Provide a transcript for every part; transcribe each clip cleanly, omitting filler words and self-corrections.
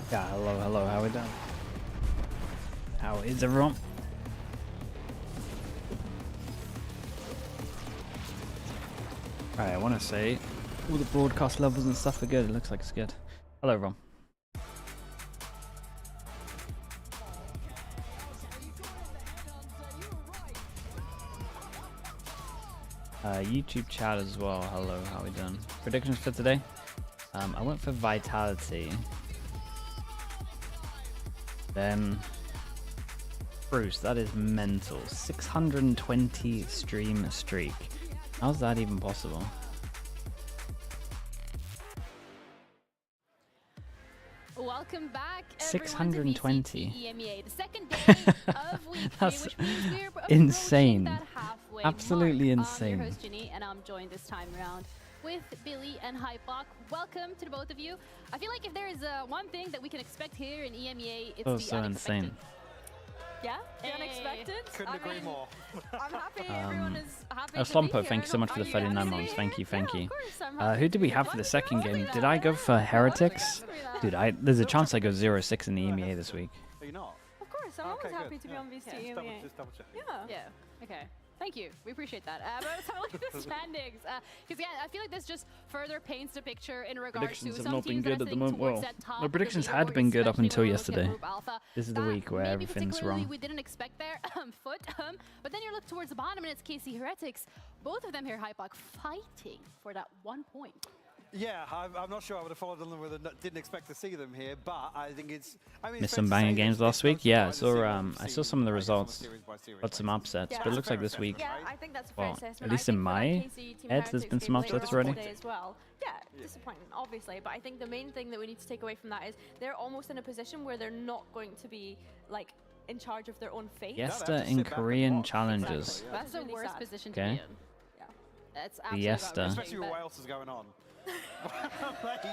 Yeah, hello, how we doing? How is everyone? Alright, I want to say all the broadcast levels and stuff are good. It looks like it's good. Hello, everyone. YouTube chat as well. Hello, how we doing? Predictions for today? I went for Vitality. Then Bruce, that is mental. 620 stream streak. How's that even possible? Welcome back, 620. To VCT EMEA, the second day of week 3, That's which means we're insane. that halfway Absolutely mark. insane. I'm your host Ginny, and I'm joined this time around with Billy and Hypok. Welcome to the both of you. I feel like if there is one thing that we can expect here in EMEA, it's the so unexpected. insane. Yeah, the unexpected. Couldn't agree more. I'm happy everyone is happy. Slumpo, thank you so much for the 39 months. Thank you, thank you. Who did we have for the second game? Did I go for Heretics? Dude, there's a chance I go 0-6 in the EMEA this week. Are you not? Of course, I'm always happy to be on VCT EMEA. Just double check. Yeah. Okay. Thank you. We appreciate that. But let's have a look at the standings. Because, yeah, I feel like this just further paints the picture in regards Predictions to have not been teams good that at the are moment. towards Well, that top my predictions of the had been good up especially until when we're looking at yesterday. Group Alpha. This is the That week where maybe everything's particularly wrong. we didn't expect there. Foot. But then you look towards the bottom and it's KC Heretics. Both of them here, Hypok, fighting for that 1 point. Yeah, I'm not sure I would have followed them with a, didn't expect to see them here, but I think it's... I mean, Missed some banging games last week. Yeah, I saw some of the results. Got some upsets, Yeah. but it looks like this week, Yeah, I think that's a fair well, assessment. at least I in think for that my KC Team head, there's been Heretics some game upsets later already. today as well. Yeah, disappointment, obviously, but I think the main thing that we need to take away from that is they're almost in a position where they're not going to be like in charge of their own fate. Fiesta in Korean challenges. Exactly. That's the really worst sad. position to Okay. be in. Yeah. That's absolutely Fiesta. gut-wrenching, Especially with what else is going on. Like,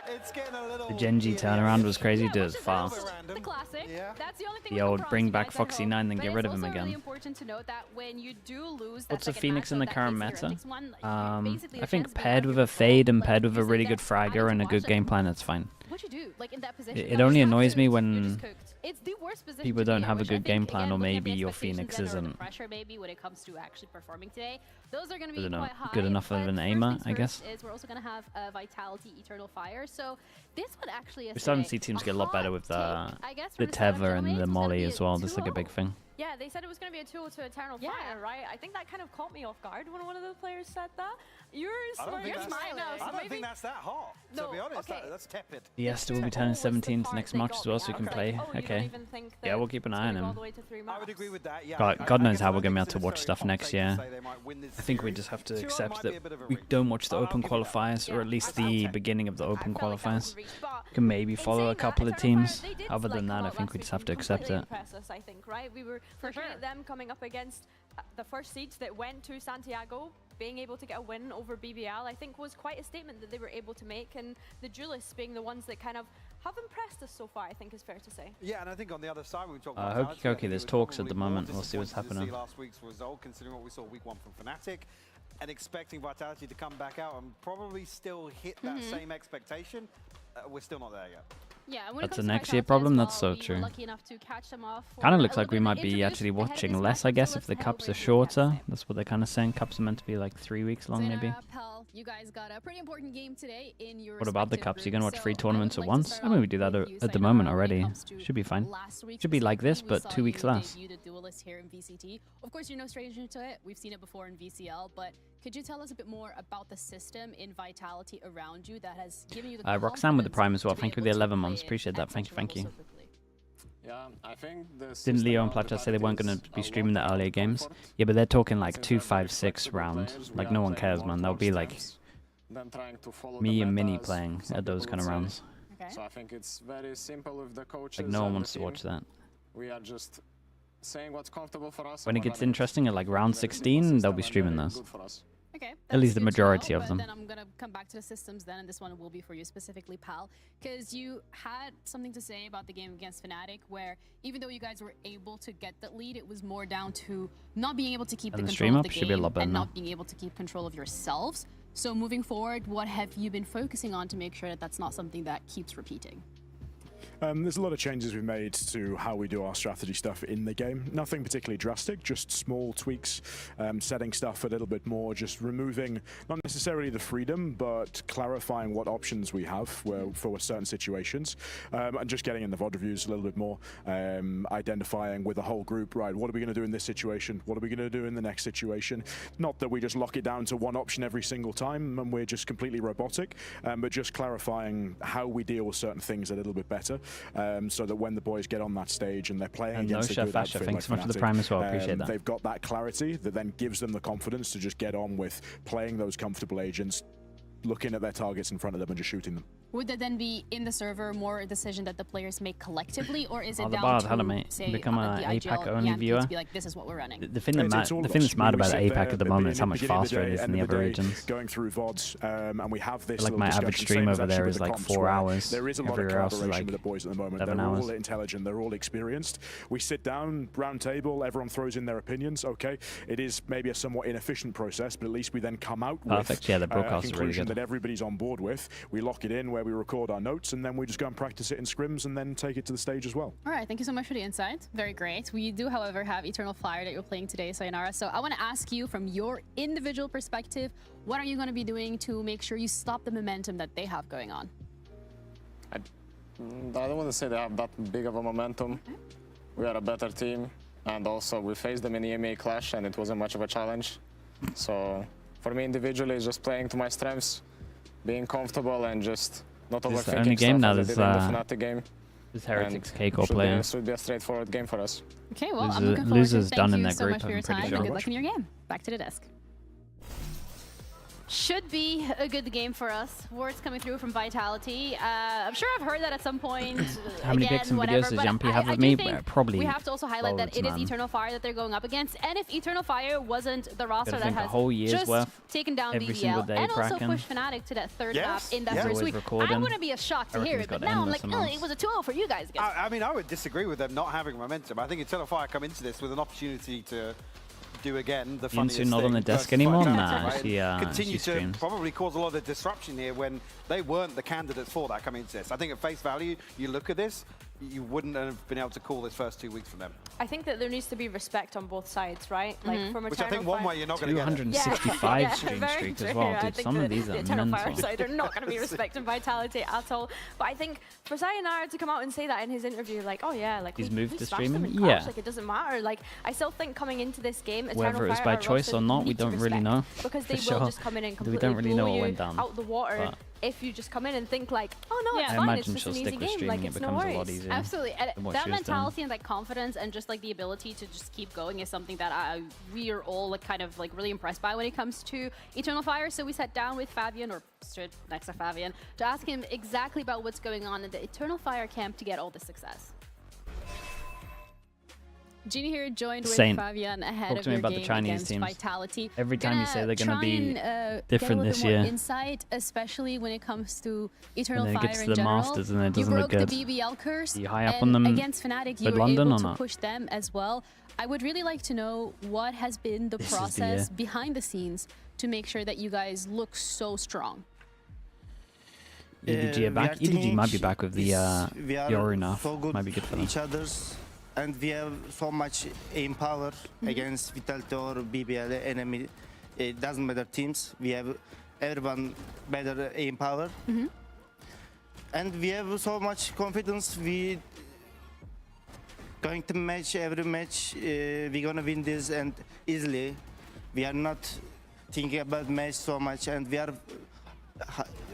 it's getting a little... The Genji turnaround was crazy, dude. It's fast. The classic. Yeah. That's the only thing The we can old promise bring you back guys at Foxy home. 9 then But get it's rid of him also again. really important to note that when you do lose that What's the second Phoenix match, in the so that current KC meta? Heretics one, you basically I your think chance of being paired on with your a fade and like, paired with you a sit really there, good I need fragger to and a watch good it. game plan, that's fine. What'd you do? Like in that position? It No, you only have annoys to. me You're when just cooked. It's the worst position people to don't be in, have a which I good game think, plan, again, or looking at maybe the your expectations Phoenix then, or the isn't, pressure maybe when it comes to actually performing today, those are going to I be don't know, quite high. good enough of but an first aimer, things I guess. first is we're also going to have Vitality Eternal Fire. So this one actually We're starting to see teams get a lot better with the Teva and the Molly as well. That's like a big thing. Yeah, they said it was going to be a 2-0 to Eternal Fire, right? I think that kind of caught me off guard when one of the players said that. You're smiling. I don't think that's that hot, to be honest. Okay. That's tepid. Fiesta will be turning 17th next March as well, so we can play. Okay. Yeah, we'll keep an eye on him. I would agree with that, yeah. God knows how we're going to be able to watch stuff next year. I think we just have to accept that we don't watch the open qualifiers, or at least the beginning of the open qualifiers. We can maybe follow a couple of teams. Other than that, I think we just have to accept it. I think, right? We were looking at them coming up against the first seeds that went to Santiago, being able to get a win over BBL, I think was quite a statement that they were able to make, and the duelists being the ones that kind of have impressed us so far, I think is fair to say. Yeah, and I think on the other side, we talk Hokey Cokey, there's talks at the moment. We'll see what's happening. Last week's result, considering what we saw week 1 from Fnatic, and expecting Vitality to come back out and probably still hit that same expectation, we're still not there yet. Yeah, that's a next year problem. That's so true. Kind of looks like we might be actually watching less, I guess, if the cups are shorter. That's what they're kind of saying. Cups are meant to be like 3 weeks long, maybe. You guys got a pretty important game today in your What about the cups? You're going to watch 3 tournaments at once? I mean, we do that at the moment already. Should be fine. Should be like this, but 2 weeks less. Here in VCT. Of course, you're no stranger to it. We've seen it before in VCL, but could you tell us a bit more about the system in Vitality around you that has given you the Roxanne with the Prime as well. Thank you for the 11 months. Appreciate that. Thank you. Yeah, I think Didn't Leo and Placha say they weren't going to be streaming the earlier games? Yeah, but they're talking like 2, 5, 6 round. Like no one cares, man. That'll be like me and Minnie playing at those kind of rounds. So I think it's very simple with the coaches. Like no one wants to watch that. We are just saying what's comfortable for us. When it gets interesting at like round 16, they'll be streaming those. Okay, at least the majority of them. Then I'm gonna come back to the systems then, and this one will be for you specifically, pal, because you had something to say about the game against Fnatic, where even though you guys were able to get that lead, it was more down to not being able to keep the control of the game and not being able to keep control of yourselves. So moving forward, what have you been focusing on to make sure that that's not something that keeps repeating? There's a lot of changes we've made to how we do our strategy stuff in the game. Nothing particularly drastic, just small tweaks, setting stuff a little bit more, just removing not necessarily the freedom, but clarifying what options we have for certain situations, and just getting in the VOD reviews a little bit more, identifying with the whole group, right, what are we going to do in this situation? What are we going to do in the next situation? Not that we just lock it down to one option every single time and we're just completely robotic, but just clarifying how we deal with certain things a little bit better, so that when the boys get on that stage and they're playing against a good outfit thanks so like much for the Fnatic, prime as well. Appreciate that. they've got that clarity that then gives them the confidence to just get on with playing those comfortable agents, looking at their targets in front of them and just shooting them. Would that then be in the server more a decision that the players make collectively, or is it the down bard, to say become the an APAC IGL only viewer? to be like, this is what we're running? The thing that's mad about APAC at the moment is how much faster it is than the other regions. Going through VODs, and we have this like my average stream over there is like 4 hours. There is a lot of collaboration with the boys at the moment. They're all intelligent, they're all experienced. We sit down, round table, everyone throws in their opinions. Okay, it is maybe a somewhat inefficient process, but at least we then come out with the broadcast a conclusion that everybody's on board with. We lock it in where we record our notes, and then we just go and practice it in scrims and then take it to the stage as well. All right, thank you so much for the insight. Very great. We do, however, have Eternal Fire that you're playing today, Sayonara. So I want to ask you, from your individual perspective, what are you going to be doing to make sure you stop the momentum that they have going on? I don't want to say they have that big of a momentum. Okay. We are a better team, and also we faced them in the EMEA clash, and it wasn't much of a challenge. So for me individually, it's just playing to my strengths, being comfortable, and just not overthinking the only game now. This Fnatic game. This Heretics K-Corp player. This would be a straightforward game for us. Okay, well, I'm looking forward to it. Thank you so much for your time, and good luck in your game. Back to the desk. Should be a good game for us. Words coming through from Vitality. I'm sure I've heard that at some point. How many pics and videos does Jumpy have of me? Probably. We have to also highlight that it is Eternal Fire that they're going up against. And if Eternal Fire wasn't the roster that has just taken down BBL and also pushed Fnatic to that third map in that first week, I wouldn't be shocked to hear it. But now I'm like, it was a 2-0 for you guys. I mean, I would disagree with them not having momentum. I think Eternal Fire come into this with an opportunity to do again the funniest thing. Not on the desk anymore? Nah, continue to probably cause a lot of disruption here when they weren't the candidates for that coming into this. I think at face value, you look at this, you wouldn't have been able to call this first 2 weeks from them. I think that there needs to be respect on both sides, right? Like from which I think one way you're not going to get 265 stream streak as well. Dude, some of these are Eternal mental. Fire side are not going to be respecting Vitality at all. But I think for Sayonara to come out and say that in his interview, like, oh yeah, like he's moved to streaming. Like it doesn't matter. Like I still think coming into this game, whether it was by choice or not, we don't really know. Because they will just come in and completely blow you out the water. If you just come in and think like, oh no, it's fine, it's just an easy game, like it's no worries. Absolutely, and that mentality and like confidence and just like the ability to just keep going is something that we are all like kind of like really impressed by when it comes to Eternal Fire. So we sat down with Fabian, or stood next to Fabian, to ask him exactly about what's going on in the Eternal Fire camp to get all this success. Genie here joined with Fabian ahead of your game against Vitality. Every time you say they're going to be different this year. Insight, especially when it comes to Eternal Fire in general. to the Masters and it doesn't look good. You broke the BBL curse. You high up on them against Fnatic, you were able to push them as well. I would really like to know what has been the process behind the scenes to make sure that you guys look so strong. EDG are back. EDG might be back with the Yoru enough. So good might be good for them. Each other's. And we have so much aim power against Vitality or BBL enemy. It doesn't matter teams. We have everyone better aim power. And we have so much confidence. We going to match every match. We're gonna win this and easily. We are not thinking about match so much, and we are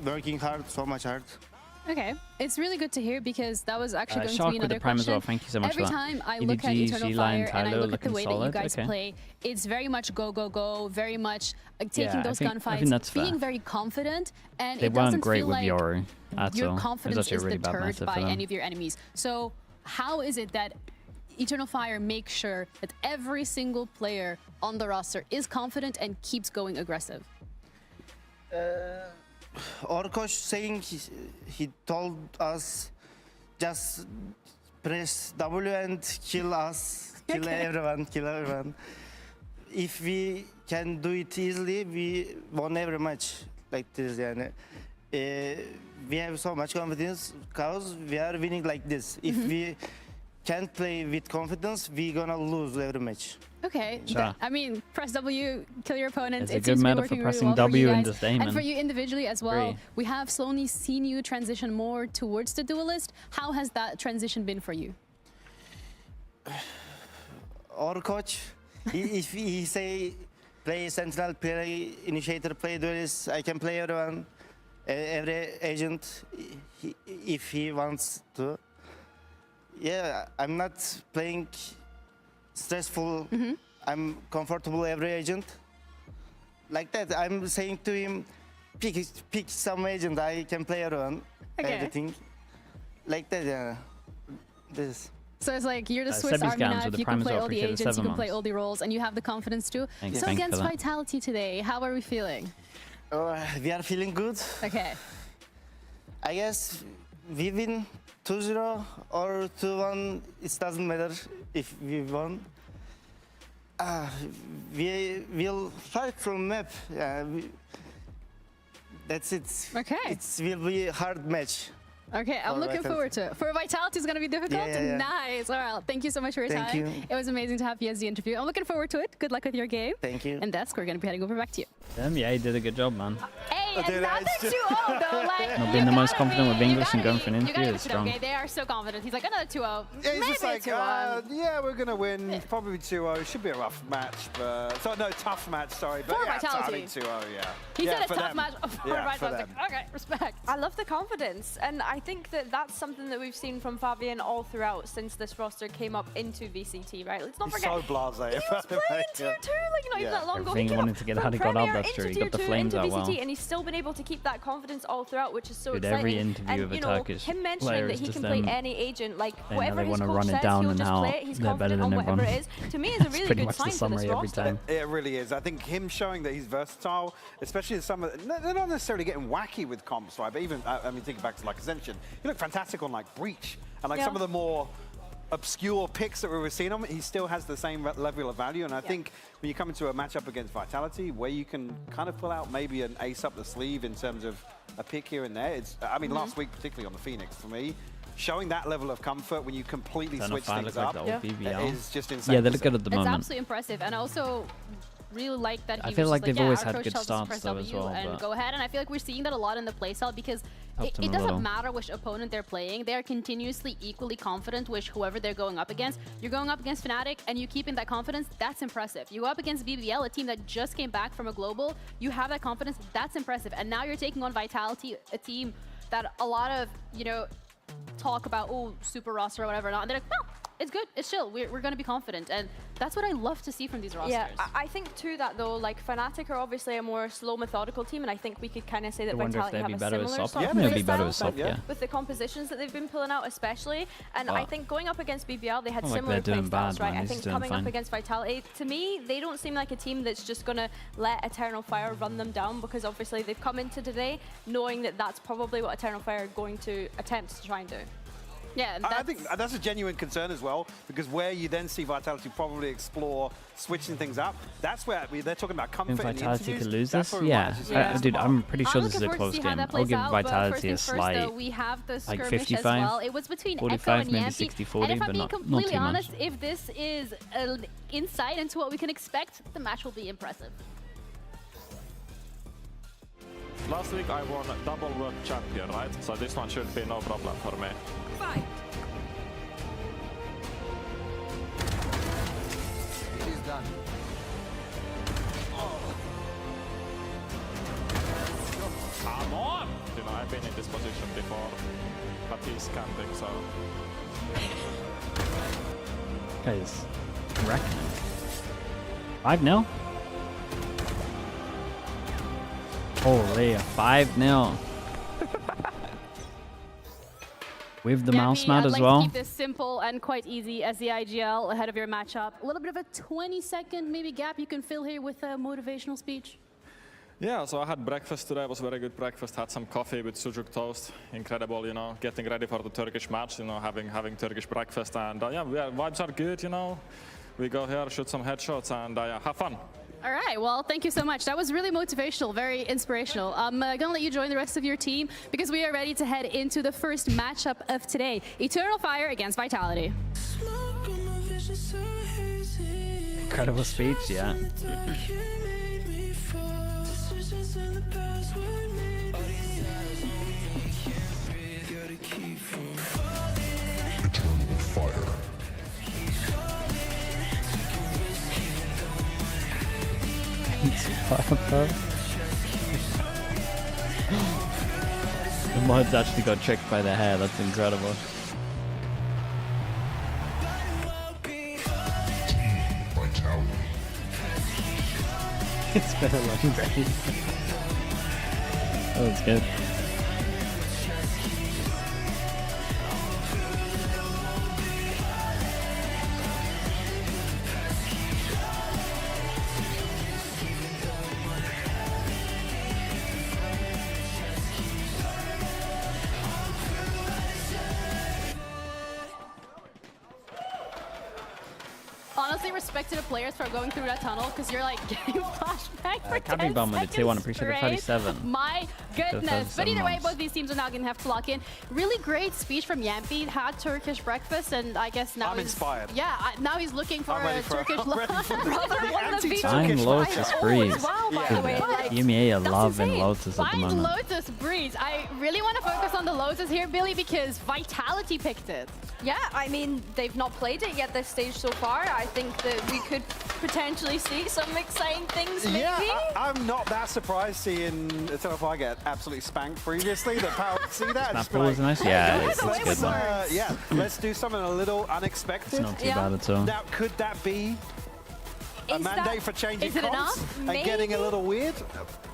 working hard, so much hard. Okay, it's really good to hear because that was actually going to be another question. Well. Thank you so much Every for that. time I look at Eternal Fire and I look at the way that you guys play, it's very much go, go, go, very much taking those gunfights, being very confident, and it doesn't feel like your confidence is deterred by any of your enemies. So how is it that Eternal Fire makes sure that every single player on the roster is confident and keeps going aggressive? Our coach saying he told us just press W and kill us, kill everyone, kill everyone. If we can do it easily, we won every match like this. we have so much confidence because we are winning like this. If we can't play with confidence, we're gonna lose every match. Okay, Sure. I mean, press W, kill your opponent. It's a It good seems to be meta for working really pressing well for W you in guys. this aim, And for and you individually as well, agree. we have slowly seen you transition more towards the duelist. How has that transition been for you? Our coach, if he say play sentinel, play initiator, play duelist, I can play everyone, every agent, if he wants to. Yeah, I'm not playing stressful. I'm comfortable every agent. Like that, I'm saying to him, pick some agent, I can play everyone, everything. Like that, yeah. This. So it's like you're the Swiss Sebby's Army gowns knife, with the you can primes play off all for the kid of agents, you 7 can play months. all the roles, and you have the confidence too. Thanks, So thank you against for that. Vitality today, how are we feeling? We are feeling good. Okay. I guess we win 2-0 or 2-1. It doesn't matter if we won. We will fight from map. That's it. Okay. It will be a hard match. Okay, I'm For looking Vitality. forward to it. For Vitality, it's going to be difficult. Yeah. Nice. All right. Thank you so much for your Thank time. you. It was amazing to have you as the interview. I'm looking forward to it. Good luck with your game. Thank you. And that's we're going to be heading over back to you. Yeah, he did a good job, man. Hey, dude, another it's just- 2-0 though. Like, Not being the most confident with you English and gotta going for an be- you interview gotta is be strong. Okay, they are so confident. He's like, another 2-0. Yeah, he's Maybe just like, 2-1. yeah, we're going to win. Probably 2-0. Should be a rough match. But, so, no, tough match, sorry. But For yeah, Vitality. I think 2-0, yeah. He Yeah, said a for tough them. match for Yeah, for Vitality. them. Okay, respect. I love the confidence, and I think that that's something that we've seen from Fabian all throughout since this roster came up into VCT, right? Let's not He's forget. so blasé. He was playing tier 2, like not even Yeah. that long ago. Everything He he came wanted up to get from out, he got out Premier that into year. He tier got the 2 flames into out VCT, well. and he's still been able to keep that confidence all throughout, which is so Dude, exciting. every interview and of a you know, Turkish him mentioning player that is he just can play them any agent, like saying how whatever they his wanna coach run it says, down he'll and just how play it. He's they're better confident than on whatever everyone. it is. To me, it's a It's really pretty good much the sign for summary this every roster. time. It really is. I think him showing that he's versatile, especially in some of they're not necessarily getting wacky with comps, right? But even, I mean, thinking back to like Ascension, he looked fantastic on like Breach. And like some of the more obscure picks that we were seeing on him, he still has the same level of value. And I think when you come into a matchup against Vitality, where you can kind of pull out maybe an ace up the sleeve in terms of a pick here and there. It's, I mean, last week, particularly on the Phoenix, for me, showing that level of comfort when you completely Don't know switch if I things look like up the old BBL. is just insane. Yeah, they to look see. good at the It's moment. absolutely impressive, and I also really like that he I was feel just like they've yeah, always our had coach good tells us to starts press though as W well, and but- go ahead, and I feel like we're seeing that a lot in the playstyle because Helped it him a little. doesn't matter which opponent they're playing, they're continuously equally confident with whoever they're going up against. You're going up against Fnatic and you keeping that confidence, that's impressive. You go up against BBL, a team that just came back from a global, you have that confidence, that's impressive. And now you're taking on Vitality, a team that a lot of, you know, talk about, oh, super roster or whatever, and they're like, no, it's good, it's chill, we're going to be confident. And that's what I love to see from these rosters. Yeah, I think to that though, like Fnatic are obviously a more slow, methodical team, and I think we could kind of say that I wonder if Vitality they'd have be a better with similar Sop. sort Yeah, of they'd be better playstyle with Sop, yeah. with the compositions that they've been pulling out, especially. And I But think going up against BBL, they had not like similar they're doing playstyles, bad, right? man. I He's think doing coming fine. up against Vitality, to me, they don't seem like a team that's just gonna let Eternal Fire run them down, because obviously they've come into today knowing that that's probably what Eternal Fire are going to attempt to try and do. Yeah, and I think that's a genuine concern as well, because where you then see Vitality probably explore switching things up, that's where they're talking about Think comfort in the Vitality interviews. could lose That's this? where we Yeah. might actually see that's Dude, the I'm mark. pretty I'm sure this is looking a forward to close see how game. that I'll plays give out, but Vitality first a things first, slight, though, we have the like skirmish 55, as well. It was between 45, Echo and maybe Yampy. 60-40, and if I'm but being not completely too much. honest, if this is an insight into what we can expect, the match will be impressive. Last week I won double world champion, right? So this one should be no problem for me. Fight. It is done. Come on! You know, I've been in this position before, but he's camping, so... Guys, wrecking him. 5-0? Holy, 5-0. With the mouse mat I'd as like well. to keep this simple and quite easy as the IGL ahead of your matchup. A little bit of a 20-second maybe gap you can fill here with a motivational speech. Yeah, so I had breakfast today, it was very good breakfast, had some coffee with sujuk toast, incredible, you know, getting ready for the Turkish match, you know, having Turkish breakfast, and yeah, vibes are good, you know. We go here, shoot some headshots, and yeah, have fun. All right, well, thank you so much. That was really motivational, very inspirational. I'm going to let you join the rest of your team because we are ready to head into the first matchup of today. Eternal Fire against Vitality. Incredible speech, yeah. The mods actually got tricked by the hair, that's incredible. It's been a long day. That was good. Honestly, respect to the players for going through that tunnel because you're like getting flashback for 10 Captain with the T1, seconds appreciate the straight. 37. My goodness. But either way, months. both these teams are now going to have to lock in. Really great speech from Yampy. Had Turkish breakfast, and I guess now I'm inspired. Yeah, now he's looking for a Turkish ready for brother. One of the Find VCT Lotus Breeze. Wow, by the way. Like, EMEA are that's loving insane. Lotus at the Find moment. Lotus Breeze. I really want to focus on the Lotus here, Billy, because Vitality picked it. Yeah, I mean, they've not played it yet this stage so far. I think that we could potentially see some exciting things, maybe. Yeah, I'm not that surprised seeing Eternal Fire get absolutely spanked previously. The power to see that. Snap was nice. Yeah, it's a good one. Yeah, let's do something a little unexpected. It's not too bad at all. Now, could that be a Is mandate that- for changing is it comps enough? and getting a little weird?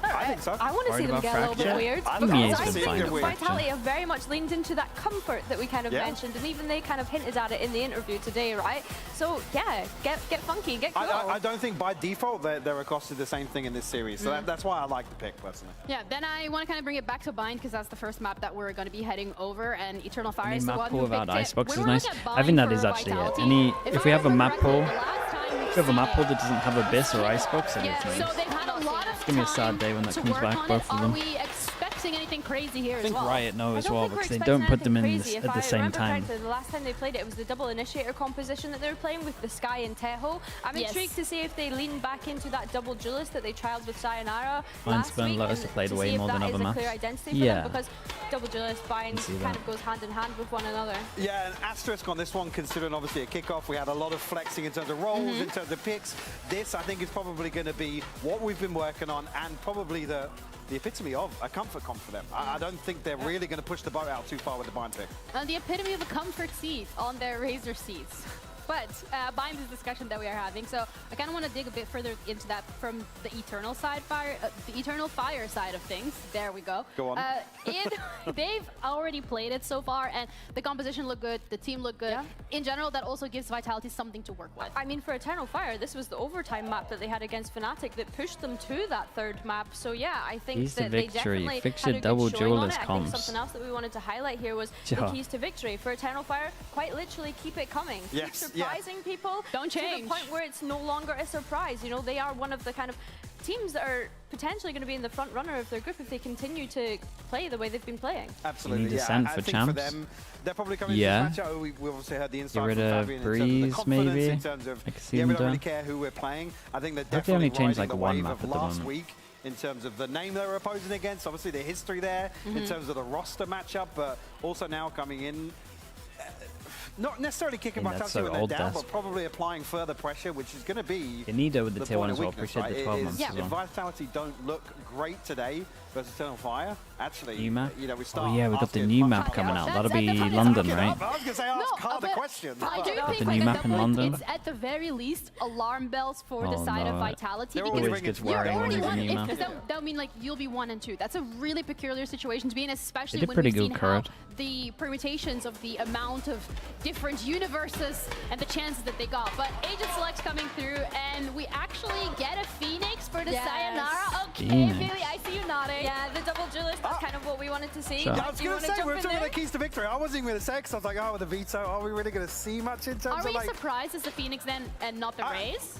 I think so. I want to Worried see them about get a little bit fracture? weird. I Because EMEA's I been think fine that with fracture. Vitality have very much leaned into that comfort that we kind of mentioned, and even they kind of hinted at it in the interview today, right? So yeah, get funky, get cool. I don't think by default they're accosted the same thing in this series, so that's why I like the pick personally. Yeah, then I want to kind of bring it back to Bind because that's the first map that we're going to be heading over, and Eternal Fire Any is the map one pool who without picked it. Icebox When is we nice. look at I think Bind that is for actually it. Vitality, If we have a map pool, the last time we've if we have a map seen pool it- that doesn't have Abyss or Icebox, then Yeah, it's so nice. they've had a lot of gonna be a sad time day when that to comes work back, on both it. of them. Are we expecting anything crazy here I as think well? Riot know I as don't well think we're because they expecting don't put them in anything crazy. at the same If I time. remember correctly, the last time they played it was the double initiator composition that they were playing with the Sky and Teho. I'm Yes. intrigued to see if they lean back into that double duelist that they trialed with Sayonara Mine's last been week. Lotus and have played to way see if more than that other is a maps. clear identity for Yeah. them, because double duelist Bind see kind that. of goes hand in hand with one another. Yeah, and asterisk on this one, considering obviously a kickoff, we had a lot of flexing in terms of roles, in terms of picks. This, I think, is probably going to be what we've been working on, and probably the epitome of a comfort comp for them. I don't think they're really going to push the boat out too far with the Bind pick. The epitome of a comfort seat on their Razor seats. But Bind is a discussion that we are having, so I kind of want to dig a bit further into that from the Eternal Fire side of things. There we go. Go on. They've already played it so far, and the composition looked good, the team looked good. Yeah. In general, that also gives Vitality something to work with. I mean, for Eternal Fire, this was the overtime map that they had against Fnatic that pushed them to that third map. So yeah, I think Keys to that they victory. definitely Fix had your a double good showing on duelist it. I think comps. something else that we wanted to highlight here was Yeah. the keys to victory. For Eternal Fire, quite literally keep it coming. Yes, Keep yeah. surprising people Don't to change. the point where it's no longer a surprise. You know, they are one of the kind of teams that are potentially going to be in the front runner of their group if they continue to play the way they've been playing. Absolutely, need to yeah. send I for think champs. for them, they're probably coming Yeah. to the matchup. We obviously heard the insight rid from of Fabian in terms of the Breeze, confidence, maybe. in terms of, I can see yeah, we them don't really done. care who we're playing. I think they're hope they definitely only changed, riding like, the one wave map of at the last moment. week in terms of the name they were opposing against, obviously the history there, in terms of the roster matchup, but also now coming in, not necessarily kicking I think that's Vitality so when old, they're down, Des. but probably applying further pressure, which is going to be Benito with the tier point 1 of as well. weakness, Appreciate right? the 12 It months is- as If well. Vitality don't look great today versus Eternal Fire, actually, New map? you know, we start Oh yeah, we got the asking new much map more coming out. questions. That'll be That's at the London, Look it right? up. I was going to say, ask Carl the but question. I do But- think the like new at map that in point, London? it's at the very least alarm bells for the Oh, side of no. Vitality, They're because always Always gets you're worrying when already there's a one. new map. Because that would mean like you'll be 1 and 2. That's a really peculiar situation to be in, especially did when pretty we've good, seen how Kurt. the permutations of the amount of different universes and the chances that they got. But Agent Select's coming through, and we actually get a Phoenix for the Yes. Sayonara. Okay, Phoenix. Billy, I see you nodding. Yeah, the double duelist, that's kind of what we wanted to see. Sure. Yeah, I was Do you going to wanna say, jump we're in talking there? about keys to victory. I wasn't even going to say, because I was like, oh, with the veto, are we really going to see much in terms Are of we like... surprised as the Phoenix then and not the Raze?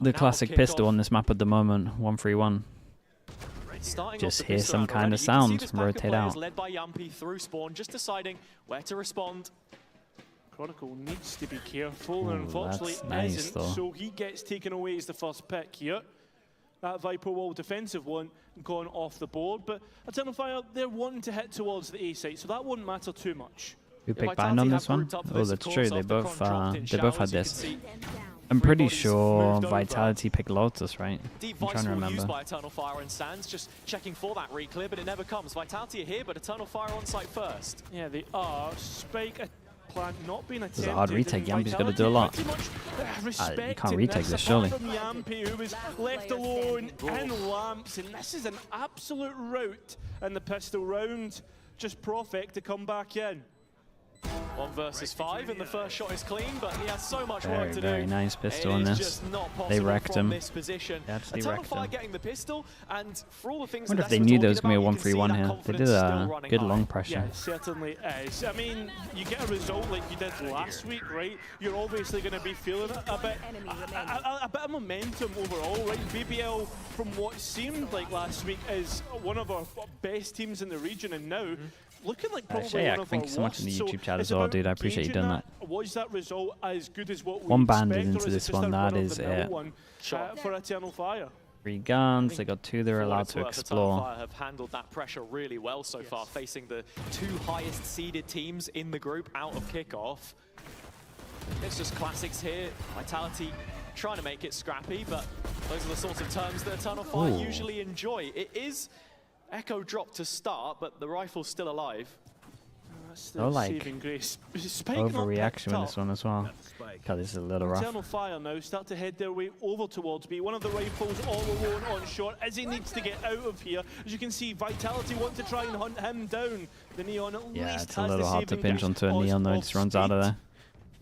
the classic pistol on this map at the moment. 1-3-1. Starting just off hear the pistol some round kind already. of You can see sound, this pack of rotate players out. led by Yampi through spawn, just deciding where to respond. Chronicle needs to be careful, Ooh, and unfortunately that's nice, isn't, though. so he gets taken away as the first pick here. that Viper wall defensive one gone off the board. But Eternal Fire, they're wanting to hit towards the A site, so that wouldn't matter too much. Who picked Bind on this one? Oh, that's true. They both had this. I'm pretty sure Vitality picked Lotus, right? I'm trying to remember. Used by Eternal Fire and Sands, just checking for that re-clear, but it never comes. Vitality are here, but Eternal Fire on site first. Yeah, they are. Spike plant not being attempted. It's a hard retake. Yampi's got to do a lot. You can't retake this, surely. From Yampi, who was left alone in lamps, and this is an absolute rout in the pistol round. Just Profect to come back in. 1 versus 5, and the first shot is clean, but he has so much work to do. Very nice pistol on this. They wrecked him. They actually wrecked him. Getting the pistol, and for all the things I wonder if they knew there was going to be a 1-3-1 here. They did a good long pressure. Yeah, certainly is. I mean, you get a result like you did last week, right? You're obviously going to be feeling a bit of momentum overall, right? BBL, from what seemed like last week, is one of our best teams in the region, and now looking like probably one of thank you so much in the YouTube chat as well, dude. I appreciate you doing that. Was that result as good as what we one banded into this one, that is it. For Eternal Fire. 3 guns, they got 2 they're allowed to explore. Eternal Fire have handled that pressure really well so far, facing the 2 highest seeded teams in the group out of kickoff. It's just classics here. Vitality trying to make it scrappy, but those are the sorts of terms that Eternal Fire usually enjoy. It is Echo drop to start, but the rifle's still alive. Oh, like overreaction with this one as well. God, this is a little rough. Eternal Fire now start to head their way over towards B. One of the rifles all alone on short as he needs to get out of here. As you can see, Vitality want to try and hunt him down. The Neon at least it's a little hard to pinch onto a Neon though, just runs out of there.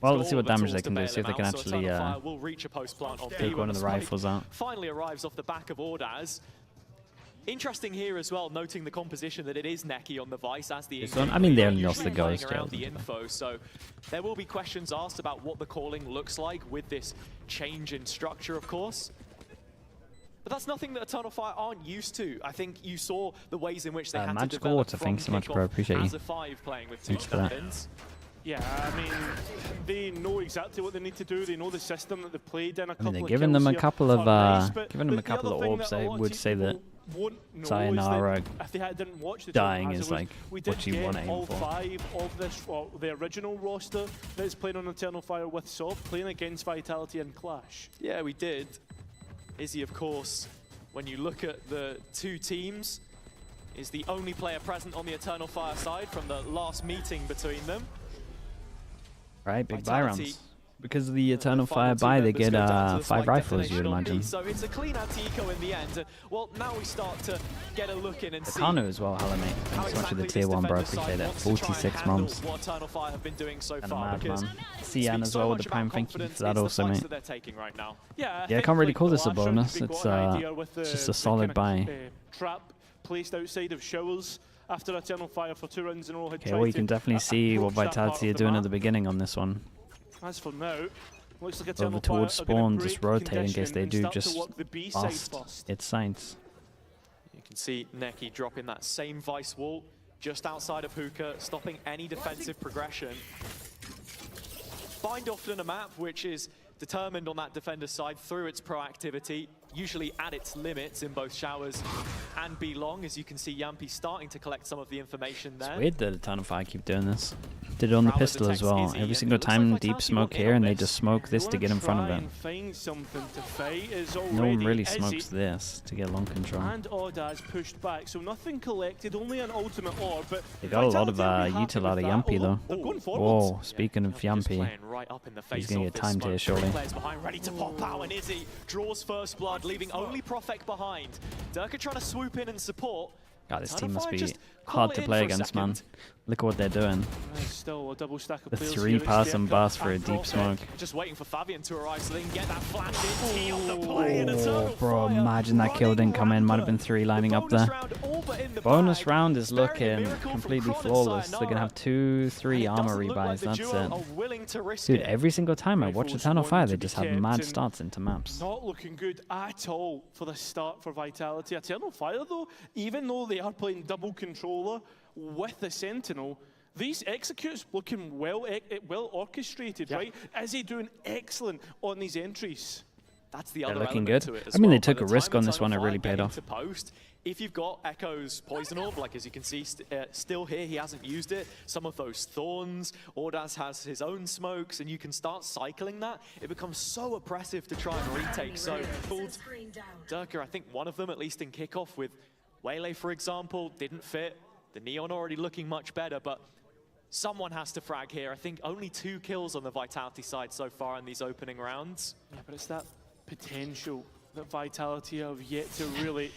Well, let's see what damage they can do, see if they can actually take one of the rifles out. Finally arrives off the back of Ordaz. Interesting here as well, noting the composition that it is Neki on the Vice as the I mean, they only lost the ghost. Around the info, so there will be questions asked about what the calling looks like with this change in structure, of course. But that's nothing that Eternal Fire aren't used to. I think you saw the ways in which they had to develop Water, thanks so much, bro. Appreciate you. As a 5 playing with 2 captains. Yeah, I mean, they know exactly what they need to do. They know the system that they played in. They're giving them a couple of orbs. I would say that Sayonara dying is like what you want to aim for. 5 of this, the original roster that is playing on Eternal Fire with Soft, playing against Vitality and Clash. Yeah, we did. Izzy, of course, when you look at the 2 teams, is the only player present on the Eternal Fire side from the last meeting between them. Right, big buy rounds. Because of the Eternal Fire buy, they get 5 rifles, you would imagine. So it's a clean anti-eco in the end. Well, now we start to get a look in and see. Takano as well, hello mate. Thanks so much for the tier 1, bro. Appreciate that. 46 mums. What Eternal Fire have been doing so and far, a madman. Cian as well with the prime. Thank you for that also, mate. Right now. Yeah, I can't really call this a bonus. It's just a solid buy. Trap placed outside of showers after Eternal Fire for 2 rounds in a row. Okay, well you can definitely see what Vitality are doing at the beginning on this one. As for now, looks like over towards spawn, just rotate in case they do just bust its sights. You can see Neki dropping that same Vice wall just outside of Hookah, stopping any defensive progression. Bind often a map which is determined on that defender's side through its proactivity, usually at its limits in both showers and B long, as you can see Yampi starting to collect some of the information there. It's weird that Eternal Fire keep doing this. Did it on the pistol as well. Every single time deep smoke here and they just smoke this to get in front of it. No one really smokes this to get long control. And Ordaz pushed back, so nothing collected, only an ultimate orb, but they got a lot of util out of Yampi though. Whoa, speaking of Yampi, he's gonna get timed here surely. Ready to pop out, and Izzy draws first blood, leaving only Profect behind. Durka trying to swoop in and support. God, this team must be hard to play against, man. Look at what they're doing. Still a double stack of the 3-person bust for a deep smoke. Just waiting for Fabian to arrive so they can get that flash on the play. Oh, bro, imagine that kill didn't come in. Might have been 3 lining up there. Bonus round is looking completely flawless. They're going to have 2-3 armor rebuys. That's it. Dude, every single time I watch Eternal Fire, they just have mad starts into maps. Not looking good at all for the start for Vitality. Eternal Fire, though, even though they are playing double controller with the Sentinel, these executes looking well orchestrated, right? Is he doing excellent on these entries? That's the They're other looking element good. to it as I mean, well. they took By a the risk time on this one. It Eternal really Fire paid get off. into post, if you've got Echo's Poison Orb, like as you can see, still here, he hasn't used it. Some of those Thorns, Ordaz has his own smokes, and you can start cycling that. It becomes so oppressive to try and retake. So, pulled Durka, I think one of them, at least in kickoff with Waylay, for example, didn't fit. The Neon already looking much better, but someone has to frag here. I think only 2 kills on the Vitality side so far in these opening rounds. Yeah, but it's that potential that Vitality have yet to really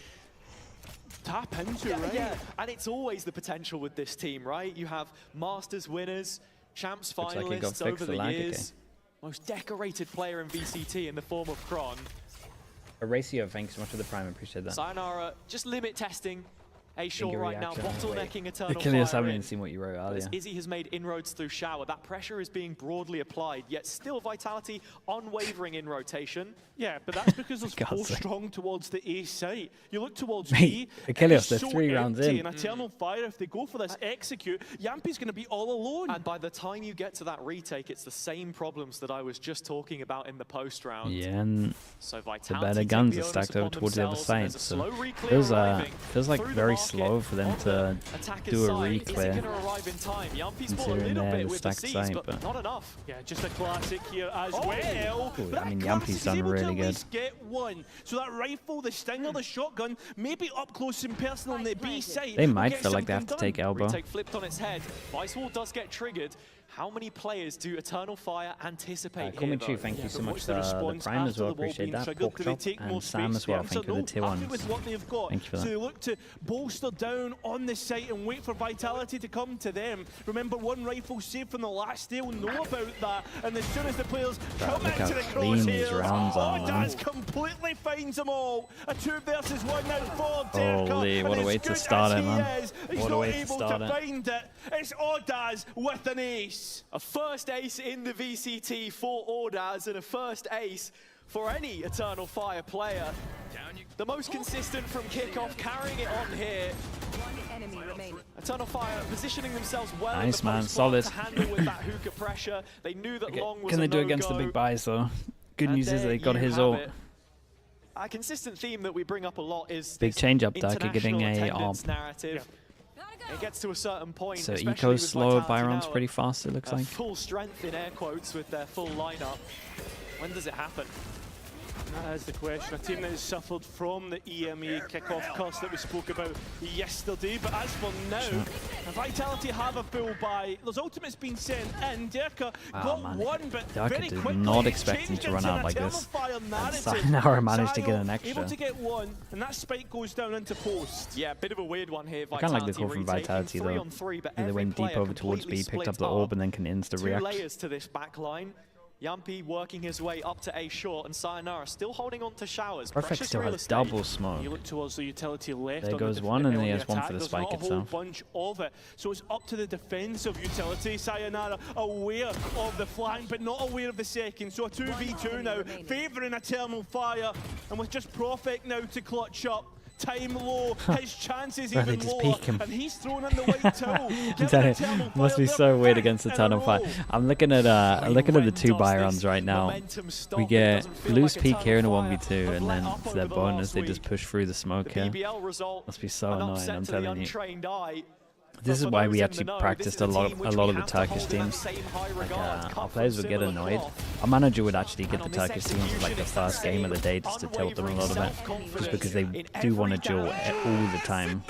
tap into, right? Yeah, and it's always the potential with this team, right? You have Masters winners, Champs Looks like he got finalists fixed over the the lag, years. Most decorated player in VCT in the form of Kron. Horatio, thanks so much for the prime. Appreciate that. Sayonara, just limit testing. A short right now, bottlenecking Eternal Achilles, I Fire haven't in. even seen what you wrote earlier. As Izzy has made inroads through Shower, that pressure is being broadly applied, yet still Vitality unwavering in rotation. Yeah, but that's because there's God's pull sake. strong towards the A site. You look towards Mate, B, Achilles, it's they're 3 rounds empty, in. And Eternal Fire, if they go for this execute, Yampi's going to be all alone. And by the time you get to that retake, it's the same problems that I was just talking about in the post round. Yeah, and So the Vitality better take guns the are onus stacked over upon towards the other themselves, and side. there's a So slow re-clear feels like through the very market slow for them on to the attacker's do a side. Is it re-clear. going to arrive in time? Yampi's fought a Considering little they're bit the with the stacked C's, side, but but not enough. Yeah, just a classic here as Oh. well. Ooh, But I mean, that Yampi's Curtis is done able to really at good. least get one. So that rifle, the stinger, the shotgun, maybe up close and personal on the B side. They will might get feel like they have something to take done. elbow. Retake flipped on its head. Vice Wall does get triggered. How many players do Eternal Fire anticipate here, Komichu, though? thank you so But much what's for the response prime as after well. the wall Appreciate being that. triggered? Pork Do they chop take more and Sam space? as well. The Thank you for the answer, tier no. Happy 1s. with what they've got. Thank you for so that. they look to bolster down on the site and wait for Vitality to come to them. Remember, one rifle saved from the last day. We'll know about that. And as soon as the players come look into how the clean these crosshairs, rounds are, man. Ordaz completely finds them all. A 2 versus 1 now for Derka. Holy, what a And way as to good start as it, he man. is, he's What a not way to able start to it. find it. It's Ordaz with an ace. A first ace in the VCT for Ordaz and a first ace for any Eternal Fire player. The most consistent from kickoff, carrying it on here. Eternal Fire positioning themselves well Nice, in the man, post block solid. to handle with that hookah pressure. They knew that Long was Can a they do against the no-go. big buys though? Good And news is there they got you his have ult. it. A consistent theme that we bring up a lot is Big this change up, Durka getting international a attendance ARB. narrative. It gets to a certain point. So especially Eco's with slow, Vitality Byron's now pretty fast, it looks at like. full strength in air quotes with their full lineup. When does it happen? That is the question. A team that has suffered from the EMEA kickoff curse that we spoke about yesterday. But as for now, Vitality have a full buy. There's ultimates been sent in. Derka got man. one, but Derka very did quickly not it expect him changed to run into out an like Eternal this. Fire And narrative. Sayonara managed to get an Sayo extra. able to get one, and that spike goes down into post. Yeah, a bit of a weird one here. I kind of like the Vitality call from retaking Vitality 3 though. on 3, but They every went deep player over towards B, completely picked up split the orb, and then can Two insta-react. layers to this back line. Yampi working his way up to A short, and Sayonara still holding on to Showers. Perfect Precious still real has estate. double smoke. You look towards the utility left. There on goes the one, and on he the has one attack. for the There's spike not a whole itself. bunch of it. So it's up to the defensive utility. Sayonara aware of the flank, but not aware of the second. So a 2v2 now, favouring Eternal Fire. And with just Prophet now to clutch up. Time low, his chances Bro, they even just lower, peek him. and he's thrown in the white towel. I'm telling you, must be so weird against Eternal Fire. I'm looking at the 2 buy runs right now. We get Blue's peak here in a 1v2, and then to their bonus they just push through the smoke here. Must be so annoying, I'm telling you. This is why we actually practiced a lot of the Turkish teams. Like, our players would get annoyed. Our manager would actually get the Turkish teams as like the first game of the day just to tilt them a little bit, just because they do want to duel all the time.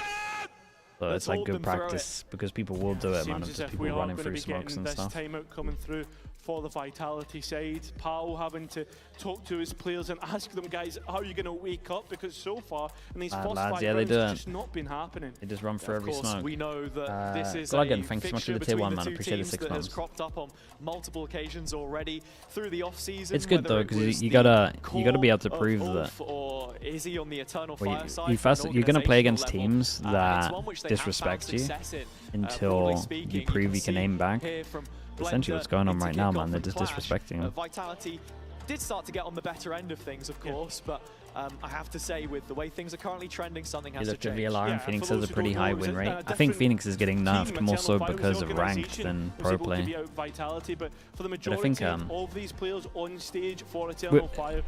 So it's like good practice because people will do it, man. Of just people running through smokes and stuff. Timeout coming through for the Vitality side. Pal having to talk to his players and ask them, guys, how are you going to wake up? Because so far in these first lads, 5 yeah, they rounds, do it's it. just not been happening. They just run for every smoke. We know that this is Gluggen, a thanks so much for fixture the tier 1, between man. the two Appreciate the teams 6 that has months. cropped up on multiple occasions already through the off season. It's good whether though it because was you the gotta be able to core prove of that. Ulf or Izzy on the Eternal Well, Fire side you from first, an you're going to play against organizational teams level. that It's one which they have disrespect found you success in, until broadly you speaking. prove can you can see aim back. here from Essentially what's going on into right now, kickoff man. They're and just clash. disrespecting him. Vitality did start to get on the better end of things, of course, but I have to say, with the way things are currently trending, something has You to look at change. VLR and Phoenix has a pretty high win rate. I think Phoenix is getting nerfed more so because of ranked than pro play. But I think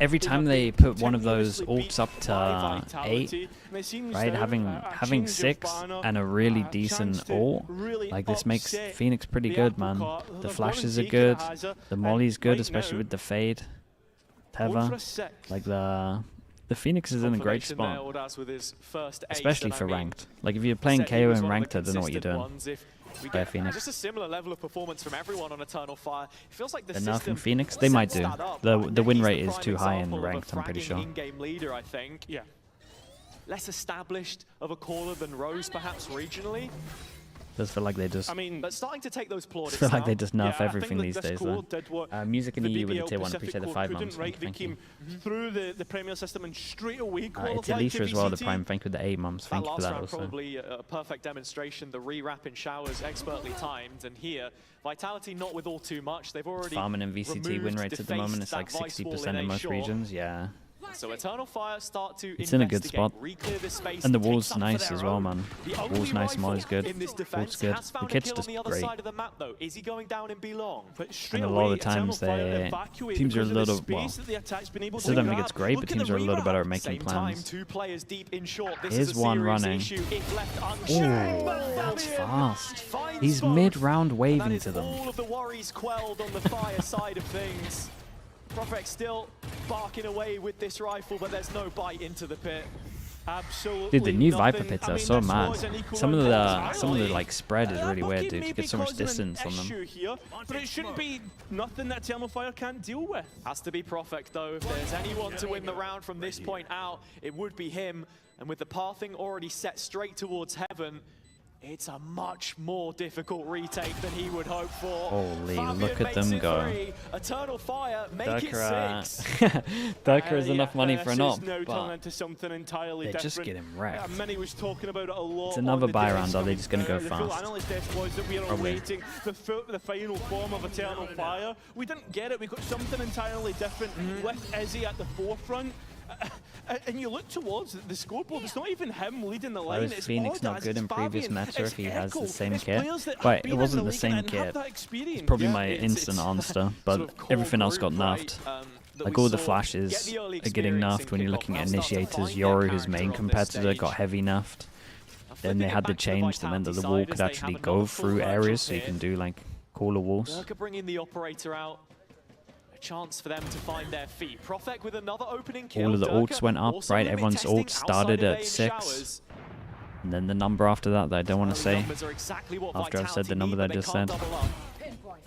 every time they put one of those ults up to 8, right, having 6 and a really decent ult, like this makes Phoenix pretty good, man. The flashes are good, the molly's good, especially with the fade. Teva, like the Phoenix is in a great spot, especially for ranked. Like if you're playing KO in ranked, I don't know what you're doing. Play Phoenix. Just a similar level of performance from everyone on Eternal Fire. It feels like the nerf in Phoenix, they might do. The win rate is too high in ranked, I'm pretty sure. In-game leader, I think. Yeah. Less established of a caller than Rose, perhaps regionally. Does feel like they just. But starting to take those plaudits feel like they just nerf yeah, everything these days, though. Music in the EU with the tier 1, appreciate the 5 months. Thank you. Through the Premier system and straight away it's Alicia as well, the Prime. Thank you with the 8 months. Thank you for that also. Probably a perfect demonstration. The re-wrap in showers, expertly timed, and here Vitality not with all too much. They've already farming and VCT win rates at the moment. It's like 60% in most regions. Yeah. So Eternal Fire start to it's in a good spot, this space, and the wall's nice as well, man. Wall's nice, Molly's good, Ult's good. The kit's just great. Is he going down in B long? And a lot of the times teams are a little, well, still don't think it's great, but teams are a little better at making plans. Here's one running. Ooh, that's fast. He's mid-round waving to them. All of the worries quelled on the Fire side of things. Prophet still barking away with this rifle, but there's no bite into the pit. Absolutely. Dude, the new Viper pits are so mad. Some of the like spread is really weird, dude. You get so much distance on them. Here, but it shouldn't be nothing that Eternal Fire can't deal with. Has to be Prophet though. If there's anyone to win the round from this point out, it would be him. And with the pathing already set straight towards heaven, it's a much more difficult retake than he would hope for. Holy, look at them go. Eternal Fire, make it 6. Durka is enough money for an op, but they're just getting wrecked. Many was talking about it a lot. It's another buy round, are they just going to go fast? The analyst desk was that we are awaiting the final form of Eternal Fire. We didn't get it, we got something entirely different with Izzy at the forefront. And you look towards the scoreboard, it's not even him leading the line. Why was Phoenix not good in previous meta if he has the same kit? Right, it wasn't the same kit. It's probably my instant answer, but everything else got nerfed. Like all the flashes are getting nerfed when you're looking at initiators. Yoru, his main competitor, got heavy nerfed. Then they had the change that meant that the wall could actually go through areas, so you can do like cooler walls. Bringing the operator out. Chance for them to find their feet. Prophet with another opening kill. All of the ults went up, right? Everyone's ult started at 6. And then the number after that I don't want to say. After I've said the number that I just said.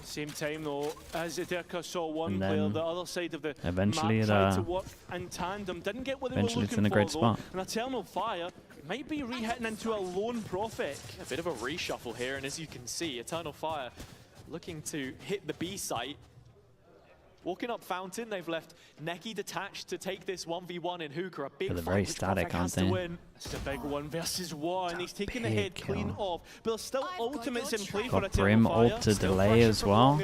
Same time though, as Derka saw one player, the other side of the eventually map to work in tandem, didn't get what they were looking it's in a great spot. And Eternal Fire might be re-hitting into a lone Prophet. A bit of a reshuffle here, and as you can see, Eternal Fire looking to hit the B site. Walking up Fountain, they've left Neki detached to take this 1v1 in Hookah. A big they're very static, aren't they? It's a big 1v1. He's taking the head clean off, but there's still ultimates in play for Got Eternal Brim Fire. ult to delay as well.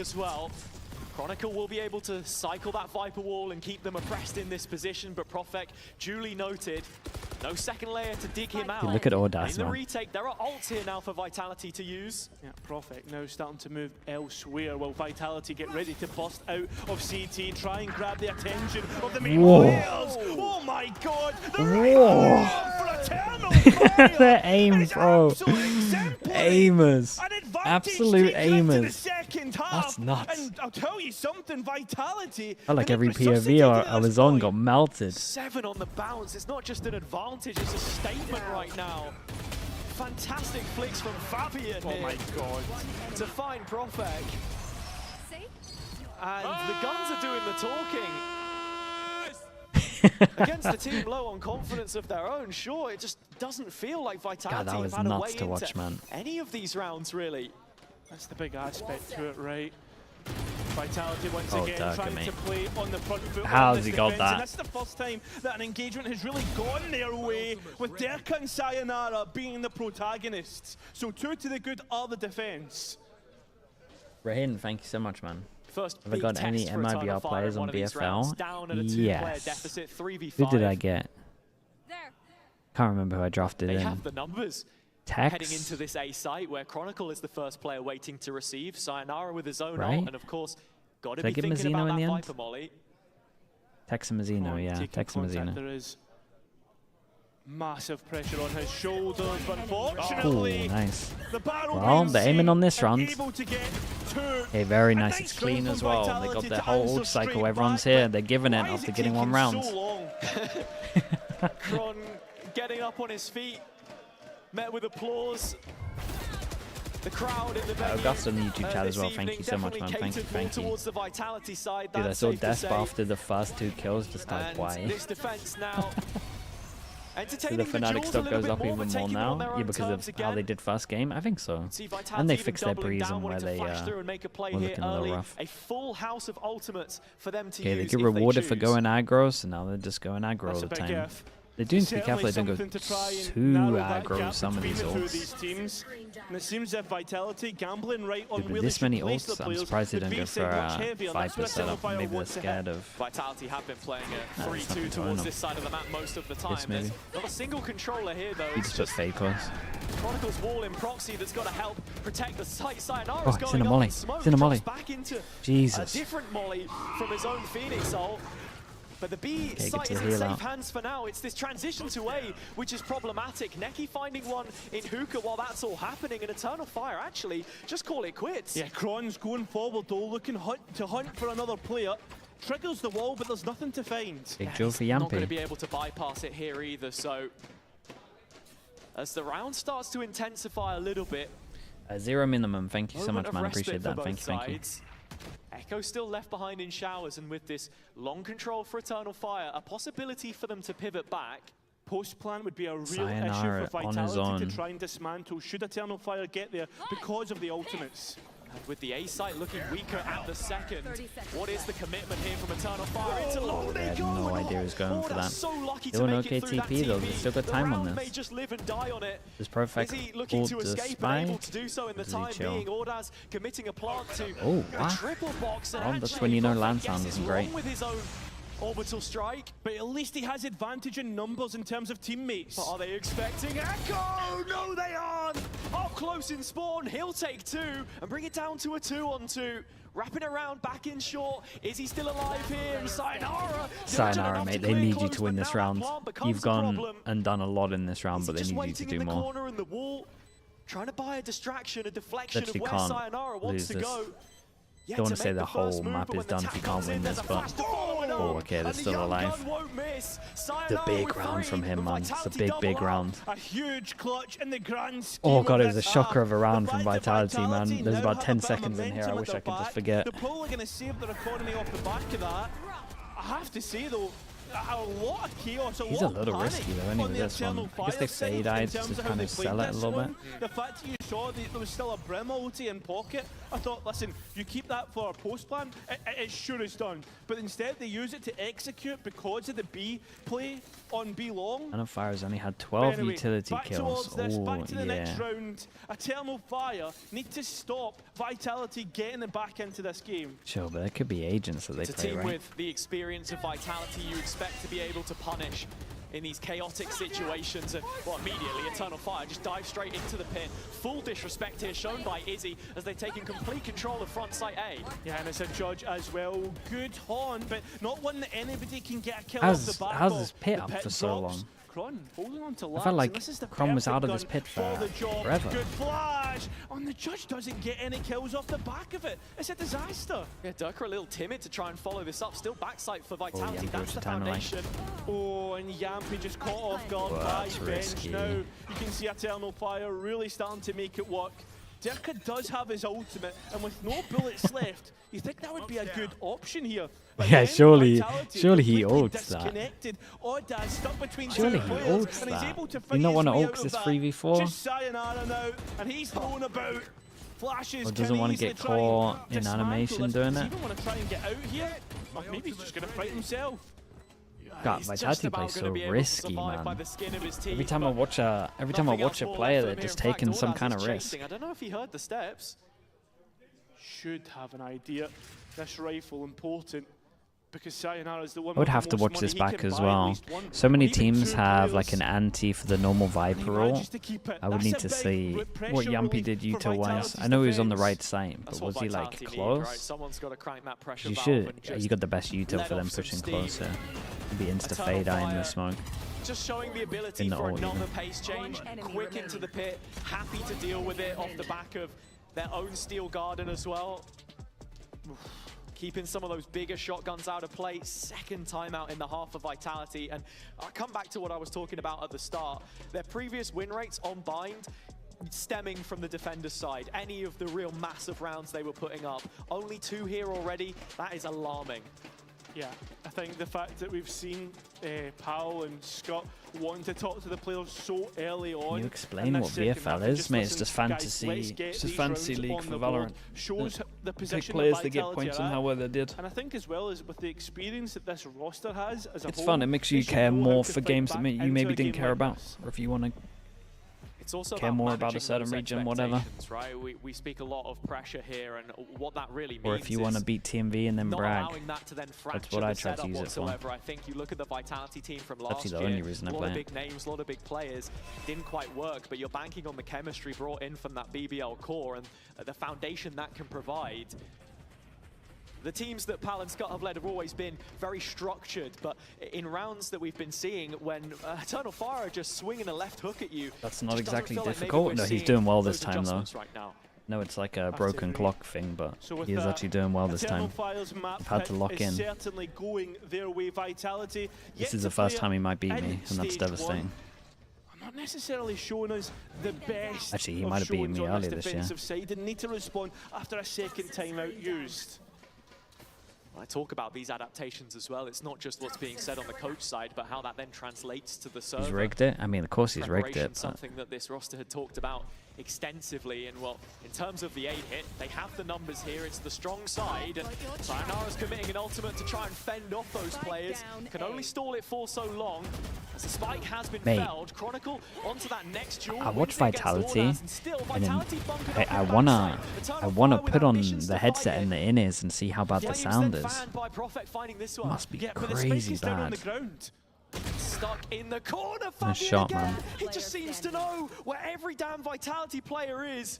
Chronicle will be able to cycle that Viper wall and keep them oppressed in this position, but Profek, duly noted, no second layer to dig him out. Look at Audace, in the retake, there are ults here now for Vitality to use. Yeah, Profek now starting to move elsewhere while Vitality get ready to bust out of CT, try and grab the attention of the main players. Oh my god! The aim, bro. Aimers. Absolute aimers. That's nuts. And I'll tell you something, Vitality. I like every POV I was on got melted. 7 on the bounce. It's not just an advantage, it's a statement right now. Fantastic flicks from Fabian here. Oh my god. To find Profek. And the guns are doing the talking. Against a team low on confidence of their own, sure, it just doesn't feel like Vitality that was have had a way nuts to watch, man. Any of these rounds, really. That's the big aspect to it, right? Vitality once again Durka, trying mate. to play on the front foot. How's he got that? And that's the first time that an engagement has really gone their way, with Derka and Sayonara being the protagonists. So 2 to the good are the defense. Rahin, thank you so much, man. first Have I big got any test for Eternal MIBR Fire players in on one of these rounds, BFL? down at a two-player Yes. deficit, 3v5. Who did I get? Can't remember who I drafted They in. have the numbers. Tex? Heading into this A site where Chronicle is the first player waiting to receive. Sayonara with his own Right. ult, and of course, got to Did I be get thinking Mazzino about in that the end? Viper molly. Tex and Mazzino, yeah. Taking Tex and contact, Mazzino. there is massive pressure on his shoulders, but unfortunately, Ooh, nice. the battle Well, being they're aiming on this seen and round. able to get two. Okay, very A nice. It's goal clean from as well. They Vitality got to their whole answer ult cycle. straight Everyone's back, here. but They're giving it why is after it getting one taking round. so long? Kron getting up on his feet, met with applause. The crowd in the venue. Gus on the YouTube chat as this well. Thank evening you so much, man. definitely Thank you, catered more thank you. towards the Vitality side, Dude, I that's saw safe to Desp say. after the first 2 kills. Just like, And why? this defense now. So Entertaining the Fnatic duels a stock little goes bit up more, even but more taking it on now. their Yeah, own because terms of how they again. did first game. I think so. See And Vitality they even fixed their doubling breeze down, and where wanting to they flash through and make a play were here looking a little early. rough. A full house of ultimates for them to Okay, use they if get rewarded for choose. going aggro, so now they're just going aggro all That's the a big time. F. They do need to be careful they Certainly don't go something to try and too narrow that aggro gap with some of between these the two of ults. these teams. And it seems as if Vitality gambling right on Dude, where with they this should many place the ults, I'm players surprised they would don't be go saying for much heavier, and that's Viper what Eternal setup. Fire Maybe they're wants to scared hit. of... Vitality have been playing a No, it's 3-2 nothing to towards own this side of the map most of the time. This maybe. There's not a single controller here though. He It's just put Fakos. Chronicle's wall in proxy that's got to help protect the site. Sayonara's Oh, it's in going a up molly. in smoke, It's in a molly. drops back into Jesus. a different molly from his own Phoenix ult. But the B Okay, site get to is the in heal safe out. hands for now. It's this transition to A, which is problematic. Neki finding one in Hookah while that's all happening, and Eternal Fire actually just call it quits. Yeah, Kron's going forward though, looking to hunt for another player. Triggers the wall, but there's nothing to find. Big Joe for Not going to be Yampy. able to bypass it here either, so as the round starts to intensify a little bit, 0 minimum. Thank you so moment much, of man. respite Appreciate for that. both Thank you, thank you. sides. Echo still left behind in showers, and with this long control for Eternal Fire, a possibility for them to pivot back. Post plan would be a real Sayonara issue for on his Vitality own. to try and dismantle should Eternal Fire get there because of the ultimates. And with the A site looking weaker at the second, what is the commitment here from Eternal Fire? Into long They they had go. no and idea he was going oh, for that's that. so lucky Still to an make okay it through that TP though. TP. They've still got The time on round may this. just live and die on it. Is perfect. Is he looking Ult to to escape spy. and able to do so in the Does he time chill? being? Ordaz committing a plant to Oh, a what? triple box. And Well, that's actually, when you know Buffett land sound guesses isn't wrong great. with his own orbital strike. But at least he has advantage in numbers in terms of teammates. But are they expecting Echo? No, they aren't. Up close in spawn, he'll take 2 and bring it down to a 2-on-2. Wrapping around back in short. Is he still alive here? And Sayonara. Sayonara, mate. They need you to win this round. You've gone and done a lot in this round, but they just need you waiting to in do the more. corner in the wall, trying to buy a distraction, a deflection of Actually where can't Sayonara wants lose to this. go. Yet Don't want to to say make the first whole move, map but is when the done tap if you can't comes in, win there's this, a flash but... to follow it Oh, up, okay, they're and the still young alive. gun won't miss. It's a Sayonara big with round 3, from him, but man. It's a Vitality big, double big up. round. A huge clutch in the grand scheme Oh god, it of was a this. shocker of a round The from fact that Vitality, man. There's now about have 10 a bit of seconds in here. I momentum wish at I could their just back. forget. They're probably going to save their economy off the back of that. I have to say though, a lot of chaos, He's lot a little of panic risky though, anyway, on the this one. Eternal I guess they Fire say side died in to terms of how kind they of played sell it a this little one. bit. The fact that you saw that there was still a Brim ulti in pocket, I thought, listen, you keep that for our post plan, it sure is done. But instead they use it to execute because of the B play on B long. Eternal Fire's only had 12 Anyway, utility back kills. towards this, back to the next yeah. round. Eternal Fire need to stop Vitality getting it back into this game. Sure, but there could be agents that they It's a play, team right? with the experience of Vitality you expect to be able to punish in these chaotic situations. And well, immediately Eternal Fire just dives straight into the pit. Full disrespect here shown by Izzy as they've taken complete control of front site A. Yeah, and it's a judge as well. Good horn, but not one that anybody can get a kill How's off the back how's of. this pit The up pit for so drops. long? Kron holding on to I Lance, felt like and this is the Kron was out of perfect this pit gun for the job. forever. Good flash, and the judge doesn't get any kills off the back of it. It's a disaster. Yeah, Durka a little timid to try and follow this up. Still backside for Vitality. Yampy That's with the the timeline. foundation. Oh, and Yampy just caught off guard Well, by that's bench. risky. Now you can see Eternal Fire really starting to make it work. Durka does have his ultimate, and with no bullets left, you think that would be a good option here. But Yeah, then surely Vitality he completely ults that. disconnected. Ordaz stuck between Surely two he players, ults and he's that. able to Do you fight not his wanna way ult out of this that. 3v4? Just Sayonara now, and he's thrown about. Flashes Or doesn't want to get caught in animation doing Does he it? even want to try and get out here? Or maybe he's just going to fight himself. God, He's Vitality just about plays gonna so be able to risky, survive by man. the skin of his teeth, Every time I but watch a nothing else more player, left they're for him just here. In taking fact, some Ordaz kind is of risk. chasing. I don't know if he heard the steps. should have an idea. This rifle important because Sayonara is the one. I would have to watch this back as well. So many teams have like an anti for the normal Viper roll. I would need to see what Yumpy did util-wise. I know he was on the right side, but was he like close? You should. You got the best util for them pushing closer. It'd be insta fade eye in the smoke. Just showing the ability for another pace change, quick into the pit, happy to deal with it off the back of their own steel garden as well. Keeping some of those bigger shotguns out of play. Second timeout in the half for Vitality. And I'll come back to what I was talking about at the start. Their previous win rates on Bind stemming from the defender's side. Any of the real massive rounds they were putting up. Only 2 here already. That is alarming. Yeah, I think the fact that we've seen Powell and Scott wanting to talk to the players so early on. Can you explain what VFL is, mate? It's just fantasy. It's just fantasy league for Valorant. Shows the position pick players that get points and how well they did. And I think as well as with the experience that this roster has as a it's whole, fun. It makes you care more for games that you maybe didn't care about, or if you want to. It's also care more about a certain region, whatever. Right? We speak a lot of pressure here, and what that really means. Or if you want to beat TMV and then brag. That's what I try to use it for. I think you look at the Vitality team from last That's the year. only reason I play it. A lot of big names, a lot of big players. Didn't quite work, but you're banking on the chemistry brought in from that BBL core and the foundation that can provide. The teams that Pal and Scott have led have always been very structured, but in rounds that we've been seeing, when Eternal Fire are just swinging a left hook at you, that's not exactly difficult. No, he's doing well this time though. No, it's like a broken clock thing, but he is actually doing well this time. I've had to lock in. This is the first time he might beat me, and that's devastating. Not necessarily showing us the best. Actually, he might have beaten me earlier this year. Didn't need to respond after a second timeout used. I talk about these adaptations as well. It's not just what's being said on the coach side, but how that then translates to the server. He's rigged it. I mean, of course he's rigged it. But something that this roster had talked about extensively. And well, in terms of the 8-hit, they have the numbers here. It's the strong side. And Sayonara's committing an ultimate to try and fend off those players. Can only stall it for so long. As the spike has been felled. Chronicle onto that next duel. I watch Vitality, and then I wanna put on the headset in the in-ears and see how bad the sound is. It must be crazy bad. Stuck in the corner, nice shot, man. He just seems to know where every damn Vitality player is.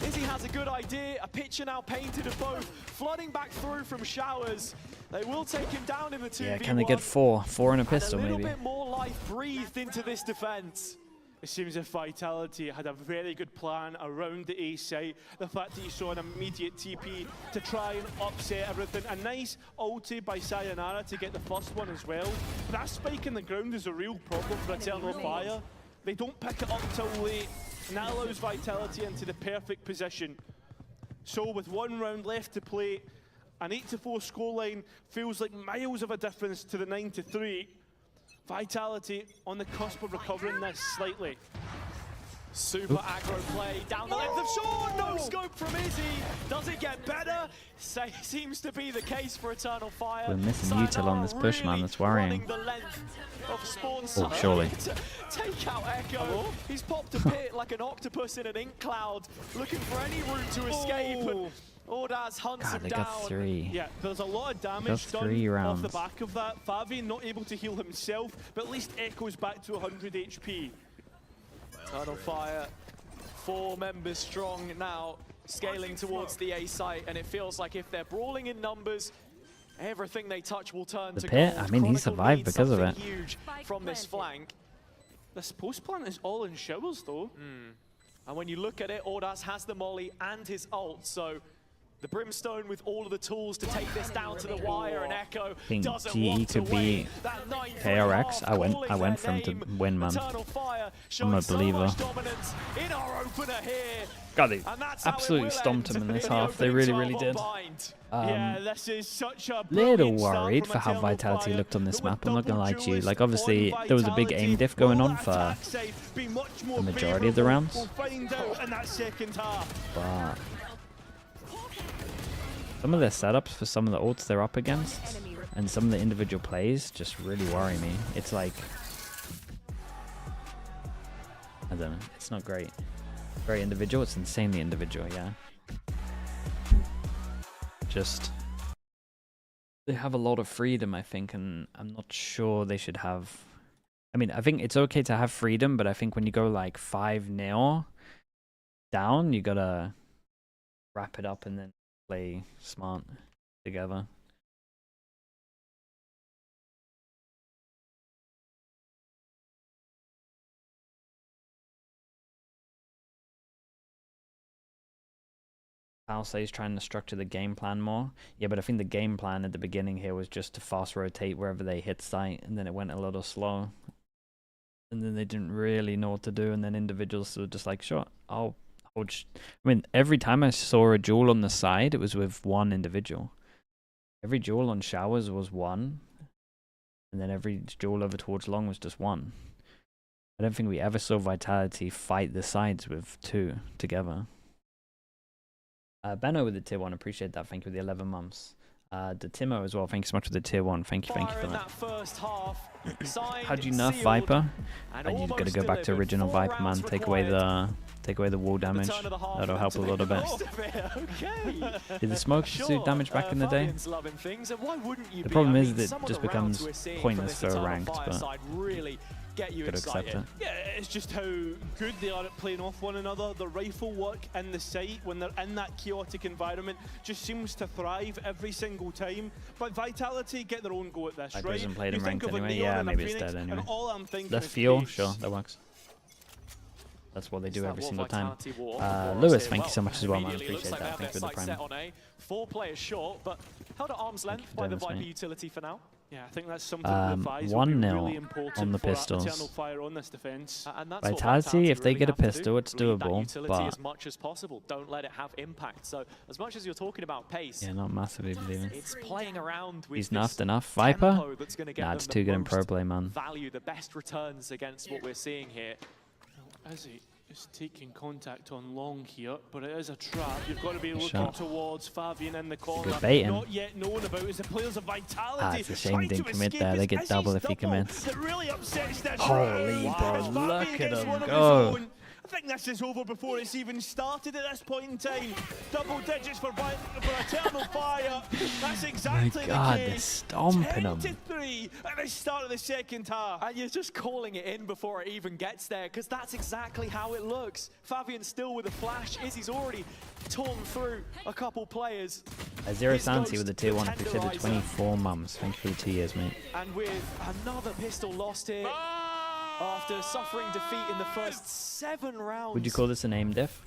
Izzy has a good idea, a picture now painted of both, flooding back through from showers. They will take him down in the 2v1. Yeah, can they get 4 in a pistol, maybe? A little bit more life breathed into this defense. It seems as if Vitality had a very good plan around the A site. The fact that you saw an immediate TP to try and upset everything. A nice ulti by Sayonara to get the first one as well. But that spike in the ground is a real problem for Eternal Fire. They don't pick it up till late, and that allows Vitality into the perfect position. So with 1 round left to play, an 8-4 scoreline feels like miles of a difference to the 9-3. Vitality on the cusp of recovering this slightly. Super aggro play down the length of Sean. No scope from Izzy. Does it get better? Seems to be the case for Eternal Fire. We're missing util on this push, man. That's worrying. Oh, surely. Take out Echo. He's popped a pit like an octopus in an ink cloud, looking for any route to escape. And Ordaz hunts him they down. got 3. Yeah, there's a lot of damage done off the back of that. Favi not able to heal himself, but at least Echo's back to 100 HP. Eternal Fire, 4 members strong now, scaling towards the A site, and it feels like if they're brawling in numbers, everything they touch will turn to pit, gold. I mean, he survived because of it. Huge from this flank. This post plant is all in showers, though. And when you look at it, Ordaz has the molly and his ult, so the Brimstone with all of the tools to take this down to the wire, and Echo doesn't want to wait. That 9 KRX, I went for him to win, man. I'm a believer. In our opener here. God, they absolutely stomped him in this half. They really, really did. Yeah, this is such a little worried for how Vitality looked on this map. I'm not gonna lie to you. Like, obviously, there was a big aim diff going on for the majority of the rounds. But some of their setups for some of the ults they're up against and some of the individual plays just really worry me. It's like, I don't know, it's not great. Very individual, it's insanely individual, yeah. just they have a lot of freedom, I think, and I'm not sure they should have. I mean, I think it's okay to have freedom, but I think when you go like 5-0 down, you gotta wrap it up and then play smart together. I'll say he's trying to structure the game plan more. Yeah, but I think the game plan at the beginning here was just to fast rotate wherever they hit site, and then it went a little slow. And then they didn't really know what to do, and then individuals were just like, sure, I'll hold. I mean, every time I saw a duel on the side, it was with one individual. Every duel on showers was one, and then every duel over towards long was just one. I don't think we ever saw Vitality fight the sides with two together. Benno with the tier 1, appreciate that. Thank you for the 11 months. The Timo as well, thank you so much for the tier 1. Thank you for that. How do you nerf Viper? And you gotta go back to original Viper, man. Take away the wall damage. That'll help a little bit. Did the smoke do damage back in the day? The problem is that it just becomes pointless for a ranked, but you could accept it. Yeah, it's just how good they are at playing off one another. The rifle work in the site when they're in that chaotic environment just seems to thrive every single time. But Vitality get their own go at this, right? Hasn't played in ranked anyway. Yeah, maybe it's dead anyway. The fuel, sure, that works. That's what they do every single time. Lewis, thank you so much as well, man. Appreciate that. Thank you for the prime. 4 players short, but held at arm's length by the Viper utility for now. Yeah, I think that's something that advise 1-0 really important on the for pistols. Fire on this defense. Vitality, if they get a pistol, it's doable, but as much as possible. Don't let it have impact. So as much as you're talking about pace, yeah, not massively believing. It's playing around with he's nerfed enough. Viper? Nah, it's too good in pro play, man. Value the best returns against what we're seeing here. Izzy is taking contact on long here, but it is a trap. You've got to be looking towards Fabian in the corner. Good baiting. Not yet known about is the players of Vitality. It's a shame he didn't commit there. They get double if he commits. Really upsets this. Holy bro, look at him go. I think this is over before it's even started at this point in time. Double digits for Eternal Fire. That's exactly the case. They're stomping him. 10-3 at the start of the second half. And you're just calling it in before it even gets there, because that's exactly how it looks. Fabian still with a flash. Izzy's already torn through a couple players. Zero Sansi with the tier 1, appreciate the 24 mums. Thank you for the 2 years, mate. And with another pistol lost here. After suffering defeat in the first 7 rounds. Would you call this an aim diff?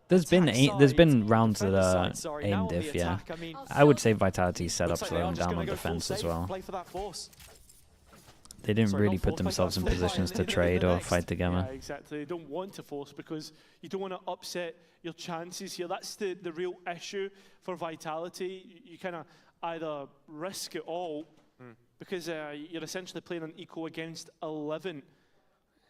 There's been rounds that are aim diff, yeah. I would say Vitality set up slowing down on defense as well. They didn't really put themselves in positions to trade or fight together. Yeah, exactly. They don't want to force because you don't want to upset your chances here. That's the real issue for Vitality. You kind of either risk it all because you're essentially playing an eco against 11.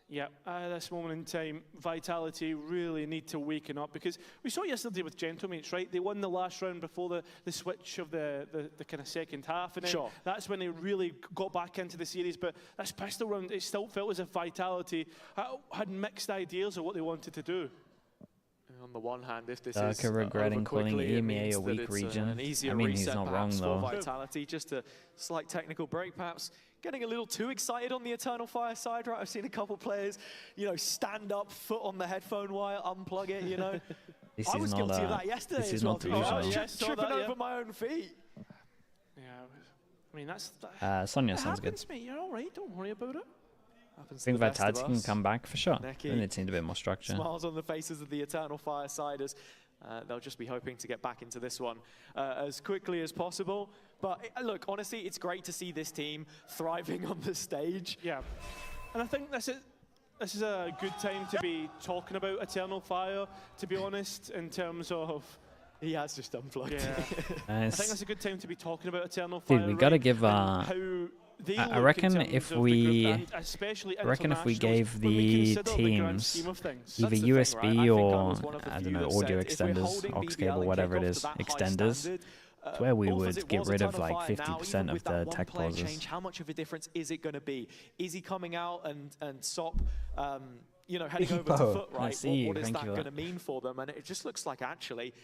Yeah, at this moment in time, Vitality really need to waken up because we saw yesterday with Gentlemates, right? They won the last round before the switch of the kind of second half, and then that's when they really got back into the series. But this pistol round, it still felt as if Vitality had mixed ideas of what they wanted to do. On the one hand, if this is regretting calling EMEA a weak region. I mean, he's not wrong though. Vitality, just a slight technical break, perhaps getting a little too excited on the Eternal Fire side, right? I've seen a couple players, stand up, foot on the headphone wire, unplug it, I was guilty of that yesterday. This is not delusional. Tripping over my own feet. Yeah, I mean that's. Sonya sounds good. Mate. You're all right. Don't worry about it. I think Vitality can come back for sure. Then it seemed a bit more structure. Smiles on the faces of the Eternal Fire siders. They'll just be hoping to get back into this one as quickly as possible. But look, honestly, it's great to see this team thriving on the stage. Yeah, and I think this is a good time to be talking about Eternal Fire, to be honest, in terms of... He has just unplugged. Yeah. Nice. I think that's a good time to be talking about Eternal Fire. Dude, we gotta give I reckon if we gave the teams either USB or I don't know, audio extenders, aux cable, whatever it is, extenders, it's where we would get rid of like 50% of the tech pauses. How much of a difference is it going to be? Is he coming out and Sop, heading over to foot right? What is that going to mean for them? And it just looks like actually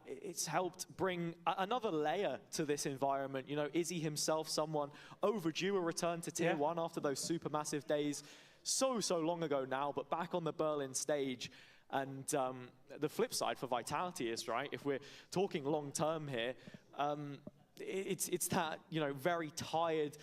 it's helped bring another layer to this environment. You know, Izzy himself, someone overdue a return to Tier 1 after those supermassive days so long ago now, but back on the Berlin stage. And the flip side for Vitality is, right, if we're talking long term here, it's that, you know, very tired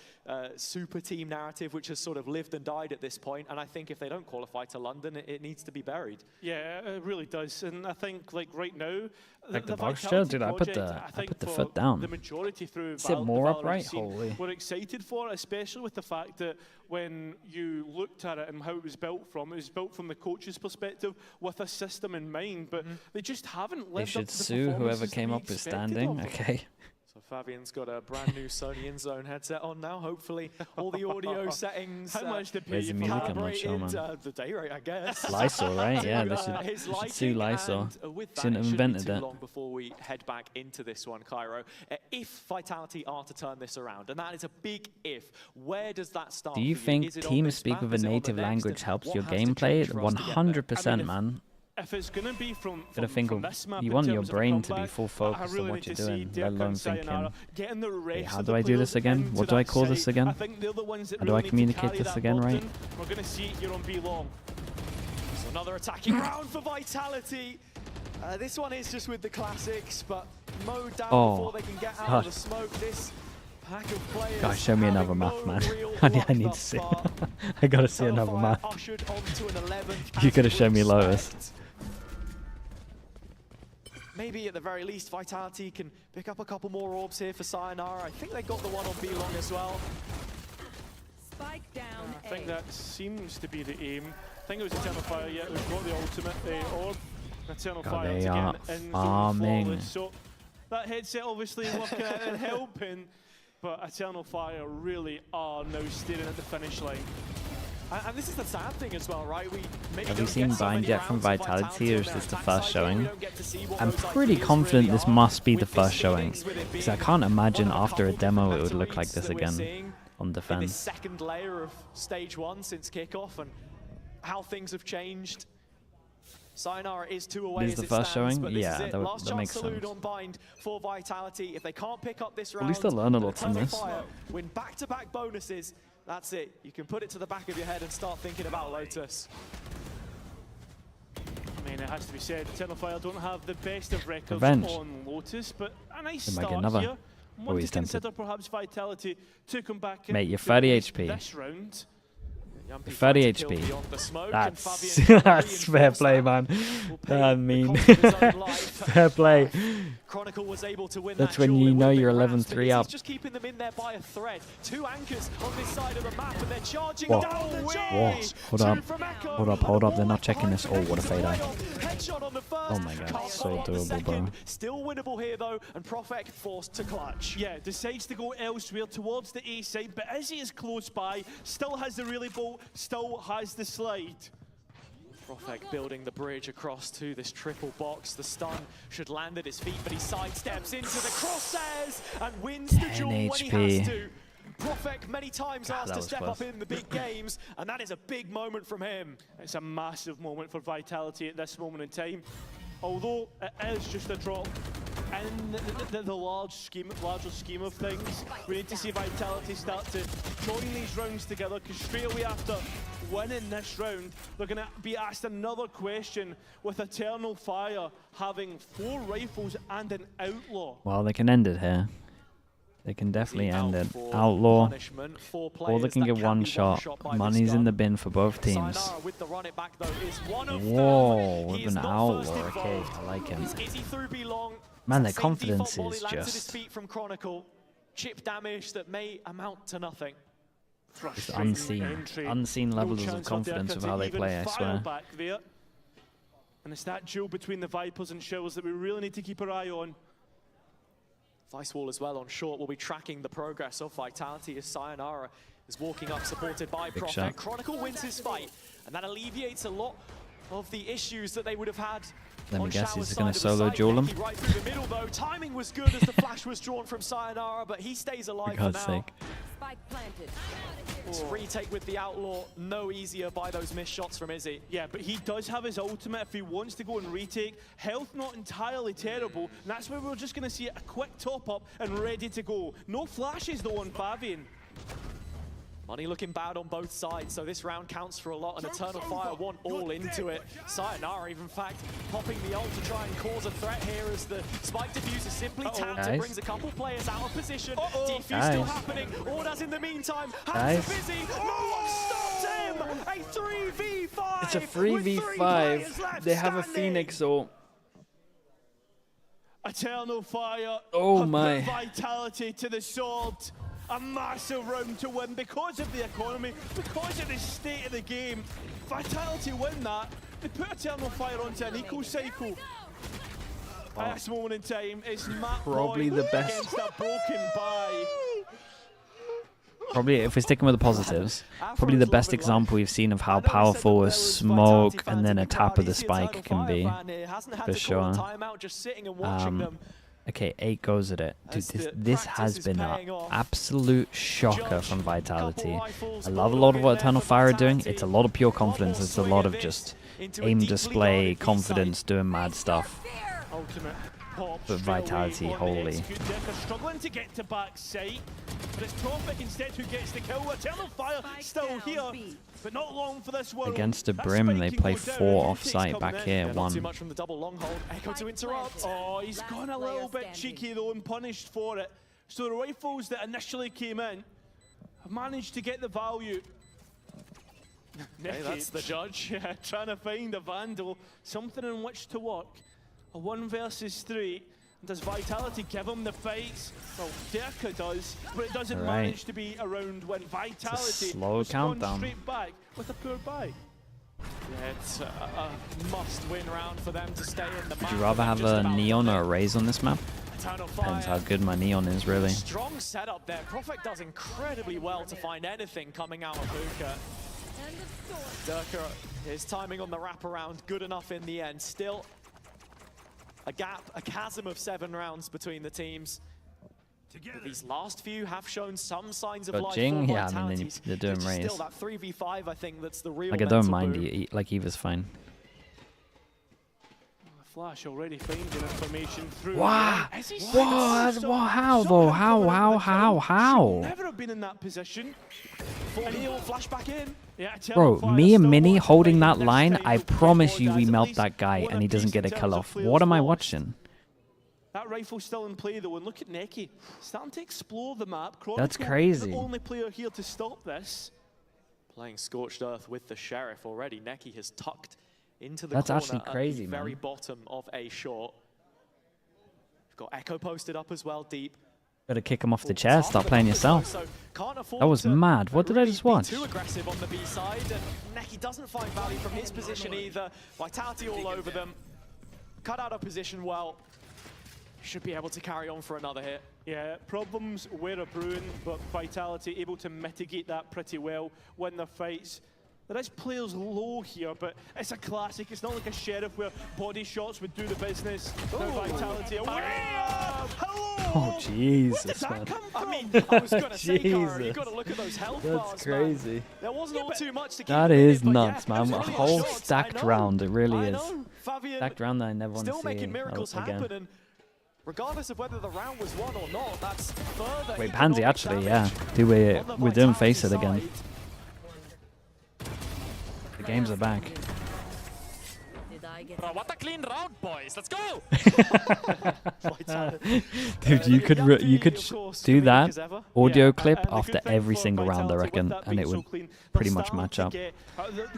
super team narrative which has sort of lived and died at this point. And I think if they don't qualify to London, it needs to be buried. Yeah, it really does. And I think, like, right now, like the box show, dude, I put the foot down. The majority through sit more upright. Holy. We're excited for it, especially with the fact that when you looked at it and how it was built from the coach's perspective with a system in mind, but they just haven't lived they up should to the sue whoever performances came we up with expected standing. of them. Okay. So Fabian's got a brand new Sony InZone headset on now. Hopefully all the audio settings How much did where's the music? I'm not sure, man. The day rate, I guess. Lysol, right? Yeah, they should sue Lysol. Shouldn't have invented that. Long before we head back into this one, Cairo. If Vitality are to turn this around, and that is a big if, where does that start? Do you think TeamSpeak with a native language helps your gameplay? 100%, man. If it's going to be from this map, you want your brain to be full focus on what you're doing, let alone thinking, hey, how do I do this again? What do I call this again? How do I communicate this again, right? We're going to see it here on B-Long. So another attacking round for Vitality. This one is just with the classics, but mowed down before they can get out of the smoke. This pack of players. Gosh, show me another map, man. I need to see. I gotta see another map. You gotta show me Lotus. Maybe at the very least, Vitality can pick up a couple more orbs here for Sayonara. I think they got the one on B-Long as well. Spike down. I think that seems to be the aim. I think it was Eternal Fire, yeah, we've got the ultimate orb. Eternal Fire they to are get in farming. Flawless. So that headset obviously working out and helping, but Eternal Fire really are now staring at the finish line. And this is the sad thing as well, right? Have you seen Bind yet from Vitality, or is this the first showing? I'm pretty confident this must be the first showing, because I can't imagine after a demo it would look like this again on defense. This second layer of stage 1 since kickoff and how things have changed. Sayonara is 2 away. This is the first showing? Yeah, that makes sense. On Bind for Vitality. If they can't pick up this round, at least they'll learn a lot from this. Win back-to-back bonuses. That's it. You can put it to the back of your head and start thinking about Lotus. I mean, it has to be said, Eternal Fire don't have the best of records Revenge. on Lotus, but a nice They might start get another. here. One he's to consider perhaps Vitality to come back Mate, in you're 30 HP. this round. 30 HP. That's fair play, man. I mean, fair play. Chronicle was able to win. That's when you know you're 11-3 up. Just keeping them in there by a thread. 2 anchors on this side of the map, and they're charging Whoa. down the Whoa. Hold up. They're not checking this. Oh, what a fade eye. Headshot on the first. Oh my god, so doable, bro. Still winnable here though, and Profek forced to clutch. Yeah, decides to go elsewhere towards the A side, but as he is close by, still has the relay bolt, still has the slide. Profek building the bridge across to this triple box. The stun should land at his feet, but he sidesteps into the crosshairs and wins the duel when he has to. Profek many times asked to step up in the big games, and that is a big moment from him. It's a massive moment for Vitality at this moment in time. Although it is just a drop in the larger scheme of things, we need to see Vitality start to join these rounds together, because straight away after winning this round, they're going to be asked another question with Eternal Fire having 4 rifles and an Outlaw. Well, they can end it here. They can definitely end it. Outlaw, or they can get one shot. Money's in the bin for both teams. Whoa, with an Outlaw. Okay, I like him. Man, their confidence is just chip damage that may amount to nothing. Just unseen levels of confidence of how they play, I swear. And it's that duel between the Vipers and Shells that we really need to keep our eye on. Vice Wall as well on short will be tracking the progress of Vitality as Sayonara is walking up, supported by Profek. Chronicle wins his fight, and that alleviates a lot of the issues that they would have had. Let me guess, he's going to solo duel him. Right through the middle though. Timing was good as the flash was drawn from Sayonara, but he stays alive for now. For God's sake. It's retake with the Outlaw, no easier by those missed shots from Izzy. Yeah, but he does have his ultimate if he wants to go and retake. Health not entirely terrible, and that's where we're just going to see a quick top up and ready to go. No flashes though on Fabian. Money looking bad on both sides, so this round counts for a lot, and Eternal Fire want all into it. Sayonara, in fact, popping the ult to try and cause a threat here as the spike diffuser simply tapped. It brings a couple players out of position. Defuse still happening. Ordaz in the meantime. Hands are busy. No one stopped him. A 3v5. It's a 3v5. They have a Phoenix ult. Eternal Fire. Oh my. Vitality to the sword. A massive round to win because of the economy, because of the state of the game. Vitality win that. They put Eternal Fire onto an eco cycle. At this moment in time, it's Matt Probably the best. Against a broken buy. Probably, if we're sticking with the positives, probably the best example we've seen of how powerful a smoke and then a tap of the spike can be, for sure. Okay, 8 goes at it. Dude, this has been an absolute shocker from Vitality. I love a lot of what Eternal Fire are doing. It's a lot of pure confidence. It's a lot of just aim display, confidence, doing mad stuff. But Vitality, holy. Struggling to get to backside, but it's Tropic instead who gets the kill. Eternal Fire still here, but not long for this one. Against the Brim, they play 4 off-site back here. 1. Too much from the double long hold. Echo to interrupt. Oh, he's gone a little bit cheeky though and punished for it. So the rifles that initially came in have managed to get the value. Hey, that's the judge. Yeah, trying to find a Vandal, something in which to work. A 1 versus 3. Does Vitality give him the fights? Well, Derka does, but it doesn't manage to be around when Vitality slow countdown. Straight back with a poor buy. Yeah, it's a must-win round for them to stay in the map. Would you rather have a Neon or a Raze on this map? Depends how good my Neon is, really. Strong setup there. Prophet does incredibly well to find anything coming out of Hookah. Derka, his timing on the wraparound, good enough in the end. Still a gap, a chasm of 7 rounds between the teams. But these last few have shown some signs of life. Jing, yeah, I mean, they're doing Raze. Still that 3v5, I think that's the real. Like, I don't mind, like, Eva's fine. Flash already finding information through. Wow! What? How though? How? Never have been in that position. Flashback in. Yeah, bro, me and Mini holding that line, I promise you we melt that guy and he doesn't get a kill off. What am I watching? That rifle's still in play though, and look at Neki. Starting to explore the map. That's crazy. The only player here to stop this. Playing Scorched Earth with the Sheriff already. Neki has tucked into the That's corner actually crazy, at the very man. bottom of a short. We've got Echo posted up as well, deep. Gotta kick him off the chair, start playing yourself. That was mad. What did I just watch? Too aggressive on the B side, and Neki doesn't find value from his position either. Vitality all over them. Cut out of position well. Should be able to carry on for another hit. Yeah, problems were brewing, but Vitality able to mitigate that pretty well, win their fights. There is players low here, but it's a classic. It's not like a Sheriff where body shots would do the business. Now Vitality away! Hello! Oh, Jesus, man. I mean, I was going to say, Cara, you've got to look at those health bars, That's crazy. Man. There wasn't all too much to keep That in is it, but nuts, yeah, man. A whole stacked round, it really is. Fabian Stacked round that I never want to see still making miracles again. happen, and regardless of whether the round was won or not, that's further. Wait, Pansy, actually, yeah. We're doing Face It again. The games are back. Bro, what a clean round, boys! Let's go! Dude, you could do that audio clip after every single round, I reckon, and it would pretty much match up.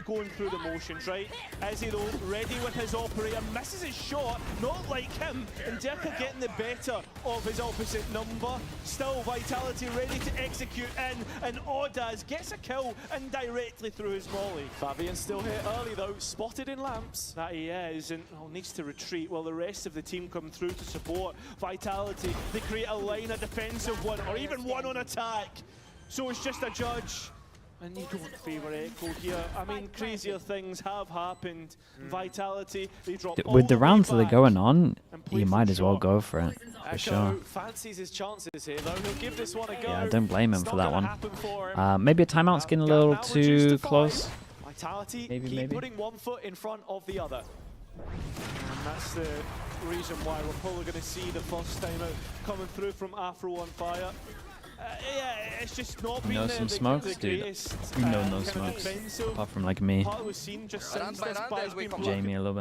Going through the motions, right? Izzy though, ready with his operator, misses his shot, not like him, and Derka getting the better of his opposite number. Still Vitality ready to execute in, and Ordaz gets a kill indirectly through his molly. Fabian still here early though, spotted in lamps. That he is, and needs to retreat while the rest of the team come through to support Vitality. They create a line, a defensive one, or even one on attack. So it's just a judge. And you don't favour Echo here. I mean, crazier things have happened. Vitality, they drop With the rounds that are going on, you might as well go for it. for sure. Fancies his chances here, though. He'll give this one a go. Yeah, I don't blame him for that one. Maybe a timeout's getting a little too close. Vitality maybe. putting one foot in front of the other. And that's the reason why we're probably going to see the first timeout coming through from Afro on fire. Yeah, it's just not been some smokes, dude. You know no smokes, apart from like me, Jamie a little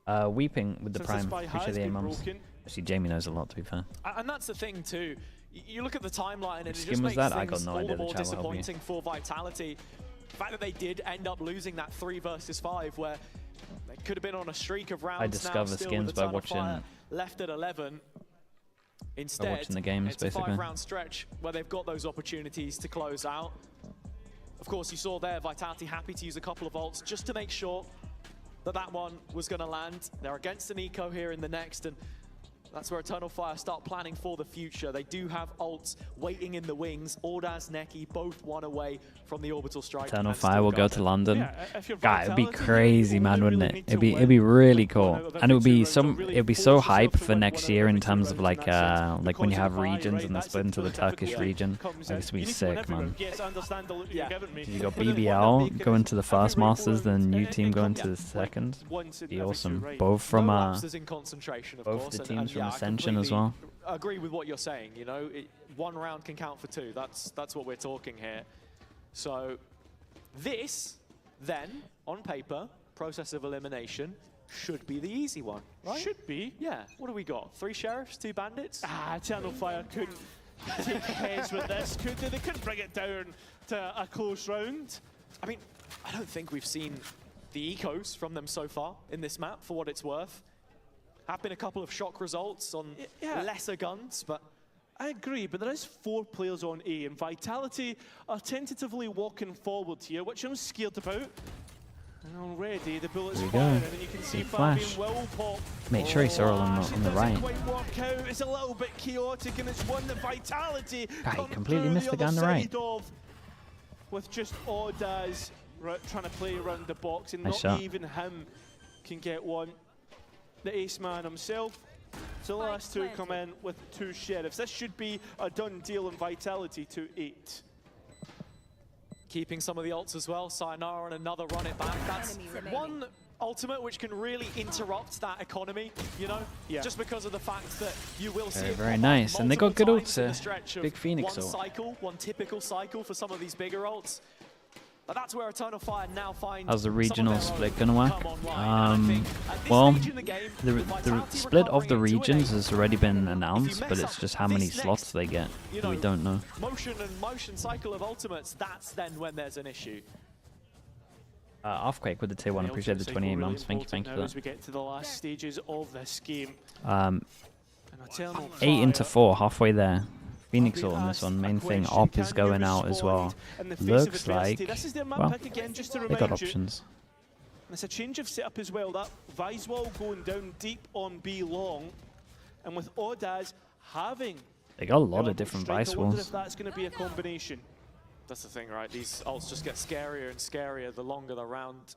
bit. Weeping with the prime. Appreciate the A-mums. Actually, Jamie knows a lot, to be fair. And that's the thing too. You look at the timeline, and it Which just skin was makes that? I got things no all idea. the The more chat will help me. disappointing for Vitality. The fact that they did end up losing that 3 versus 5, where they could have been on a streak of rounds. I discover now, still skins with a by ton of watching. fire left at 11. Instead, watching the games, it's basically. a 5-round stretch where they've got those opportunities to close out. Of course, you saw there Vitality happy to use a couple of ults just to make sure that that one was going to land. They're against an eco here in the next, and that's where Eternal Fire start planning for the future. They do have ults waiting in the wings. Ordaz, Neki, both one away from the orbital strike. Eternal Fire will go to London. Yeah, God, it'd be crazy, man, wouldn't it? It'd be really cool, and it would be so hype for next year in terms of like when you have regions and they're split into the Turkish region. Like, this would be sick, man. Yes, I understand the look you're giving me. You got BBL going to the first Masters, then new team going to the second. Be awesome. Both from both the teams from Ascension as well. Agree with what you're saying. You know, one round can count for 2. That's what we're talking here. So this, then, on paper, process of elimination should be the easy one, right? Should be. Yeah. What do we got? 3 sheriffs, 2 bandits? Eternal Fire couldn't take heads with this, could they? They couldn't bring it down to a close round. I mean, I don't think we've seen the ecos from them so far in this map, for what it's worth. Have been a couple of shock results on lesser guns, but I agree, but there is 4 players on A, and Vitality are tentatively walking forward here, which I'm scared about. And already the bullets firing, and you can see Fabian will pop. Make sure he's all on the right. Quite work out. It's a little bit chaotic, and it's one that Vitality God, he completely missed the guy on the right. With just Ordaz trying to play around the box, and nice not shot. even him can get one. The ace man himself. So the last 2 come in with 2 sheriffs. This should be a done deal in Vitality to 8. Keeping some of the ults as well. Sayonara and another run it back. That's one ultimate which can really interrupt that economy, you know? Yeah. Just because of the fact that you will see it Very pop nice. up And they got good multiple times in ults the stretch of Big Phoenix one ult. cycle, one typical cycle for some of these bigger ults. But that's where Eternal Fire now finds. How's the regional split gonna work? Well, the split of the regions has already been announced, but it's just how many slots they get. We don't know. Motion cycle of ultimates, that's then when there's an issue. Offquake with the tier 1, appreciate the 28 months. Thank you for As that. we get to the last stages of this game. 8 into 4, halfway there. Phoenix ult on this one. Main thing, Op is going out as well. Looks like, well, they got options. And it's a change of setup as well. That Viswall going down deep on B long, and with Ordaz having. They got a lot of different Vice walls. I wonder if Vice that's going to be a combination. That's the thing, right? These ults just get scarier and scarier the longer the round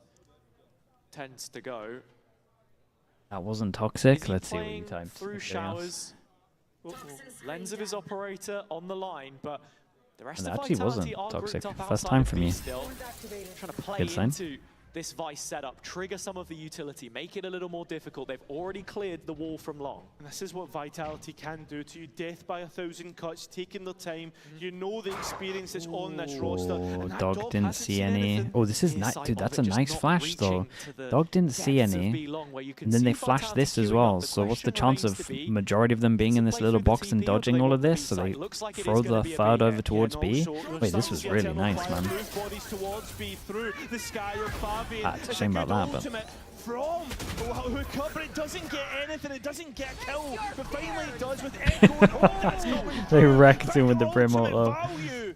tends to go. That wasn't toxic. Let's see what he typed. Through showers. Lens of his operator on the line, but the rest And of it actually Vitality wasn't are toxic. grouped up First outside time of for B me. still. Trying to play Good sign. into this Vice setup, trigger some of the utility, make it a little more difficult. They've already cleared the wall from long. And this is what Vitality can do to you. Death by 1,000 cuts, taking their time. You know the experience that's on this roster. Oh, Dog didn't see any. Oh, this is nice, dude. That's a nice flash, though. Dog didn't see any. And then they flashed this as well. So what's the chance of majority of them being in this little box and dodging all of this? So they throw the third over towards B. Wait, this was really nice, man. It's a shame about that, but. From hookup, but it doesn't get anything, it doesn't get a kill, but finally it does with Echo. They wrecked him with the Brim ult though.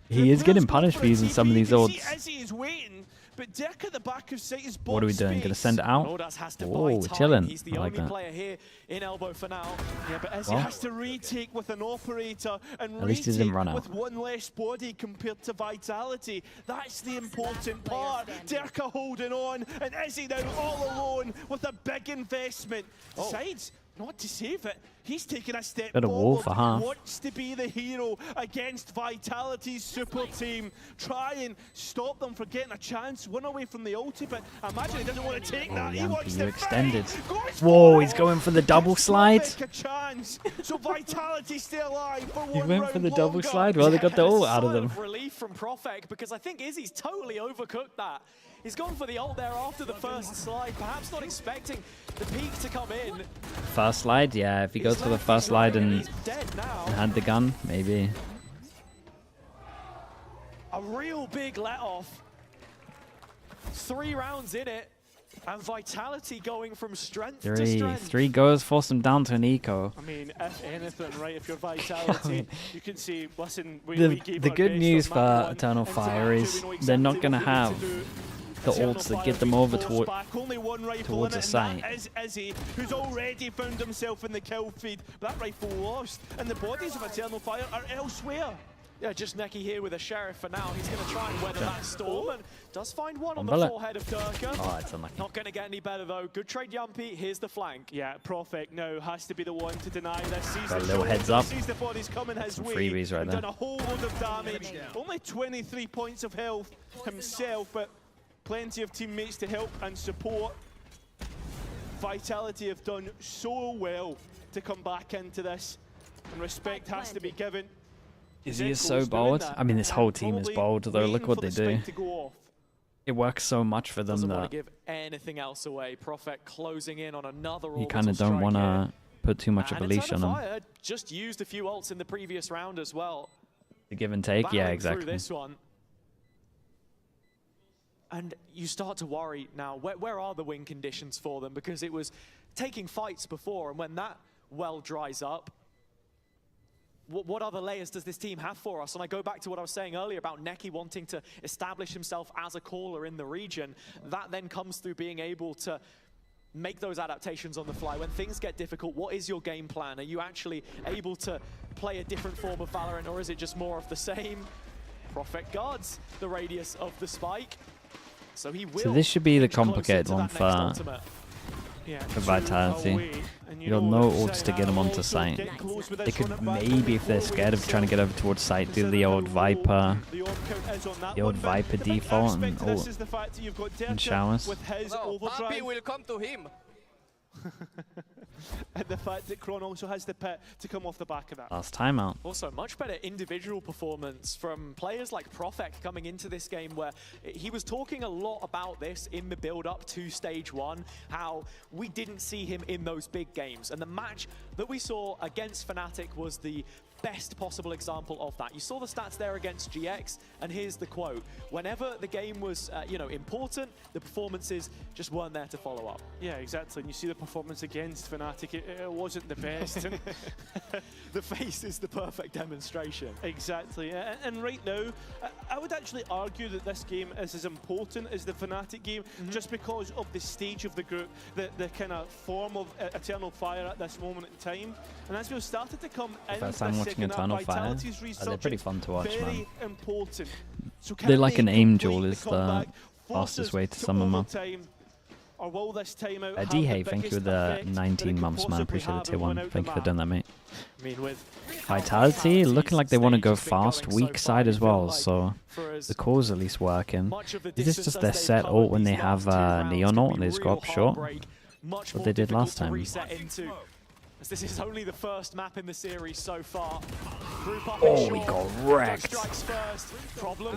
He is getting punished for using some of these ults. But Dirk at the back of sight is What are we doing? Gonna send it out? Oh, we're chilling. He's the I like only that. player here in elbow for now. Yeah, but Izzy has to retake with an operator and At least he didn't run out. with one less body compared to Vitality. That's the important part. Dirk holding on, and Izzy now all alone with a big investment. Sides not to save it. He's taking a step Got a wall forward. for half. Wants to be the hero against Vitality's super team. Try and stop them from getting a chance. 1 away from the ulti, but I imagine he doesn't want to take that. He wants you to extended. Whoa, he's going for the double slide. A chance. So Vitality still alive for He one went round for the double longer. slide. Well, they got the ult out of Sign them. of relief from Profek, because I think Izzy's totally overcooked that. He's gone for the ult there after the first slide, perhaps not expecting the peak to come in. First slide, yeah. If he goes for the first slide and had the gun, maybe. A real big let-off. 3 rounds in it, and Vitality going from strength to strength. 3 goes, force him down to an eco. I mean, if anything, right, if you're Vitality, you can say, listen, we The gave our good best news on map for 1, Eternal and Fire so is we know they're not exactly going to what we have need to do. the Eternal ults that Fire get them being over forced back. Only one rifle towards in the it, site. and that is Izzy, who's already found himself in the kill feed. That rifle lost, and the bodies of Eternal Fire are elsewhere. Yeah, just Neki here with a Sheriff for now. He's going to try and weather that storm, and does find one on the bullet. forehead of Durka. Oh, it's unlucky. Not going to get any better, though. Good trade, Yumpy. Here's the flank. Yeah, Profek now has to be the one to deny this. Sees Got a the little shot, heads up. sees the bodies coming his Some way. freebies right He's there. done a whole load of damage. Only 23 points of health himself, but plenty of teammates to help and support. Vitality have done so well to come back into this, and respect has to be given. Izzy is so bold. I mean, this whole team is bold, though. Look what they do. It works so much for them Doesn't want that to give anything else away. Profek closing in on another you kind of don't want to put too much of a leash on them. Fire just used a few ults in the previous round as well. The give and take, yeah, Battling exactly. through this one. And you start to worry now, where are the win conditions for them? Because it was taking fights before, and when that well dries up, what other layers does this team have for us? And I go back to what I was saying earlier about Neki wanting to establish himself as a caller in the region. That then comes through being able to make those adaptations on the fly. When things get difficult, what is your game plan? Are you actually able to play a different form of Valorant, or is it just more of the same? Profek guards the radius of the spike. So he will. So this should be the inch closer complicated to one that next for ultimate. Vitality. You got no ults to get them onto site. They could maybe, if they're scared of trying to get over towards site, do the old Viper default and ult and showers. Papi will come to him. And the fact that Kron also has the pit to come off the back of that. Last timeout. Also, much better individual performance from players like Profek coming into this game, where he was talking a lot about this in the build-up to Stage 1, how we didn't see him in those big games. And the match that we saw against Fnatic was the best possible example of that. You saw the stats there against GX, and here's the quote. Whenever the game was, important, the performances just weren't there to follow up. Yeah, exactly. And you see the performance against Fnatic, it wasn't the best. The face is the perfect demonstration. Exactly. And right now, I would actually argue that this game is as important as the Fnatic game, just because of the stage of the group, the kind of form of Eternal Fire at this moment in time. And as we've started to come into First time watching Eternal Fire. They're pretty fun to watch, man. Important. So They like an aim duel is the the fastest way to sum them up. D-Hay, thank you for the 19 months, man. Appreciate the tier 1. Thank you for doing that, mate. Vitality looking like they want to go fast, weak side as well, so the core's at least working. Is this just their set ult when they have Neon ult and they just go up short? What they did last time. As this is only the first map in the series so far. Oh, we got wrecked.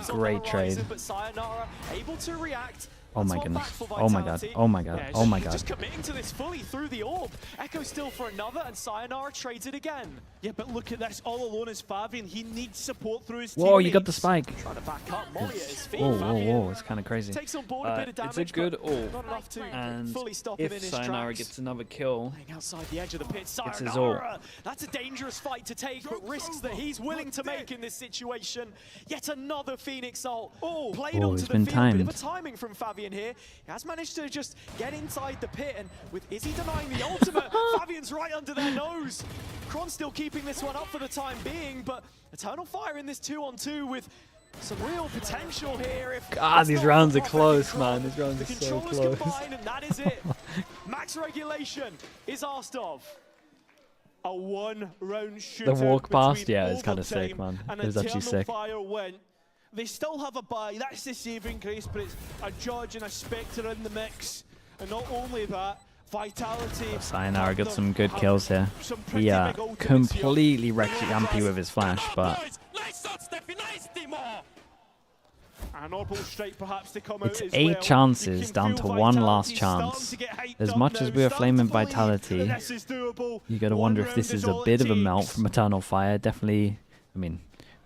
Great trade. But Sayonara able to react. Oh my goodness. Oh my god. Oh my god. Oh my god. Just committing to this fully through the orb. Echo still for another, and Sayonara trades it again. Yeah, but look at this. All alone is Fabian. He needs support through his Whoa, you got the spike. Trying to back up Molly at his feet. Whoa, it's kind of crazy. Takes on board a bit of damage, it's a good ult, not enough to and fully stop him in if his Sayonara tracks. gets another kill, Outside the edge of the pit, it's his ult. Sayonara. That's a dangerous fight to take, but risks that he's willing to make in this situation. Yet another Phoenix ult. Played onto he's the been field. timed. Bit of a timing from Fabian here. He has managed to just get inside the pit, and with Izzy denying the ultimate, Fabian's right under their nose. Kron still keeping this one up for the time being, but Eternal Fire in this 2-on-2 with some real potential here. God, these rounds are close, man. These rounds are so close. Combine, and that is it. Max regulation is asked of. a one-round shootout. The walk past, between yeah, it's kind of Overtime sick, man. and It was actually Eternal sick. Fire win. They still have a bye. That's the saving grace, but it's a Judge and a Spectre in the mix. And not only that, Vitality. Sayonara got some good kills here. He completely wrecked Yampy with his flash, but it's 8 chances down to 1 last chance. As much as we are flaming Vitality, you gotta wonder if this is a bit of a melt from Eternal Fire. Definitely, I mean,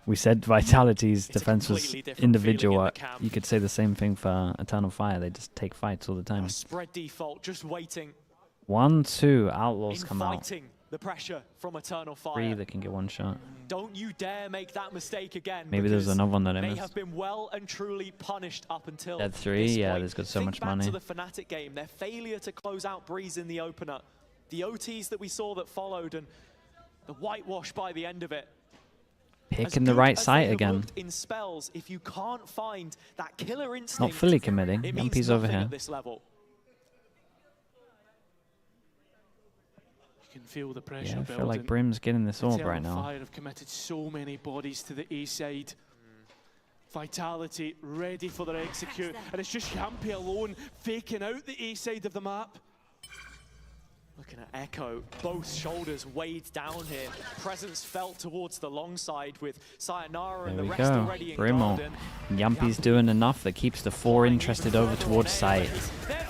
we said Vitality's defense was individual. You could say the same thing for Eternal Fire. They just take fights all the time. Spread default, just waiting. 1-2 Outlaws come out. The pressure from Eternal Fire. 3 that can get 1 shot. Don't you dare make that mistake again. Maybe there's another one that I They missed. have been well and truly punished up until Dead 3, yeah, there's got so much money. Think back to the Fnatic game, their failure to close out Breeze in the opener, the OTs that we saw that followed, and the whitewash by the end of it. Picking the right site again. In spells, if you can't find that killer instinct, Not fully committing. it means Yampy's over nothing here. at this level. You can feel the pressure Yeah, I building. feel like Brim's getting this orb right Eternal now. Fire have committed so many bodies to the A side. Vitality ready for their execute, and it's just Yampy alone faking out the A side of the map. Looking at Echo, both shoulders weighed down here. Presence felt towards the long side with Sayonara There and the we rest go. already in Brimmo. garden. Yampy's doing enough that keeps the 4 interested over towards site.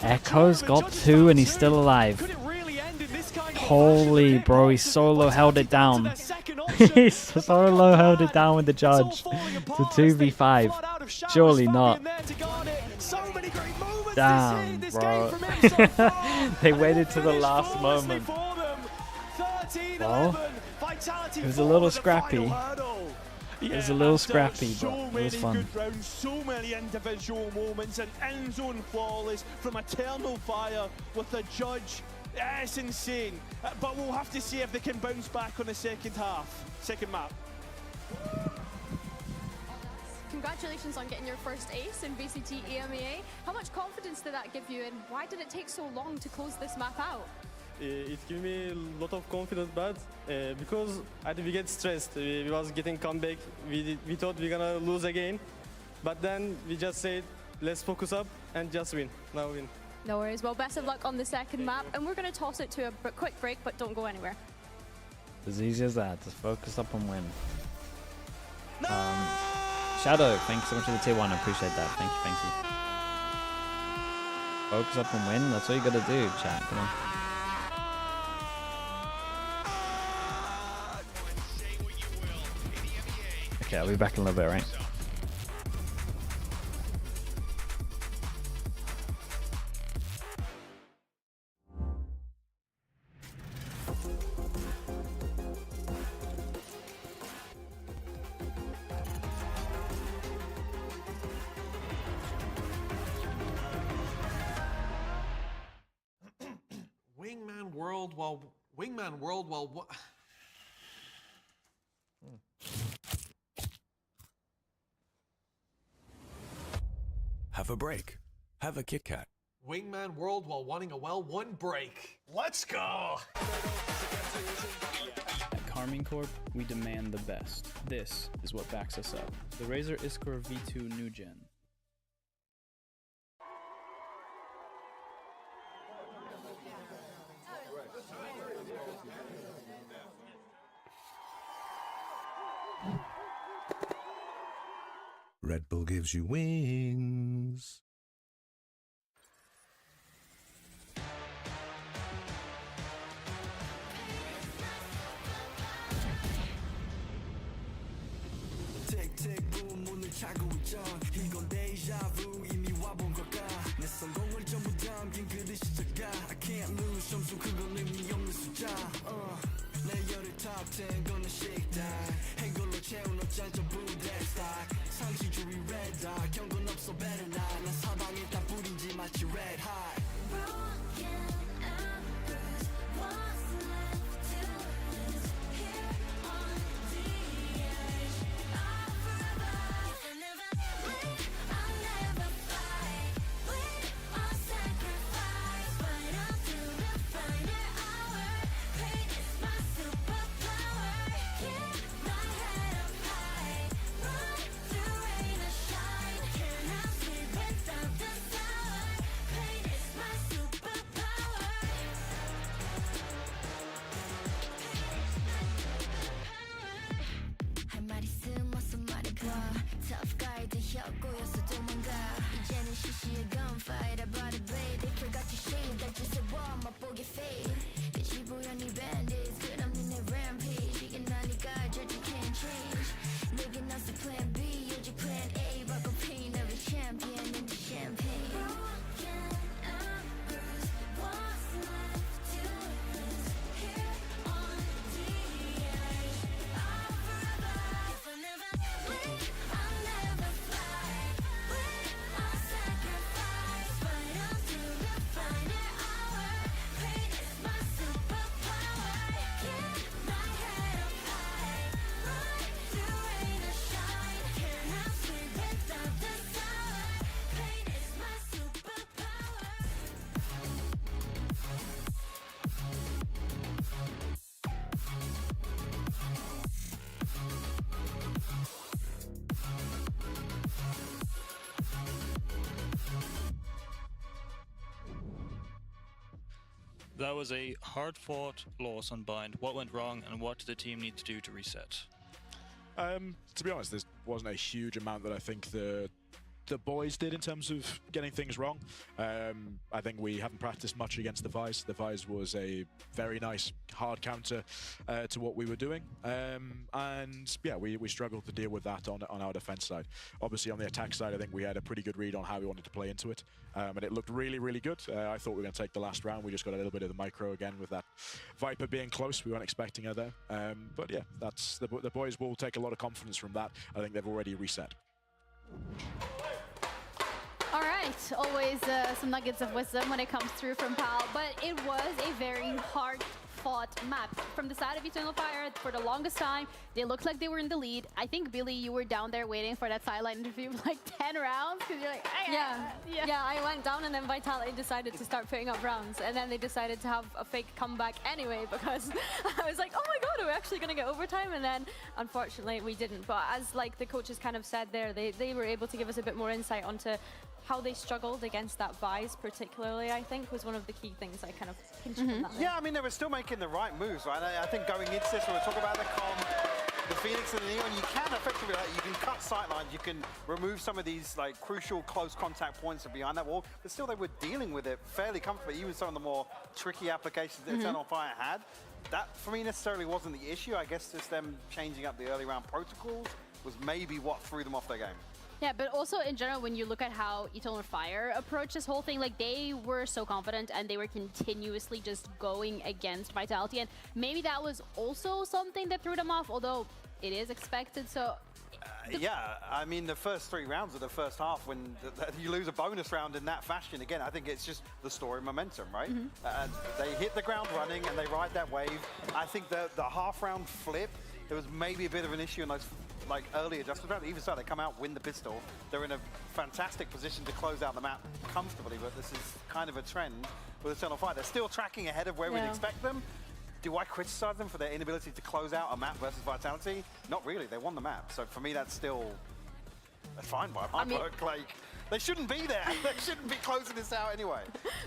Echo's got 2 and he's still alive. Holy bro, he solo held it down. He solo held it down with the Judge. It's a 2v5. Surely not. Damn, bro. They waited to the last moment. Well, it was a little scrappy. It was a little scrappy, but it was fun. Good rounds, so many individual moments, and end zone flawless from Eternal Fire with the Judge. Yeah, it's insane. But we'll have to see if they can bounce back on the second map. Congratulations on getting your first ace in VCT EMEA. How much confidence did that give you, and why did it take so long to close this map out? It gave me a lot of confidence, but because we get stressed, we was getting comeback. We thought we're gonna lose again, but then we just said, let's focus up and just win. Now win. No worries. Well, best of luck on the second map, and we're going to toss it to a quick break, but don't go anywhere. As easy as that. Just focus up and win. Shadow, thank you so much for the tier 1. I appreciate that. Thank you, thank you. Focus up and win. That's all you got to do, chat. Come on. Okay, I'll be back in a little bit, right? Wingman World while Have a break. Have a Kit Kat. Wingman World while wanting a well, 1 break. Let's go! At Karmine Corp, we demand the best. This is what backs us up. The Razer Iskor V2 New Gen. Red Bull gives you wings. That was a hard-fought loss on Bind. What went wrong, and what did the team need to do to reset? To be honest, there wasn't a huge amount that I think the boys did in terms of getting things wrong. I think we haven't practiced much against the Vise. The Vise was a very nice hard counter to what we were doing, and yeah, we struggled to deal with that on our defense side. Obviously on the attack side, I think we had a pretty good read on how we wanted to play into it, and it looked really, really good. I thought we were going to take the last round. We just got a little bit of the micro again with that Viper being close. We weren't expecting her there, but yeah, that's the boys will take a lot of confidence from that. I think they've already reset. All right, always some nuggets of wisdom when it comes through from Pal, but it was a very hard-fought map. From the side of Eternal Fire, for the longest time, they looked like they were in the lead. I think, Billy, you were down there waiting for that sideline interview for like 10 rounds, because you're like, yeah, I went down and then Vitality decided to start putting up rounds, and then they decided to have a fake comeback anyway, because I was like, oh my god, are we actually going to get overtime? And then, unfortunately, we didn't. But as like the coaches kind of said there, they were able to give us a bit more insight onto how they struggled against that Vise, particularly, I think, was one of the key things I kind of pinched from that. Yeah, I mean, they were still making the right moves, right? I think going into this, when we talk about the comp, the Phoenix and the Neon, you can effectively, like, you can cut sightlines, you can remove some of these, like, crucial close contact points behind that wall, but still they were dealing with it fairly comfortably, even some of the more tricky applications that Eternal Fire had. That, for me, necessarily wasn't the issue. I guess just them changing up the early round protocols was maybe what threw them off their game. Yeah, but also in general, when you look at how Eternal Fire approached this whole thing, like they were so confident and they were continuously just going against Vitality, and maybe that was also something that threw them off, although it is expected, so... Yeah, I mean, the first 3 rounds of the first half, when you lose a bonus round in that fashion, again, I think it's just the story momentum, right? And they hit the ground running and they ride that wave. I think the half-round flip, there was maybe a bit of an issue in those like early adjustment rounds. Even so, they come out, win the pistol. They're in a fantastic position to close out the map comfortably, but this is kind of a trend with Eternal Fire. They're still tracking ahead of where we'd expect them. Do I criticize them for their inability to close out a map versus Vitality? Not really, they won the map. So for me, that's fine by my book. Like, they shouldn't be there. They shouldn't be closing this out anyway.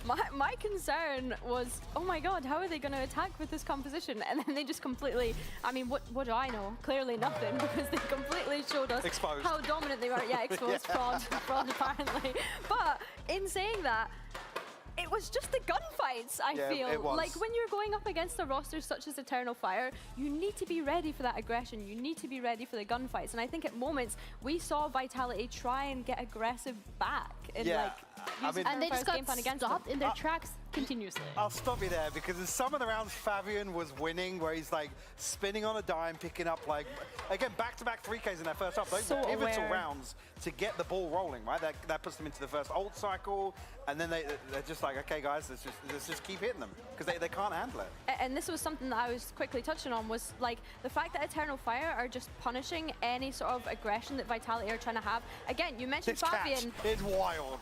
My concern was, oh my god, how are they going to attack with this composition? And then they just completely, I mean, what do I know? Clearly nothing, because they completely showed us how dominant they were. Yeah, exposed, fraud apparently. But in saying that, it was just the gunfights, I feel. It was. Like, when you're going up against a roster such as Eternal Fire, you need to be ready for that aggression. You need to be ready for the gunfights. And I think at moments, we saw Vitality try and get aggressive back. And and they just got stopped in their tracks continuously. I'll stop you there, because in some of the rounds Fabian was winning, where he's like spinning on a dime, picking up like, again, back-to-back 3Ks in that first half. Those were pivotal rounds to get the ball rolling, right? That puts them into the first ult cycle, and then they're just like, okay guys, let's just keep hitting them, because they can't handle it. And this was something that I was quickly touching on, was like the fact that Eternal Fire are just punishing any sort of aggression that Vitality are trying to have. Again, you mentioned Fabian. It's wild.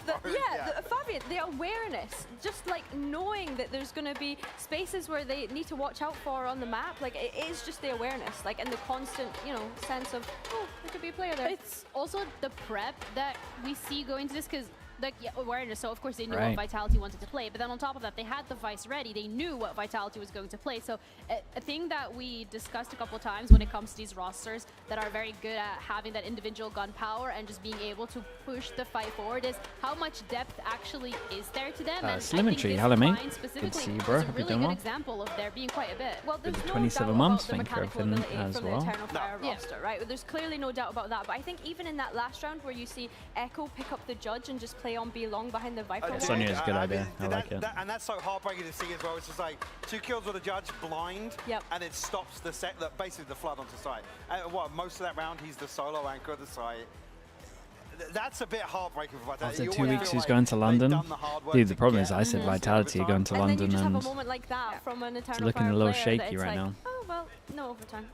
Fabian, the awareness, just like knowing that there's going to be spaces where they need to watch out for on the map, like it is just the awareness, like, and the constant, you know, sense of, oh, there could be a player there. It's also the prep that we see going to this, because like awareness. So of course they knew what Vitality wanted to play, but then on top of that, they had the Vice ready. They knew what Vitality was going to play. So a thing that we discussed a couple of times when it comes to these rosters that are very good at having that individual gun power and just being able to push the fight forward is how much depth actually is there to them. And Symmetry, hello mate. Good to see you, bro. It's a really good example of there being quite a bit. Well, there's no 27 months, thank you, as well. Eternal Fire roster, right? There's clearly no doubt about that. But I think even in that last round where you see Echo pick up the Judge and just play on B long behind the Viper. Sonya is a good idea. I like it. And that's so heartbreaking to see as well. It's just like 2 kills with a Judge, blind, and it stops the set, basically the flood onto site. And what, most of that round, he's the solo anchor of the site. That's a bit heartbreaking for Vitality. After 2 weeks, he's going to London. Dude, the problem is I said Vitality are going to London, and a moment like that from an Eternal it's looking Fire a little player shaky right now. Oh, well, no overtime.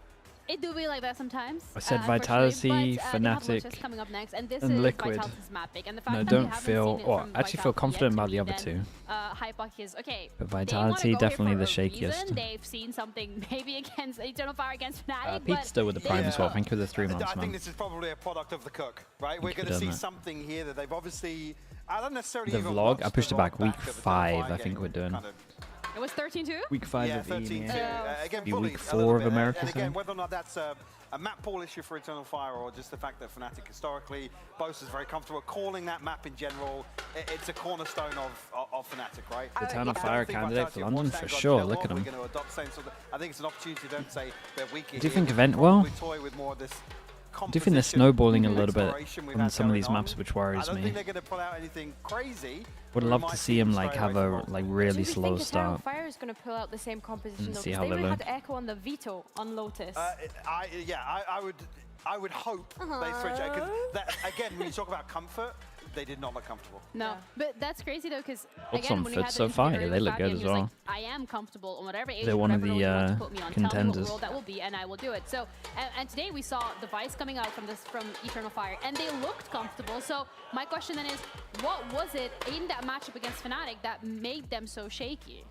It do be like that sometimes. I said Vitality, Fnatic, coming up next, and this and is Liquid. Vitality's map pick. And the fact No, that don't we haven't feel, seen it or from actually feel Vitality confident yet, about to the me other then, two. Hypoc is, okay, But Vitality, definitely the shakiest. They've seen something maybe against Eternal Fire against Fnatic, Pete's still with the Prime as well. Thank you for the 3 months, I think man. this is probably a product of the cook, right? We're going to see something here that they've obviously... I don't necessarily The even vlog, I watched pushed the it back vlog week of the 5, I think we're doing. kind of It was 13-2? Week 5 yeah, of the 13-2. EMEA. Again, Be bullied week a little 4 of bit. America. And again, whether or not that's a map pool issue for Eternal Fire or just the fact that Fnatic historically, Bose is very comfortable calling that map in general. It's a cornerstone of Fnatic, right? Eternal Fire candidate for London for sure. Look at him. I think it's an opportunity to don't say they're weak. Do you think event well? Do you think they're snowballing a little bit on some of these maps, which worries I don't me? think they're going to pull out anything crazy. Would love to see him like have a really slow Do you think Eternal start. Fire is going to pull out the same composition though? See Because how they they would look. have Echo on the Veto on Lotus. I would hope they switch it. Because again, when you talk about comfort, they did not look comfortable. No, but that's crazy though, because Looks again, on when fit he had so the far, interview they look with good Fabian, as he was well. like, I am comfortable on whatever age, They're one of whatever the, role you want to put me on. Tell me what contenders. role that will be, and I will do it. So, and today we saw the Vice coming out from Eternal Fire, and they looked comfortable. So my question then is, what was it in that matchup against Fnatic that made them so shaky?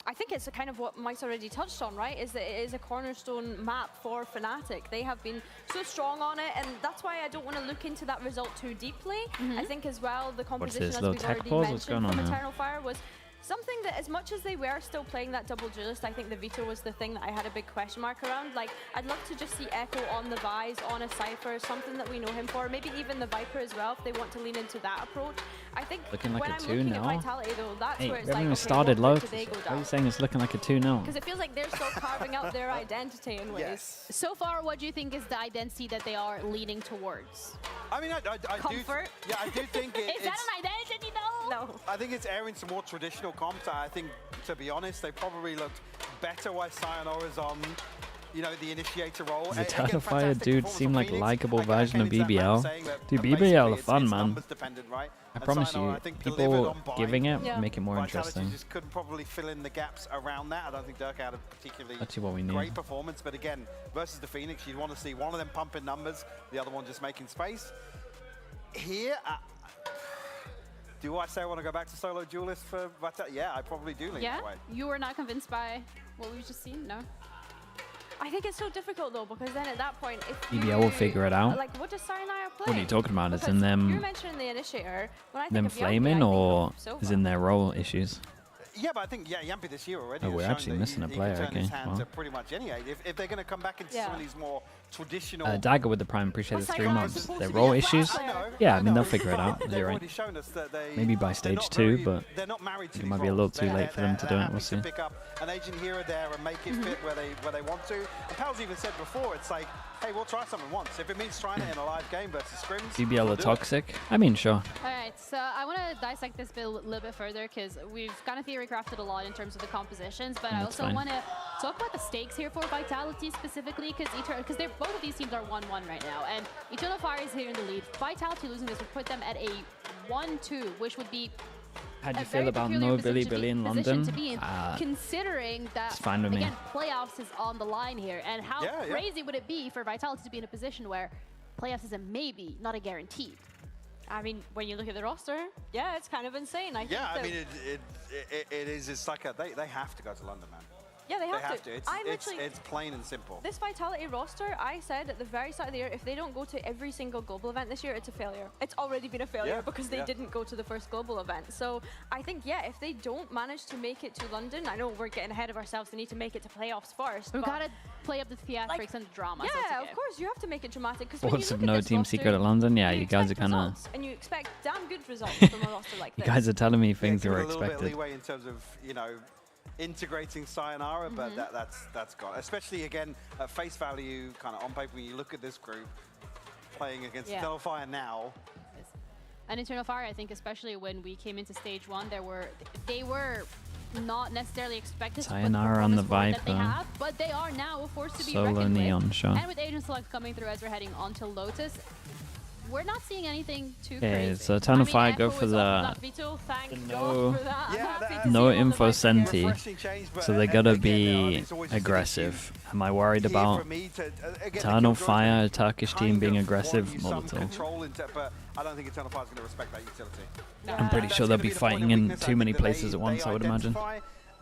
I think it's kind of what Mike's already touched on, right? Is that it is a cornerstone map for Fnatic. They have been so strong on it, and that's why I don't want to look into that result too deeply. I think as well the composition, as we've already mentioned, from Eternal Fire was something that, as much as they were still playing that double duelist, I think the Veto was the thing that I had a big question mark around. Like, I'd love to just see Echo on the Vise, on a Cypher, something that we know him for. Maybe even the Viper as well, if they want to lean into that approach. I think Looking like when a I'm 2 looking now. at Vitality, though, that's Hey, where it's we haven't like, even started what low. do they go Why are you down? saying it's looking like a 2 now? Because it feels like they're still carving out their identity in ways. So far, what do you think is the identity that they are leaning towards? I mean, I Comfort? I do think Is that an identity though? No. I think it's airing some more traditional comps. I think, to be honest, they probably looked better while Sayonara's on, you know, the initiator role. Does Eternal Fire dude seem like likable version of BBL? Dude, BBL are fun, man. I promise you, people giving it make it more interesting. Just couldn't probably fill in the gaps around that. I don't think Dirk had a particularly what we need. great performance, but again, versus the Phoenix, you'd want to see one of them pumping numbers, the other one just making space. Here, do I say I want to go back to solo duelist for Vitality? Yeah, I probably do lean that way. You were not convinced by what we've just seen? No? I think it's so difficult though, because then at that point, if BBL will figure it out. Like, what does Sayonara play? What are you talking about? It's in You're them, mentioning the initiator. When I think them of Yampi, flaming, I think or of Sova. is in their role issues? Yeah, but I think Yampi this year already. Oh, has we're shown actually that missing a he player, can turn his okay, hand well. to pretty much any aid. If they're going to come back into some of these more traditional... Dagger with the Prime, appreciate the 3 months. supposed Their to be role a issues? player. Yeah, I mean, they'll figure it out. They've You're already right. shown us that Maybe by stage 2, but they're not married to it these might be a roles. little too late for them to do it. We'll see. Pick up an agent here or there and make it fit where they want to. And Pal's even said before, it's like, hey, we'll try something once. If it means trying it in a live game versus scrims, BBL we'll are do it. toxic? I mean, sure. Alright, so I want to dissect this bit a little bit further, because we've kind of theory crafted a lot in terms of the compositions, but I That's also fine. want to talk about the stakes here for Vitality specifically, because both of these teams are 1-1 right now, and Eternal Fire is here in the lead. Vitality losing this would put them at a 1-2, which would be How do you a feel very about peculiar no position Billy in position London? to be in, considering that, it's fine with me. again, playoffs is on the line here, and how Yeah, yeah. crazy would it be for Vitality to be in a position where playoffs is a maybe, not a guaranteed? I mean, when you look at the roster, yeah, it's kind of insane. I think Yeah, I that mean, it is. It's like they have to go to London, man. Yeah, they have to. It's plain and simple. This Vitality roster, I said at the very start of the year, if they don't go to every single global event this year, it's a failure. It's already been a failure because they didn't go to the first global event. So I think, yeah, if they don't manage to make it to London, I know we're getting ahead of ourselves. They need to make it to playoffs first. We've got to play up the theatrics and the drama. Yeah, of course, you have to make it dramatic. Thoughts of no team secret at London? Yeah, you guys are kind of... And you expect damn good results from a roster like this. You guys are telling me things were expected. A little bit of leeway in terms of, you know, integrating Sayonara, but that's gone. Especially, again, at face value, kind of on paper, when you look at this group, playing against Eternal Fire now. And Eternal Fire, I think, especially when we came into stage 1, they were not necessarily expected Sayonara on the Viper. But they are now a force to be Solo reckoned Neon with. shot. And with Agent Select coming through as we're heading onto Lotus, we're not seeing anything too Okay, crazy. so Eternal Fire go for the no info senti, so they gotta be aggressive. Am I worried about Eternal Fire, a Turkish team, being aggressive? Molotov. I don't think Eternal Fire is going to respect that utility. I'm pretty sure they'll be fighting in too many places at once, I would imagine.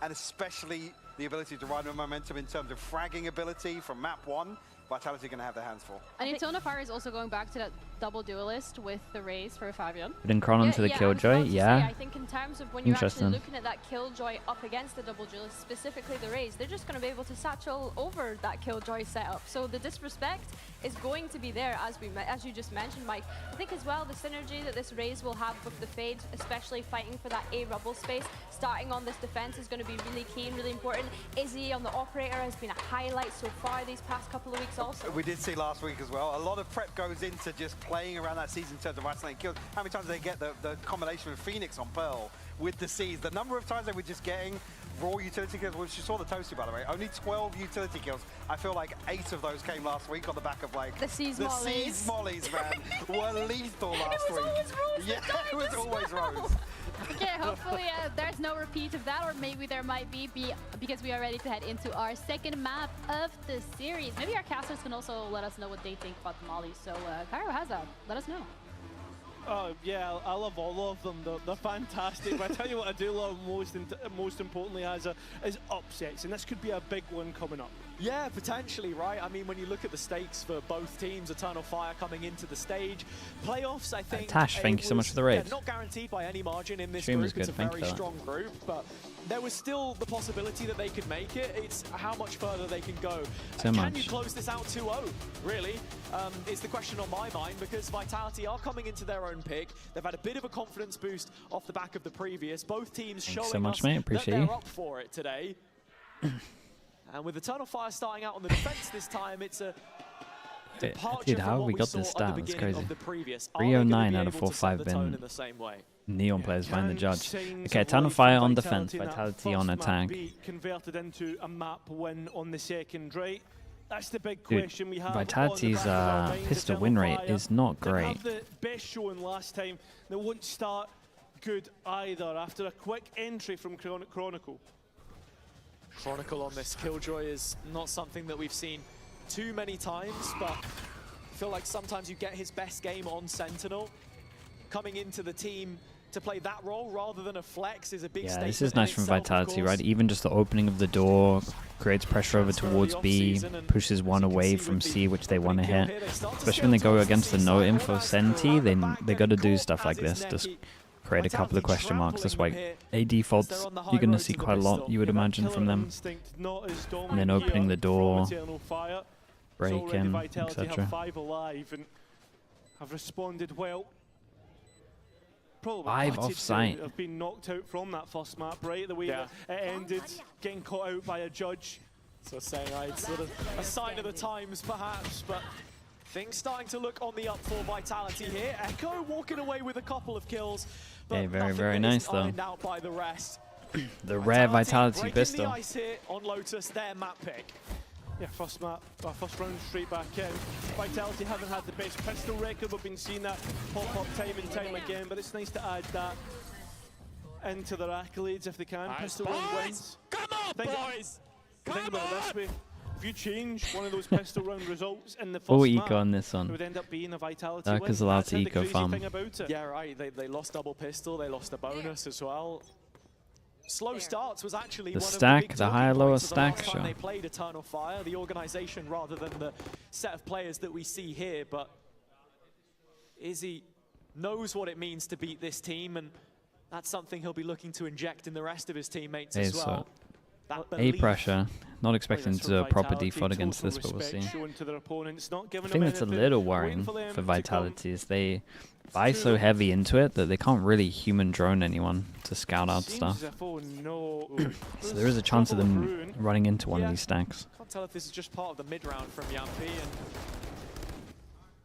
And especially the ability to ride with momentum in terms of fragging ability from map 1. Vitality going to have their hands full. And Eternal Fire is also going back to that double duelist with the Raze for Fabian. Putting Chron onto the Killjoy, I think in terms of when you're actually looking at that Killjoy up against the double duelist, specifically the Raze, they're just going to be able to satchel over that Killjoy setup. So the disrespect is going to be there, as you just mentioned, Mike. I think as well the synergy that this Raze will have with the Fade, especially fighting for that A rubble space, starting on this defense is going to be really key and really important. Izzy on the Operator has been a highlight so far these past couple of weeks also. We did see last week as well. A lot of prep goes into just playing around that season in terms of isolating kills. How many times do they get the combination with Phoenix on Pearl with the Seas? The number of times they were just getting raw utility kills, which you saw the Toasty, by the way, only 12 utility kills. I feel like 8 of those came last week on the back of like the Seas mollies, man, were lethal last week. It was always Rose. Okay, hopefully there's no repeat of that, or maybe there might be because we are ready to head into our second map of the series. Maybe our casters can also let us know what they think about the mollies. So Cairo has that. Let us know. Oh yeah, I love all of them. They're fantastic. But I tell you what, I do love most importantly is upsets, and this could be a big one coming up. Yeah, potentially, right? I mean, when you look at the stakes for both teams, Eternal Fire coming into the stage, playoffs, I think... Tash, thank you so much for the raid. Not guaranteed by any margin in this group. It's a very strong group, but there was still the possibility that they could make it. It's how much further they can go. Can you close this out 2-0, really? Is the question on my mind, because Vitality are coming into their own pick. They've had a bit of a confidence boost off the back of the previous. Both teams showing us that they're up for it today. And with Eternal Fire starting out on the defense this time, it's a departure dude, how have we got this stat? That's crazy. 309 out of 4-5 been Neon players find the judge. Okay, Eternal Fire on defense, Vitality on attack. Converted into a map win on the second, right? That's the big question we have. Vitality's pistol win rate is not great. Have the best showing last time. They won't start good either after a quick entry from Chronicle. Chronicle on this Killjoy is not something that we've seen too many times, but I feel like sometimes you get his best game on Sentinel. Coming into the team to play that role rather than a flex is a big statement. Yeah, this is nice from Vitality, right? Even just the opening of the door creates pressure over towards B, pushes one away from C, which they want to hit. Especially when they go against the no info Senti, they got to do stuff like this. Just create a couple of question marks. That's why A defaults you're going to see quite a lot, you would imagine, from them. And then opening the door, break-in, etc. Have responded well. Probably 5 off site. Have been knocked out from that first map, right? The way that it ended, getting caught out by a judge. So saying it's sort of a sign of the times, perhaps, but things starting to look on the up for Vitality here. Echo walking away with a couple of kills. Hey, very, very nice though. Out by the rest. The rare Vitality pistol. The ice here on Lotus, their map pick. Yeah, first round straight back in. Vitality haven't had the best pistol record. We've been seeing that pop up time and time again, but it's nice to add that into their accolades if they can. Pistol run wins. Come on, boys! Think about it this way. If you change one of those pistol round results in the first Full map, eco on this one. it would end up being a Vitality win. Dark allowed to eco farm. Yeah, right. They lost double pistol. They lost the bonus as well. slow starts was actually The one stack, of the, big the talking higher, lower points of the stack, last time sure. they played Eternal Fire, the organization rather than the set of players that we see here. But Izzy knows what it means to beat this team, and that's something he'll be looking to inject in the rest of his teammates as well. A pressure. Not expecting to do a proper default against this, but we'll see. I think that's a little worrying for Vitality, is they buy so heavy into it that they can't really human drone anyone to scout out stuff. So there is a chance of them running into one of these stacks. Can't tell if this is just part of the mid-round from Yampi, and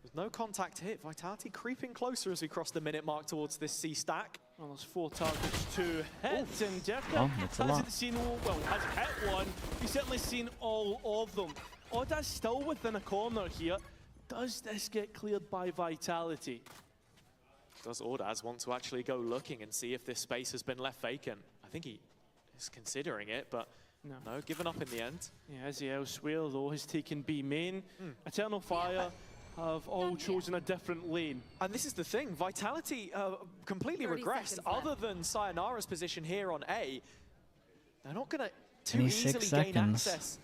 there's no contact hit. Vitality creeping closer as we cross the minute mark towards this C stack. Well, there's 4 targets to hit, and Oh, that's a lot. hasn't seen, well, has hit one. He's certainly seen all of them. Oda's still within a corner here. Does this get cleared by Vitality? Does Ordaz want to actually go looking and see if this space has been left vacant? I think he is considering it, but no, given up in the end. Yeah, Izzy elsewhere, though, has taken B main. Eternal Fire have all chosen a different lane. And this is the thing, Vitality completely regressed. Other than Sayonara's position here on A, they're not going to too 26 easily gain seconds. access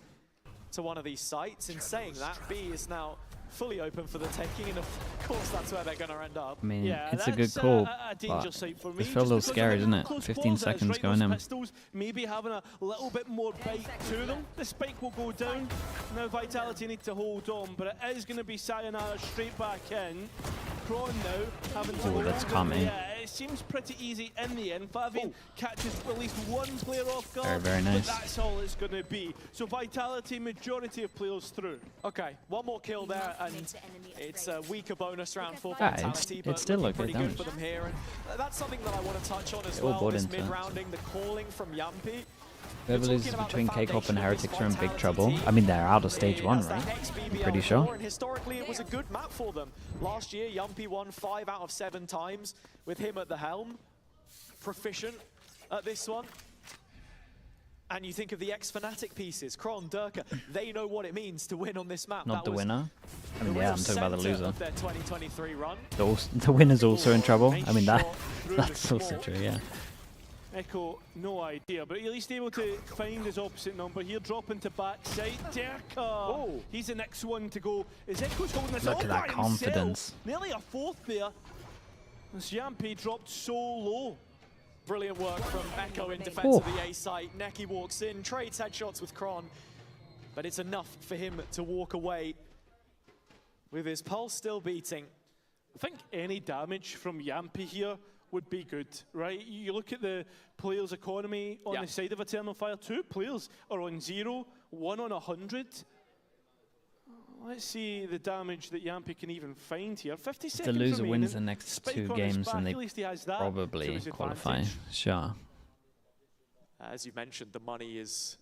to one of these sites. In saying that, B is now fully open for the taking, and of course that's where they're going to end up. I mean, Yeah, it's a good that's call, a danger but site for me, this feels a little just because scary, of doesn't how it? close 15 quarters it is, seconds right? going Those in. Pistols maybe having a little bit more bite to them. The spike will go down. Now Vitality need to hold on, but it is going to be Sayonara straight back in. Kron now having to Oh, that's hold Karmine. it. Yeah, it seems pretty easy in the end. Favian catches at least one player off guard. Very, very nice. But that's all it's going to be. So Vitality, majority of players through. Okay, one more kill there, and it's a weaker bonus round for Ah, Vitality, it's but still looking okay pretty damage. good for them here. And that's something that I want to touch on as They all well, bought this into it. mid-rounding, the calling from Yampi. Whoever loses between K-Corp and Heretics are in big trouble. I mean, they're out of stage 1, right? I'm pretty sure. And historically, it was a good map for them. Last year, Yampi won 5 out of 7 times with him at the helm. Proficient at this one. And you think of the ex-Fnatic pieces, Kron, Durka, they know what it means to win on this map. Not That the was winner. I mean, yeah, I'm talking about the center loser. of their 2023 run. The winner's also in trouble. I mean, that's also true, yeah. Echo, no idea, but at least able to find his opposite number here, dropping to backside. Derka! He's the next one to go. Is Echo's holding this all Look at by that confidence. himself? Nearly a 4th there. This Yampi dropped so low. Brilliant work from Echo in defense of the A site. Neki walks in, trades headshots with Kron, but it's enough for him to walk away with his pulse still beating. I think any damage from Yampi here would be good, right? You look at the players' economy on the side of Eternal Fire. 2 players are on 0, 1 on 100. Let's see the damage that Yampi can even find here. 50 If the seconds loser remaining. wins the next Spike 2 on his games, back, then they at least he has that to probably his qualify. advantage. Sure. As you mentioned, the money is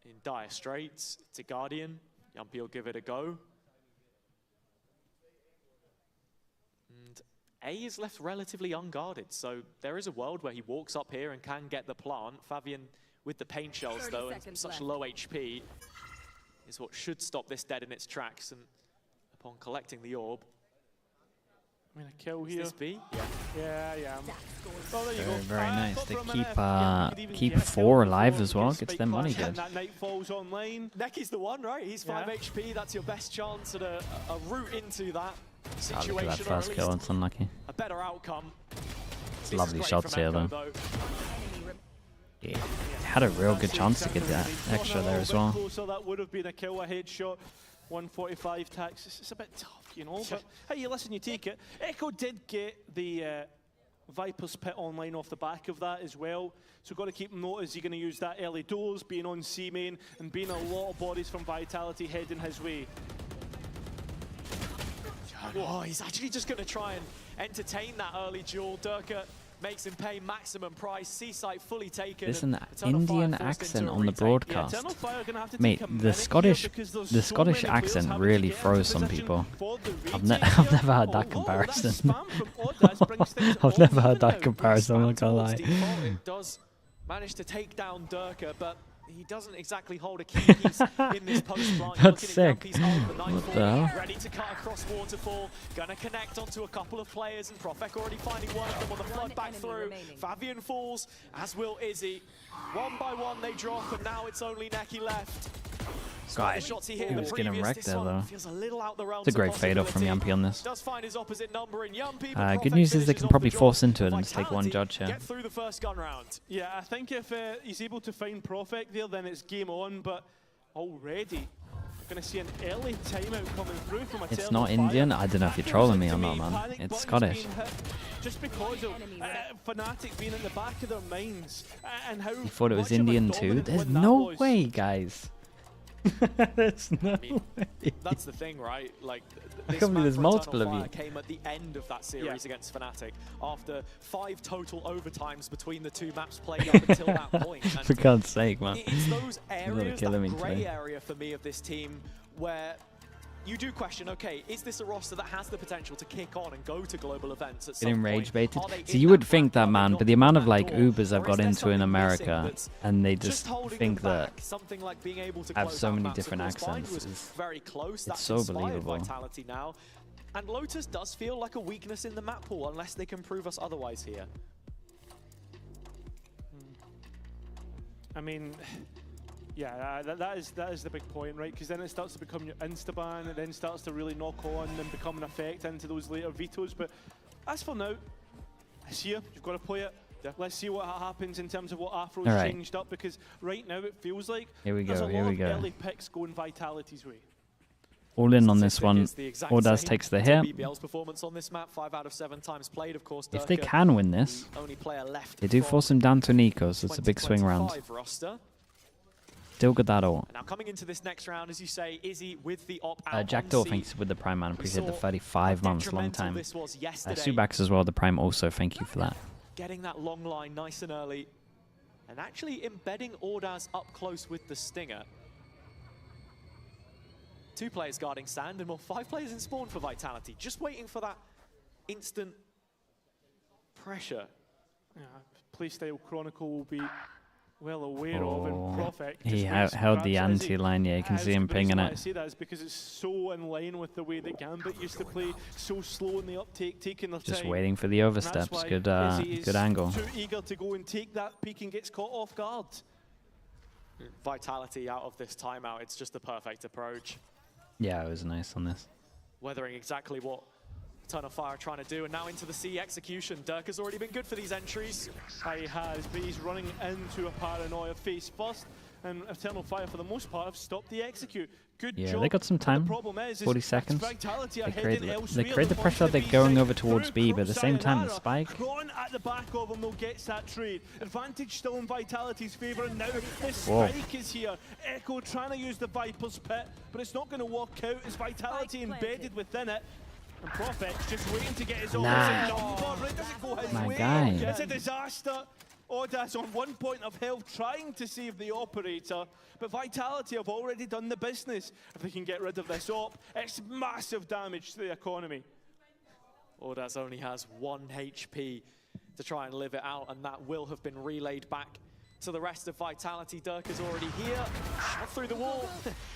in dire straits. It's a Guardian. Yampi will give it a go. And A is left relatively unguarded, so there is a world where he walks up here and can get the plant. Fabian with the paint shells, though, and such low HP, is what should stop this dead in its tracks. And upon collecting the orb, I mean, a kill is here. this B? Yeah. Well, there you go. Very nice. But They from an keep F, yeah, you could even keep get a 4 kill alive before as well. Spike Gets their money flash, good. and that night falls online. Neki's the one, right? He's 5 HP. That's your best chance at a route into that Oh, situation, look at that or first at kill. least It's unlucky. a better outcome. It's This is lovely great shots from here, Echo, though. Yeah. Had a real good chance to get that extra there as well. Closer, that would have been a kill, a headshot. 145 tax. It's a bit tough, you know. But hey, you listen, you take it. Echo did get the Viper's Pit online off the back of that as well. So got to keep note, is he going to use that early doors, being on C main, and being a lot of bodies from Vitality heading his way. Oh, he's actually just going to try and entertain that early duel. Durka makes him pay maximum price. C-site fully taken. There's an Eternal Fire Indian forced accent into a on the retake. broadcast. Eternal Fire gonna have to Mate, take a the minute Scottish here because there's the so Scottish many players accent having really to get in throws some position people. for the I've retake never here. heard that That comparison. spam from Odas brings things I've all never heard even that out. comparison, I'm not gonna lie. Default, it does manage to take down Durka, but he doesn't exactly hold a key piece in this post plant. That's sick. What What the hell? Ready to cut across Waterfall. Gonna connect onto a couple of players, and Profek already finding one of them on the flood back through. Fabian falls, as will Izzy. One by one they drop, and now it's only Neki left. God, he was getting wrecked there though. It's a great fade off from Yumpy on this. Good news is they can probably force into it and just take one judge here. Get through the first gun round. Yeah, I think if he's able to find Profec there, then it's game on. But already, we're going to see an early timeout coming through from Eternal It's not Fire. Indian. I don't know if you're trolling me or not, man. It's Scottish. Just because of Fnatic being in the back of their minds and how. You thought it was Indian too? There's no way, guys. There's no way. That's the thing, right? Like, I can't believe there's multiple of you. Came at the end of that series against Fnatic after 5 total overtimes between the 2 maps played up until that point. And for God's sake, man. It's those areas, that grey area for me of this team where you do question, okay, is this a roster that has the potential to kick on and go to global events at some Getting point? rage baited. So you would think that, man, but the amount of like Ubers I've got into in America, and they just think that I have so many different accents. It's so believable. Vitality now. And Lotus does feel like a weakness in the map pool unless they can prove us otherwise here. I mean, yeah, that is the big point, right? Because then it starts to become your instaban, and then starts to really knock on and become an effect into those later vetoes. But as for now, it's here. You've got to play it. Yeah. Let's see what happens in terms of what Afro's changed up, because right now it feels like there's a lot of early picks going Vitality's way. All in on this one. Audaz takes the hit. BBL's performance on this map, 5 out of 7 times played, of course. If they can win this, they do force him down to an eco, so it's a big swing round. Still got that ult. Now coming into this next round, as you say, Izzy with the op Jackdaw thanks with the Prime, man. Appreciate the 35 months, long time. Subax as well, the Prime also, thank you for that. Getting that long line nice and early, and actually embedding Audaz up close with the Stinger. 2 players guarding Sand, and 5 players in spawn for Vitality. Just waiting for that instant pressure. Yeah, playstyle Chronicle will be well aware of, and Profec he held the anti-line, yeah, you can see him pinging it. I say that is because it's so in line with the way that Gambit used to play, so slow in the uptake, taking their Just time. waiting for the oversteps, good angle. Too eager to go and take that peek and gets caught off guard. Vitality out of this timeout, it's just the perfect approach. Yeah, it was nice on this. Weathering exactly what Eternal Fire are trying to do, and now into the C execution. Dirk has already been good for these entries. He has, but he's running into a paranoia face first, and Eternal Fire for the most part have stopped the execute. Good job. They got some time, the problem is 40 seconds. They create the first pressure, they're going over towards B, but at the same time, the spike. Ron at the back of him, though, gets that trade. Advantage still in Vitality's favour, and now the spike is here. Echo trying to use the Viper's Pit, but it's not going to work out. It's Vitality embedded within it. And Profec's just waiting to get his own. It doesn't go his way. Guy. It's a disaster. Audaz on 1 point of health, trying to save the operator, but Vitality have already done the business. If they can get rid of this op, it's massive damage to the economy. Audaz only has 1 HP to try and live it out, and that will have been relayed back to the rest of Vitality. Dirk is already here, shot through the wall.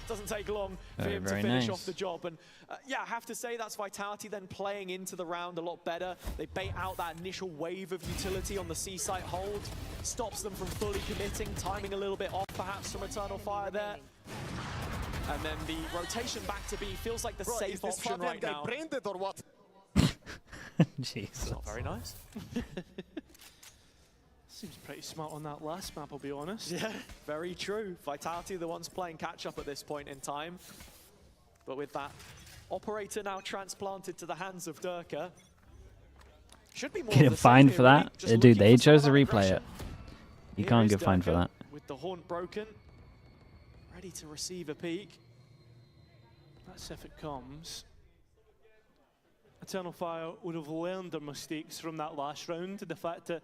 Doesn't take long for him to finish off the job. And yeah, I have to say that's Vitality then playing into the round a lot better. They bait out that initial wave of utility on the C site hold, stops them from fully committing, timing a little bit off perhaps from Eternal Fire there. And then the rotation back to B feels like the safe option right now. Branded or what? Jesus. Not very nice. Seems pretty smart on that last map, I'll be honest. Yeah, very true. Vitality are the ones playing catch up at this point in time. But with that operator now transplanted to the hands of Durka, should be more Get fined for that? Dude, they chose to replay it. You can't get fined for that. With the horn broken, ready to receive a peek. That's if it comes. Eternal Fire would have learned their mistakes from that last round, the fact that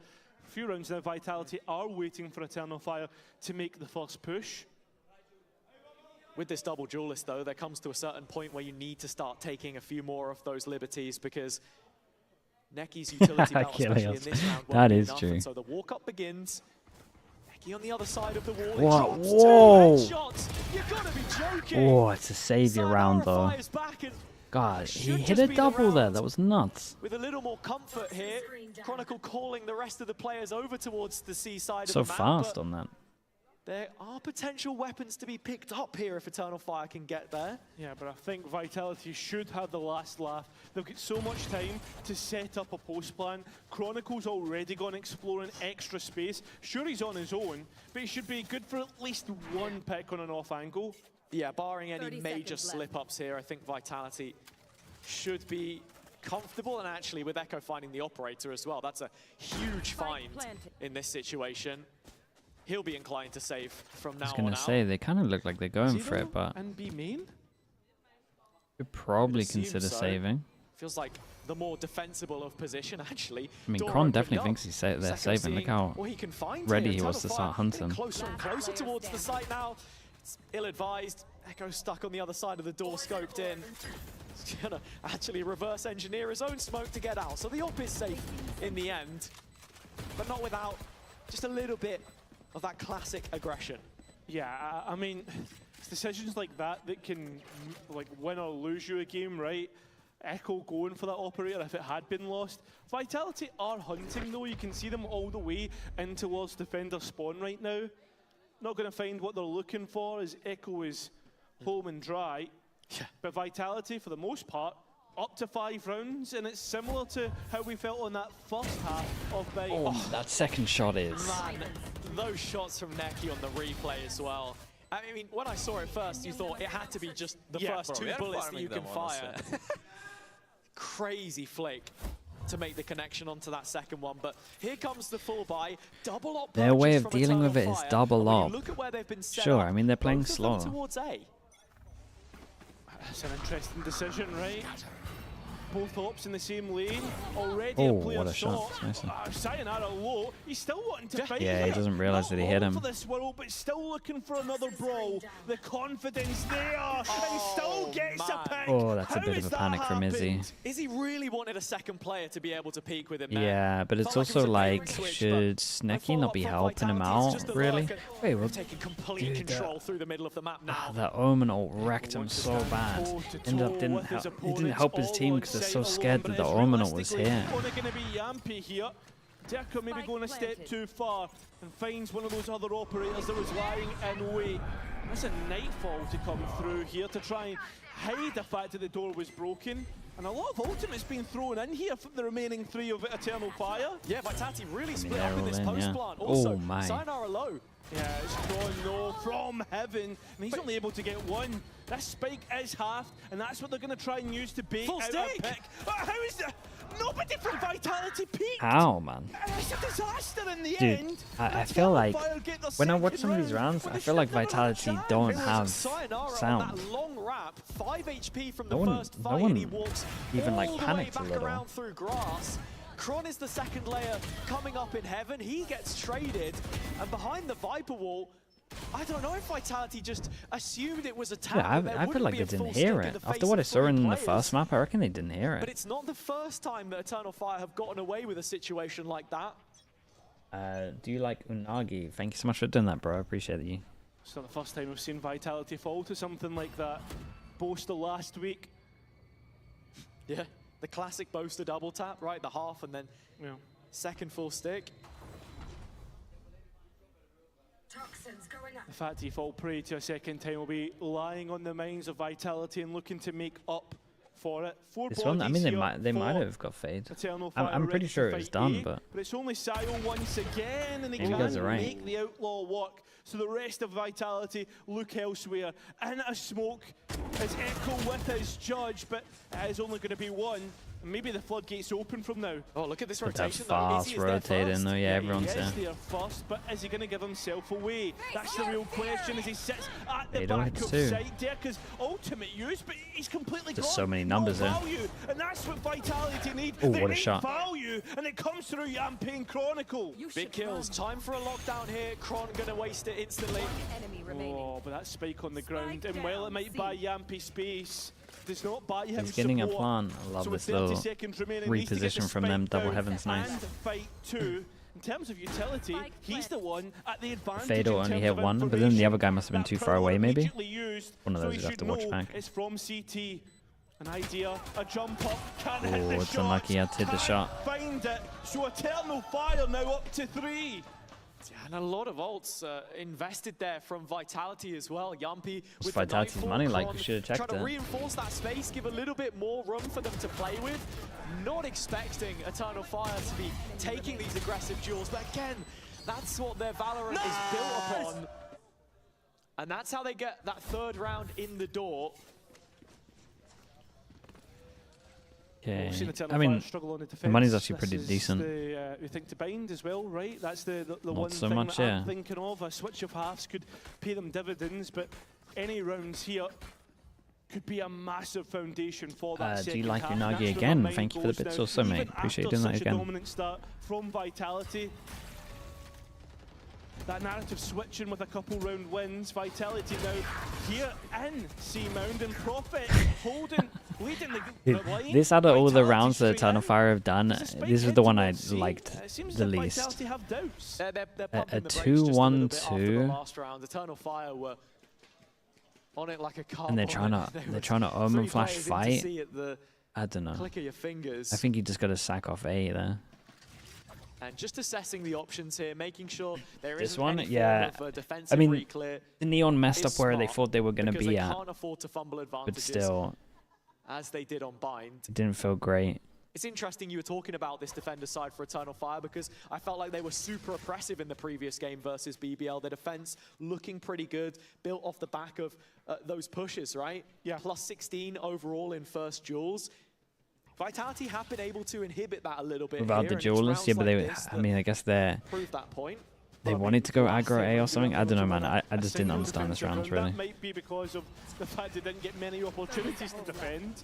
a few rounds now, Vitality are waiting for Eternal Fire to make the first push. With this double duelist, though, there comes to a certain point where you need to start taking a few more of those liberties, because Neki's utility belt, especially in this round, won't be enough. True. And so the walk-up begins. Neki on the other side of the wall. What? Whoa! You've got to be joking. Oh, it's a savior round, though. God, he hit a double there. That was nuts. With a little more comfort here, Chronicle calling the rest of the players over towards the C side So of the map. fast on that. There are potential weapons to be picked up here if Eternal Fire can get there. Yeah, but I think Vitality should have the last laugh. They've got so much time to set up a post plan. Chronicle's already gone exploring extra space. Sure, he's on his own, but he should be good for at least one pick on an off angle. Yeah, barring any major slip-ups here, I think Vitality should be comfortable. And actually, with Echo finding the operator as well, that's a huge find in this situation. He'll be inclined to save from now on. I was going to say, they kind of look like they're going for it, but and be mean? could probably consider saving. Feels like the more defensible of position, actually. I mean, Kron definitely thinks they're saving. Look how ready he was to start hunting. Closer and closer towards the site now. It's ill-advised. Echo stuck on the other side of the door, scoped in. He's gonna actually reverse engineer his own smoke to get out. So the op is safe in the end, but not without just a little bit of that classic aggression. Yeah, I mean, it's decisions like that that can like win or lose you a game, right? Echo going for that operator if it had been lost. Vitality are hunting though. You can see them all the way in towards defender spawn right now. Not going to find what they're looking for as Echo is home and dry. Yeah. But Vitality, for the most part, up to 5 rounds, and it's similar to how we felt on that first half of the... Oh, that second shot is... Man, those shots from Neki on the replay as well. I mean, when I saw it first, you thought it had to be just the first 2 bullets that you can fire. Crazy flick to make the connection onto that second one, but here comes the full buy. Double op. Their way of dealing with it is double op. Look at where they've been set sure, up. I mean, they're playing Both of slow. them towards A. That's an interesting decision, right? Both ops in the same lane. Already a player what a shot. Nice. Sayonara low. He's still wanting to fight. Yeah, he doesn't realize that he hit him. For this world, but still looking for another brawl. The confidence there, and still gets a pick. Oh, that's a bit of a panic from Izzy. Izzy really wanted a second player to be able to peek with him there. Yeah, but it's also like, should Snecky not be helping him out, really? Wait, well, taking complete control through the middle of the map now. That Omen ult wrecked him so bad. Ended up he didn't help his team because they're so scared that the Omen ult was here. Only going to be Yampy here. Deco maybe going a step too far and finds one of those other operators that was lying in wait. That's a nightfall to come through here to try and hide the fact that the door was broken. And a lot of ultimates being thrown in here from the remaining 3 of Eternal Fire. Yeah, Vitality really split up in this post plant. Yeah. Also, oh my. Sayonara low. Yeah, it's gone no from heaven, and he's only able to get 1. That spike is halved, and that's what they're going to try and use to bait out a pick. But how is that? Nobody from Vitality peaked. How, man? It's a disaster in the Dude, end. I feel like when I watch some of these rounds, I feel like Vitality don't have sound. That long wrap, 5 HP from the first fight, no one and he walks even like all the way panicked a back little. around through grass. Kron is the second layer coming up in heaven. He gets traded, and behind the Viper wall, I don't know if Vitality just assumed it was a tower. Yeah, I feel like they didn't hear it. After what I saw in the first map, I reckon they didn't hear it. But it's not the first time that Eternal Fire have gotten away with a situation like that. Do you like Unagi? Thank you so much for doing that, bro. I appreciate you. It's not the first time we've seen Vitality fall to something like that. Boaster last week. Yeah, the classic Boaster double tap, right? The half and then second full stick. The fact he fall prey to a second time will be lying on the minds of Vitality and looking to make up for it. 4 This one, I mean, they might have got fade. I'm pretty sure it was done, but it's only Sayo once again, and he maybe can't make the outlaw work. So the rest of Vitality look elsewhere. In a smoke is Echo with his judge, but it is only going to be 1. Maybe the floodgates open from now. Oh, look at this But rotation. that fast rotating, though. Yeah, everyone's there. there. First, but is he going to give himself away? That's the real question as he sits at the They don't back hit of two. sight. Deca's ultimate use, but he's completely Just gone. so many numbers no there. value, and that's what Vitality need. Oh, They what a need shot. value, and it comes through Yampane Chronicle. Big kills. Time for a lockdown here. Kron going to waste it instantly. Oh, but that spike on the ground, and while it might buy Yampy space, does not buy him He's getting a support. plan. I love So with this little 30 seconds remaining, needs to get the reposition from them. spike Double down heaven's nice. and fight 2. In terms of utility, he's the one at the advantage. Fado in only terms hit of 1, but then the other guy must have been that too far Prowler away, maybe. immediately used, One of so those he you'd have should to watch know back. It's from CT. An idea, a jump up, can't hit Oh, the it's shot. unlucky he had to hit the shot. Find it. So Eternal Fire now up to 3. Yeah, and a lot of ults invested there from Vitality as well. Yumpy It's with Vitality's the money, Nightfall like, we should have checked trying to it. reinforce that space, give a little bit more room for them to play with. Not expecting Eternal Fire to be taking these aggressive duels, but again, that's what their Valorant is built upon. And that's how they get that third round in the door. Okay. We've seen Eternal I mean, Fire struggle on the defense. the money's actually pretty This is decent. we think to bind as well, right? That's the Not one so thing much, that yeah. I'm thinking of. A switch of halves could pay them dividends, but any rounds here could be a massive foundation for that do you second like half. your That's Nagi where again? my mind Thank you for the goes bits now. also, mate. Even Appreciate you after doing that such again. a dominant start from Vitality, that narrative switching with a couple round wins. Vitality now here in C-Mound and Profit holding, leading the line. This out of all the Vitality rounds that straight Eternal out. Fire have done, It's a straight this is head the one I towards C. liked It seems the that least. Vitality have doubts. They're A pumping the brakes just a little bit after the 2-1-2. last round. Eternal Fire were on it like a car. And they're trying to Omen Flash fight. I don't know. Click of your fingers. I think you just got to sack off A there. And just assessing the options here, making sure there This isn't one, any yeah. form of defensive I mean, reclear the Neon messed up is where they smart thought they were going to because be they at, can't afford to fumble but advantages still, as they did on Bind. it didn't feel great. It's interesting you were talking about this defender side for Eternal Fire because I felt like they were super oppressive in the previous game versus BBL. The defense looking pretty good, built off the back of those pushes, right? Yeah. Plus 16 overall in first duels. Vitality have been able to inhibit that a little bit Without here, the and it's duelists, rounds yeah, but like they, this I that mean, I guess they prove that point. wanted to go aggro A or something. I don't know, man. I just didn't understand this round, really. That might be because of the fact they didn't get many opportunities to defend.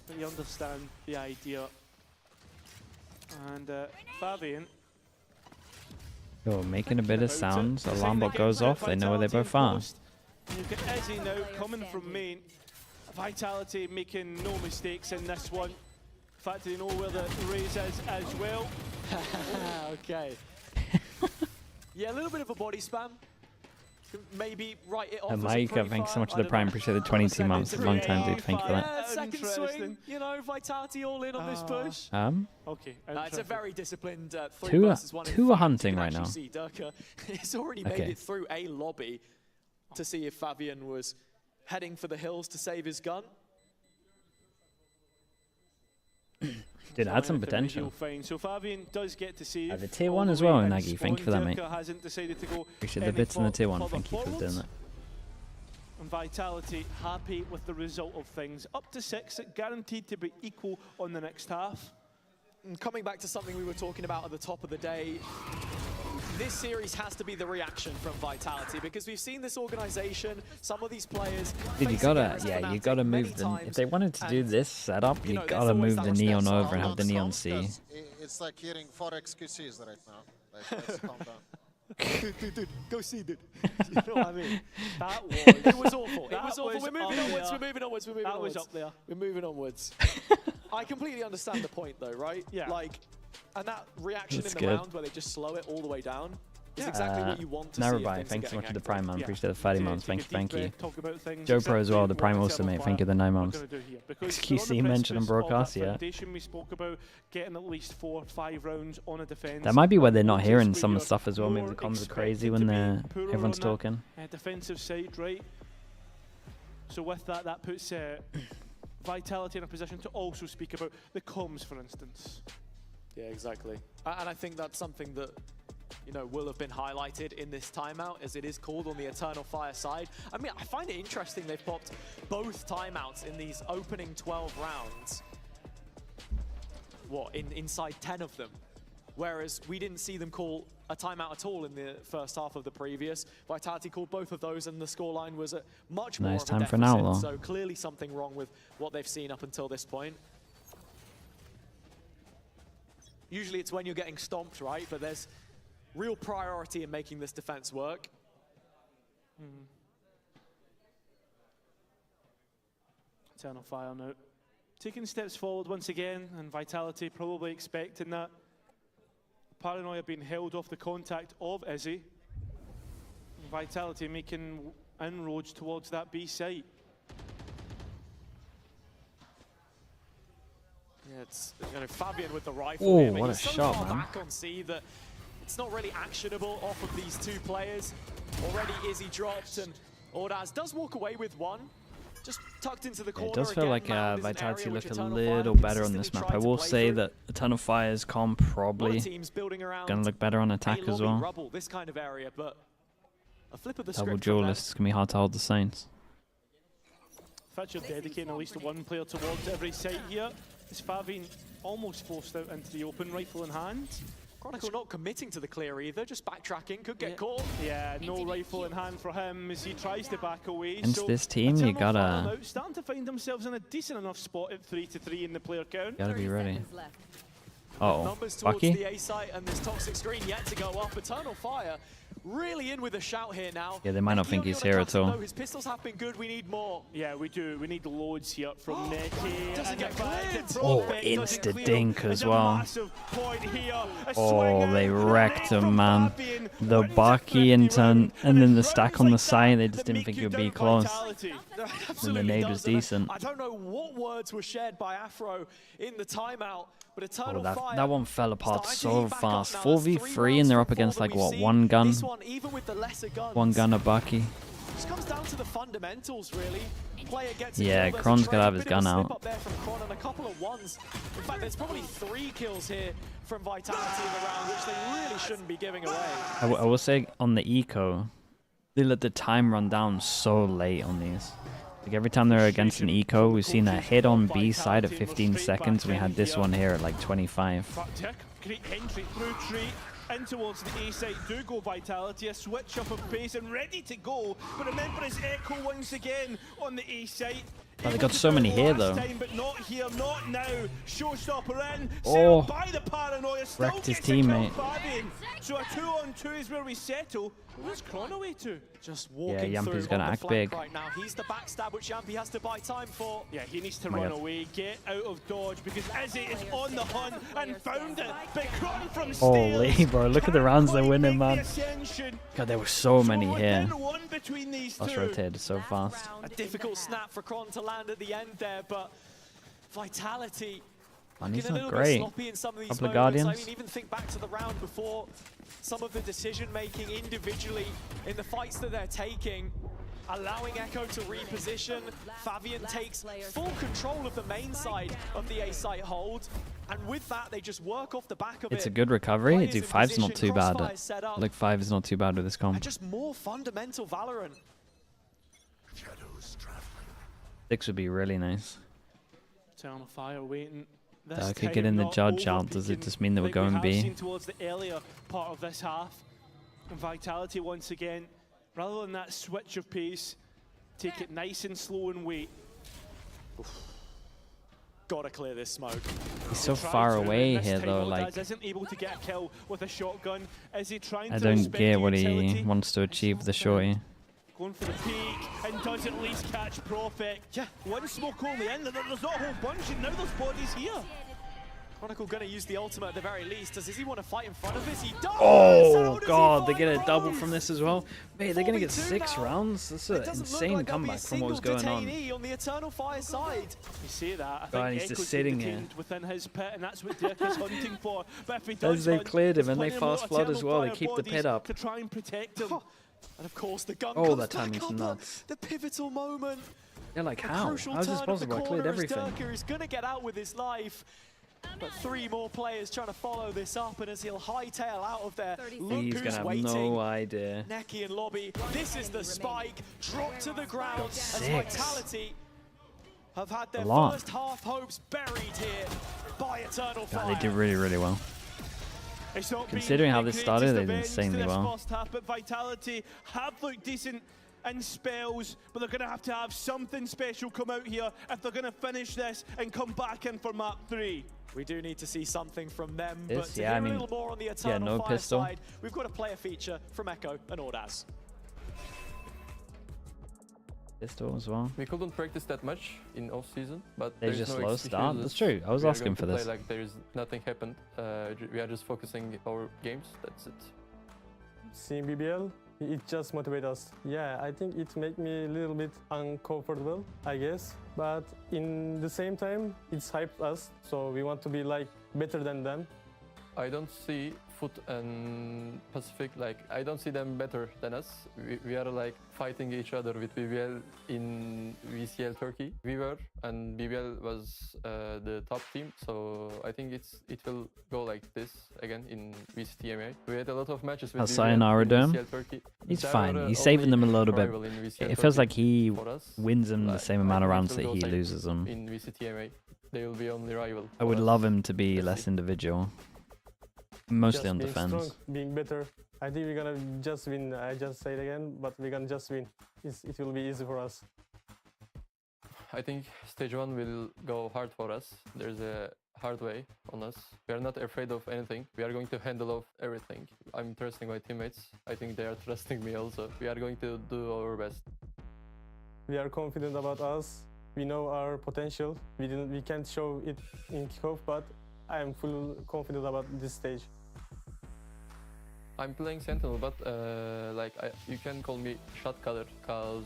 But you understand the idea. And Fabian. Oh, making a bit of sounds. Alarm bot goes off. They know where they both are. You've got Izzy now coming from main. Vitality making no mistakes in this one. In fact, they know where the raise is as well. Okay. Yeah, a little bit of a body spam. Maybe write it off as a Mike, thanks so much for the prime. Appreciate the 22 months. Long time, dude. Thank you for that. Yeah, second swing, you know, Vitality all in on this push. Okay. It's a very disciplined 3 Two versus 1. are hunting right now. See Durka has already made it through a lobby to see if Fabian was heading for the hills to save his gun. Did add some potential. So Fabian does get to save. The tier 1 as well, Nagi. Thank you for that, mate. Appreciate the bits in the tier 1. Thank you for doing that. And Vitality happy with the result of things. Up to 6, guaranteed to be equal on the next half. And coming back to something we were talking about at the top of the day, this series has to be the reaction from Vitality because we've seen this organization, some of these players. Dude, you gotta move them. If they wanted to do this setup, you gotta move the Neon over and have the Neon C. It's like hearing 4 excuses right now. Like, let's calm down. Dude, go see, dude. You know what I mean? That was. It was awful. It was awful. We're moving onwards. We're moving onwards. We're moving onwards. That was up there. We're moving onwards. I completely understand the point, though, right? Yeah. Like, and that reaction That's in the good. round where they just slow it all the way down is exactly what you want to see. Narubai, thanks so much for the Prime, man. Appreciate the 30 months. Thank you. Joe Pro as exactly well, the Prime also, mate. Thank you, the 9 months. XQC mentioned on broadcast, yeah. We spoke about getting at least 4 or 5 rounds on a defense. That might be where they're not hearing some of the stuff as well. Maybe the comms are crazy when everyone's talking. Defensive side, right? So with that, that puts Vitality in a position to also speak about the comms, for instance. Yeah, exactly. And I think that's something that, you know, will have been highlighted in this timeout, as it is called on the Eternal Fire side. I mean, I find it interesting they've popped both timeouts in these opening 12 rounds. What, inside 10 of them? Whereas we didn't see them call a timeout at all in the first half of the previous. Vitality called both of those, and the scoreline was at much more Nice of a time deficit. for an outlaw. So clearly something wrong with what they've seen up until this point. Usually it's when you're getting stomped, right? But there's real priority in making this defense work. Eternal Fire now. Taking steps forward once again, and Vitality probably expecting that. Paranoia being held off the contact of Izzy. Vitality making inroads towards that B site. But you know, Fabian with the rifle Oh, here, but what a he's so shot, far man. back on C that it's not really actionable off of these two players. Already Izzy dropped, and Ordaz does walk away with one. Just tucked into the corner. It does feel again. like Mound is an Vitality area which looked a Eternal little Fire better on this consistently map. tried I to will play say through. that Eternal Fire's comp A lot probably of teams building around gonna look better on attack a as lobby well. rubble, this kind of area, but a flip of the Double script from them. duelists, it's gonna be hard to hold the Saints. Fact you're dedicating at least one player towards every site here. Is Fabian almost forced out into the open, rifle in hand? Chronicle not committing to the clear either, just backtracking, could get caught. Yeah, no rifle in hand for him as he tries to back away. Against this team, you Eternal Fire gotta now starting to find themselves in a decent enough spot at 3-3 in the player count. be ready. Uh-oh, Numbers towards Bucky? the A site, and this toxic screen yet to go up. Eternal Fire really in with a shout here now. Yeah, they might not think he's here at all. His pistols have been good, we need more. Yeah, we do. We need loads here from Neki. Doesn't get cleared. Oh, insta-dink as well. Oh, they wrecked him, man. The Bucky and then the stack on the side, they just didn't think it would be close. And the nade was decent. I don't know what words were shared by Afro in the timeout, but Eternal Oh, Fire that one fell apart so fast. now. That's 4v3 and they're up against like what, one gun? This one, even with the lesser guns, One gun a Bucky. just comes down to the fundamentals, really. Player gets a Yeah, kill, there's a Kron's trade, gotta have his bit of a gun slip out. up there from Kron and a couple of ones. In fact, there's probably 3 kills here from Vitality in the round, which they really shouldn't be giving away. I will say on the eco, they let the time run down so late on these. Like every time they're against an eco, we've seen a hit on B side at 15 seconds. We had this one here at like 25. Great entry through tree. In towards the A side, do go Vitality, a switch up of pace and ready to go. But remember his echo once again on the A side. Oh, they got so many here though. Time, but not here, not now. Showstopper in. Oh, by the paranoia, still wrecked his gets a kill, teammate. Fabian. So a 2-on-2 is where we settle. Where's Kron away to? Just walking Yeah, Yampy's through gonna on the act flank big. right now. He's the backstab which Yampy has to buy time for. Yeah, he needs to Oh my run God. away, get out of dodge, because Izzy is on the hunt and found it. But Kron from Holy, steals. bro, look at the rounds they're winning, man. Ascension. God, there were so many here. One between these Lost two. rotated so fast. A difficult snap for Kron to land at the end there, but Vitality Man, he's getting a not little bit great. sloppy in some of these Couple of moments. Guardians. I mean, even think back to the round before, some of the decision making individually in the fights that they're taking, allowing Echo to reposition. Fabian takes full control of the main side of the A site hold, and with that they just work off the back of it. It's a good recovery. Players Dude, in 5's not position, too bad. crossfires set up, Like 5 is not too bad with this comp. and just more fundamental Valorant. 6 would be really nice. Eternal Fire waiting. I could get in the judge out. Does it just mean that we're going B? Seen towards the earlier part of this half. And Vitality once again, rather than that switch of pace, take it nice and slow and wait. Gotta clear this smoke. He's so far away here though, Ordaz like isn't able to get a kill with a shotgun. Is he trying I to don't respect get what he utility? wants to achieve with the shorty. Going for the peak and does at least catch Prophet. Yeah, one smoke only in. There's not a whole bunch and now there's bodies here. Chronicle gonna use the ultimate at the very least. Does he want to fight in front of this? He does! Oh god, they get a double from this as well. Wait, they're gonna get 6 rounds? That's an insane comeback from what was going on. On the Eternal Fire side. You say that. I God, think he's just Echo's sitting been here. detained within his pit, and that's what Dirk is hunting for. But if he As does they've hunt, cleared him there's and they plenty more fast flood as Eternal well, they Fire keep the pit bodies up. to try and protect him. And of course the gun Oh, comes that back timing's up at nuts. the pivotal moment. Yeah, like A how? crucial How's this turn of the possible? I cleared corner as everything. Durka is gonna get out with his life. But 3 more players trying to follow this up, and as he'll hightail out of there, look He's who's gonna have waiting. no idea. Neki and Lobby, this is the spike, drop to the ground, Got as 6. Vitality have had their A lot. first half hopes buried here by Eternal Fire. God, they did really, really well. It's not been Considering how the this started, they did greatest events insanely to this well. First half, but Vitality have looked decent in spells, but they're going to have something special come out here if they're going to finish this and come back in for map 3. We do need to see something from them, This, but to yeah, hear I mean, a little more on the Eternal no Fire pistol. side, we've got a player feature from Echo and Ordaz. Pistol as well. We couldn't practice that much in off season, but They there's just no slow start. excuses. That's true. I was We are asking going for to play this. like there's nothing happened. We are just focusing our games. That's it. Seeing BBL, It just motivates us. Yeah, I think it makes me a little bit uncomfortable, I guess. But in the same time, it's hyped us, so we want to be like better than them. I don't see Foot and Pacific, like, I don't see them better than us. We are like fighting each other with BBL in VCL Turkey. We were, and BBL was the top team, so I think it will go like this again in VCT EMEA. We had a lot of matches with Sayonara Dome. VCL Turkey. He's fine. He's saving them a little bit. It feels like he wins them the same amount of rounds that he loses them. In VCT EMEA, they will be only rival. I would love him to be less individual. Mostly just on being defense. Strong, being better. I think we're gonna just win. I just say it again, but we're gonna just win. It will be easy for us. I think stage 1 will go hard for us. There's a hard way on us. We are not afraid of anything. We are going to handle of everything. I'm trusting my teammates. I think they are trusting me also. We are going to do our best. We are confident about us. We know our potential. We can't show it in kickoff, but I am full confident about this stage. I'm playing Sentinel, but you can call me shot caller because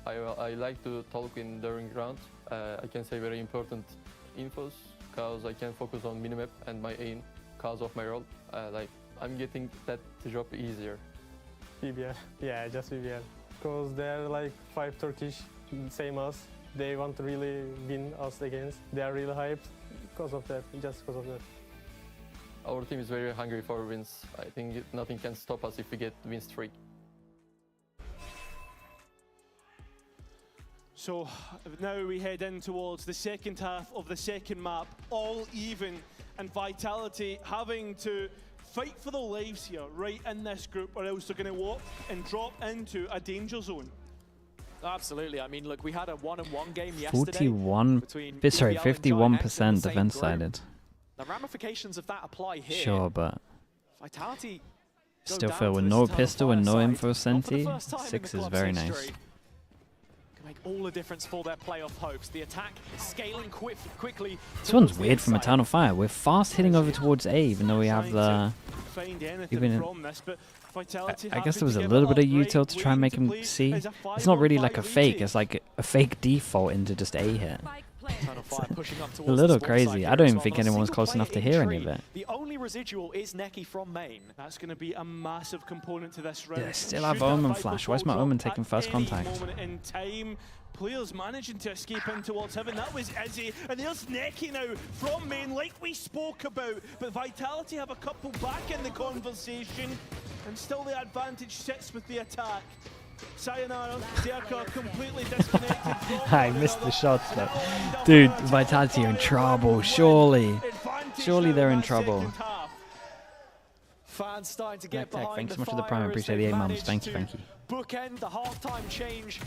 I like to talk during rounds. I can say very important infos because I can focus on minimap and my aim because of my role. I'm getting that job easier. BBL, yeah, just BBL. Because they're like 5 Turkish, same us. They want to really win us against. They are really hyped because of that, just because of that. Our team is very hungry for wins. I think nothing can stop us if we get win streak. So now we head in towards the second half of the second map, all even, and Vitality having to fight for their lives here, right in this group, or else they're going to walk and drop into a danger zone. Absolutely. I mean, look, we had a 1-on-1 game yesterday. 51% defense sided. The ramifications of that apply here. Sure, but Vitality still feel with no pistol and no info senti, 6 is very nice. Can make all the difference for their playoff hopes. The attack scaling quickly. This one's weird from Eternal Fire. We're fast hitting over towards A, even though we have the. I guess there was a little bit of util to try and make him see. It's not really like a fake. It's like a fake default into just A hit. A little crazy. I don't even think anyone's close enough to hear any of it. The only residual is Neki from main. That's going to be a massive component to this round. Yeah, still have Omen flash. Why's my Omen taking first contact? In time, players managing to escape in towards heaven. That was Izzy, and there's Neki now from main, like we spoke about. But Vitality have a couple back in the conversation, and still the advantage sits with the attack. Sayonara, Zerka completely disconnected. I missed the shots, but dude, Vitality are in trouble. Surely they're in trouble. Fans starting to get behind. Thanks so much for the prime. I appreciate the 8 mums. Thank you. Bookend the halftime change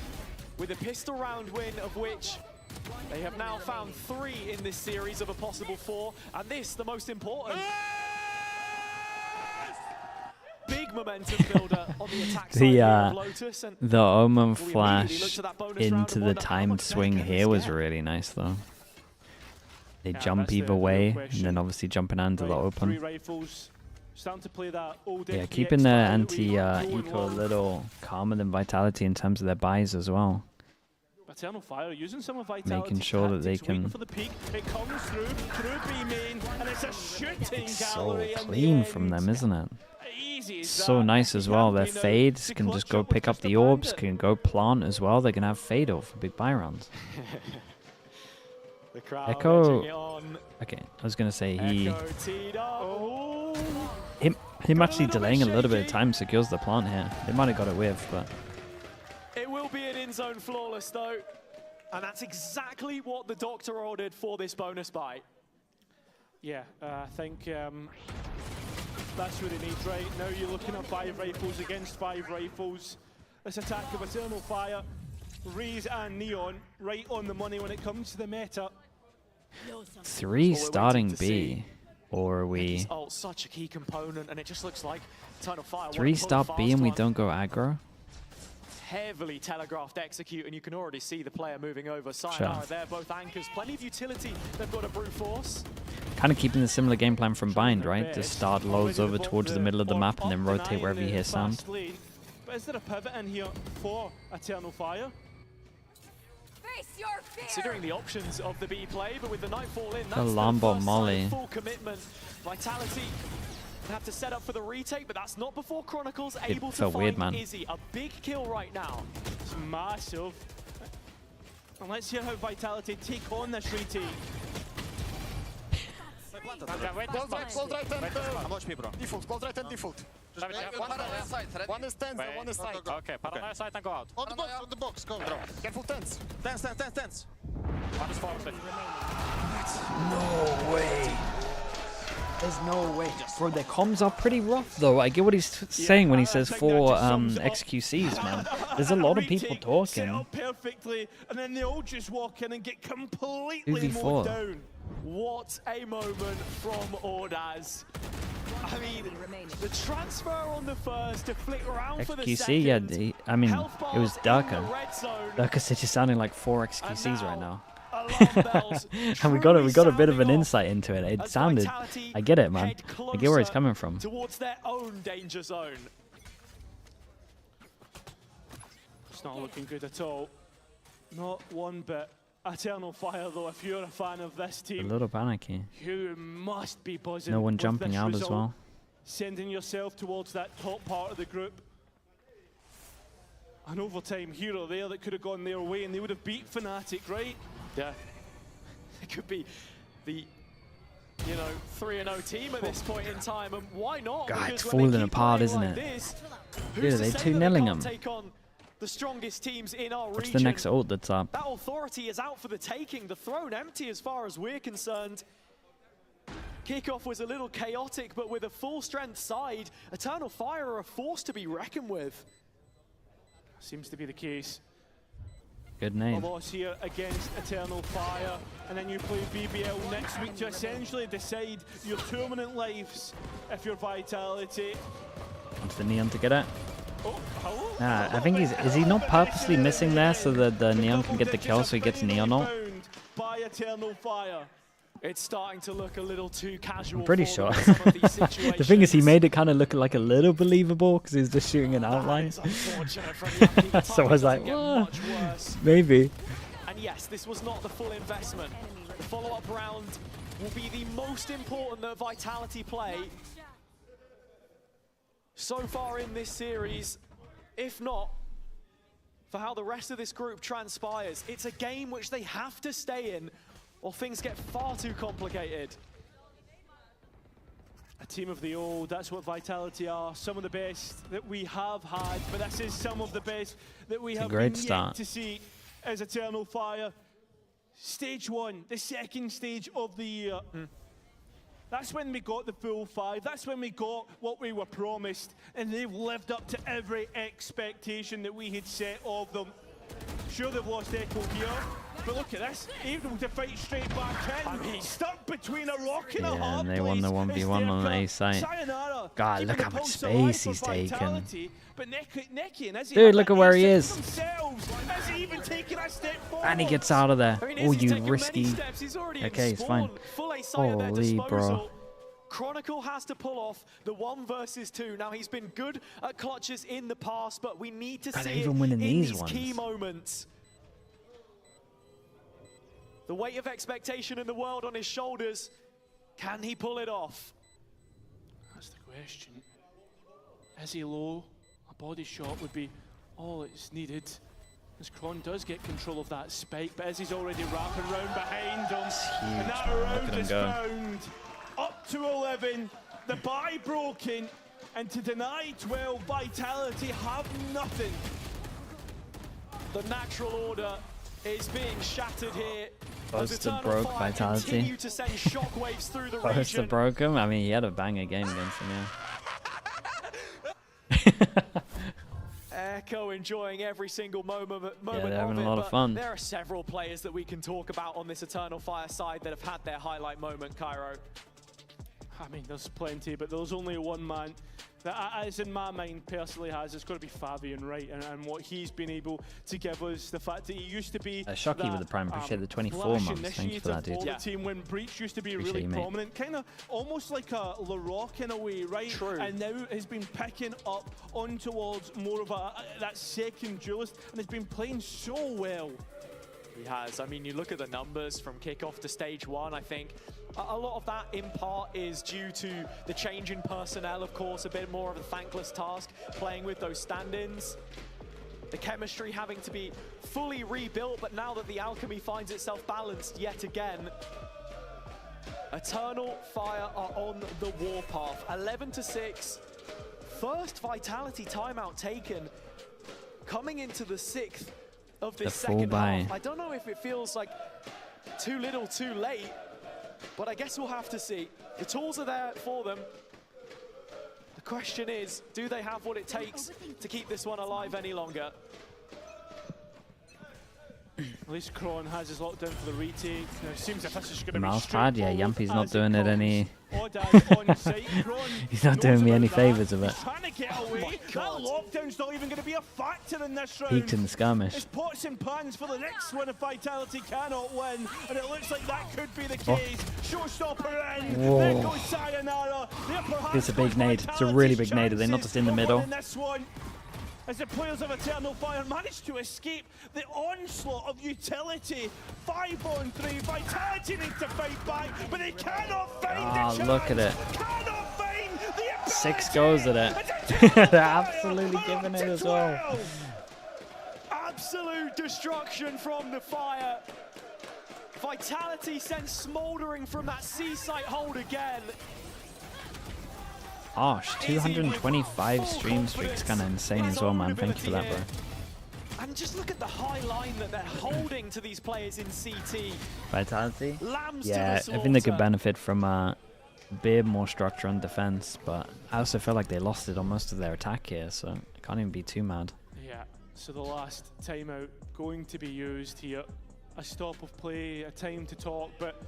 with a pistol round win, of which they have now found 3 in this series of a possible 4, and this the most important. Big momentum builder on the attack side of Lotus, and the Omen flash into the timed swing here was really nice though. They jump either way, and then obviously jumping onto the open. Yeah, keeping their anti-eco a little calmer than Vitality in terms of their buys as well. Eternal Fire using some of Vitality, making sure that they can. For the peak. It comes through B main, and it's a shooting so clean from them, isn't it? So nice as well. Their fades can just go pick up the orbs, can go plant as well. They can have Fado for big buy rounds. Echo. Okay, I was gonna say him actually delaying a little bit of time secures the plant here. They might have got it with, but it will be an in-zone flawless though, and that's exactly what the doctor ordered for this bonus buy. Yeah, I think that's what it needs right now. You're looking at 5 rifles against 5 rifles. This attack of Eternal Fire, Raze and Neon right on the money when it comes to the meta. 3 starting B, or are we? Oh, such a key component, and it just looks like Eternal Fire. 3 start B and we don't go aggro. Heavily telegraphed execute, and you can already see the player moving over. Sayonara there, both anchors, plenty of utility. They've got a brute force. Kind of keeping the similar game plan from Bind, right? Just start loads over towards the middle of the map and then rotate wherever you hear sound. but is there a pivot in here for Eternal Fire? Considering the options of the B play, but with the Nightfall in, that's Alarm the bot first molly. sign of full commitment. Vitality have to set up for the retake, but that's not before Chronicles able to felt weird, find man. Izzy. A big kill right now. It's massive. And let's hear how Vitality take on this retake. Close right and default. Close right and default. One is 10, one is side. Okay, paranoia side and go out. On the box, go. Careful, 10s. 10s. One is forward. No way. There's no way. Bro, their comms are pretty rough, though. I get what he's saying when he says 4 XQCs, man. There's a lot of people talking. Set up perfectly, and then they all just walk in and get completely 2v4. mowed down. What a moment from Ordaz. I mean, the transfer on the first to flick around for the XQC, second. yeah. I mean, it was Darker. Darker said you're sounding like 4 XQCs right now. And we got a bit of an insight into it. It sounded, I get it, man. I get where it's coming from. Towards their own danger zone. It's not looking good at all. Not one bit. Eternal Fire, though, if you're a fan of this A team, little panicky. you must be buzzing. No one with jumping this out result. as well. Sending yourself towards that top part of the group. An overtime hero there that could have gone their way, and they would have beat Fnatic, right? Yeah. It could be the, 3-0 team at this point in time, and why not? God, Because it's when they falling keep apart, playing isn't like it? this, Dude, who's are to they say 2-0-ing that they them? can't take on the strongest teams in our What's region? the next ult that's up? That authority is out for the taking. The throne empty as far as we're concerned. Kickoff was a little chaotic, but with a full-strength side, Eternal Fire are a force to be reckoned with. Seems to be the case. Good A name. loss here against Eternal Fire, and then you play BBL next week to essentially decide your tournament lives if you're Vitality. Wants the Neon to get it. Oh, hello? Nah, I think is he not purposely missing there so that the Neon can get the kill so he gets Neon ult? By Eternal Fire. It's starting to look a little too casual. I'm pretty for sure. them in some of these situations. The thing is, he made it kind of look like a little believable because he's just shooting an outline. So I was like, well, maybe. And yes, this was not the full investment. The follow-up round will be the most important that Vitality play so far in this series, if not for how the rest of this group transpires. It's a game which they have to stay in, or things get far too complicated. A team of the old, that's what Vitality are. Some of the best that we have had, but this is some of the best that we have been yet to see as Eternal Fire. Stage 1, the second stage of the year. That's when we got the full 5. That's when we got what we were promised. And they've lived up to every expectation that we had set of them. Sure, they've lost Echo here, but look at this. Able to fight straight back in. I mean, stuck between a rock and a hard And they won the 1v1 on the A site. God, look how much space he's taken. Dude, look at where he is. And he gets out of there. Oh, you risky. Okay, it's fine. Holy, bro. Chronicle has to pull off the 1 versus 2. Now, he's been good at clutches in the past, but we need to see it even winning in these these ones. key moments. The weight of expectation in the world on his shoulders. Can he pull it off? That's the question. Is he low? A body shot would be all it's needed. As Kron does get control of that spike, but as he's already wrapping round behind him, and that round is found. Up to 11, the buy broken, and to deny 12, Vitality have nothing. The natural order is being shattered here. Boaster broke Vitality. To send shockwaves through the Boaster region. broke him. I mean, he had a banger game against him, yeah. Echo enjoying every single moment they're having of a lot it, of but fun. There are several players that we can talk about on this Eternal Fire side that have had their highlight moment, Cairo. I mean, there's plenty, but there's only one man that, as in my mind, personally has. It's got to be Fabian, right? And what he's been able to give us, the fact that he used to be Shocky with the prime. Appreciate the 24 months. Thank you for that, dude. The team when Breach used to be really prominent, kind of almost like a LaRock in a way, right? True. And now has been picking up on towards more of that second duelist, and has been playing so well. He has. I mean, you look at the numbers from kickoff to stage 1, I think a lot of that in part is due to the change in personnel, of course, a bit more of a thankless task playing with those stand-ins. The chemistry having to be fully rebuilt, but now that the alchemy finds itself balanced yet again, Eternal Fire are on the warpath. 11-6. First Vitality timeout taken, coming into the 6th of this second half. I don't know if it feels like too little too late, but I guess we'll have to see. The tools are there for them. The question is, do they have what it takes to keep this one alive any longer? At least Kron has his lockdown for the retake. Now it seems like this is going to be Mousepad, yeah, Yampy's not doing it any. He's not doing me any favours of it. Trying to get away. That lockdown's not even going to be a factor in this round. Peaked in the skirmish. It's pots and pans for the next one if Vitality cannot win, and it looks like that could be the case. Showstopper in. Whoa. There goes Sayonara. It's a big nade. It's a really big nade. Are they not just in the middle? As the players of Eternal Fire manage to escape the onslaught of utility. 5-on-3, Vitality need to fight back, but they cannot find the chance. Look at it. Cannot find the 6 goes at it. They're absolutely giving it as well. Absolute destruction from the Fire. Vitality sent smoldering from that C-site hold again. Gosh, 225 stream streaks, kind of insane as well, man. Thank you for that, bro. And just look at the high line that they're holding to these players in CT. Vitality? Yeah, I think they could benefit from a bit more structure on defense, but I also feel like they lost it on most of their attack here, so I can't even be too mad. Yeah, so the last timeout going to be used here. A stop of play, a time to talk, but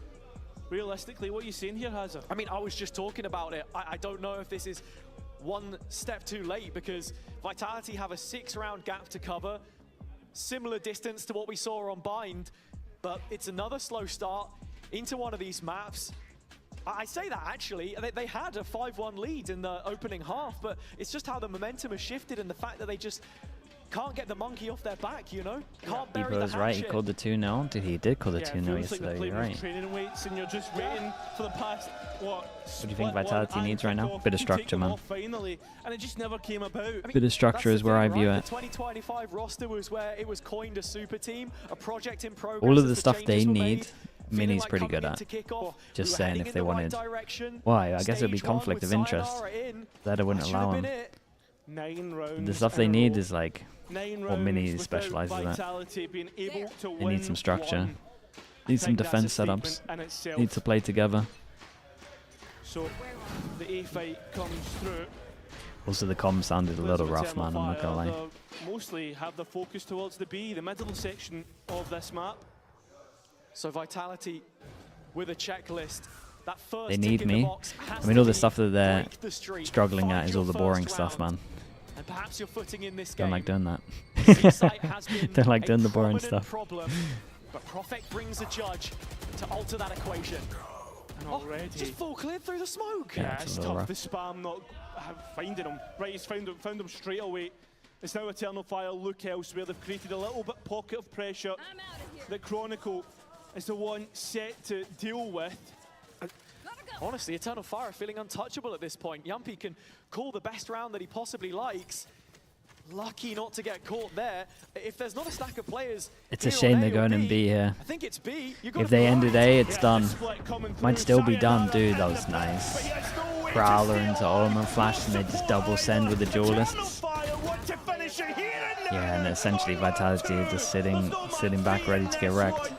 realistically, what are you saying here, Hazza? I mean, I was just talking about it. I don't know if this is one step too late, because Vitality have a 6-round gap to cover. Similar distance to what we saw on Bind, but it's another slow start into one of these maps. I say that actually, they had a 5-1 lead in the opening half, but it's just how the momentum has shifted and the fact that they just can't get the monkey off their back, you know? Can't bury the was right, he called the 2-0. Dude, he did call the 2-0 yesterday, you're right. Training weights and you're just waiting for the past, what do you think Vitality needs right now? Bit of structure, man. Finally, and it just never came about. I mean, bit of structure is where I view it. The 2025 roster was where it was coined a super team, a project in progress. All of the stuff they need, Mini's pretty good at. Just saying if they wanted. Why? I guess it would be conflict of interest. That I wouldn't allow them. 9 rounds. The stuff they need is like what Mini specializes in. They need some structure. Need some defense setups. Need to play together. So the A fight comes through. Also, the comms sounded a little rough, man. I'm not gonna lie. Mostly have the focus towards the B, the middle section of this map. So Vitality with a checklist. That first they need me. I mean, all the stuff that they're struggling at is all the boring stuff, man. And perhaps your footing in this game. Don't like doing that. Don't like doing the boring stuff. Problem, but Prophet brings a judge to alter that equation. And already, just full cleared through the smoke. Yeah, it's tough. The spam not finding him. Right, he's found him straight away. It's now Eternal Fire look elsewhere. They've created a little bit pocket of pressure that Chronicle is the one set to deal with. Honestly, Eternal Fire are feeling untouchable at this point. Yampy can call the best round that he possibly likes. Lucky not to get caught there. If there's not a stack of players, it's a shame they're going in B here. I think it's B. If they ended A, it's done. Might still be done, dude. That was nice. Prowler into Ultimate Flash, and they just double send with the duelists. Yeah, and essentially Vitality are just sitting back, ready to get wrecked.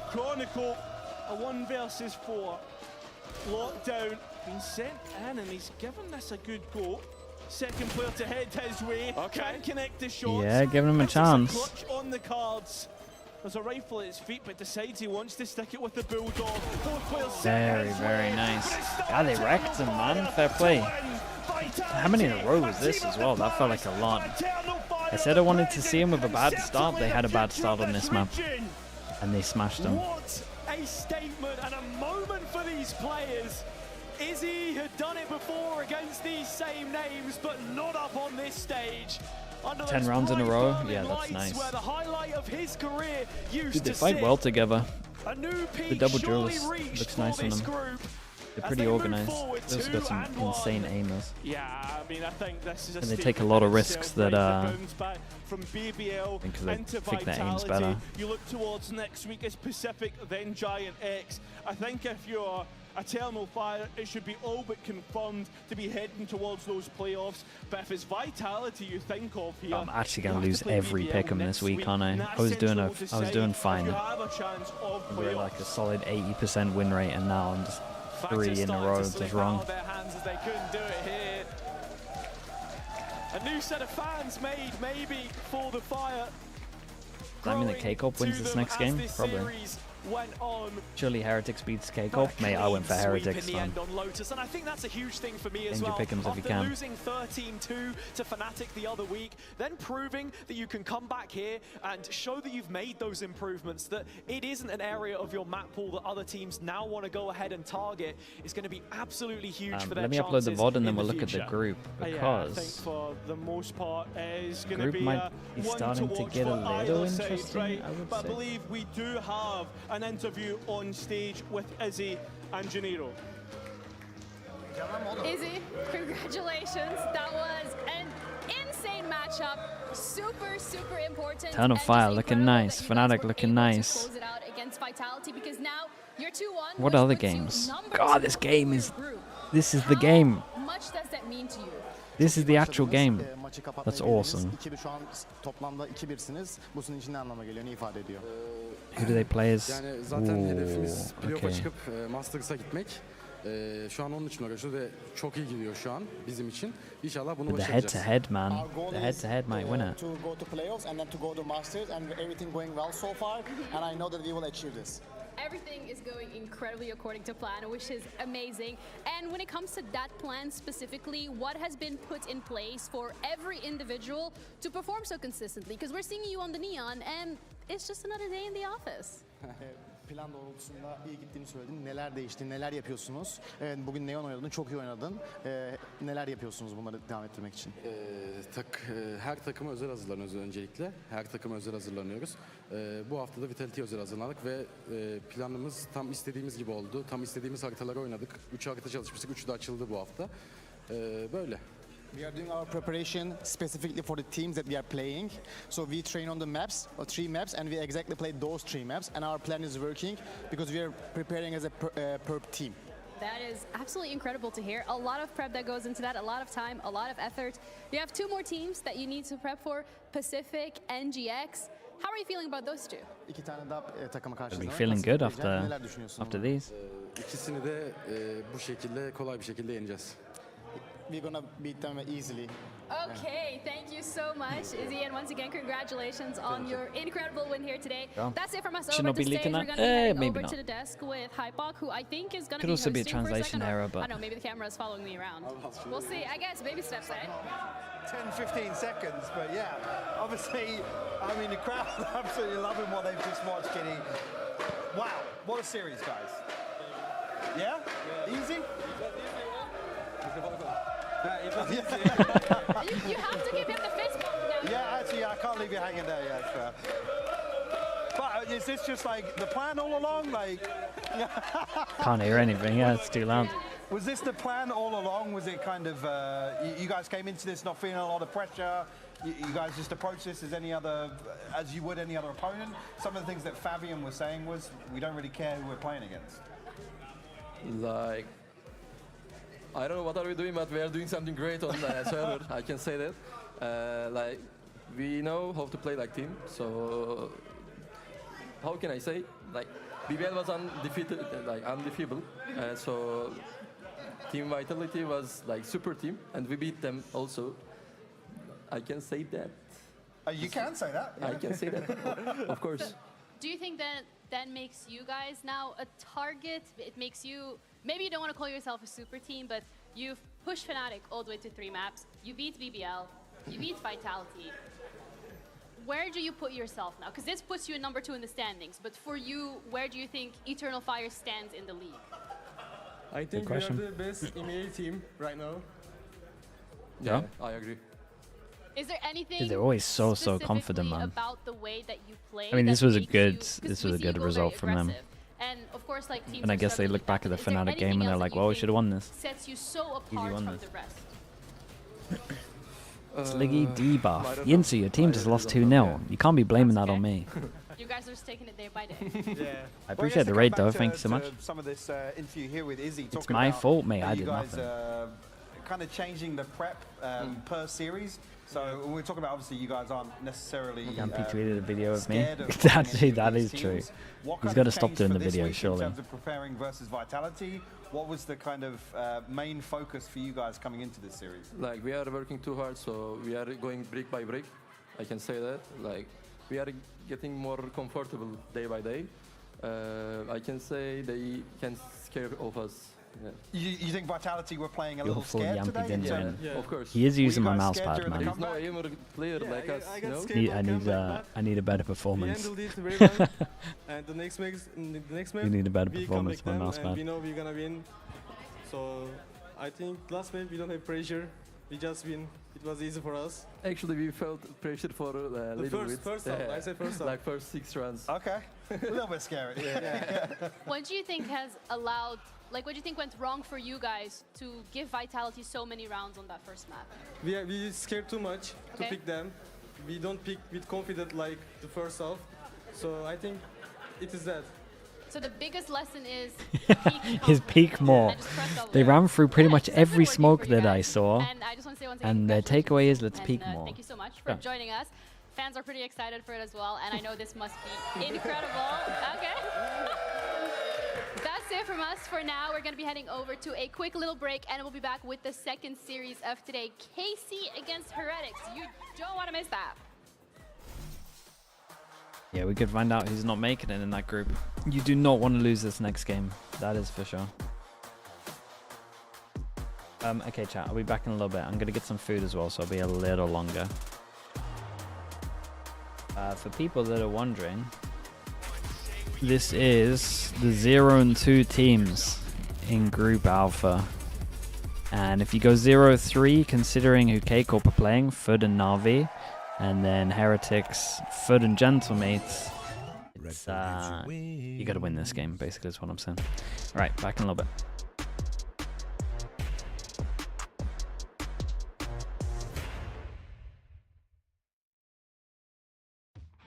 Chronicle, a 1 versus 4. Lockdown been sent in, and he's given this a good go. Second player to head his way. Can't connect the shots. Yeah, giving him a chance. Clutch on the cards. There's a rifle at his feet, but decides he wants to stick it with the Bulldog. Both players very nice. Yeah, they wrecked him, man. Fair play. How many in a row was this as well? That felt like a lot. I said I wanted to see him with a bad start. They had a bad start on this map, and they smashed him. What a statement and a moment for these players. Izzy had done it before against these same names, but not up on this stage. 10 rounds in a row? Yeah, that's nice. Where the highlight of his career used Dude, they to fight sit. well together. A new The double duelist looks nice on them. They're pretty organized. They've also got some insane aimers. Yeah, I mean, I think this is And they take a lot of risks that from BBL because they into think their aim's Vitality. better. You look towards next week as Pacific, then Giant X. I think if you're Eternal Fire, it should be all but confirmed to be heading towards those playoffs. But if it's Vitality you think of here, I'm actually gonna lose every pick'em this week, aren't I? I was doing fine. We're like a solid 80% win rate, and now I'm just 3 in a row just wrong. Their hands as they couldn't do it here. A new set of fans made maybe for the Fire. I mean, the K-Corp wins this next game, probably. Went on. Surely Heretics beats K-Corp. Mate, I went for Heretics, in the man. end on Lotus, and I think that's a huge thing for me as Change your well. pick'ems if you After can. losing 13-2 to Fnatic the other week, then proving that you can come back here and show that you've made those improvements, that it isn't an area of your map pool that other teams now want to go ahead and target, is going to be absolutely huge for their Let me upload the VOD and then we'll look at the group, because yeah, I think for the most part is going to group be might be starting to get a little interesting, right? I would But I say. believe we do have an interview on stage with Izzy and Janiro. Izzy, congratulations. That was an insane matchup. Super important. Eternal Fire looking nice. Fnatic looking nice. Close it out against Vitality, because now you're 2-1. What other games? God, this game is... This is the game. How much does that mean to you? This is the actual game. That's awesome. Şu an toplamda 2-1'siniz. Bu sizin için ne anlama geliyor? Ne ifade ediyor? Who do they play as? Yani zaten hedefimiz playoff'a Okay. çıkıp Masters'a gitmek. Şu an onun için uğraşıyoruz ve çok iyi gidiyor şu an bizim için. İnşallah bunu But the başaracağız. head-to-head, man. The head-to-head might win it. To go to playoffs and then to go to Masters, and everything going well so far, and I know that we will achieve this. Everything is going incredibly according to plan, which is amazing. And when it comes to that plan specifically, what has been put in place for every individual to perform so consistently? Because we're seeing you on the Neon, and it's just another day in the office. Plan doğrultusunda iyi gittiğini söyledin. Neler değişti, neler yapıyorsunuz? Evet, bugün Neon oynadın, çok iyi oynadın. Neler yapıyorsunuz bunları devam ettirmek için? Her takıma özel hazırlanıyoruz öncelikle. Her takıma özel hazırlanıyoruz. Bu hafta da Vitality'ye özel hazırlandık ve planımız tam istediğimiz gibi oldu. Tam istediğimiz haritaları oynadık. 3 harita çalışmıştık, 3'ü de açıldı bu hafta. Böyle. We are doing our preparation specifically for the teams that we are playing. So we train on the maps, 3 maps, and we exactly play those 3 maps. And our plan is working because we are preparing as a perp team. That is absolutely incredible to hear. A lot of prep that goes into that, a lot of time, a lot of effort. You have 2 more teams that you need to prep for, Pacific and GX. How are you feeling about those 2? İki tane daha takıma Are we karşınızda. feeling good after these? İkisini de bu şekilde kolay bir şekilde yeneceğiz. We're gonna beat them easily. Okay, thank you so much, Izzy, and once again, congratulations on your incredible win here today. Yeah. That's it from us. Should Over not to be stage, leaking we're that. going to be heading Maybe over not. to the desk with Hypok, who I think is going to Could be also be a hosting for translation second, or- error, but- I don't know, maybe the camera is following me around. We'll see. I guess baby steps, eh? 10-15 seconds, but yeah, obviously, I mean, the crowd are absolutely loving what they've just watched, Kitty. Wow, what a series, guys. Yeah? Easy? You have to give him the fist bump now. Yeah, actually, I can't leave you hanging there, yeah, fair. But is this just like the plan all along? Like, Can't hear anything. Yeah, it's too loud. was this the plan all along? Was it kind of, you guys came into this not feeling a lot of pressure? You guys just approach this as you would any other opponent? Some of the things that Fabian was saying was, we don't really care who we're playing against. Like, I don't know what are we doing, but we are doing something great on the server. I can say that. Like, we know how to play like team. So, how can I say? Like, BBL was undefeated, like undefeatable. So, Team Vitality was like super team, and we beat them also. I can say that. You can say that. I can say that, of course. do you think that that makes you guys now a target? It makes you, maybe you don't want to call yourself a super team, but you've pushed Fnatic all the way to 3 maps. You beat BBL, you beat Vitality. Where do you put yourself now? Because this puts you in number 2 in the standings, but for you, where do you think Eternal Fire stands in the league? I think we are the best EMEA team right now. Yeah, I agree. Is there anything They're always so confident, man. about the way that you play? I mean, this that was a makes good you, this was a good result from them. And of course, like teams And I guess they look back at the Fnatic game and they're like, well, we should have won this. Sets you so apart from the rest. Sliggy debuff. Yinsu, your team just lost 2-0. You can't be blaming that on me. You guys are just taking it day by day. Yeah. I appreciate the raid though, thank you so much. Some of this interview here with Izzy. It's my fault, mate, I did you guys nothing. kind of changing the prep per series. So when we're talking about, obviously, you guys aren't necessarily Yampy tweeted a video of me. scared of Actually, that is true. He's got to stop doing the video, surely. In terms of preparing versus Vitality, what was the kind of main focus for you guys coming into this series? Like, we are working too hard, so we are going brick by brick. I can say that. Like, we are getting more comfortable day by day. I can say they can scare of us. Yeah. You think Vitality were playing a little scared today? Yeah. Of course. He is using my mouse pad, man. He's no aimer player like us, no? I need a better performance. We handled it very well. And the next match, You need a better we performance come from back mouse them and pad. we know we're gonna win. So I think last match we don't have pressure. We just win. It was easy for us. Actually, we felt pressure for a little bit. First half. I said first half. Like first 6 rounds. Okay. A little bit scary. What do you think has allowed, like what do you think went wrong for you guys to give Vitality so many rounds on that first map? We scared too much to Okay. pick them. We don't pick with confidence like the first half. So I think it is that. So the biggest lesson is His peak more. They ran through pretty much every smoke that I saw. And I just want to say once again, And their takeaway is let's and, peak more. Thank you so much for joining us. Fans are pretty excited for it as well, and I know this must be incredible. Okay. That's it from us for now. We're going to be heading over to a quick little break, and we'll be back with the second series of today, KC against Heretics. You don't want to miss that. Yeah, we could find out who's not making it in that group. You do not want to lose this next game. That is for sure. Okay, chat. I'll be back in a little bit. I'm going to get some food as well, so I'll be a little longer. For people that are wondering, this is the 0 and 2 teams in Group Alpha. And if you go 0-3, considering who K-Corp are playing, Fud and Na'Vi, and then Heretics, Fud and Gentlemates, it's, you got to win this game, basically, is what I'm saying. All right, back in a little bit.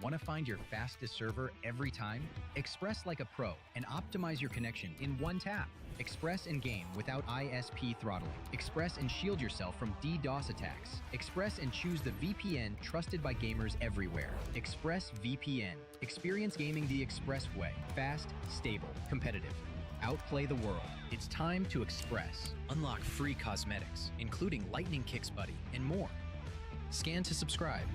Want to find your fastest server every time? Express like a pro and optimize your connection in one tap. Express and game without ISP throttling. Express and shield yourself from DDoS attacks. Express and choose the VPN trusted by gamers everywhere. Express VPN. Experience gaming the Express way. Fast, stable, competitive. Outplay the world. It's time to Express. Unlock free cosmetics, including Lightning Kicks Buddy and more. Scan to subscribe.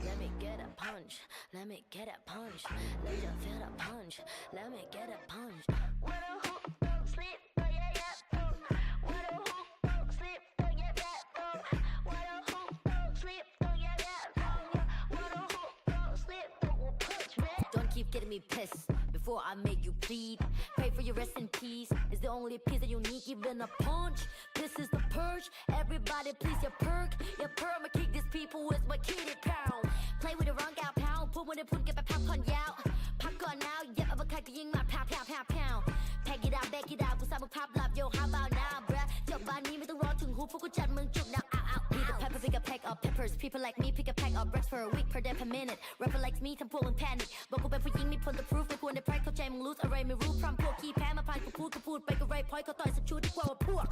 Let me get a punch. Let me get a punch. Let you feel the punch. Let me get a punch. What a hoop, don't sleep, oh yeah, yeah, boom. What a hoop, don't sleep, oh yeah, yeah, boom. What a hoop, don't sleep, oh yeah, yeah, boom. What a hoop, don't sleep, don't punch me. Don't keep getting me pissed before I make you bleed. Pray for your rest in peace. It's the only piece that you need, even a punch. This is the purge. Everybody please your perk. Your perma kick these people with my kitty pound. Play with the wrong gal pound. Put when it put get my pop on out. Popcorn now, yeah, I'm a kite ying my pound, pound, pound, pound. Pack it out, back it out. What's up with pop love, yo, how about now, bruh? Your body me the raw tung who fuck with chat mung juk now, ow, ow. Need the pepper, pick a pack of peppers. People like me pick a pack of bricks for a week per day per minute. Rapper likes me, I'm pulling panic. But go back for ying me, put the proof. They put the price,เขาใจมึง lose array ไม่รู้พร้อมพวกขี้แพ้มาพายกูพูดไปก็ไรพอยเขาต่อยสักชุดดีกว่าพวก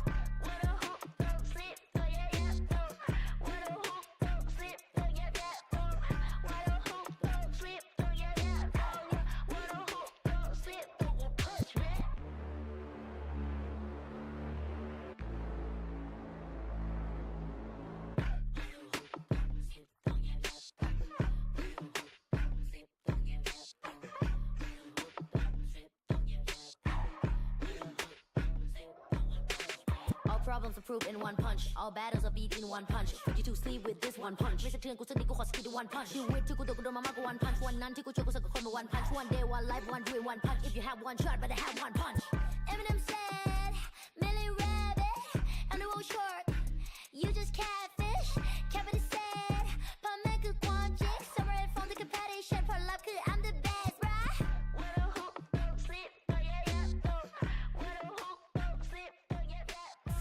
to prove in one punch. All battles are beat in one punch. Put you to sleep with this one punch. Mr. Turn, go to Nico, hot to one punch. You wait to go to mama, go one punch. One nanti, go to one punch. One day, one life, one do it, one punch. If you have one shot, better have one punch. Eminem said, Millie Rabbit, and the road short. You just catfish. Kevin said, Pameka Quanjik. Summer and from the competition. For love, I'm the best, bruh. What a hoop, don't sleep, oh yeah, yeah. What a hoop, don't sleep, oh yeah, yeah.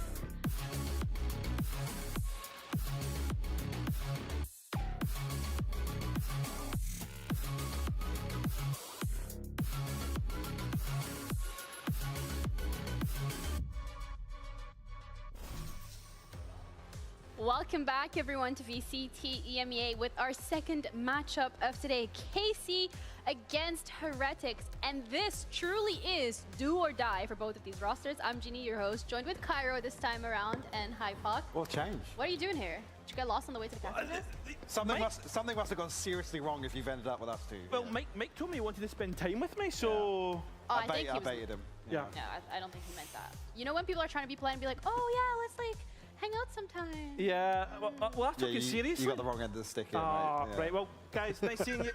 Welcome back, everyone, to VCT EMEA with our second matchup of today, KC against Heretics. And this truly is do or die for both of these rosters. I'm Ginny, your host, joined with Cairo this time around, and hi, Puck. What change? What are you doing here? Did you get lost on the way to the campus? Something must have gone seriously wrong if you've ended up with us two. Well, yeah. Mike told me he wanted to spend time with me, so... Yeah. Oh, I baited him. Yeah. No, I don't think he meant that. You know when people are trying to be polite and be like, oh yeah, let's like hang out sometime. Yeah, well I took it seriously. You got the wrong end of the stick here, mate. Yeah. Right, well, guys, nice seeing you.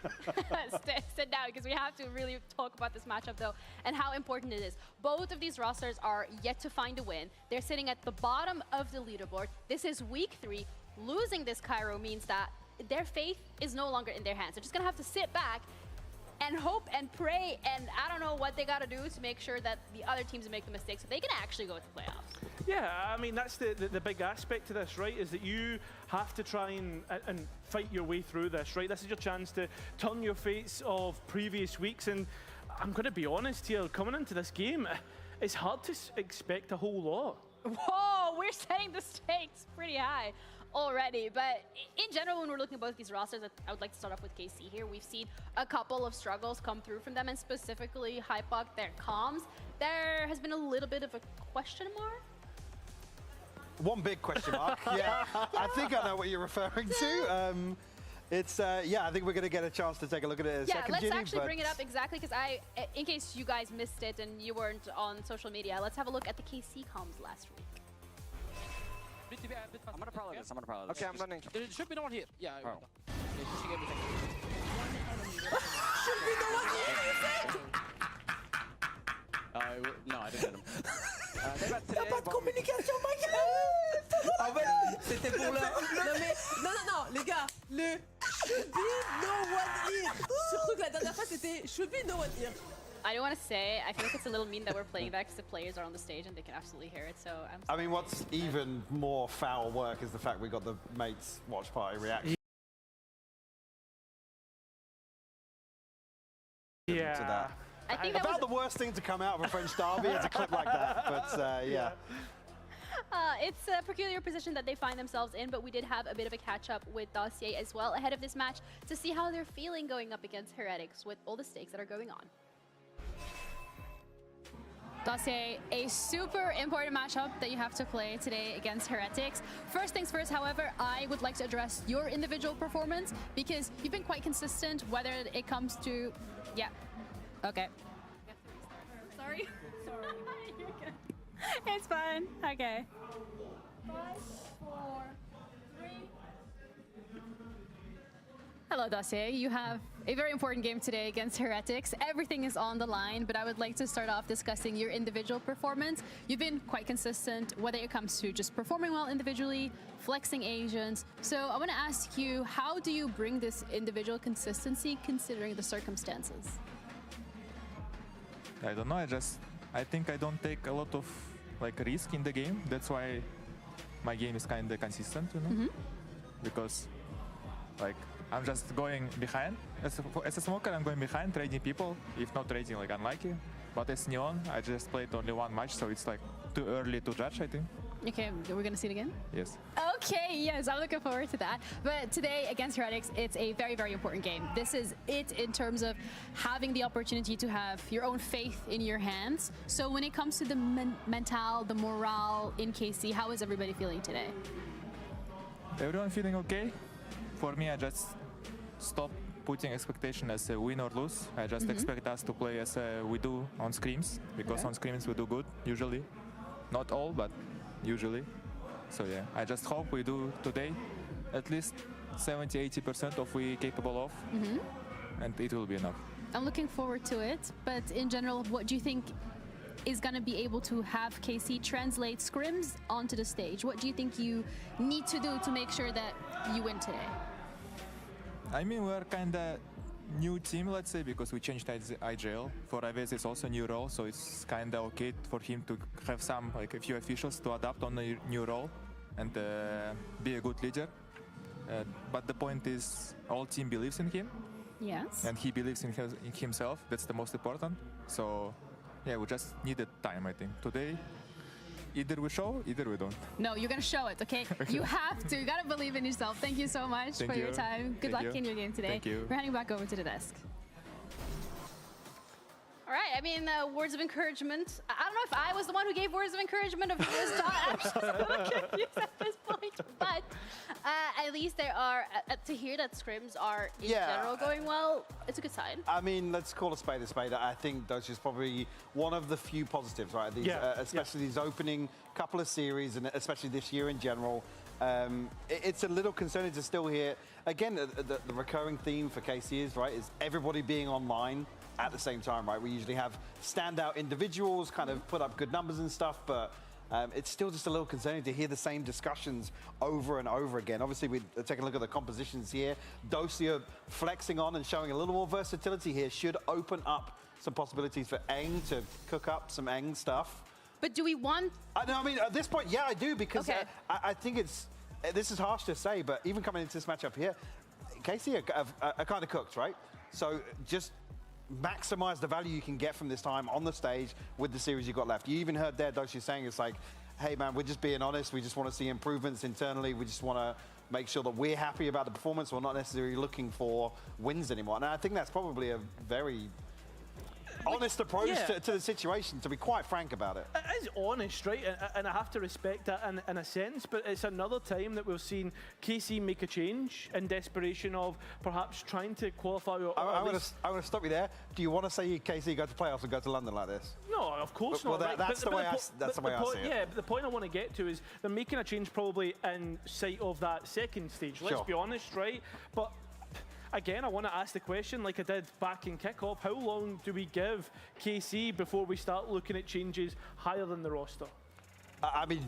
Sit down, because we have to really talk about this matchup, though, and how important it is. Both of these rosters are yet to find a win. They're sitting at the bottom of the leaderboard. This is week 3. Losing this Cairo means that their faith is no longer in their hands. They're just going to have to sit back and hope and pray, and I don't know what they got to do to make sure that the other teams make the mistakes so they can actually go to the playoffs. Yeah, I mean, that's the big aspect to this, right, is that you have to try and fight your way through this, right? This is your chance to turn your fates of previous weeks, and I'm going to be honest here, coming into this game, it's hard to expect a whole lot. Whoa, we're setting the stakes pretty high already, but in general, when we're looking at both these rosters, I would like to start off with KC here. We've seen a couple of struggles come through from them, and specifically Hypok, their comms. There has been a little bit of a question mark. One big question mark. Yeah, I think I know what you're referring to. Yeah, I think we're going to get a chance to take a look at it in a second, let's Ginny, actually bring it up exactly, because in case you guys missed it and you weren't on social media, let's have a look at the KC comms last week. I'm gonna probably this. Okay, I'm running. There should be no one here. Yeah. Oh. They're pushing everything. Should be no one here, you said? No, I didn't hit him. T'as pas de communication, my gars. En fait, c'était pour le... Non mais... Non, les gars. Le should be no one here. Surtout que la dernière fois, c'était should be no one here. I don't want to say, I feel like it's a little mean that we're playing that because the players are on the stage and they can absolutely hear it, so I'm sorry. I mean, what's even more foul work is the fact we got the mates watch party reaction to that. I think about the worst thing to come out of a French derby is a clip like that, but yeah. It's a peculiar position that they find themselves in, but we did have a bit of a catch-up with Dossier as well ahead of this match to see how they're feeling going up against Heretics with all the stakes that are going on. Dossier, a super important matchup that you have to play today against Heretics. First things first, however, I would like to address your individual performance because you've been quite consistent, whether it comes to... Yeah. Okay. Sorry. You're good. It's fine. Okay. 5, 4, 3. Hello, Dossier. You have a very important game today against Heretics. Everything is on the line, but I would like to start off discussing your individual performance. You've been quite consistent, whether it comes to just performing well individually, flexing Asians. So I want to ask you, how do you bring this individual consistency considering the circumstances? I don't know. I think I don't take a lot of risk in the game. That's why my game is kind of consistent, you know, because I'm just going behind. As a smoker, I'm going behind, trading people. If not trading, unlucky. But as Neon, I just played only one match, so it's too early to judge, I think. Okay, we're gonna see it again? Yes. Okay, yes, I'm looking forward to that. But today against Heretics, it's a very, very important game. This is it in terms of having the opportunity to have your own faith in your hands. So when it comes to the mental, the morale in KC, how is everybody feeling today? Everyone feeling okay. For me, I just stop putting expectation as a win or lose. I just expect us to play as we do on scrims, because on scrims we do good, usually. Not all, but usually. So yeah, I just hope we do today at least 70-80% of we capable of, and it will be enough. I'm looking forward to it, but in general, what do you think is going to be able to have KC translate scrims onto the stage? What do you think you need to do to make sure that you win today? I mean, we're kind of new team, let's say, because we changed IGL. For Aves, it's also a new role, so it's kind of okay for him to have some, like a few officials to adapt on a new role and be a good leader. But the point is, all team believes in him. Yes. And he believes in himself. That's the most important. So, yeah, we just needed time, I think. Today, either we show, either we don't. No, you're going to show it, okay? You have to. You got to believe in yourself. Thank you so much for your time. Good luck in your game today. Thank you. We're heading back over to the desk. All right, I mean, words of encouragement. I don't know if I was the one who gave words of encouragement of this talk. I'm just a little confused at this point. But at least there are, to hear that scrims are in general going well, it's a good sign. I mean, let's call a spade a spade. I think Doge is probably one of the few positives, right? These, especially these opening couple of series, and especially this year in general. It's a little concerning to still hear, again, the recurring theme for KC is, right, is everybody being online at the same time, right? We usually have standout individuals kind of put up good numbers and stuff, but it's still just a little concerning to hear the same discussions over and over again. Obviously, we're taking a look at the compositions here. Dosia flexing on and showing a little more versatility here should open up some possibilities for Eng to cook up some Eng stuff. But do we want... I mean, at this point, yeah, I do, because I think it's... This is harsh to say, but even coming into this matchup here, KC are kind of cooked, right? So just maximize the value you can get from this time on the stage with the series you got left. You even heard there Doshi saying, it's like, hey man, we're just being honest. We just want to see improvements internally. We just want to make sure that we're happy about the performance. We're not necessarily looking for wins anymore. And I think that's probably a very honest approach to the situation, to be quite frank about it. It is honest, right? And I have to respect that in a sense, but it's another time that we've seen KC make a change in desperation of perhaps trying to qualify. I'm going to stop you there. Do you want to say KC go to playoffs and go to London like this? No, of course not. Well, that's the way I see it. Yeah, but the point I want to get to is they're making a change probably in sight of that second stage. Let's be honest, right? But again, I want to ask the question, like I did back in kickoff, how long do we give KC before we start looking at changes higher than the roster? I mean,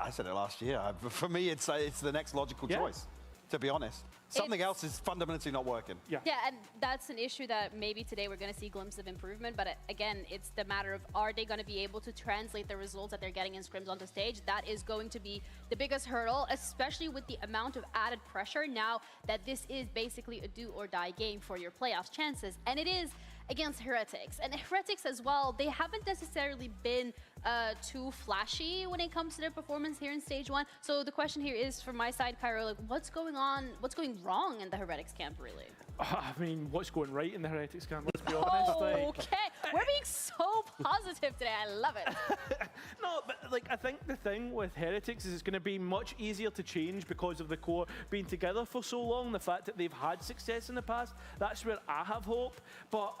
I said it last year. For me, it's the next logical choice, to be honest. Something else is fundamentally not working. Yeah, and that's an issue that maybe today we're going to see a glimpse of improvement. But again, it's the matter of, are they going to be able to translate the results that they're getting in scrims onto stage? That is going to be the biggest hurdle, especially with the amount of added pressure now that this is basically a do or die game for your playoff chances. And it is against Heretics. And Heretics as well, they haven't necessarily been too flashy when it comes to their performance here in stage one. So the question here is, from my side, Cairo, like, what's going on, what's going wrong in the Heretics camp, really? I mean, what's going right in the Heretics camp, let's be honest. Okay, we're being so positive today, I love it. No, but like, I think the thing with Heretics is it's going to be much easier to change because of the core being together for so long, the fact that they've had success in the past. That's where I have hope, but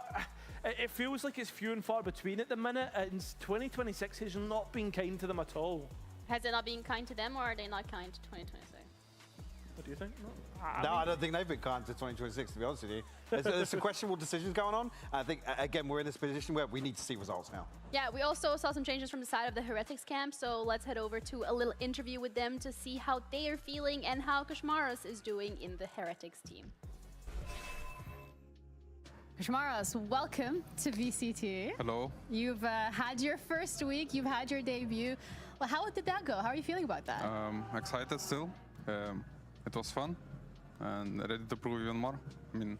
it feels like it's few and far between at the minute, and 2026 has not been kind to them at all. Has it not been kind to them, or are they not kind to 2026? What do you think? I don't think they've been kind to 2026, to be honest with you. There's some questionable decisions going on. I think, again, we're in this position where we need to see results now. Yeah, we also saw some changes from the side of the Heretics camp, so let's head over to a little interview with them to see how they are feeling and how Kashmaras is doing in the Heretics team. Kashmaras, welcome to VCT. Hello. You've had your first week, you've had your debut. Well, how did that go? How are you feeling about that? Excited still. It was fun and ready to prove even more. I mean,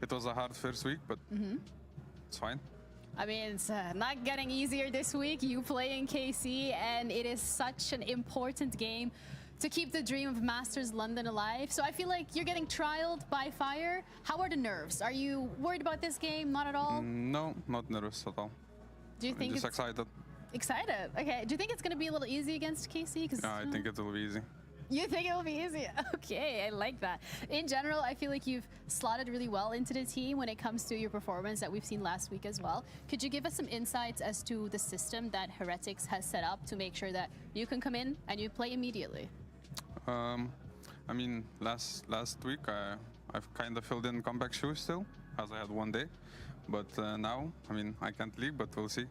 it was a hard first week, but it's fine. I mean, it's not getting easier this week. You play in KC, and it is such an important game to keep the dream of Masters London alive. So I feel like you're getting trialed by fire. How are the nerves? Are you worried about this game? Not at all? No, not nervous at all. Do you think just excited? Excited? Okay. Do you think it's going to be a little easy against KC? Yeah, I think it will be easy. You think it will be easy? Okay, I like that. In general, I feel like you've slotted really well into the team when it comes to your performance that we've seen last week as well. Could you give us some insights as to the system that Heretics has set up to make sure that you can come in and you play immediately? I mean, last week I've kind of filled in comeback shoes still, as I had one day. But now, I mean, I can't leak, but we'll see.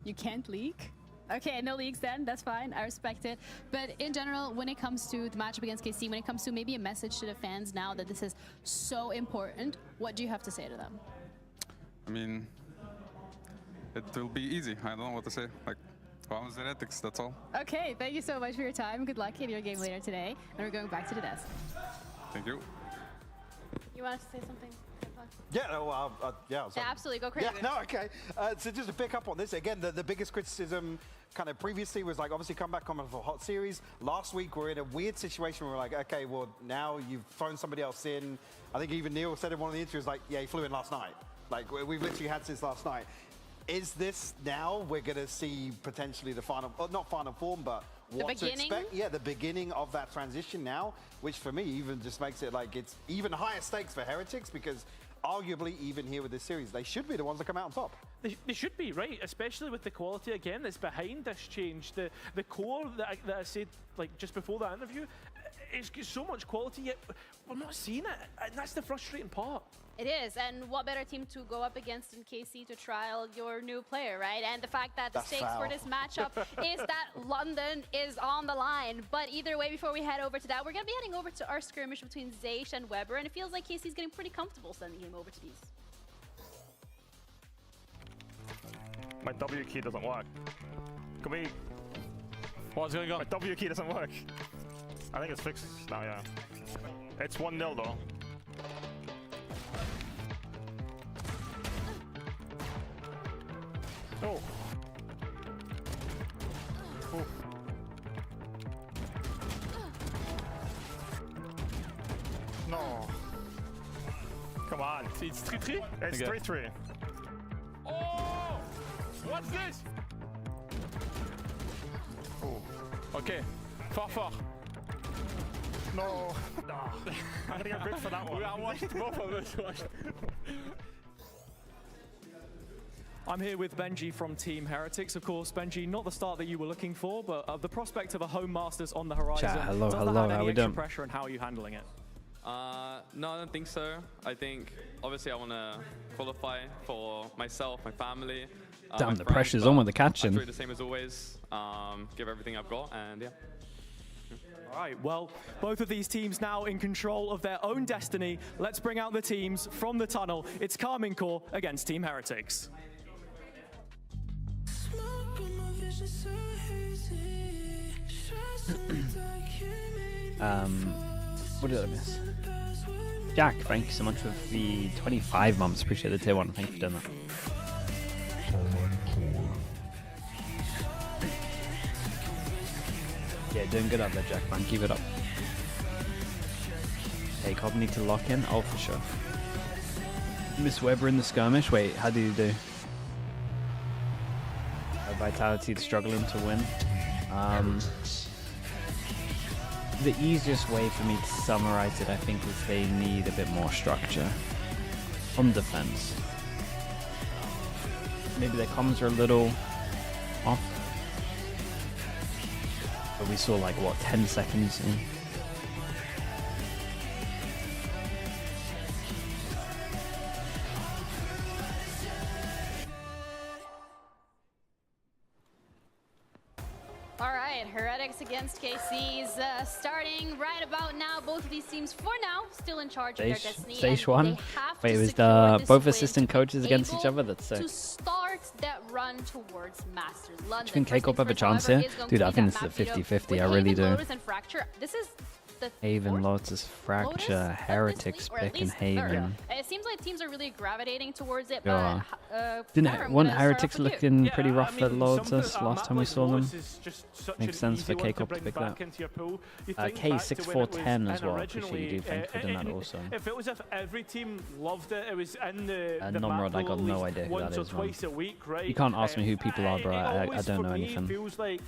You can't leak? Okay, no leaks then, that's fine, I respect it. But in general, when it comes to the matchup against KC, when it comes to maybe a message to the fans now that this is so important, what do you have to say to them? I mean, it will be easy. I don't know what to say. Like, vamos Heretics, that's all. Okay, thank you so much for your time. Good luck in your game later today. And we're going back to the desk. Thank you. You wanted to say something? Yeah, no, yeah, absolutely, go crazy. Yeah, no, okay. So just to pick up on this, again, the biggest criticism kind of previously was like, obviously come back coming for a hot series. Last week, we're in a weird situation where we're like, okay, well, now you've thrown somebody else in. I think even Neil said in one of the interviews, like, yeah, he flew in last night. Like, we've literally had since last night. Is this now we're going to see potentially the final, not final form, but what to expect? Yeah, the beginning of that transition now, which for me even just makes it like it's even higher stakes for Heretics because arguably even here with this series, they should be the ones that come out on top. They should be, right? Especially with the quality, again, that's behind this change. The core that I said like just before that interview, it's got so much quality, yet we're not seeing it. And that's the frustrating part. It is, and what better team to go up against in KC to trial your new player, right? And the fact that the stakes for this matchup is that London is on the line. But either way, before we head over to that, we're going to be heading over to our skirmish between Zeish and Weber, and it feels like KC's getting pretty comfortable sending him over to these. My W key doesn't work. Can we... What's going on? My W key doesn't work. I think it's fixed now, yeah. It's 1-0 though. Oh. Oh. No. Come on. It's 3-3? It's 3-3. Oh! What's this? Oh. Okay. Far. No. I'm gonna get ripped for that one. I watched both of us. I'm here with Benji from Team Heretics. Of course, Benji, not the start that you were looking for, but the prospect of a home Masters on the horizon. Chat, hello, does hello, that have how any we extra doing? pressure, and how are you handling it? No, I don't think so. I think, obviously, I want to qualify for myself, my family. Damn, my the friends, pressure's on with the I'll catching. do it the same as always. Give everything I've got, and yeah. All right, well, both of these teams now in control of their own destiny. Let's bring out the teams from the tunnel. It's Karmine Corp against Team Heretics. What did I miss? Jack, thank you so much for the 25 months. Appreciate the tier 1. Thank you for doing that. Yeah, doing good out there, Jack, man. Keep it up. Hey, Corp need to lock in? Oh, for sure. Miss Weber in the skirmish? Wait, how do you do? Vitality struggling to win. The easiest way for me to summarize it, I think, is they need a bit more structure from defense. Maybe their comms are a little off. But we saw like, what, 10 seconds in? Heretics against KC's starting right about now. Both of these teams, for now, still in charge of their destiny. Stage 1? Wait, it was the both assistant coaches against each other? That's sick. To start that run towards Masters London. Do you think K-Corp have a chance here? Dude, I think this is a 50-50. I really do. This is the Haven, Lotus, Fracture, Heretics pick, and Haven. It seems like teams are really gravitating towards it, Yeah. but Didn't Heretics looking pretty rough at Lotus last time we saw them? Makes sense for K-Corp to pick that. K6410 as well, appreciate you do, thank you for doing that also. If it was if every team loved it, it was in the Nomrod, I got no idea who that is, man. You can't ask me who people are, bro. I don't know anything. It feels like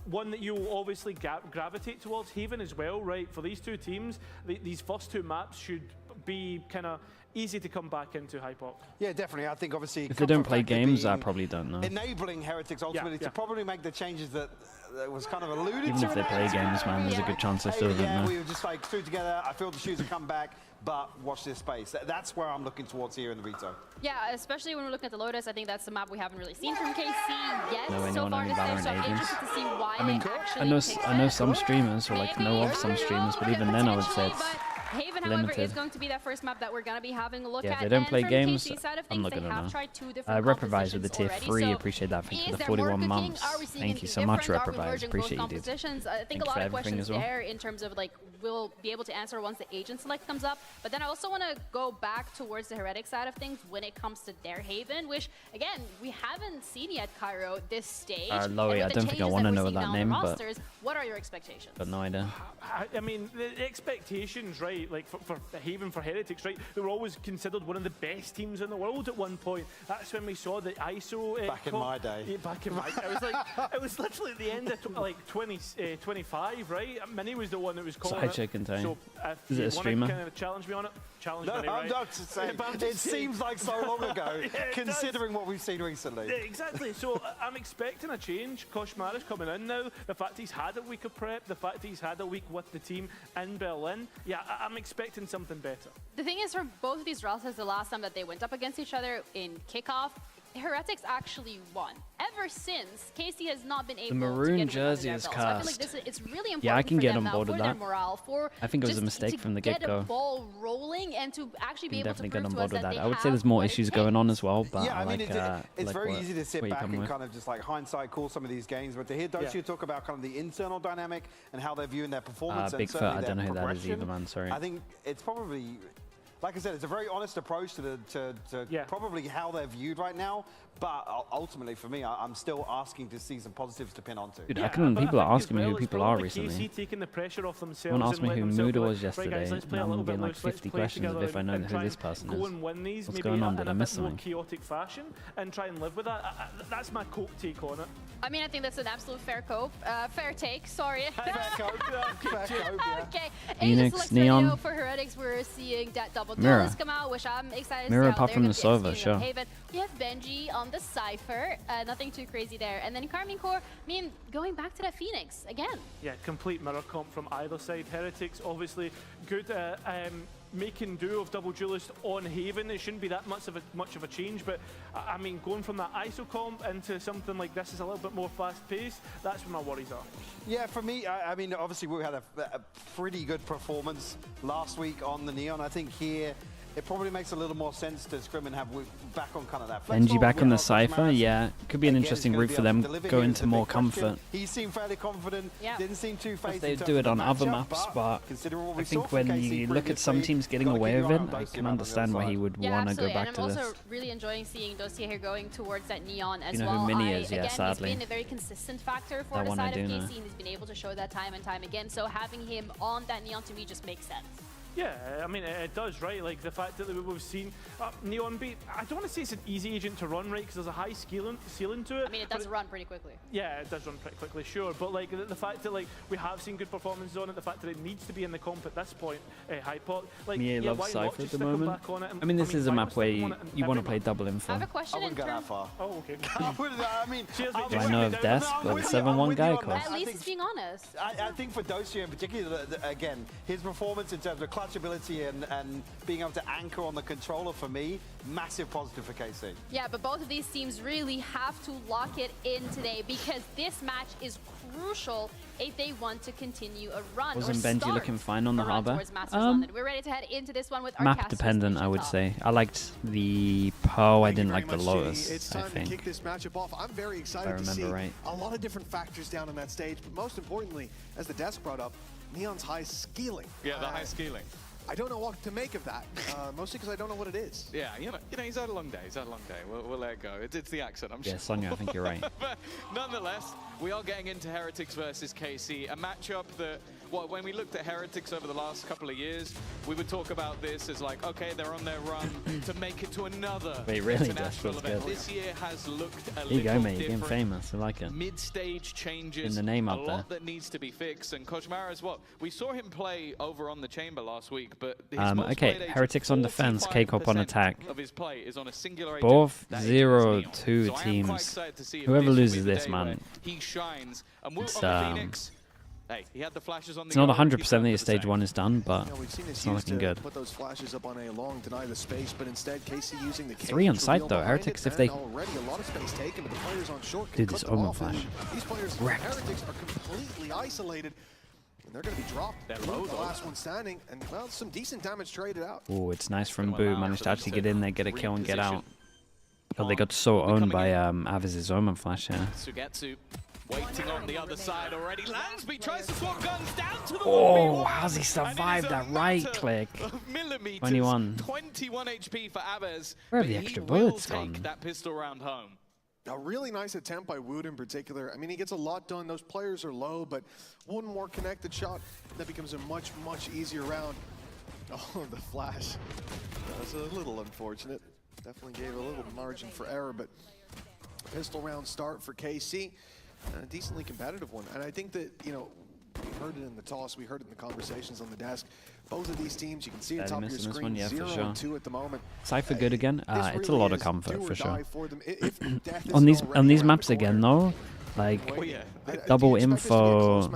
one that you'll obviously gravitate towards. Haven as well, right? For these two teams, these first two maps should be kind of easy to come back into Hypok. Yeah, definitely. I think obviously if they don't play games, I probably don't know. Enabling Heretics ultimately to probably make the changes that was kind of alluded to. Even if they play games, man, there's a good chance they still don't know. We were just like threw together. I feel the shoes have come back, but watch this space. That's where I'm looking towards here in the veto. Yeah, especially when we're looking at the Lotus, I think that's the map we haven't really seen from KC yet. No, so far any this stage, so I'm Valorant agents. interested to see why I mean, they actually I know some streamers, or like know of some streamers, but even then I would say it's Haven, however, limited. is going to be that first map that we're going to be having a look Yeah, at. if they don't and play from games, KC side of I'm things, not they gonna have know. tried two different Reprovise with the tier already, 3, so appreciate that. Thank you for is the there 41 more months. cooking? Are we seeing Thank you so anything much, different? Are we Reprovise. merging Appreciate both you, dude. compositions? I think Thank a you lot for of everything questions as well. there in terms of like we'll be able to answer once the agent select comes up. But then I also want to go back towards the Heretic side of things when it comes to their Haven, which again we haven't seen yet, Cairo, this stage. Lowy, I don't think I want to know that name, but what are your expectations? But no idea. I mean, the expectations, right? Like for Haven, for Heretics, right? They were always considered one of the best teams in the world at one point. That's when we saw the ISO. Back in my day. Yeah, back in my day. It was like it was literally at the end of like 25, right? Minnie was the one that was calling Side check and time. So is it a streamer? Kind of challenge me on it. Challenge no, Minnie, right? I'm not saying. It seems like so long ago, considering what we've seen recently. Yeah, exactly. So I'm expecting a change. Koshmara's coming in now. The fact he's had a week of prep, the fact he's had a week with the team in Berlin. Yeah, I'm expecting something better. The thing is, for both of these rosters, the last time that they went up against each other in kickoff, Heretics actually won. Ever since, KC has not been able The maroon to get jersey is so I feel like cast. this it's really important Yeah, I can for get them on now, board for with their that. morale, for I think it was a just mistake to from the get get-go. a ball rolling and to actually be Can able to definitely prove get on to us board with that that. they I would have say there's more what it issues takes. going on as well, but Yeah, I mean, like, it's like very what- easy to sit what you back come and with. kind of just like hindsight call some of these games, but to hear Doshi talk about kind of the internal dynamic and how they're viewing their performance and Bigfoot, certainly I don't know their who that is either, progression, man. Sorry. I think it's probably, like I said, it's a very honest approach to probably how they're viewed right now. But ultimately, for me, I'm still asking to see some positives to pin onto. Dude, people are asking me who people are recently. KC taking the pressure off themselves. Someone asked me and who letting Muda themselves was go, right, yesterday, guys, let's play now a little I'm bit getting like loose, let's 50 play questions as together if I know and who try this and person go is. and win these, What's maybe going on? in Did I a miss bit more something? chaotic fashion and try and live with that. That's my coke take on it. I mean, I think that's an absolute fair take. Sorry. Fair cope, yeah. Okay. Phoenix, Select Neon. video for Heretics, we're seeing that double Mirror. duelist come out, which I'm excited Mirror to see how apart they're from gonna the be server, executing on sure. Haven. We have Benji on the Cypher, nothing too crazy there. And then Karmine Core, I mean, going back to that Phoenix again. Yeah, complete mirror comp from either side. Heretics, obviously, good making do of double duelist on Haven. It shouldn't be that much of a change, but I mean, going from that ISO comp into something like this is a little bit more fast-paced. That's where my worries are. Yeah, for me, I mean, obviously we had a pretty good performance last week on the Neon. I think here it probably makes a little more sense to scrim and have back on kind of that flex Benji mode. back We on the have Cypher, Maris. yeah. Could be an Again, interesting he's gonna route be for able to them, deliver go here is into the more big question. comfort. He seemed fairly confident, didn't seem too phased. They in terms do it of on the other matchup, maps, but considering what I we think saw from when KC, you pretty look good at some speed, teams getting gotta away keep with your it, eye on I Dosia can on the other understand why side. he would Yeah, want to go absolutely. back And to I'm this. also really enjoying seeing Dosia here going towards that Neon as You know well. who Mini is, yeah, again, sadly. he's been a very consistent factor for That the one I side of do know. KC, and he's been able to show that time and time again. So having him on that Neon to me just makes sense. Yeah, I mean, it does, right? Like, the fact that we've seen Neon be, I don't want to say it's an easy agent to run, right? Because there's a high ceiling to it. I mean, it does run pretty quickly. Yeah, it does run pretty quickly, sure. But, like, the fact that, like, we have seen good performances on it, the fact that it needs to be in the comp at this point, Hypok, like, Mia yeah, loves why not Cypher at just the stick him moment. back on it? I mean, this is a why map not where stick him on it in you want to every play map? double info. I have a question I wouldn't in go that terms... far. Oh, okay. I mean, Cheers, Do I know of Desk or the 7-1 guy call? At least he's being honest. I think for Dosia in particular, again, his performance in terms of clutchability and being able to anchor on the controller, for me, massive positive for KC. Yeah, but both of these teams really have to lock it in today because this match is crucial if they want to continue a run. Wasn't or Benji start looking fine on the a run harbour? towards Masters London. We're ready to head into this one with our Map casters dependent, I would say. I liked the Poe, I didn't like the Lotus, It's I time to kick think. this matchup off. I'm very excited to see remember right. a lot of different factors down on that stage, but most importantly, as the desk brought up, Neon's high scaling. Yeah, the high scaling. I don't know what to make of that, mostly because I don't know what it is. Yeah, you know, he's had a long day. He's had a long day. We'll let it go. It's the accent, I'm Yeah, sure. Sonya, I think you're right. But nonetheless, we are getting into Heretics versus KC, a matchup that when we looked at Heretics over the last couple of years, we would talk about this as like, okay, they're on their run to make it to another international event. This year has looked a There you go, little mate. You're getting different. famous. I like it. Mid-stage changes, In the name a up lot there. that needs to be fixed, and Kojmara as well. We saw him play over on the Chamber last week, but his most Okay, played age, Heretics on defense, K-Corp on 45% attack. of his play is on a singular agent. Both That agent is 0-2 Neon. So I am quite teams. excited to see if Whoever this will be loses the this, day man. where he shines. And Will It's, on the Phoenix, hey, he had the flashes on the It's not goal, 100% that he your stage 1 is done, but We've seen it's this not used looking to good. put those flashes up on A long, deny the space, but instead KC using the 3 on site though. Heretics, if they already a lot of space taken, but the players on short do can this cut them Omen off. flash. These players from Heretics are completely isolated, and they're going to be dropped. They're low, the though. last one standing, and well, some decent damage traded out. Oh, it's nice from Gonna Boo. allow Managed for to them actually to get in there, get a kill, and get reposition. out. Oh, they got so owned by Aviz's Omen flash, yeah. Sugetsu waiting on the other side already. Lansby tries to swap guns down to the Oh, 1v1, how's he survived that right click? 21 21. HP for Avez. Where have but the he extra will bullets take gone? that pistol round home. A really nice attempt by Wood in particular. I mean, he gets a lot done. Those players are low, but one more connected shot, that becomes a much, much easier round. Oh, the flash. That was a little unfortunate. Definitely gave a little margin for error, but pistol round start for KC. A decently competitive one. And I think that, you know, we heard it in the toss, we heard it in the conversations on the desk. Both of these teams, you can see it top of your missing this screen, one, yeah, for 0-2 at the moment. Cypher good again. It's a lot of comfort for sure. For them. If death is On these already around maps the again though, like double info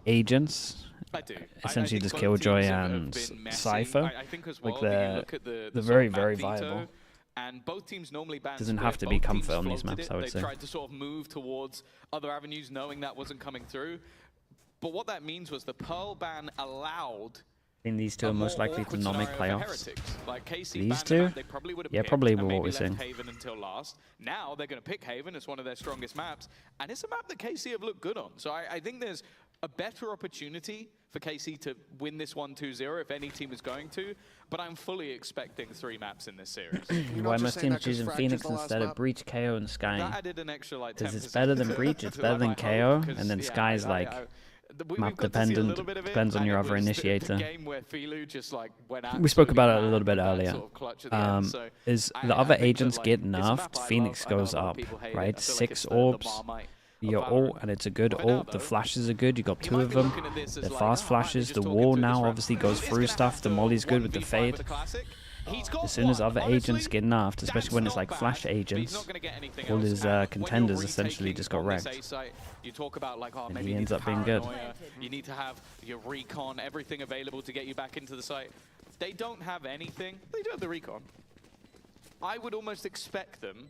agents. I do. Essentially I just think both Killjoy teams have and been messy. Cypher. I think as well, Like that you they're look at the they're sort very of map very veto, viable. and both teams normally ban Doesn't split. have to be Both comfort teams on these floated maps, it. I would they say. tried to sort of move towards other avenues, knowing that wasn't coming through. But what that means was the Pearl ban allowed. I think these two are most likely to not make playoffs. Like KC These banned two? them, they probably would have Yeah, picked probably and what maybe we're left seeing. Haven until last. Now they're going to pick Haven as one of their strongest maps, and it's a map that KC have looked good on. So I think there's a better opportunity for KC to win this 1-2-0 if any team is going to, but I'm fully expecting 3 maps in this series. Why most teams choosing Phoenix instead of Breach, KO, and Sky? That added an extra like 10%. Because it's better than Breach, it's better than KO, and then Sky's like map dependent, depends on your other initiator. We spoke about it a little bit earlier. Is the other agents get nerfed, Phoenix goes up, right? 6 orbs, your ult, and it's a good ult. The flashes are good, you got 2 of them. They're fast flashes. The wall now obviously goes through stuff. The molly's good with the fade. As soon as other agents get nerfed, especially when it's like flash agents, all his contenders essentially just got wrecked. You talk about like, oh, And maybe he you ends need up being good. paranoia, you need to have your recon, everything available to get you back into the site. They don't have anything. They do have the recon. I would almost expect them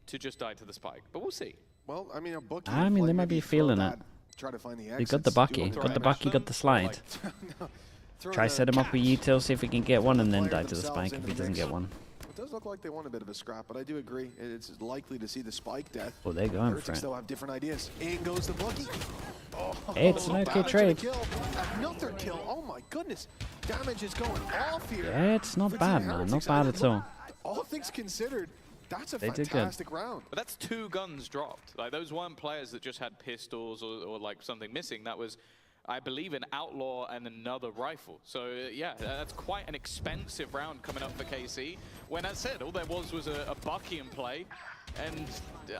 to just die to the spike, but we'll see. Well, I mean, a bookie. I mean, they might be feeling it. Try to find the You got the Bucky, got the slide. Try set him up with util, see if he can get one, and then die to the spike if he doesn't get one. It does look like they want a bit of a scrap, but I do agree. It's likely to see the spike death. Well, they're going for Heretics it. still have different ideas. In goes the Bucky. Oh, Hey, it's an okay trade. Another kill. Oh my goodness. Damage is going off here. Yeah, it's not for bad, Team man. Heretics. Not bad at all. All things considered, that's a They did good. fantastic round. But that's 2 guns dropped. Like those weren't players that just had pistols or like something missing. That was, I believe, an outlaw and another rifle. So yeah, that's quite an expensive round coming up for KC. When I said all there was a Bucky in play, and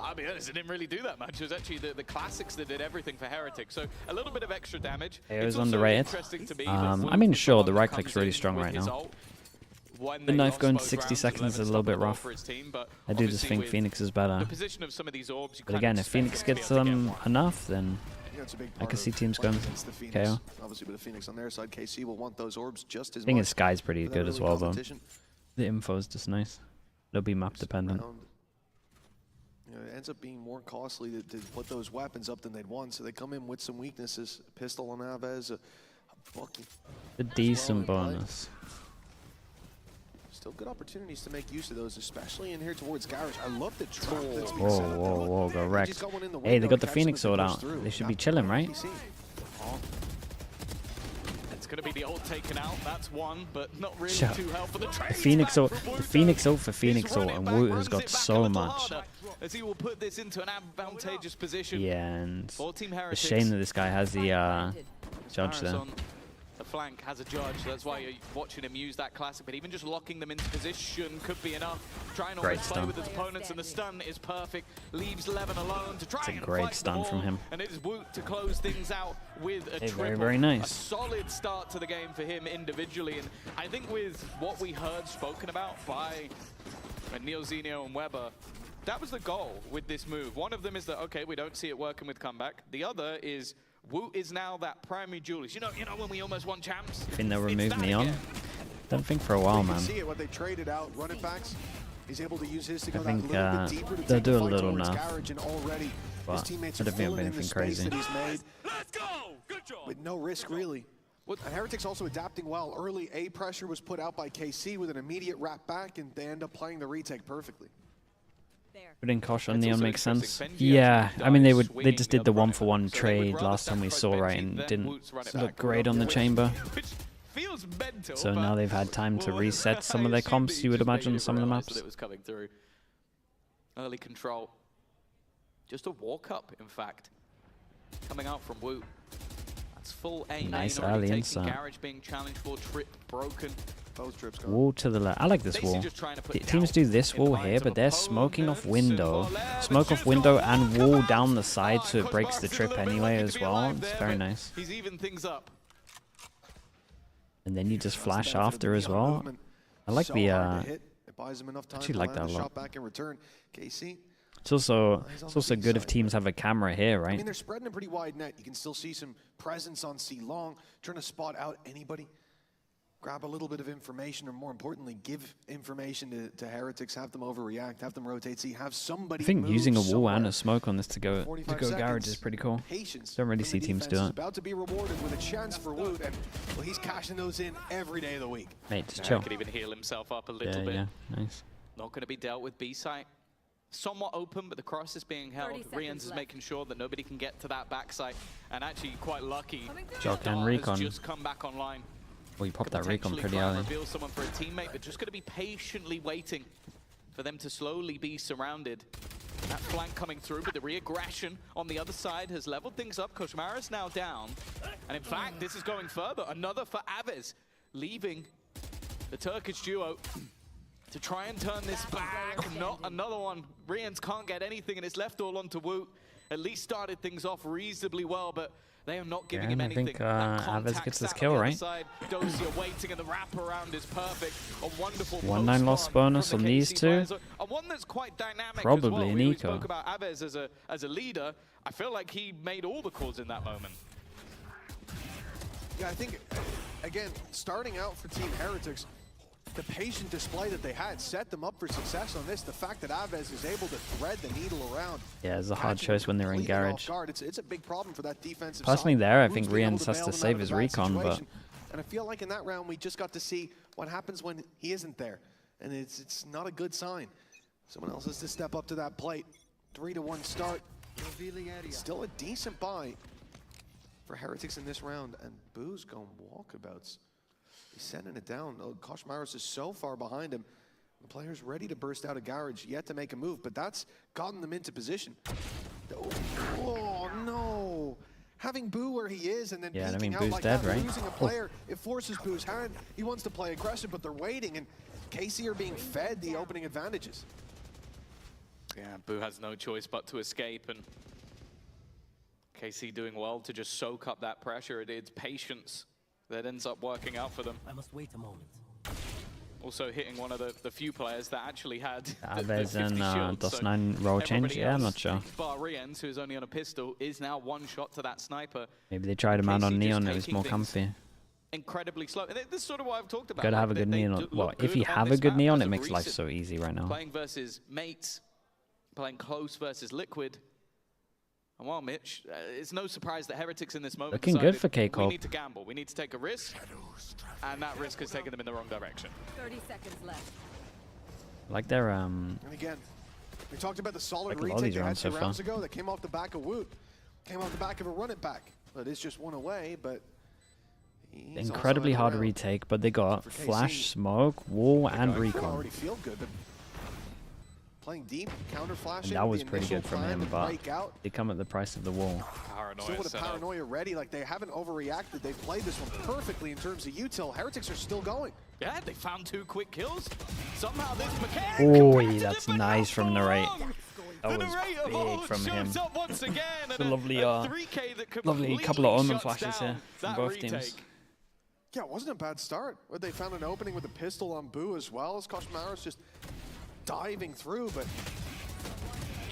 I'll be honest, it didn't really do that much. It was actually the classics that did everything for Heretics. So a little bit of extra damage. KO's also underrated. interesting to me that I Wu mean, was sure, one the that right comes click's really in strong with right his now. ult. When The they knife lost going both 60 rounds, seconds is a 11 little bit stopped it all rough. for his team, but I do just obviously think with Phoenix is better. the position of some of these orbs, you But kind again, of if expect Phoenix to be gets able to get them one. enough, then Yeah, it's a big I part could see of teams playing going against the Phoenix. KO. Obviously, with the Phoenix on their side, KC will want those orbs just as I think much. his Sky's pretty for that good as early well, though. competition. The info is just nice. It'll be map dependent. Round, you know, it ends up being more costly to put those weapons up than they'd want, so they come in with some weaknesses. A pistol on Avez, a Bucky. A decent bonus. Still good opportunities to make use of those, especially in here towards Garage. I love the trap that's being Whoa, set up. whoa, whoa, go He wrecked. just got one in the Hey, they window, got the catch Phoenix them as sword they push out. through. They should be Not chilling, right? PC. It's going to be the ult taken out. That's one, but not really Sure. too helpful. The The Phoenix ult, the Phoenix ult for Phoenix ult, and Woot has got so much. As he will put this into an advantageous position. Yeah, and for Team it's a Heretics. shame that this guy has the judge there. On the flank has a judge. That's why you're watching him use that classic. But even just locking them into position could be enough. Trying to Great always play stun. with his opponents, and the stun is perfect. Leaves Levin alone to try It's a and great fight stun the from ball, him. and it is Woot to close things out with a triple. Very, very nice. A solid start to the game for him individually, and I think with what we heard spoken about by Neil Zenio and Weber, that was the goal with this move. One of them is that, okay, we don't see it working with comeback. The other is Woot is now that primary duelist. You know when we almost won champs? I think they'll remove that Neon. again. Don't think for a while, You man. can see it when they traded out running backs. He's able to use his to go I that think little bit deeper to they'll take do the a fight little towards enough, Garage, and already his but teammates I are don't think filling in the anything space crazy. that he's made. Let's go! Good job. With no risk, really. And Heretics also adapting well. Early A pressure was put out by KC with an immediate wrap back, and they end up playing the retake perfectly. Putting Kosh on It's Neon also makes sense. interesting. Benji Yeah, actually I mean dies they just did the swinging the 1-for-1 So they would trade rather last time we sacrifice saw, right, Benji and than didn't Woot's run it look back. great on the chamber. Which feels mental, So but now they've had time to well, reset some of I their assume comps, that he you would just made imagine, it some of the realize maps. that it was coming through. Early control. Just a walk up, in fact. Coming out from Woot. That's full A. Nice main already early taken. insert. Garage being challenged for, trip broken. Both trips gone. Wall to the left. I like this Basically wall. just trying to put The teams do this wall here, but they're smoking off window. Smoke off window and wall down the side, so it breaks the trip anyway as well. It's very nice. He's even things up. And then you just flash after as well. I like the It buys him enough time actually to like land that a the lot. shot back in return. KC. It's also good if teams have a camera here, I right? mean, they're spreading a pretty wide net. You can still see some presence on C long, trying to spot out anybody. Grab a little bit of information, or more importantly, give information to Heretics, have them overreact, have them rotate C, have somebody I think move using a wall somewhere. and a smoke on this to go 45 garage seconds. is pretty cool. Patience Don't really from see the teams do defense is it. about to be rewarded with a chance for Woot, and well, he's cashing those in every day of the week. Mate, just He chill. could even heal himself up a little Yeah, bit. yeah, nice. Not going to be dealt with B site. Somewhat open, but the cross is being held. 30 Rians seconds is left. making sure that nobody can get to that backside. And actually, quite lucky, Jock and Star recon. has just come back online. Well, you popped that recon Potentially pretty try and early. reveal someone for a teammate, but just going to be patiently waiting for them to slowly be surrounded. That flank coming through, but the re-aggression on the other side has leveled things up. Koshmara's now down. And in fact, this is going further. Another for Aves, leaving the Turkish duo to try and turn this back. Not another one. Rians can't get anything, and it's left all onto Woot. At least started things off reasonably well, but they are not giving him I anything. think That Aves contact gets this sat on kill, the other right? side. Dosia waiting, and the wraparound is perfect. A wonderful 1-9 loss bonus from on the these KC two. players. And one that's quite dynamic Probably as well. an We eco. spoke about Aves as a leader. I feel like he made all the calls in that moment. Yeah, I think, again, starting out for Team Heretics, the patient display that they had set them up for success on this. The fact that Aves is able to thread the needle around. Yeah, it's a hard catching choice when they're in completely off garage. guard. It's a big problem for that defensive Personally side. there, I Woot's think been able Rians has bail to them save out his of a bad recon, but situation. And I feel like in that round, we just got to see what happens when he isn't there. And it's not a good sign. Someone else has to step up to that plate. 3-1 start. Still a decent buy for Heretics in this round. And Boo's going walkabouts. He's sending it down. Oh, Koshmaros is so far behind him. The player's ready to burst out of garage, yet to make a move, but that's gotten them into position. Oh no! Having Boo where he is and then Yeah, I peeking mean, out Boo's like dead, that, right? losing a player, it forces Boo's hand. He wants to play aggressive, but they're waiting, and KC are being fed the opening advantages. Yeah, Boo has no choice but to escape, and KC doing well to just soak up that pressure. It's patience that ends up working out for them. I must wait a moment. Also hitting one of the few players that actually had the Aves 50 and shields, so DOS9 roll change? everybody Yeah, I'm else, not sure. bar Rians, who's only on a pistol, is now one shot to that sniper. Maybe they tried him out KC on just Neon, it was taking more things comfy. Incredibly slow. And this is sort of what I've talked about. Gotta have a They- good they Neon. do Well, look if you good on have a this good map Neon, as it of makes life recent. so easy right now. Playing versus mates, playing close versus liquid. And while Mitch, it's no surprise that Heretics in this moment Looking good decided for we K-Corp. need to gamble. We need to take a risk, and that risk has taken them in the wrong direction. 30 seconds left. Like their And again, we talked about the solid Like a lot of retake these they had rounds 2 so rounds far. ago that came off the back of Woot. Came off the back of a run it back. But it's just one away, but he's incredibly also hard around. retake, but they got For KC. flash, smoke, wall, and They recon. already feel good, but Playing deep, counter flashing. And that was pretty good from him, but they come at the price of the wall. Still with a paranoia ready, like they haven't overreacted. They've played this one perfectly in terms of util. Heretics are still going. Yeah, they found 2 quick kills. Somehow this mechanic. Oh, that's nice from Narrate. That was big from him. It's a lovely, lovely couple of Omen flashes here from both teams. Yeah, it wasn't a bad start. Where they found an opening with a pistol on Boo as well as Koshmaros just diving through, but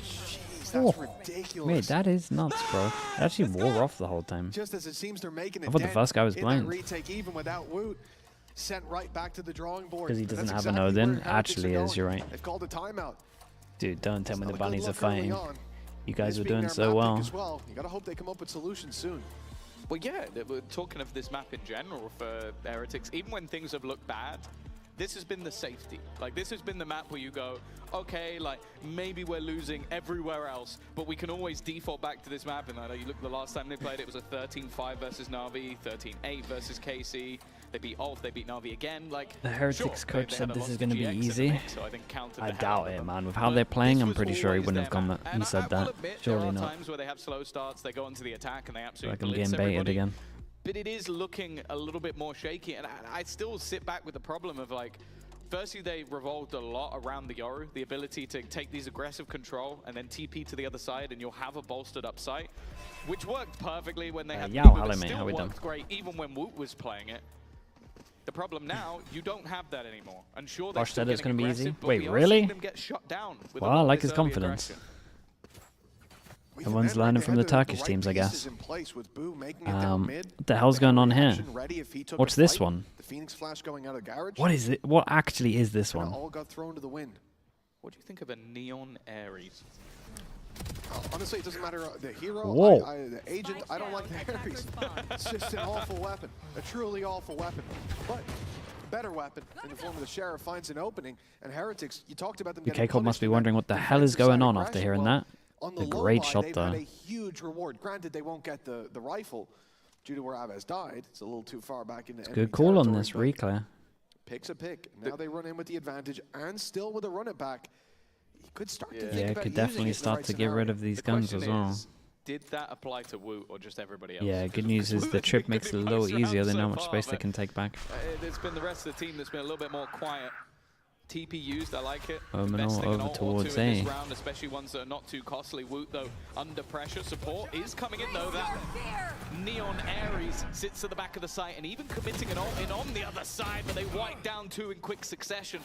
jeez, that's ridiculous. Wait, that is nuts, bro. It actually wore off the whole time. Just as it seems they're making I thought the first guy was blind. Retake, even without Woot, sent right back to the drawing board. Because he doesn't have an Odin. Actually is, you're right. They've called a timeout. Dude, don't tell me the bunnies are fighting. You guys are doing so well. You gotta hope they come up with solutions soon. Well, yeah, we're talking of this map in general for Heretics. Even when things have looked bad, this has been the safety. Like, this has been the map where you go, okay, like, maybe we're losing everywhere else, but we can always default back to this map. And I know you look, the last time they played, it was a 13-5 versus Na'Vi, 13-8 versus KC. They beat Ulf, they beat Na'Vi again. Like, the Heretics coach said this is going to be GX easy. So I doubt it, man. With how they're playing, I'm pretty sure he wouldn't have gone and said that. Surely not. There are times where they have slow starts, they go into the attack, and they absolutely like I'm getting baited again. But it is looking a little bit more shaky, and I still sit back with the problem of, like, firstly, they revolved a lot around the Yoru, the ability to take these aggressive control and then TP to the other side, and you'll have a bolstered up site, which worked perfectly when they had yeah, the mate, how we done? Great, even when Woot was playing it. The problem now, you don't have that anymore. And sure, Bosch said it's going to be easy. Wait, we really? them get shut down with Well, I like his confidence. Everyone's learning from the Turkish teams, I guess. What the hell's going on here? What's this one? What is it? What actually is this one? All got thrown to the wind. What do you think of a Neon Ares? Honestly, it doesn't matter. The hero, the agent, I don't like the Ares. It's just an awful weapon. A truly awful weapon. But better weapon in the form of the Sheriff finds an opening. And Heretics, you talked about them getting UK Corp must be wondering what the hell is going on after hearing that. A great shot though. They've had a huge reward. Granted, they won't get the rifle due to where Aves died. It's a little too far back in the good call on this reclear. Picks a pick. Now they run in with the advantage and still with a run it back. He could start to think Yeah, about could definitely start to get rid of these guns as well. Did that apply to Woot or just everybody else? Yeah, good news is the trip makes it a little easier than how much space they can take back. It's been the rest of the team that's been a little bit more quiet. TP used, I like it. Omenal over towards A. Round, especially ones that are not too costly. Woot, though, under pressure. Support is coming in, though. That Neon Ares sits at the back of the site and even committing an ult in on the other side, but they wipe down 2 in quick succession.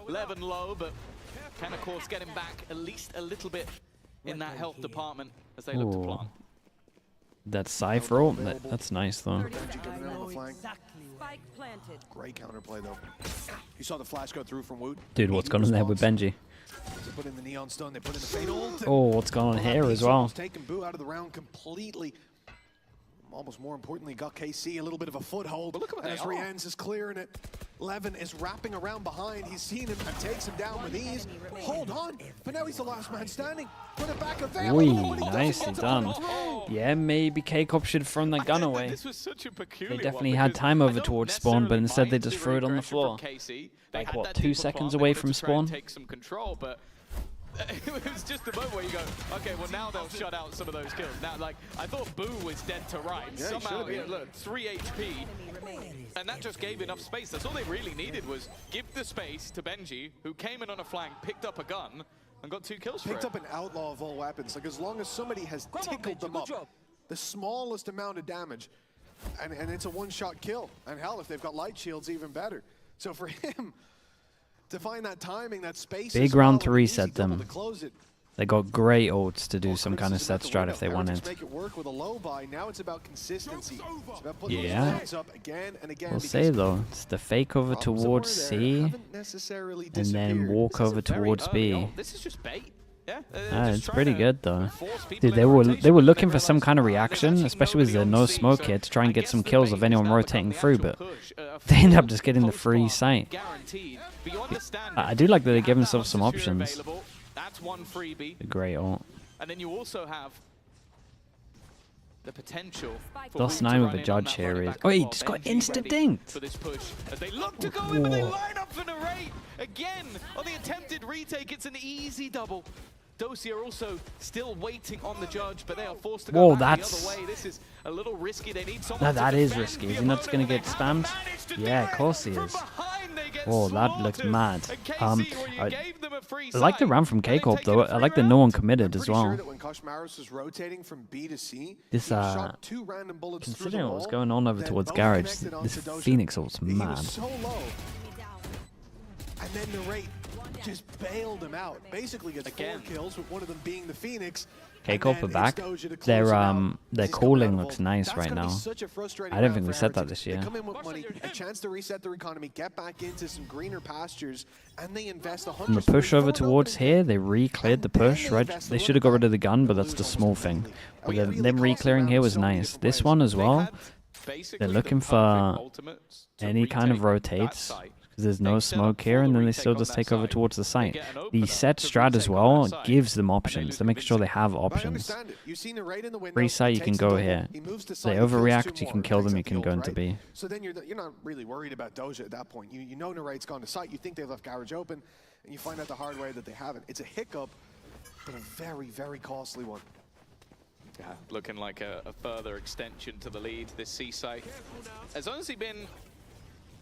11 low, but can, of course, get him back at least a little bit in that health department as they look to plant. That Cypher ult, that's nice, though. Great counterplay, though. You saw the flash go through from Woot. Dude, what's going on there with Benji? They put in the Neon Stun, they put in the Fatal. Oh, what's going on here as well? Taking Boo out of the round completely. Almost more importantly, got KC a little bit of a foothold. But look at what as Rienz is clearing it. Levin is wrapping around behind. He's seen him and takes him down with ease. Hold on, but now he's the last man standing. Put it back available. Nicely done. Yeah, maybe K-Corp should have thrown that gun away. This was such a peculiar They definitely had time over towards spawn, but instead they just threw it on the floor. Like, what, 2 seconds away from spawn? Take some control, but it was just the moment where you go, okay, well now they'll shut out some of those kills. Now, like, I thought Boo was dead to rights. Yeah, somehow, look, 3 HP, and that just gave enough space. That's all they really needed was give the space to Benji, who came in on a flank, picked up a gun, and got 2 kills for it. Picked up an outlaw of all weapons. Like, as long as somebody has tickled them up, the smallest amount of damage, and it's a one-shot kill. And hell, if they've got light shields, even better. So for him to find that timing, that space, big round to reset them. They got great ults to do some kind of set strat if they wanted. Make it work with a low buy. Now it's about consistency. It's about putting those rounds up again and again. We'll say though, it's the fake over towards C, and then walk over towards B. This is just bait. Yeah, it's pretty good though. Dude, they were looking for some kind of reaction, especially with the no smoke here, to try and get some kills of anyone rotating through, but they end up just getting the free sight. I do like that they give themselves some options. That's one freebie. A great ult. And then you also have the potential for Plus Wood to 9 with run the in on judge that here running is. back Oh, as he well. just got Benji insta ready dinked. for this push as they look to go in, but they Whoa. line up for Narrate again on the attempted retake. It's an easy double. Dosia also still waiting on the judge, but they are forced to go Whoa, back the that's- other way. This is a little risky. They need No, someone that to is defend risky. the Is he not just going opponent, to get and they spammed? have managed to Yeah, do of it. course he From is. behind, they get Oh, that looked slaughtered. mad. And KC, where you gave them a free I like the side, round from and they've K-Corp taken though. a I free like that round. no one committed as Pretty well. sure that when Koshmaros was rotating from B to C, This he shot 2 random bullets through considering the what was wall, going on over then towards both Garage, connected this onto Doja. Phoenix ult's He mad. was so low. And then Narrate just bailed him out. Basically gets 4 kills, with one of them being the Phoenix. K-Corp are back. Their calling looks nice right now. I don't think we said that this They year. come in with money, a chance to reset their economy, get back into some greener pastures, and they invest And the push over towards here, they re-cleared the push, right? They should have got rid of the gun, but that's the small thing. But them re-clearing here was nice. This one as well, they're looking for any kind of rotates, because there's no smoke here, and then they still just take over towards the site. The set strat as well gives them options. They make sure they have options. Free site, you can go here. They overreact, you can kill them, you can go into B. So then you're not really worried about Doja at that point. You know Narrate's gone to site, you think they've left Garage open, and you find out the hard way that they haven't. It's a hiccup, but a very, very costly one. Yeah, looking like a further extension to the lead. This C site has honestly been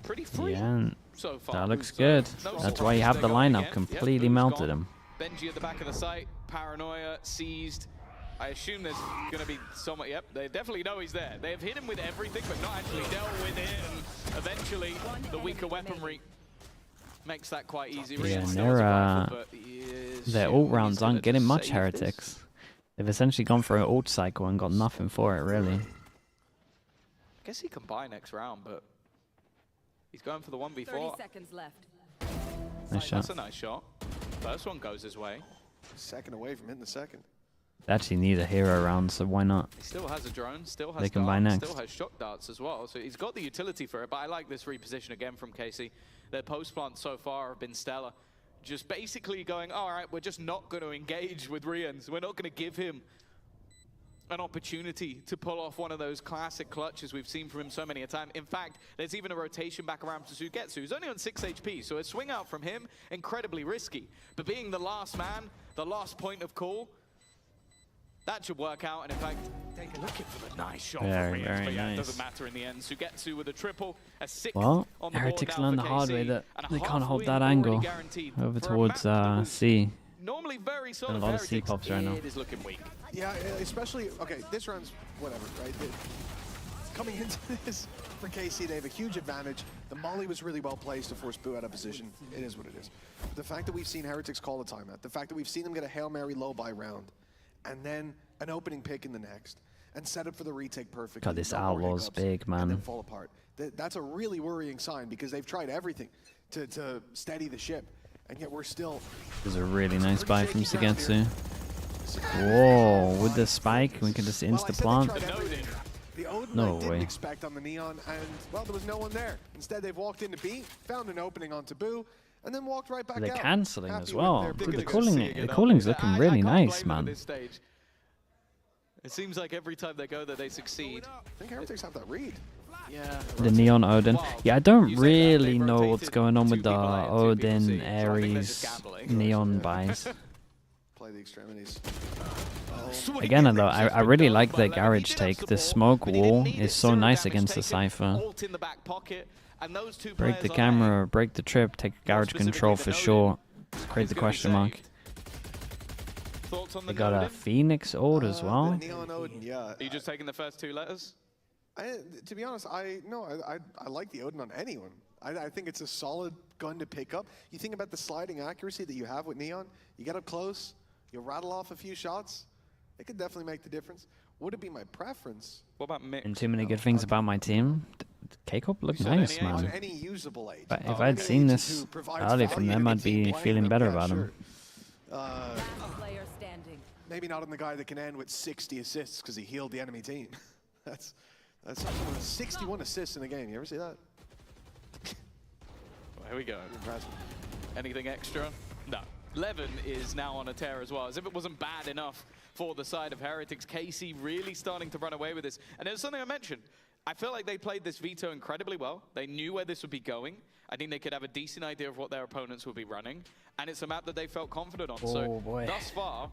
pretty free Yeah, so far. that looks good. No That's why you have the lineup. Completely melted him. Benji at the back of the site, paranoia, seized. I assume there's going to be someone. Yep, they definitely know he's there. They have hit him with everything, but not actually dealt with it. And eventually, the weaker weaponry makes that quite easy. Yeah, Rian and still has a rifle, but their ult rounds aren't getting much Heretics. They've essentially gone for an ult cycle and got nothing for it, really. I guess he can buy next round, but he's going for the 1v4. 30 seconds left. Nice shot. That's a nice shot. First one goes his way. Second away from hitting the second. They actually need a hero round, so why not? He still has a drone, still has They can buy darts, next. still has shock darts as well. So he's got the utility for it, but I like this reposition again from KC. Their post plants so far have been stellar. Just basically going, all right, we're just not going to engage with Rians. We're not going to give him an opportunity to pull off one of those classic clutches we've seen from him so many a time. In fact, there's even a rotation back around to Sugetsu, who's only on 6 HP, so a swing out from him, incredibly risky. But being the last man, the last point of call, that should work out. And in fact, looking for the nice shot Very, from Rians, very but yeah, it nice. doesn't matter in the end. Sugetsu with a triple, a 6th Well, on the board Heretics now learned the for hard KC, way that and a they half can't hold win that already angle guaranteed over for a towards map C. normally very And solid a lot of Heretics, C-pops right now. It is looking weak. Yeah, especially, okay, this round's whatever, right? Coming into this for KC, they have a huge advantage. The molly was really well placed to force Boo out of position. It is what it is. But the fact that we've seen Heretics call a timeout, the fact that we've seen them get a Hail Mary low buy round, and then an opening pick in the next, and set up for the retake perfectly. God, this no more Outlaw's hiccups, big, and then man. fall apart. That's a really worrying sign because they've tried everything to steady the ship, and yet we're still... This is a really nice buy from Sugetsu. Whoa, with the spike, we can just insta-plant. The Odin No I didn't way. expect on the Neon, and, well, there was no one there. Instead, they've walked into B, found an opening on Taboo, and then walked right back They're out. cancelling Happy as with well. their Dude, big the success. calling's looking really nice, blame them at man. this stage. It seems like every time they go that they succeed. I think Heretics have that read. Yeah. The Neon Odin. Yeah, I don't really know what's going on with the Odin, Ares, Neon buys. Play the extremities. Again, though, I really like their garage take. The smoke wall is so nice against the Cypher. Break the camera, break the trip, take garage control for sure. Create the question mark. They got a Phoenix ult as well. Neon Odin, yeah. Are you just taking the first 2 letters? To be honest, I like the Odin on anyone. I think it's a solid gun to pick up. You think about the sliding accuracy that you have with Neon. You get up close, you rattle off a few shots. It could definitely make the difference. Would it be my preference? What about mix? And too many good things about my team. K-Corp look nice, On man. any usable age. But if I'd seen this early from them, I'd be feeling better about them. Player standing. Maybe not on the guy that can end with 60 assists because he healed the enemy team. That's someone with 61 assists in a game. You ever see that? Well, here we go. Anything extra? No. Levin is now on a tear as well. As if it wasn't bad enough for the side of Heretics. KC really starting to run away with this. And there's something I mentioned. I feel like they played this veto incredibly well. They knew where this would be going. I think they could have a decent idea of what their opponents would be running. And it's a map that they felt confident on. So thus far,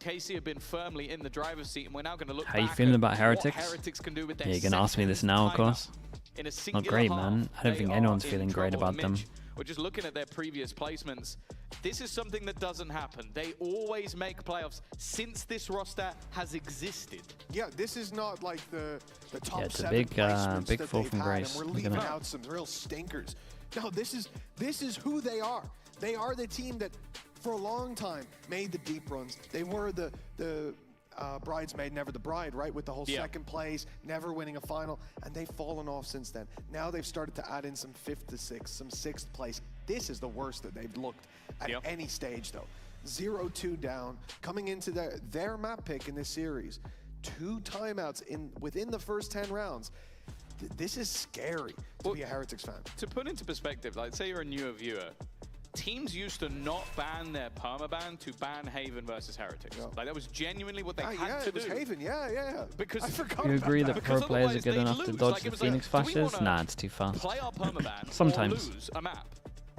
KC have been firmly in the driver's seat, and we're now going to look How you back feeling at about what Heretics? Heretics can do with their Yeah, you're going to ask me this now, of course. In a Not singular great, half, man. I don't they think are anyone's in feeling great trouble. about them. Mitch, we're just looking at their previous placements. This is something that doesn't happen. They always make playoffs since this roster has existed. Yeah, this is not like the top Yeah, it's a 7 big, placements big that fall they've from had, grace. and we're Look at leaving that. out some real stinkers. No, this is who they are. They are the team that, for a long time, made the deep runs. They were the bridesmaid, never the bride, right? With the whole second place, never winning a final, and they've fallen off since then. Now they've started to add in some 5th to 6th, some 6th place. This is the worst that they've looked at any stage, though. 0-2 down, coming into their map pick in this series. 2 timeouts within the first 10 rounds. This is scary to be a Heretics fan. To put into perspective, like say you're a newer viewer, teams used to not ban their permaban to ban Haven versus Heretics. Like that was genuinely what they had to do. Yeah, it was Haven, yeah. Because I forgot You agree that because pro players are otherwise good they'd enough to lose. dodge Like, the it was Phoenix like, do we flashes? wanna Nah, it's too fast. Play our permaban Sometimes. or lose a map.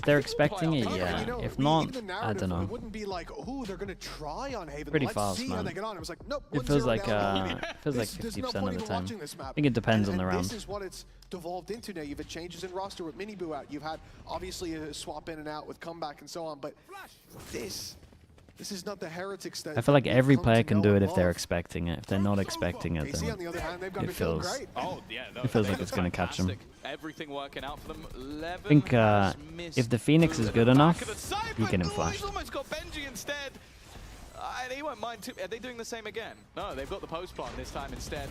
They're expecting it, You yeah. know, If even not, the I narrative, don't know. It wouldn't be like, oh, they're going to try on Haven. Pretty Let's fast, see how man. they get on. It was like, nope, It feels 1-0 like down. feels like There's no 50% point of the even time. watching this map. I think it depends on the and round. This is what it's devolved into now. You've had changes in roster with Mini Boo out. You've had obviously a swap in and out with comeback and so on. But this is not the Heretics that I feel like we've every come player to can know do it and if they're love. expecting it. If they're not expecting it, KC, then on the other hand, they've got to it be feeling feels great. Oh, yeah, no, it feels they like look it's going to catch them. fantastic. Everything working out for them. I think if the Phoenix is good enough, you get him He's flashed. almost got Benji instead. And he won't mind too. Are they doing the same again? No, they've got the post plant this time instead.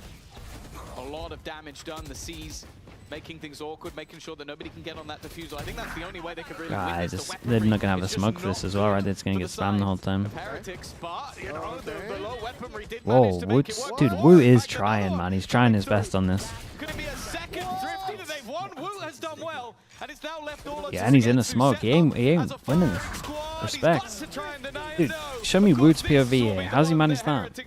A lot of damage done. The C's making things awkward, making sure that nobody can get on that diffuser. I think that's the only way they could really win this. They're not going to have a smoke for this as well, right? It's going to get spammed the whole time. Heretics, but you know, the low weaponry did Whoa, manage to make it Woot's, work. dude, Woot is trying, man. He's trying his best on this. Could it be a second drift either? They've won. Woot has done well, and it's now left all up Yeah, to and he's in a Sugetsu. smoke. He ain't winning this. Respect. Dude, show me Woot's POV here. How's he managed that?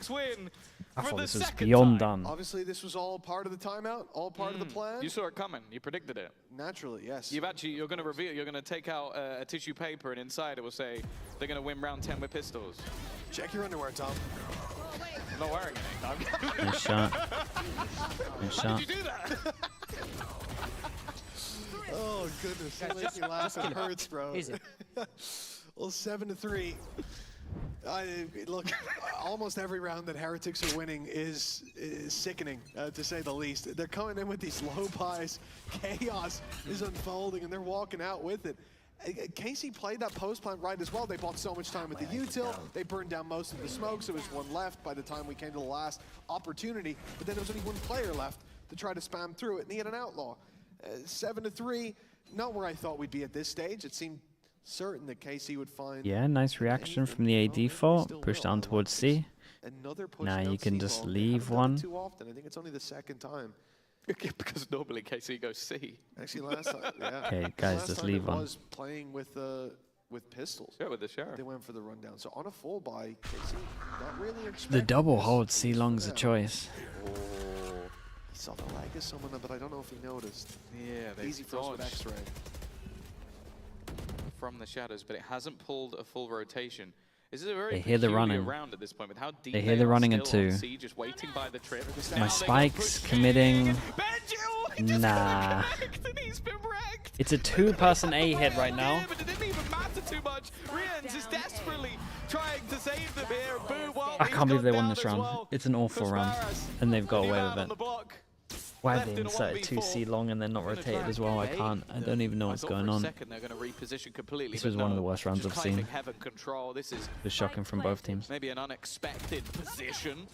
I thought this was beyond done. Obviously, this was all part of the timeout, all part of the plan. You saw it coming. You predicted it. Naturally, yes. You're going to reveal. You're going to take out a tissue paper, and inside it will say they're going to win round 10 with pistols. Check your underwear, Tom. I'm not wearing any. Nice shot. Nice How shot. did you do that? Oh goodness, that makes me laugh. It hurts, bro. Easy. Well, 7-3. Look, almost every round that Heretics are winning is sickening, to say the least. They're coming in with these low pies. Chaos is unfolding, and they're walking out with it. KC played that post plant right as well. They bought so much time with the util. They burned down most of the smokes. There was one left by the time we came to the last opportunity. But then there was only one player left to try to spam through it, and he had an outlaw. 7-3, not where I thought we'd be at this stage. It seemed certain that KC would find. Yeah, nice reaction from the AD fort. Push down towards C. Now you can just leave one. Too often. I think it's only the second time. Because normally KC goes C. Actually, last time, yeah. Okay, guys, last just time leave it one. was playing with pistols. Yeah, with the sheriff. They went for the rundown. So on a full buy, KC not really expecting The double this. hold C long's a Yeah. choice. Oh, he saw the lag of someone, but I don't know if he noticed. Yeah, they Easy for us with dodged X-ray. from the shadows, but it hasn't pulled a full rotation. This is a very They hear the peculiar running. round at this point with how deep They hear the are running at still on 2. C, just waiting by the trip. My spike's committing. Nah. It's a 2-person A hit right now. But it didn't even matter too much. Rians is desperately trying to save them here. Boo, well, I he's can't believe they gone won down this as round. well. It's an awful round, and they've got away Man with on the it. block. Why Left have they in a inserted 2C 1v4. long and then not rotated as well? I can't. I don't even know what's going I on. thought for a second they're going to reposition completely. This but was one of no, the worst rounds just I've claiming seen. Heaven control. This is Just shocking from both teams. maybe an unexpected position.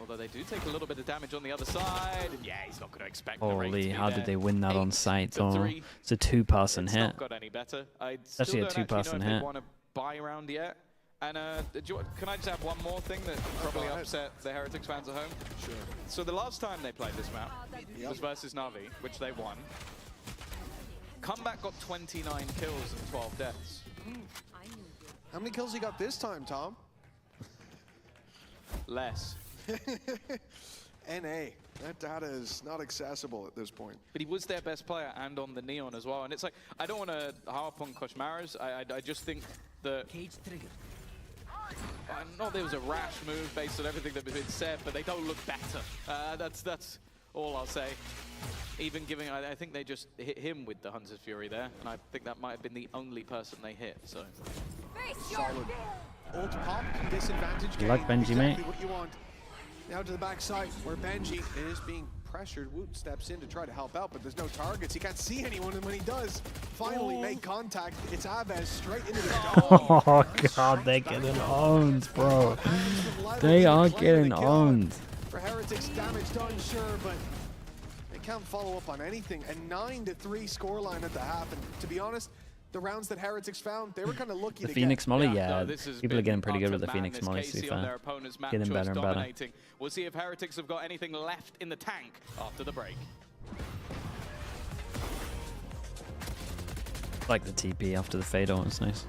Although they do take a little bit of damage on the other side. And yeah, he's not going to expect the rate to Holy, be how there. did they win that on site? 8-3. It's a 2-person It's hit. not got any better. I still Actually, a don't actually 2-person know if they hit. want to buy round yet. And can I just have one more thing that probably upset the Heretics fans at home? Sure. So the last time they played this map was versus Na'Vi, which they won. Comeback got 29 kills and 12 deaths. How many kills he got this time, Tom? less. NA, that data is not accessible at this point. But he was their best player and on the Neon as well. And it's like, I don't want to harp on Koshmaras. I just think that... I know there was a rash move based on everything that has been said, but they don't look better. That's all I'll say. Even giving, I think they just hit him with the Hunter's Fury there, and I think that might have been the only person they hit, so. Solid. Ult pop, disadvantage Good luck, Benji, exactly mate. what you want. Now to the backside, where Benji is being pressured. Woot steps in to try to help out, but there's no targets. He can't see anyone, and when he does finally make contact, it's Aves straight into the dome. Oh god, they're getting owned, bro. They are getting owned. For Heretics, damage done, sure, but they can't follow up on anything. A 9-3 scoreline at the half, and to be honest, the rounds that Heretics found, they were kind of lucky The to Phoenix Molly, No, people are getting pretty good with the Phoenix Molly, to be fair. Getting better and better. We'll see if Heretics have got anything left in the tank after the break. Like the TP after the fade out, it's nice.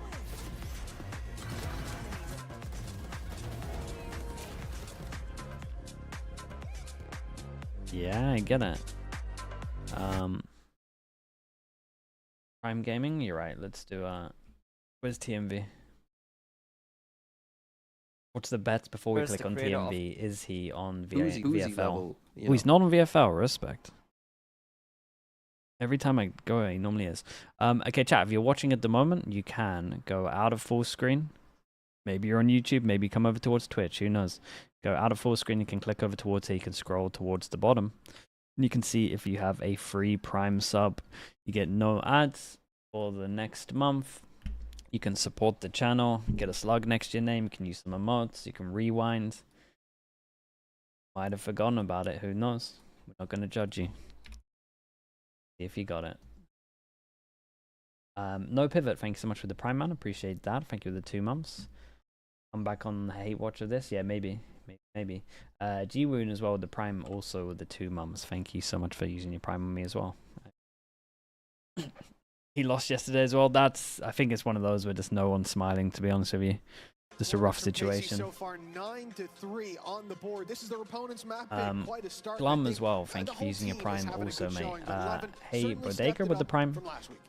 Yeah, I get it. Prime Gaming, you're right. Let's do where's TMV? What's the bets before we click on TMV? Is he on VFL? Level, Oh, he's not on VFL. Respect. Every time I go, he normally is. Okay, chat. If you're watching at the moment, you can go out of full screen. Maybe you're on YouTube. Maybe come over towards Twitch. Who knows? Go out of full screen. You can click over towards it. You can scroll towards the bottom. And you can see if you have a free Prime sub. You get no ads for the next month. You can support the channel. Get a slug next to your name. You can use some emotes. You can rewind. Might have forgotten about it. Who knows? We're not going to judge you. See if you got it. No pivot. Thank you so much for the Prime, man. Appreciate that. Thank you for the 2 months. I'm back on the hate watch of this. Yeah, maybe. G-Woon as well with the Prime, also with the 2 months. Thank you so much for using your Prime on me as well. He lost yesterday as well. I think it's one of those where just no one's smiling, to be honest with you. Just a rough situation. So far 9-3 on the board. This is their opponent's map. Quite a start. Glum as well. Thank you for using your Prime also, mate. Hey, Bodega with the Prime.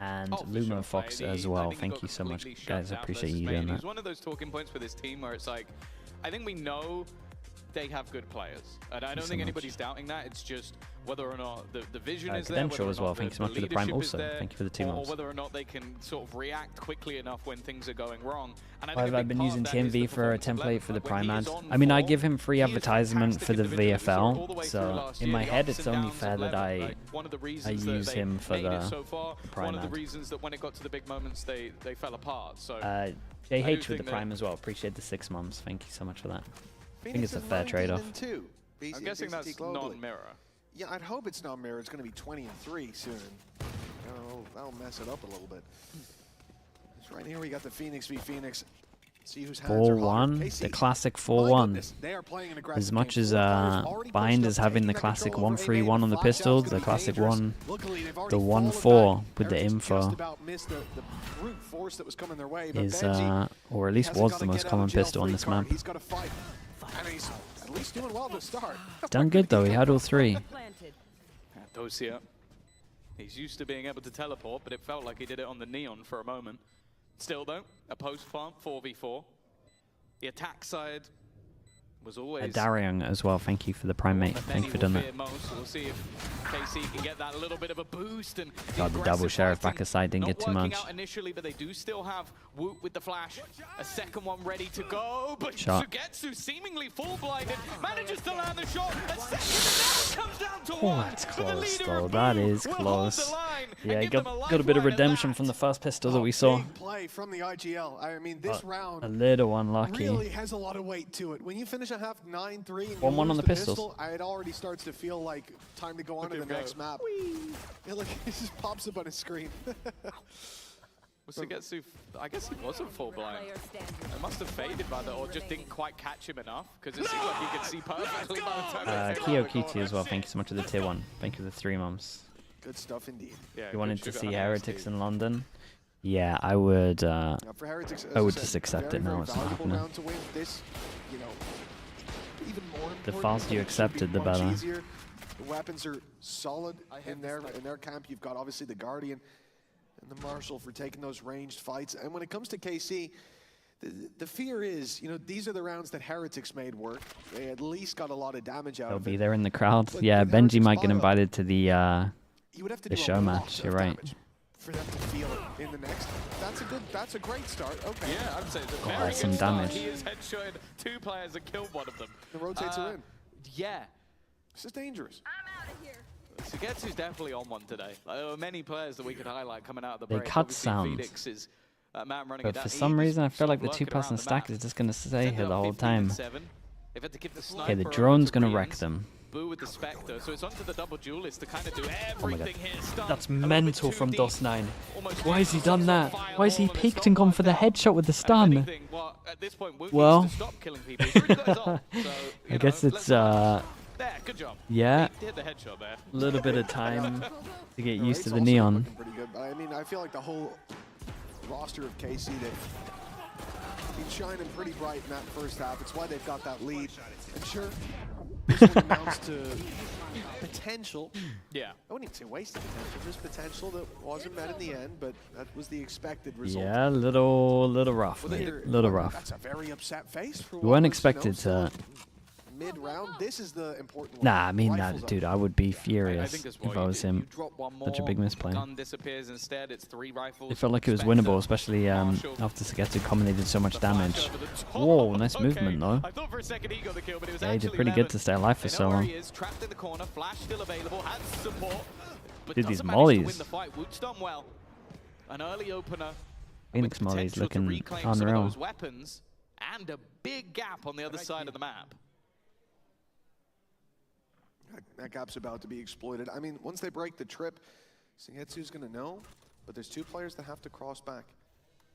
And Luma Fox as well. Thank you so much, guys. I appreciate you doing that. It's one of those talking points for this team where it's like, I think we know they have good players. And I don't think anybody's doubting that. It's just whether or not the vision is there. Credential as well. Thank you so much for the Prime also. Thank you for the 2 months. Or whether or not they can sort of react quickly enough when things are going wrong. And I've been using TMV for a template for the Prime ads. I mean, I give him free advertisement for the VFL, so in my head it's only fair that I use him for the Prime One of the ad. reasons that when it got to the big moments, they fell apart. So JH with the Prime as well. Appreciate the 6 months. Thank you so much for that. I think it's a fair trade-off. I'm guessing that's non-mirror. Yeah, I'd hope it's not mirror. It's going to be 20-3 soon. That'll mess it up a little bit. It's right here we got the Phoenix v Phoenix. See who's hands are hotter. 4-1, the classic 4-1. As much as Bind is having the classic 1-3-1 on the pistol, the classic 1, the 1-4 with the info is, or at least was the most common pistol on this map. And he's at least doing well to start. Done good though, he had all 3. Dosia. He's used to being able to teleport, but it felt like he did it on the Neon for a moment. Still though, a post plant 4v4. The attack side was always... Darian as well, thank you for the Prime, mate. Thank you for doing that. We'll see if KC can get that little bit of a boost. And God, the double sheriff back aside didn't get too much. Out initially, but they do still have Woot with the flash. A second one ready to go, but Shot. Sugetsu seemingly full blinded, manages to land the shot. A second comes down to Oh, that's close though. That is close. Yeah, got a bit of redemption from the first pistol that we saw. Big play from the IGL. I mean, this round A little unlucky. really has a lot of weight to it. When you finish a half 9-3 and 1-1 on lose the pistol, pistols. it already starts to feel like time to go on to the next map. Yeah, look, it just pops up on his screen. Was Sugetsu, I guess he wasn't full blind. It must have faded by that, or just didn't quite catch him enough, because it seemed like he could see perfectly by the time. Kyo Kitty as well, thank you so much for the tier 1. Thank you for the 3 months. Good stuff indeed. Yeah, you wanted to see Heretics in London? Yeah, I would. For Heretics, I would just accept it now. It's not happening. To win this, The faster you accept it, the better. Easier. The weapons are solid in their camp. You've got obviously the Guardian and the Marshal for taking those ranged fights. And when it comes to KC, the fear is, you know, these are the rounds that Heretics made work. They at least got a lot of damage out They'll of it. be there in the crowd. Yeah, Benji might get invited to the show match. You're right. For them to feel it in the next. That's a great start. Okay. Yeah, I'd say it's a Oh, very that's good some start. damage. He has headshotted 2 players and killed one of them. The rotates are in. Yeah. This is dangerous. Sugetsu's definitely on one today. Like, there were many players that we could highlight coming out of the They break. cut Obviously, sound. VIT is that man running But it down. for He some just reason, I feel sort like of the lurking two-person around the stack map. is just going to stay Ended here the up whole 15 and time. 7. They've had to keep the Okay, sniper the drone's around going to to wreck Rians. them. Boo with the Spectre, so it's onto the double duelist to kind of do Oh my everything god. here. Stun, That's a little bit mental too from deep. DOS9. Almost Why has he done that? fire Why has he all, and it's peeked not and gone worth for the it. headshot with the If stun? anything, well, at this point, Woot Well, needs to stop killing people. He's already got his ult, so, I guess it's there, good job. yeah, He did the headshot there. a little bit of time to get used to the also neon. looking pretty good, but I mean, I feel like the whole roster of KC, they've been shining pretty bright in that first half. It's why they've got that lead. And sure, this one amounts to potential. Yeah. I wouldn't even say wasted potential. There's potential that wasn't met in the end, but that was the expected result. Yeah, little rough, mate. Little rough. That's a very upset face for We weren't expected to. mid-round. This is the important one. Nah, I mean Rifles that, up. dude. I would be I furious think as if well, I was him. drop one Such a more, big misplay. Gun disappears instead. It's 3 rifles. It felt like it was Spectre, winnable, especially after Sugetsu commented so much damage. Whoa, nice movement though. I thought for a second he got the kill, but it was Yeah, he did actually pretty good to stay alive for They so know where long. he is, trapped in the corner, flash still available, has support, but Dude, these doesn't manage to win mollies. the fight. Woot's done well. An early opener. Phoenix with mollies potential to looking reclaim some of unreal. those weapons, and a big gap on the other side of the map. That gap's about to be exploited. I mean, once they break the trip, Sugetsu's going to know, but there's 2 players that have to cross back.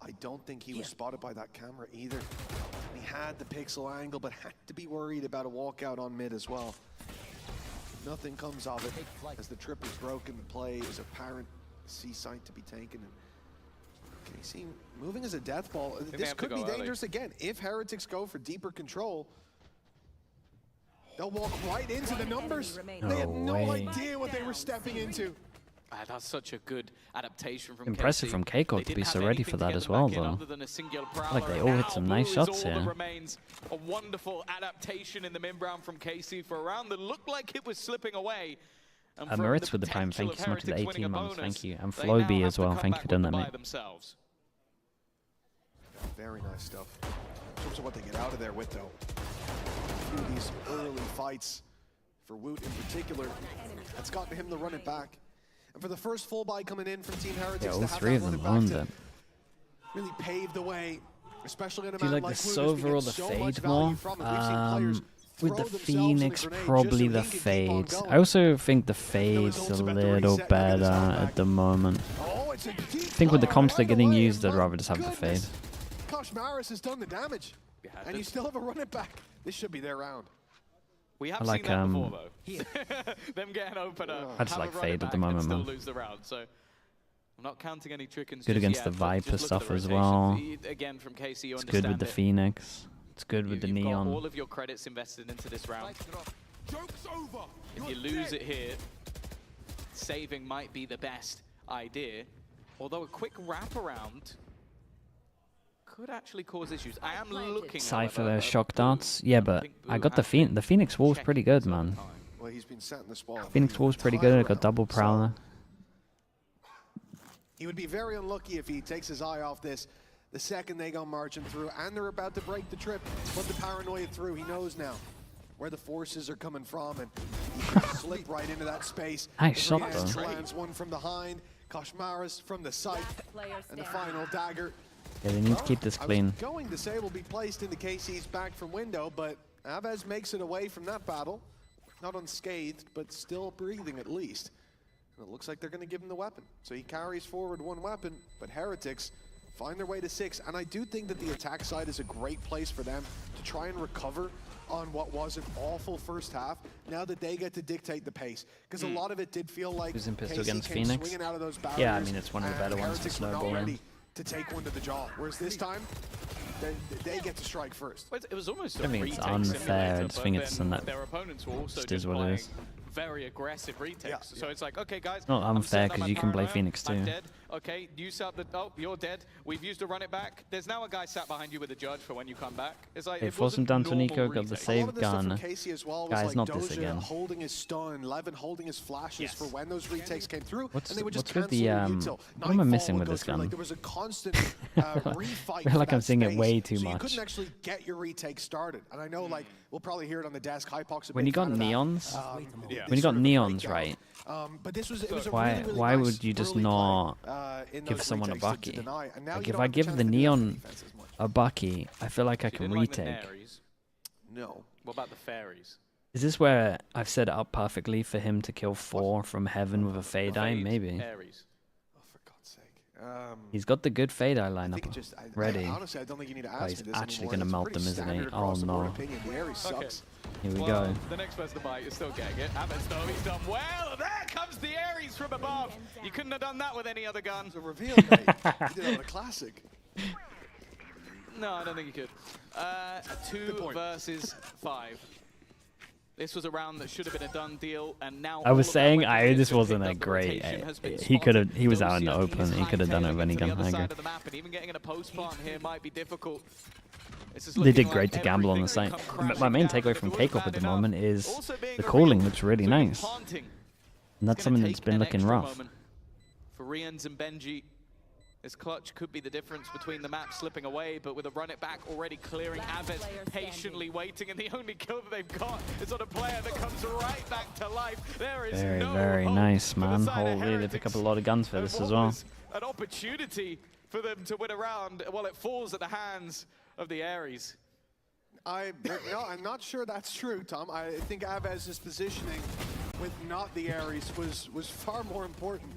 I don't think he was spotted by that camera either. He had the pixel angle, but had to be worried about a walkout on mid as well. Nothing comes of it as the trip is broken. The play is apparent. C site to be taken. And KC moving as a death ball. This could be dangerous again. If Heretics go for deeper control, they'll walk right into the numbers. They had no idea what they were stepping into. That's such a good adaptation from Impressive KC. from Keiko They to be didn't so have ready anything for to that get as them well, back in though. other than a singular Like they prowler. all hit Now some Boo nice is shots all that here. remains. A wonderful adaptation in the mid-round from KC for a round that looked like it was slipping away. And from Maritz with the prime, potential thank you of so much for the Heretics winning 18 a months, bonus, thank you. And they now Floby have as to well, come thank you back for doing with that, the mate. buy themselves. Very nice stuff. In terms of what they get out of there with, though. Through these early fights, for Woot in particular, that's gotten him to run it back. And for the first full buy coming in from Team Heretics, Yeah, all to have 3 that of run them it back owned to it. really pave the way, especially in a Do you man like the Woot, Sova or the Fade more? With the Phoenix, probably the Fade. I also think the Fade's a little better at the moment. I think with the comps that are getting used, I'd rather just have the Fade. Kosh Maris has done the damage, and you still have a run it back. This should be their round. We have I like, seen that before, though. Them getting opener. I just like Fade at the moment, still man. lose the round, so I'm not counting any chickens. Good just against yet, the but Viper just look at stuff the as rotations. well. Again, from KC, you It's good with the understand it. Phoenix. It's good with the You've got Neon. all of your credits invested into this round. If you lose it here, saving might be the best idea. Although a quick wraparound could actually cause issues. I am looking. Cypher however, their shock darts. Yeah, but I got the Phoenix Wall's pretty good, man. Well, he's been set in the spot. Phoenix Wall's pretty good. I got double Prowler. He would be very unlucky if he takes his eye off this the second they go marching through, and they're about to break the trip. Put the paranoia through. He knows now where the forces are coming from, and he can slip right into that space. Nice shot, Rians though. lands one from behind. Koshmaris from the side, and the final dagger. Yeah, they need to keep this clean. I was going to say will be placed into KC's back from window, but Aves makes it away from that battle. Not unscathed, but still breathing at least. And it looks like they're going to give him the weapon. So he carries forward 1 weapon, but Heretics find their way to 6. And I do think that the attack side is a great place for them to try and recover on what was an awful first half, now that they get to dictate the pace. Because a lot of it did feel like Who's in pistol KC against came Phoenix? swinging out of those Yeah, I barriers, mean, it's one of the and better ones to Heretics were not snowball in. ready to take one to the jaw. Whereas this time, they get to strike first. It was almost I think it's unfair. I just think it's an, their opponents were also just is what it is. very aggressive retakes. So it's like, okay, guys. Not unfair because you can play Phoenix too. I'm dead. Okay, you sat the. Oh, you're dead. We've used to run it back. There's now a guy sat behind you with a judge for when you come back. It's like They force him down to Nico, got the save gun. Well Guys, like not Doja this again. holding his stun, Levin holding his flashes for when those retakes came through, What's, and they would just what's with the cancel what am I missing with this gun? Like there was a constant I refight. feel like I'm seeing it way too so much. You couldn't actually get your retake started, and I know like we'll probably hear it on the desk. Hypox. When you got neons, when you got neons, right? But this was, it was why would you just not give someone a bucky? Like if I give the neon a bucky, I feel like I can retake. No. What about the fairies? Is this where I've set it up perfectly for him to kill 4 from heaven with a fade eye? Maybe. He's got the good fade eye lineup ready. Honestly, I don't think you need to ask He's me this actually anymore. going to melt them, isn't he? Oh no. Here we go. The next person to bite is still getting it. Abbas, though, he's done well. There comes the Ares from above. You couldn't have done that with any other gun. It's a reveal, mate. You did it on a classic. No, I don't think you could. 2 versus 5. This was a round that should have been a done deal, and now I was saying this wasn't a great. He was out in the open. He could have done it with any gun. I agree. Even getting in a post plant here might be difficult. They did great to gamble on the site. My main takeaway from K-Corp at the moment is the calling looks really nice. And that's something that's been looking rough. For Rians and Benji, this clutch could be the difference between the map slipping away, but with a run it back already clearing, Aves patiently waiting, and the only kill that they've got is on a player that comes right back to life. There is Very nice, man. Holy, they pick up a lot of guns for this as well. An opportunity for them to win a round, while it falls at the hands of the Ares. I'm not sure that's true, Tom. I think Avez's positioning with not the Ares was far more important.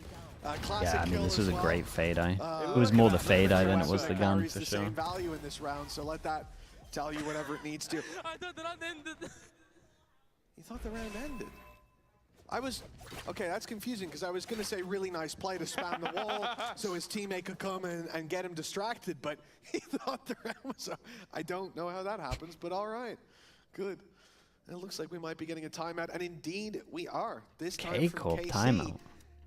Yeah, I mean, this was a great fade eye. It was more the fade eye than it was the gun, for sure. Same value in this round, so let that tell you whatever it needs to. I thought the round ended. You thought the round ended? Okay, that's confusing, because I was going to say really nice play to spam the wall so his teammate could come and get him distracted, but he thought the round was up. I don't know how that happens, but all right. Good. It looks like we might be getting a timeout, and indeed we are. This time K-Corp from KC. timeout.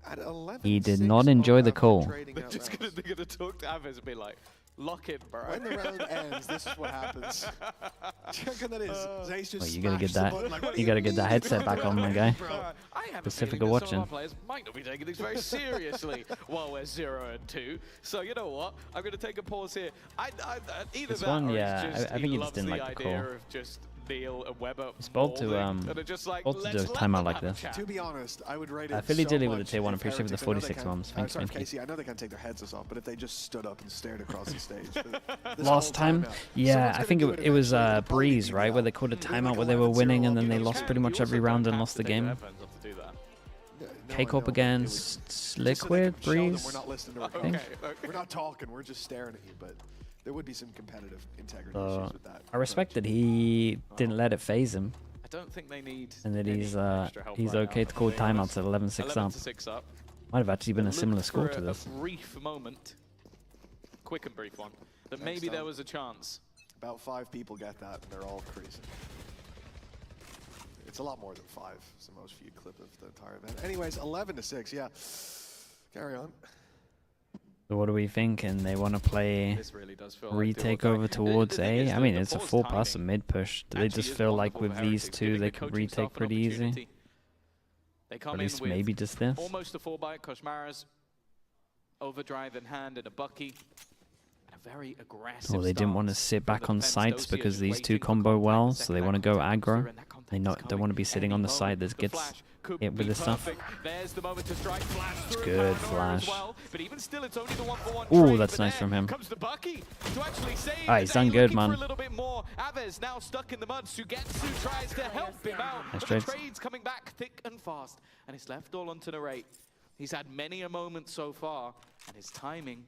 At 11, He did not enjoy the call. They're just going to talk to Aves and be like, lock it, bro. When the round ends, this is what happens. Check on that is. Zace just Well, you gotta get that. You gotta get that headset back on, my guy. I have Pacifica a watching. some of our players might not be taking this very seriously while we're 0-2. So you know what? I'm going to take a pause here. Either This that one, or yeah, it's just I think he loves just didn't the like the idea call. of just Neil and Weber. It's bold to molding, and are just like, do a let's let timeout them like have a this. chat. To be honest, I would rate it Philly so Dilly with a much tier 1. if Appreciate with the Heretics- I know 46 they can't- months. Thanks, sorry, thank you. Casey, I know they can't take their headsets off, but if they just stood up and stared across the stage. This Last whole time? timeout. Yeah, Someone's I gonna think do it was eventually. It'll probably Breeze, be right? Where they called a timeout where they were winning and then they lost pretty much every round and lost the game. K-Corp against Liquid, Breeze, We're not listening to I think. We're not talking, we're just staring at you, but there would be some competitive integrity So, issues with that. I respect that he didn't let it phase him. I don't think they need And that any he's extra help he's right okay now, to call if I'm being timeouts at 11-6 up. 11-6 up. Might have actually been a Look similar score for to this. A brief moment, quick and brief one, that maybe there was a chance. About 5 people get that, and they're all crazy. It's a lot more than 5. It's the most viewed clip of the entire event. Anyways, 11-6, yeah. Carry on. So what do we think? And they want to play This really does feel like retake the over towards The thing A? is I that mean, the it's a pause full pass timing and mid push. Do they actually just is feel like wonderful with for these Heretics, two giving they the could coaching retake staff an pretty easy? opportunity. They Or come at least in with maybe just this? almost a 4-bite, Koshmara's overdrive in hand and a Bucky. And a very aggressive Or they didn't want to stance sit from back the on defense. sites Dosia because just these two waiting for combo contact. well, The so second they that want to go contact comes aggro. through and that contact They is don't coming want to be sitting any on the moment. side that The gets flash could hit with be this stuff. perfect. There's the moment to strike. Flash through Good Paranoia as flash. well. But even still, it's only the 1-for-1 Ooh, trade, that's but nice there from him. comes the Bucky to actually save Ah, the he's day, done good, looking man. for a little bit more. Aves now stuck in the mud. Sugetsu tries to help him out. Nice But trades. the trade's coming back thick and fast. And it's left all on to narrate. He's had many a moment so far, and his timing.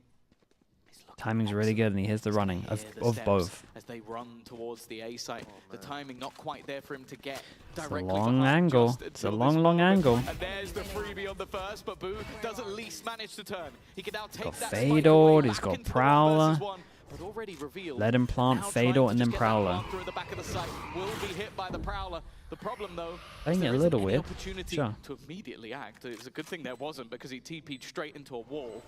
Timing's really good, and he hears the running of both. As they run towards the A site, the timing not quite there for him to get It's a directly long behind angle. just It's a until long, this long moment. angle. And there's the freebie on the first, but Boo does at least manage to turn. He can now take Got that Fade spike away Ord, he's back got into the 1 Prowler. versus 1. but already revealed. Let him plant Now Fatal trying and to then just get that Prowler. arm through the back of the site, will be hit by the Prowler. The problem though, I think there a isn't little any weird. opportunity Sure. to immediately act. It's a good thing there wasn't, because he TP'd straight into a wall.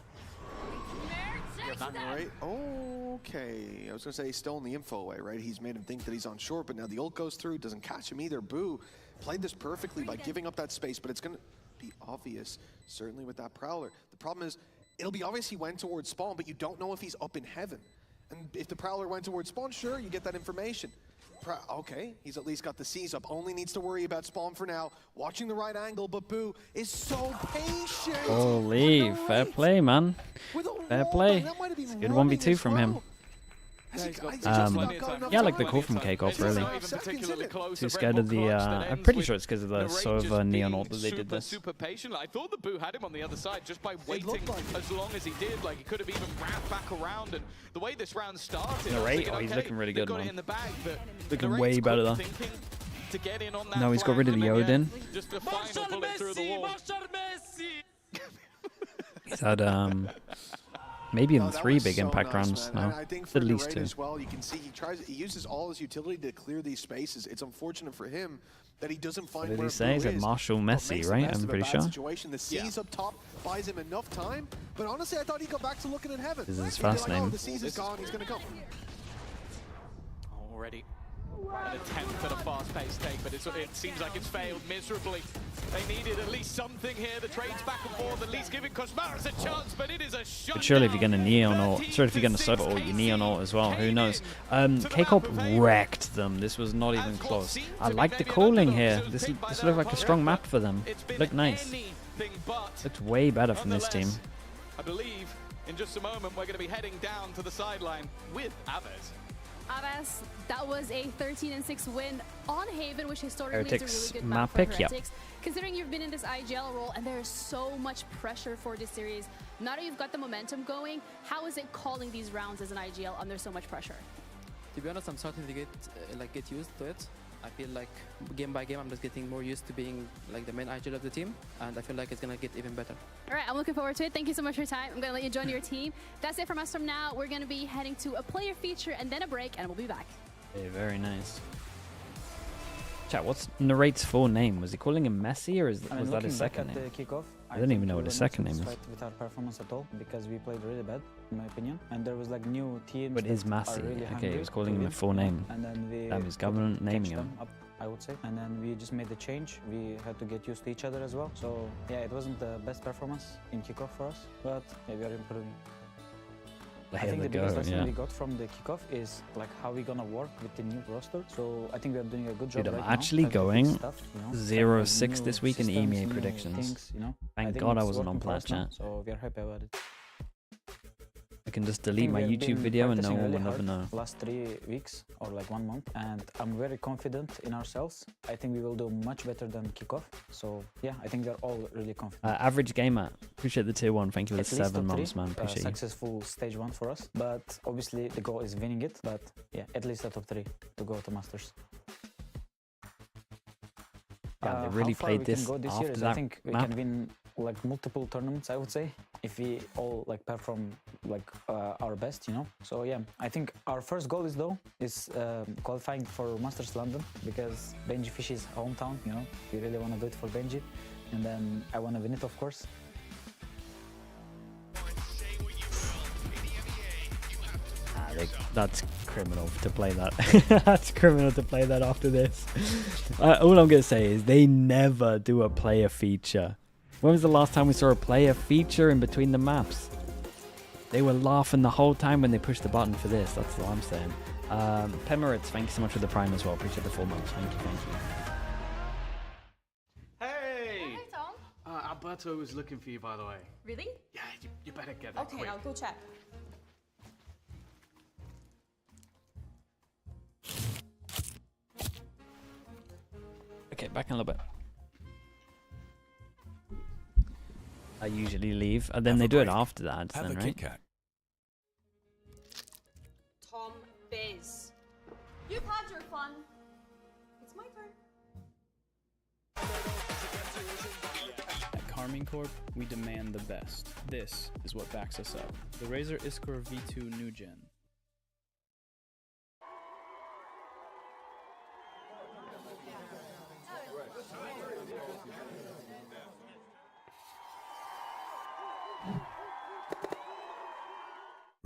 Right? Okay. I was going to say he's still in the info away, right? He's made him think that he's on short, but now the ult goes through, doesn't catch him either. Boo played this perfectly by giving up that space, but it's going to be obvious, certainly with that Prowler. The problem is, it'll be obvious he went towards spawn, but you don't know if he's up in heaven. And if the Prowler went towards spawn, sure, you get that information. Okay, he's at least got the C's up. Only needs to worry about spawn for now. Watching the right angle, but Boo is so patient. Holy, fair play, man. Fair play. It's a good 1v2 from him. Yeah, I like the call from K-Corp, really. Too scared of the, I'm pretty sure it's because of the Sova Neon ult that they did this. Super patient. I thought the Boo had him on the other side just by waiting as long as he did. Like, he could have even wrapped back around, and the way this round started, Narrate? Oh, he's looking really good, got it man. in the bag, but Looking way better, though. to get in on that No, he's got rid of the Odin. Just a final bullet through the wall. He's had, maybe in 3 big impact rounds now. I think At least 2. as well, you can see he uses all his utility to clear these spaces. It's unfortunate for him that he doesn't find What did where he say? He Boo said is. Marshall What Messi, makes the right? best I'm of a pretty bad sure. Situation. The C's up top buys him enough time, but honestly, I thought he got back to looking at heaven. This is his He'd be first like, oh, name. the C's is gone, he's gonna come. Already an attempt at a fast-paced take, but it seems like it's failed miserably. They needed at least something here. The trades back and forth, at least giving Kosmaras a chance, but it is a shot. But surely if you're going to Neon ult, sorry, if you're going to Sova ult, you Neon ult as well. Who knows? K-Corp wrecked them. This was not even close. I like the calling here. This looked like a strong map for them. Looked nice. Looked way better from this team. I believe in just a moment we're going to be heading down to the sideline with Aves. Aves, that was a 13-6 win on Haven, which historically is Heretics a really good map map for pick, yep. Heretics. Considering you've been in this IGL role and there is so much pressure for this series, now that you've got the momentum going, how is it calling these rounds as an IGL under so much pressure? To be honest, I'm starting to get used to it. I feel like game by game, I'm just getting more used to being like the main IGL of the team, and I feel like it's gonna get even better. All right, I'm looking forward to it. Thank you so much for your time. I'm gonna let you join your team. That's it from us from now. We're gonna be heading to a player feature and then a break, and we'll be back. Yeah, very nice. Chat, what's Narrate's full name? Was he calling him Messi, or was that his second name? At the kickoff, I don't even know what his second name is. With our performance at all, because we played really bad, in my opinion, and there was like new teams. But is Messi? Really Okay, he was calling him the full name. And then we That was government naming him. up, I would say. And then we just made the change. We had to get used to each other as well. So yeah, it wasn't the best performance in kickoff for us, but yeah, we are improving. I think the biggest lesson we got from the kickoff is like how we're gonna work with the new roster. So I think we are doing a good job. Dude, I'm right actually now. going Stuff, you know, 0-6 this week in systems, EMEA new predictions. things, you know. Thank think God I it's wasn't on working for us Plat now, Chat. So we are happy about it. I can just delete my YouTube video and no one will ever know. Last 3 weeks or like 1 month, and I'm very confident in ourselves. I think we will do much better than kickoff. So yeah, I think they're all really confident. Average gamer, appreciate the tier 1. Thank you for the 7 months, man. Appreciate you. Successful stage 1 for us, but obviously the goal is winning it. But yeah, at least a top 3 to go to Masters. Yeah, they really played this year after is that I think we map. can win like multiple tournaments, I would say, if we all like perform like our best, you know. So yeah, I think our first goal is qualifying for Masters London, because Benji Fish's hometown, you know. We really want to do it for Benji, and then I want to win it, of course. That's criminal to play that. That's criminal to play that after this. All I'm going to say is they never do a player feature. When was the last time we saw a player feature in between the maps? They were laughing the whole time when they pushed the button for this. That's what I'm saying. Pemerits, thank you so much for the Prime as well. Appreciate the 4 months. Thank you, thank you. Hey! Hey, Tom. Alberto was looking for you, by the way. Really? Yeah, you better get there Okay, quick. I'll go check. Okay, back in a little bit. I usually leave, and then they do it after that, then, right? Tom Biz. You've had your fun. It's my turn. At Karmine Corp, we demand the best. This is what backs us up. The Razer Iskor V2 New Gen.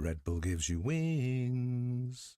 Red Bull gives you wings.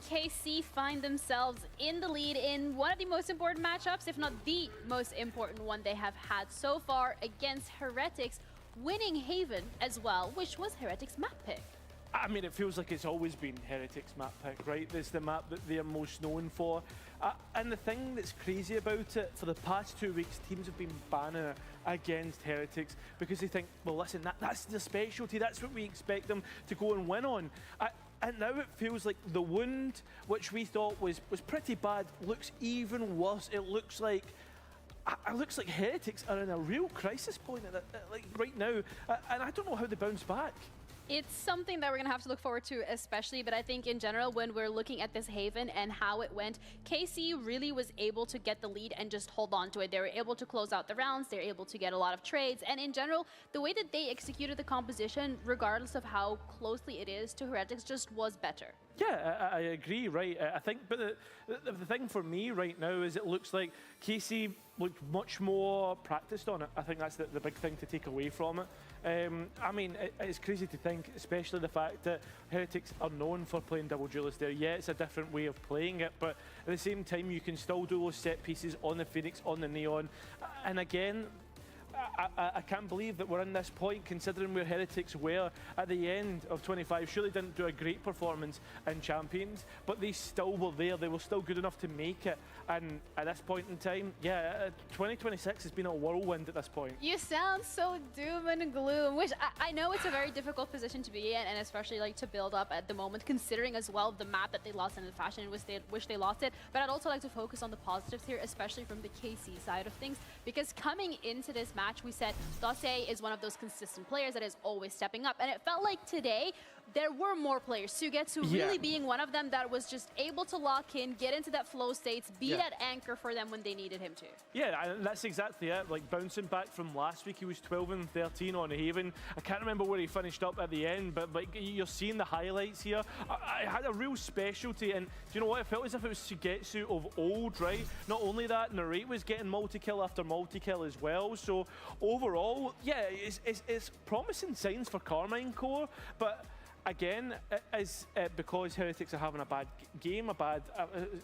KC find themselves in the lead in one of the most important matchups, if not the most important one they have had so far against Heretics, winning Haven as well, which was Heretics' map pick. I mean, it feels like it's always been Heretics' map pick, right? It's the map that they're most known for. And the thing that's crazy about it, for the past 2 weeks, teams have been banning it against Heretics because they think, well, listen, that's the specialty. That's what we expect them to go and win on. And now it feels like the wound, which we thought was pretty bad, looks even worse. It looks like Heretics are in a real crisis point like right now, and I don't know how they bounce back. It's something that we're going to have to look forward to especially, but I think in general, when we're looking at this Haven and how it went, KC really was able to get the lead and just hold on to it. They were able to close out the rounds, they're able to get a lot of trades, and in general, the way that they executed the composition, regardless of how closely it is to Heretics, just was better. Yeah, I agree, right? I think, but the thing for me right now is it looks like KC looked much more practiced on it. I think that's the big thing to take away from it. I mean, it's crazy to think, especially the fact that Heretics are known for playing double duelist there. Yeah, it's a different way of playing it, but at the same time, you can still do those set pieces on the Phoenix, on the Neon. And again, I can't believe that we're in this point, considering where Heretics were at the end of 25. Sure, they didn't do a great performance in Champions, but they still were there. They were still good enough to make it. And at this point in time, yeah, 2026 has been a whirlwind at this point. You sound so doom and gloom, which I know it's a very difficult position to be in, and especially like to build up at the moment, considering as well the map that they lost and the fashion in which they lost it. But I'd also like to focus on the positives here, especially from the KC side of things, because coming into this match, we said Dossier is one of those consistent players that is always stepping up, and it felt like today there were more players. Sugetsu really being one of them that was just able to lock in, get into that flow states, be that anchor for them when they needed him to. Yeah, and that's exactly it. Like bouncing back from last week, he was 12 and 13 on Haven. I can't remember where he finished up at the end, but like you're seeing the highlights here. I had a real specialty, and do you know what? It felt as if it was Sugetsu of old, right? Not only that, Narrate was getting multi-kill after multi-kill as well. So overall, yeah, it's promising signs for Karmine Core, but again, because Heretics are having a bad game, a bad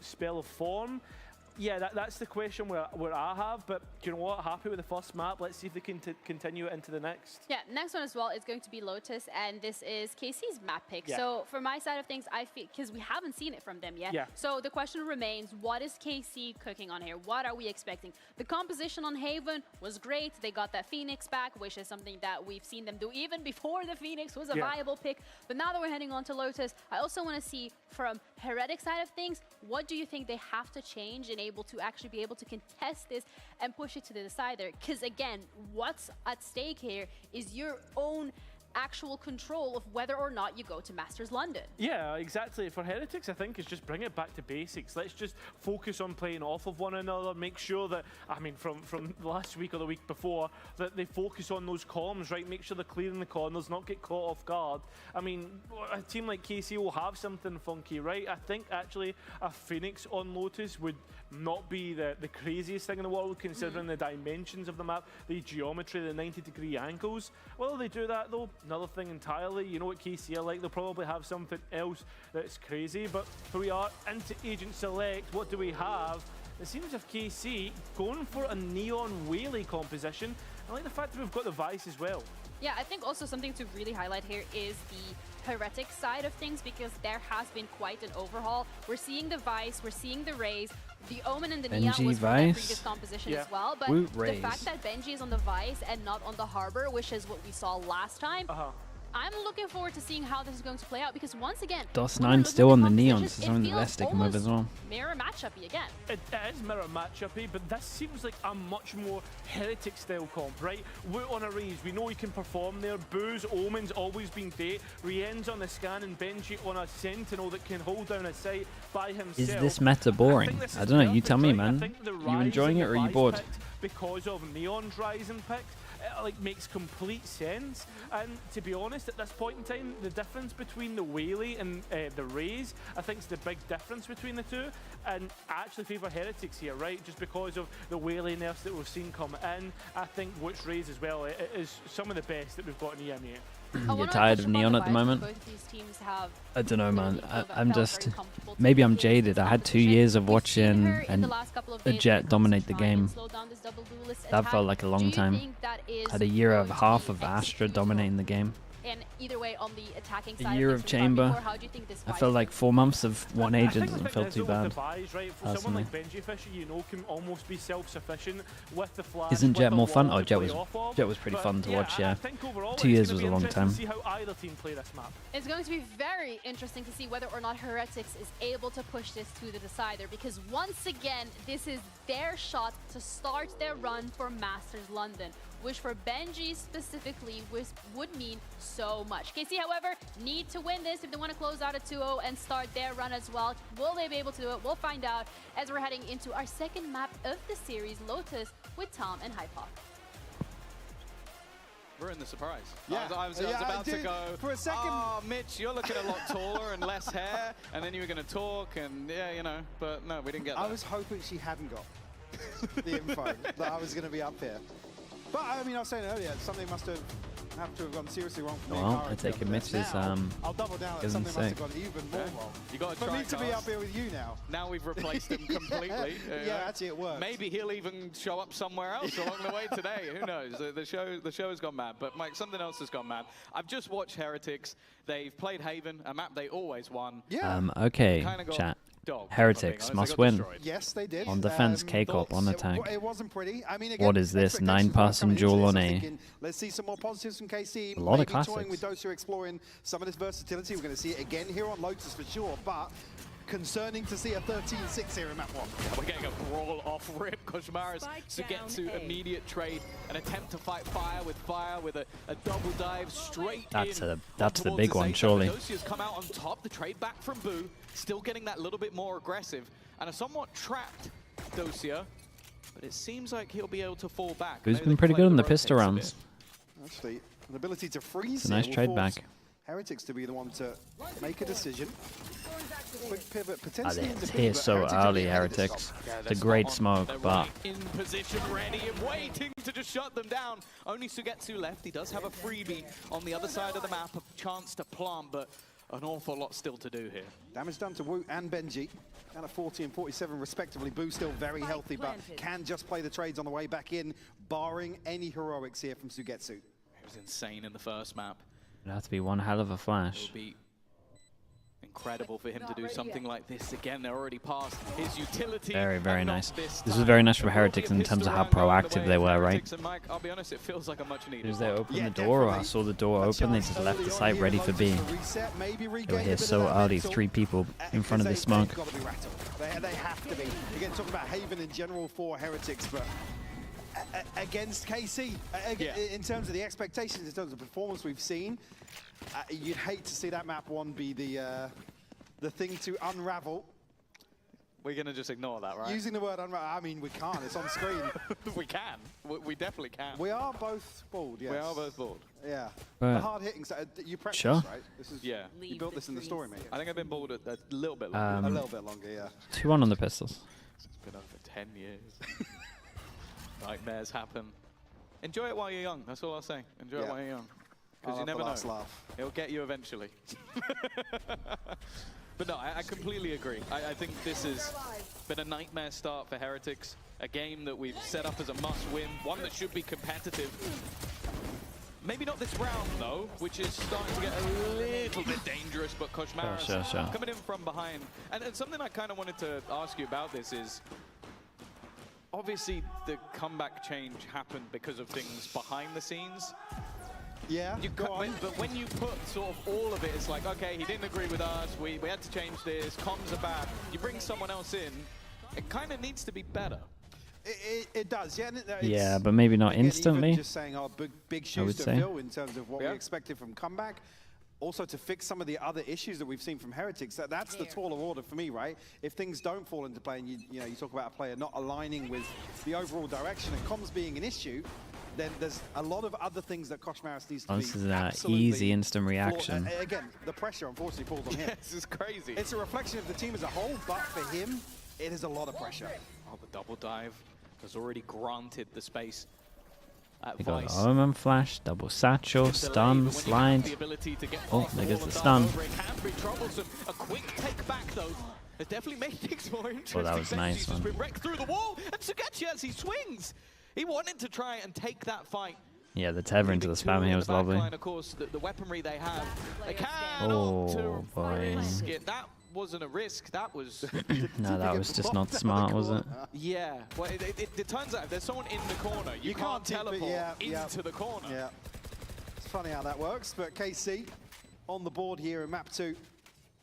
spell of form, yeah, that's the question where I have. But you know what? Happy with the first map. Let's see if they can continue it into the next. Yeah, next one as well is going to be Lotus, and this is KC's map pick. Yeah. So for my side of things, I feel, because we haven't seen it from them yet. Yeah. So the question remains, what is KC cooking on here? What are we expecting? The composition on Haven was great. They got that Phoenix back, which is something that we've seen them do even before the Phoenix was a viable pick. But now that we're heading on to Lotus, I also want to see from Heretics side of things, what do you think they have to change and able to actually be able to contest this and push it to the decider? Because again, what's at stake here is your own actual control of whether or not you go to Masters London. Yeah, exactly. For Heretics, I think, is just bring it back to basics. Let's just focus on playing off of one another, make sure that, I mean, from last week or the week before, that they focus on those comms, right? Make sure they're clearing the corners, not get caught off guard. I mean, a team like KC will have something funky, right? I think, actually, a Phoenix on Lotus would not be the craziest thing in the world, considering the dimensions of the map, the geometry, the 90-degree angles. Will they do that, though? Another thing entirely. You know what KC are like, they'll probably have something else that's crazy. But here we are into Agent Select. What do we have? It seems if KC going for a neon whaley composition. I like the fact that we've got the Vice as well. Yeah, I think also something to really highlight here is the Heretic side of things, because there has been quite an overhaul. We're seeing the Vice, we're seeing the Raze, the Omen and the Neon was from the previous composition as well, but the fact that Benji is on the Vice and not on the Harbor, which is what we saw last time, I'm looking forward to seeing how this is going to play out, because once again, DOS9 still on the Neons, so something that they're sticking with as well. Mirror matchup-y again. It is mirror matchup-y, but this seems like a much more Heretic style comp, right? Woot on a Raze, we know he can perform there. Boo's Omen's always been great. Rien's on the scan and Benji on a Sentinel that can hold down a site by himself. Is this meta boring? I don't know, you tell me, man. Are you enjoying it or are you bored? Because of Neon's Ryzen picked, it like makes complete sense. And to be honest, at this point in time, the difference between the Whaley and the Raze, I think is the big difference between the two. And I actually favour Heretics here, right? Just because of the Whaley nerfs that we've seen come in. I think Witch Raze as well is some of the best that we've got in EMEA. You're tired of Neon at the moment? Both these teams have I don't know, man. I'm just... Maybe I'm jaded. I had 2 years of watching a Jet dominate the game. That felt like a long time. I had a year and a half of Astra dominating the game. And either way, on the attacking side A year of Chamber. how do you think this I felt like 4 months of one agent doesn't feel too bad. Right? For someone like Benji Fisher, you know, can almost be self-sufficient with the flash. Isn't Jet more fun? Oh, Jet was pretty fun to watch, yeah. 2 years was a long time. See how either team play this map. It's going to be very interesting to see whether or not Heretics is able to push this to the decider, because once again, this is their shot to start their run for Masters London, which for Benji specifically would mean so much. KC, however, need to win this if they want to close out a 2-0 and start their run as well. Will they be able to do it? We'll find out as we're heading into our second map of the series, Lotus, with Tom and Hypok. We're in the surprise. Yeah. I was about to go, for a second. Oh, Mitch, you're looking a lot taller and less hair, and then you were going to talk, and yeah, you know, but no, we didn't get that. I was hoping she hadn't got the info that I was going to be up here. But I mean, I was saying earlier, something must have to have gone seriously wrong for me. Well, I take it Mitch is I'll double down that something must have gone even more wrong. You got for me to be up here with you now. Now we've replaced him completely. Yeah, actually it works. Maybe he'll even show up somewhere else along the way today. Who knows? The show has gone mad. But Mike, something else has gone mad. I've just watched Heretics. They've played Haven, a map they always won. Yeah. Okay, chat. Heretics must win. Yes, they did. On defense, K-Corp on attack. It wasn't pretty. I mean, again, what is this? 9-person duel on A. Let's see some more positives from KC. A lot of Maybe toying with classics. those who are exploring some of this versatility. We're going to see it again here on Lotus for sure, but concerning to see a 13-6 here in map 1. Yeah, we're getting a brawl off rip. Koshmaris to get to immediate trade, an attempt to fight fire with a double dive straight in. That's the big one, surely. Dosia's come out on top, the trade back from Boo, still getting that little bit more aggressive, and a somewhat trapped Dosia, but it seems like he'll be able to fall back. Who's been pretty good in the pistol rounds? Actually, an ability to freeze. It's a nice trade back. Heretics to be the one to make a decision. Quick pivot, potentially. It's here so early, Heretics. It's a great smoke, but in position, ready and waiting to just shut them down. Only Sugetsu left. He does have a freebie on the other side of the map, a chance to plant, but an awful lot still to do here. Damage done to Woot and Benji. Down at 40 and 47 respectively. Boo still very healthy, but can just play the trades on the way back in, barring any heroics here from Sugetsu. It was insane in the first map. It'd have to be one hell of a It flash. would be incredible for him to do something like this again. They're already past his utility. Very, very and not nice. This This was very nice from Heretics in terms of how proactive they were, right? Heretics and Mike, I'll be honest, it feels like a much needed. As they opened the door, or I saw the door open, they just left the site ready for B. They were here so early, 3 people in front of the smoke. They've got to be rattled. They have to be. Again, talking about Haven in general for Heretics, but against KC, in terms of the expectations, in terms of performance we've seen, you'd hate to see that map 1 be the thing to unravel. We're going to just ignore that, right? Using the word unravel, I mean, we can't. It's on screen. We can. We definitely can. We are both bald, yes. We are both bald. Yeah. Right. The hard hitting side, you practice, Sure. right? This is, Yeah. You built this in the story, mate. I think I've been bald a little bit longer. A little bit longer, yeah. 2-1 on the pistols. It's been over 10 years. Nightmares happen. Enjoy it while you're young. That's all I'll say. Enjoy it while you're young. Because you never know. Laugh. It'll get you eventually. But no, I completely agree. I think this has been a nightmare start for Heretics. A game that we've set up as a must-win. One that should be competitive. Maybe not this round, though, which is starting to get a little bit dangerous, but Koshmaris Sure. coming in from behind. And something I kind of wanted to ask you about this is, obviously, the comeback change happened because of things behind the scenes. Yeah, but when you put sort of all of it, it's like, okay, he didn't agree with us, we had to change this, comms are bad. You bring someone else in, it kind of needs to be better. It does, yeah. Yeah, but maybe not again, instantly. Even just saying, big shoes to say. fill in terms of what we expected from comeback. Also to fix some of the other issues that we've seen from Heretics. That's the taller order for me, right? If things don't fall into play and you talk about a player not aligning with the overall direction and comms being an issue, then there's a lot of other things that Koshmaris needs to be This is an absolutely easy instant reaction. Again, the pressure unfortunately falls on him. This is crazy. It's a reflection of the team as a whole, but for him, it is a lot of pressure. Oh, the double dive has already granted the space at They got Vice. Omen flash, double satchel, stun, slide. Oh, there goes the stun. It can be troublesome. A quick take back, though, has definitely made things more interesting. Oh, that was nice, He's man. been wrecked through the wall, and Sugetsu as he swings. He wanted to try and take that fight. Yeah, the tether into the spam here was lovely. Line, of course, the weaponry they have, they cannot Oh, boy. risk it. That wasn't a risk. That was. No, that was just not smart, was it? Yeah. Well, it turns out if there's someone in the corner, you can't teleport into the corner. Yeah. It's funny how that works, but KC on the board here in map 2.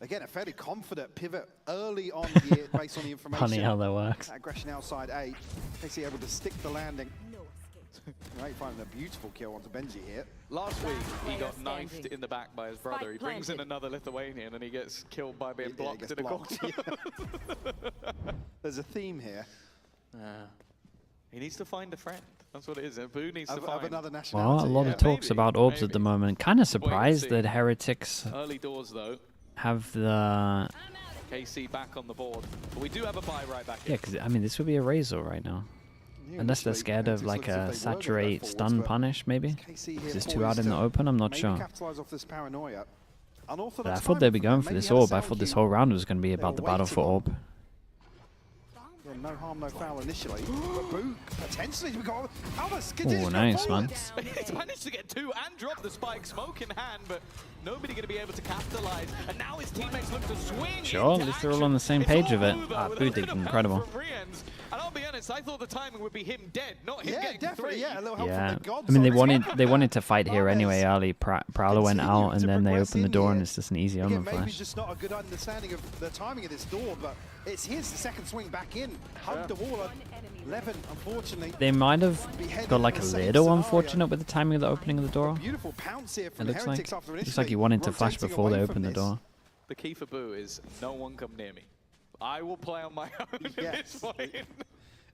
Again, a fairly confident pivot early on here based on the information. Funny how that works. Aggression outside A. KC able to stick the landing. Right, finding a beautiful kill onto Benji here. Last week, he got knifed in the back by his brother. He brings in another Lithuanian and he gets killed by being blocked in a corner. There's a theme here. He needs to find a friend. That's what it is. Boo needs to Of find another nationality. Well, a lot of talks about orbs at the moment. Kind of surprised that Heretics Early doors, though. have the... KC back on the board. But we do have a buy right back Yeah, in. because, I mean, this would be a Razor right now. Yeah, Unless they're initially, scared of Heretics like looks as a if they were gonna saturate, go stun, forwards, but punish, maybe? KC here Is this 2 out in poised the to open? I'm not maybe sure. capitalize off this paranoia. But I Unorthodox thought they'd be timing going from for them. this Maybe orb. I had a thought this sound whole cue. round was going to be They about were the battle for waiting on- orb. Yeah, no harm, no foul initially. But Boo, potentially, we got Albus continues Oh, to go nice, forward. man. He's managed to get 2 and drop the spike, smoke in hand, but nobody going to be able to capitalize. And now his teammates look to swing. Sure, at least they're all on the same page of it. Boo did incredible. And I'll be honest, I thought the timing would be him dead, not him getting definitely, 3. yeah, a little help Yeah, from the gods. I mean on they this. wanted to fight here anyway early. Prowler went out and then they opened the door and it's just an easy Again, Omen maybe flash. just not a good understanding of the timing of this door, but it's his second swing back in. Hugged the wall. 11, unfortunately. They might have got like a little unfortunate with the timing of the opening of the door. Beautiful pounce here It from looks Heretics like after looks initially like he wanted to flash rotating before they away from opened the this. door. The key for Boo is no one come near me. I will play on my own at this point.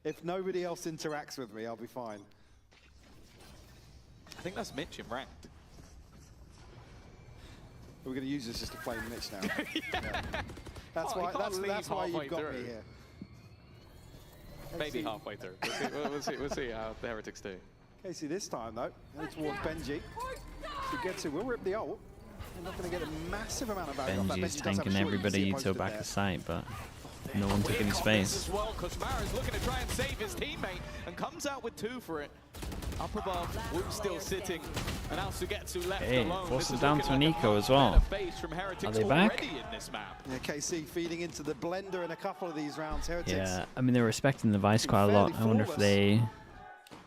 If nobody else interacts with me, I'll be fine. I think that's Mitch in ranked. We're going to use this just to play Mitch now. Yeah. That's Oh, why. he can't leave That's why halfway you've got me through. here. Maybe KC halfway through. We'll see how the Heretics do. KC this time though, heading towards Benji. Sugetsu will rip the ult. You're not going to get a massive amount of value off that. Benji's Benji does have a tanking short everybody easy to posted back there. the site, but no one took any space. As well, Koshmara is looking to try and save his teammate and comes out with 2 for it. Up above, Woot still sitting, and now Sugetsu left Hey, alone. force This it is down looking to an like a eco much as well. better face from Heretics Are they back? already in this map. Yeah, KC feeding into the blender in a couple of these rounds. Heretics. Yeah, I mean, they're respecting the Vice quite a lot. I wonder if they...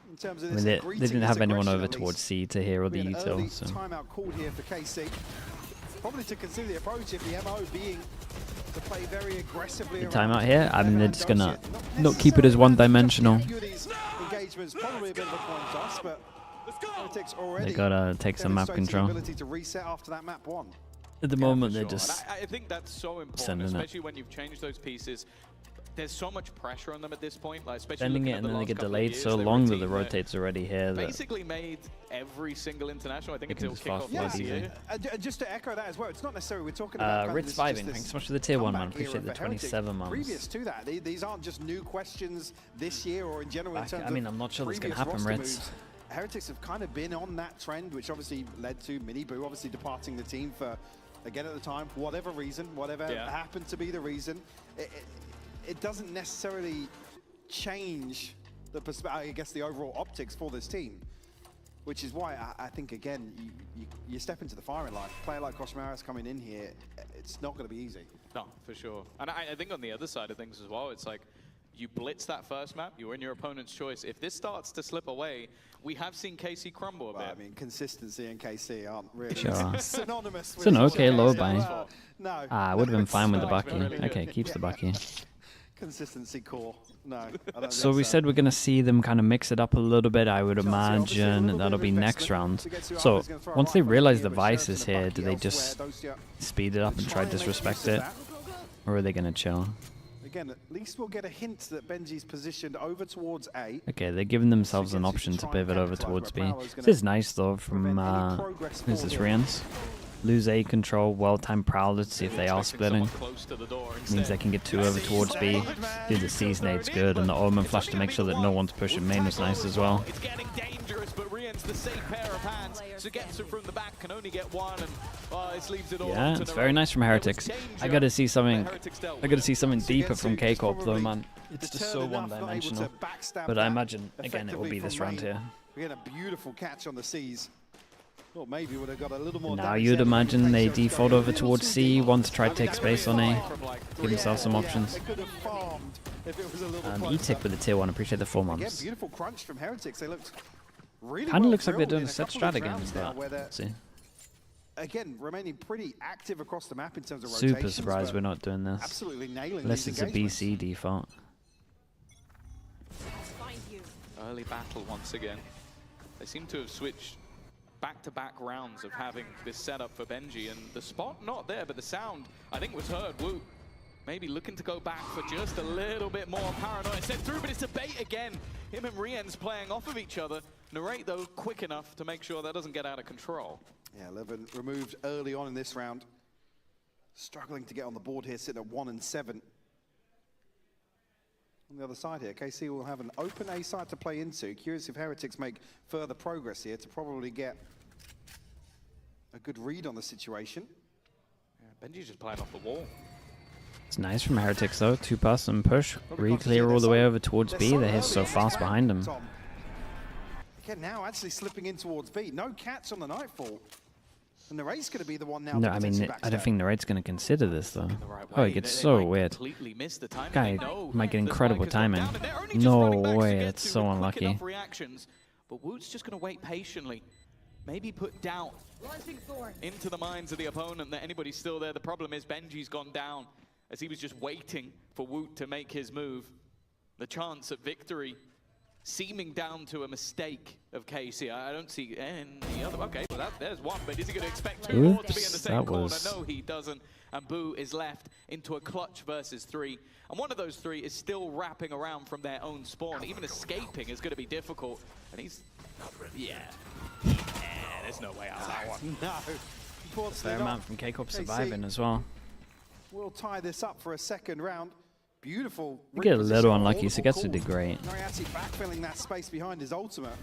In terms of I this mean, they didn't have anyone over at least. towards C to hear all the Be an early util, so... timeout called here for KC. Probably to consider the approach if the MO being to play very aggressively The around timeout here? I mean, they're just Dose gonna it. not keep it as one-dimensional. Few of these engagements, probably a bit of a coin toss, but Heretics already They gotta take some map demonstrating the control. ability to reset after that map 1. At the moment, they're just And I think that's so important, sending it. especially when you've changed those pieces. There's so much pressure on them at this point, like especially sending looking it at and the then they last get couple of delayed years, so they were a long that team the rotate's already here that basically made every single international, I think, They can until just fast kickoff last forward easy. year. And just to echo that as well, it's not necessarily we're talking about Ritz vibing. Thanks so much for the tier 1, man. Appreciate the 27 months. Previous to that, these aren't just new questions this year or in general. In terms I mean, I'm not sure that's gonna happen, Ritz. Heretics have kind of been on that trend, which obviously led to Mini Boo obviously departing the team for, again at the time, for whatever reason, whatever happened to be the reason. It doesn't necessarily change the I guess the overall optics for this team, which is why I think again you step into the firing line. A player like Koshmaris coming in here, it's not going to be easy. No, for sure. And I think on the other side of things as well, it's like you blitz that first map, you're in your opponent's choice. If this starts to slip away, we have seen KC crumble a bit. I mean, consistency and KC aren't really Sure. synonymous. It's an okay low buy. No. I would have been fine with the It's Bucky. really Okay, good. keeps the Bucky. Consistency core. No. I don't So think we said we're going to see them kind of mix it up a little bit. I would imagine that'll be next round. So once they realize the Vice is here, do they just speed it up and try to disrespect it? Or are they going to chill? Again, at least we'll get a hint that Benji's positioned over towards A. Okay, they're giving themselves an option to pivot over towards B. This is nice though from, who's this, Rians? Lose A control, well-timed Prowler to see if they are splitting. Means they can get 2 over towards B. Dude, the C's nade's good, and the Omen flash to make sure that no one's pushing main was nice as well. It's getting dangerous, but Rian's the safe pair of hands. Sugetsu from the back can only get 1, and this leaves it all Yeah, to it's the very right. nice from Heretics. I gotta see something. I gotta see something deeper from K-Corp though, man. It's just so one-dimensional. But I imagine again it will be this round here. Again, a beautiful catch on the C's. Well, maybe would have got a little more. Now you'd imagine they default over towards C, want to try to take space on A, give themselves some options. E-Tick with the tier 1, appreciate the 4 Again, months. beautiful crunch from Heretics. They looked really Kind of well looks like they're drilled doing in a set couple of strat these again, rounds now, but where they're, let's see. again, remaining pretty active across the map in terms of rotations. Super surprised but we're not doing this. Absolutely nailing Unless these it's a engagements. BC default. Early battle once again. They seem to have switched back-to-back rounds of having this setup for Benji, and the spot not there, but the sound I think was heard. Woo maybe looking to go back for just a little bit more paranoia. Sent through, but it's a bait again. Him and Rien's playing off of each other. Narrate though quick enough to make sure that doesn't get out of control. Yeah, 11 removed early on in this round. Struggling to get on the board here, sitting at 1 and 7. On the other side here, KC will have an open A side to play into. Curious if Heretics make further progress here to probably get a good read on the situation. Yeah, Benji's just playing off the wall. It's nice from Heretics though, 2-pass and push. Re-clear all the way over towards B, they're here so fast behind them. Again, now actually slipping in towards B. No catch on the Nightfall. And the race going to be the one now. No, to I mean, potentially I don't backstab. think Narrate's going to consider this though. Right Oh, way. it gets They so might weird. completely miss the timing. Guy They know might get the incredible spike has gone timing. down, and they're only just No running back to way, get that's to so with quick unlucky. enough reactions. But Woot's just going to wait patiently. Maybe put doubt into the minds of the opponent that anybody's still there. The problem is Benji's gone down as he was just waiting for Woot to make his move. The chance at victory seeming down to a mistake of KC. I don't see any other. Okay, well there's one, but is he going to expect 2 more to be in the Oops, same that corner? was- No, he doesn't. And Boo is left into a clutch versus 3. And one of those 3 is still wrapping around from their own spawn. Even escaping is going to be difficult. And he's, yeah, there's no way out of that one. No. Fair Unfortunately amount not. from K-Corp KC surviving as well. We'll tie this up for a second round. Beautiful. We get a little reposition, unlucky, audible Sugetsu call. did great. Noriati backfilling that space behind his ultimate.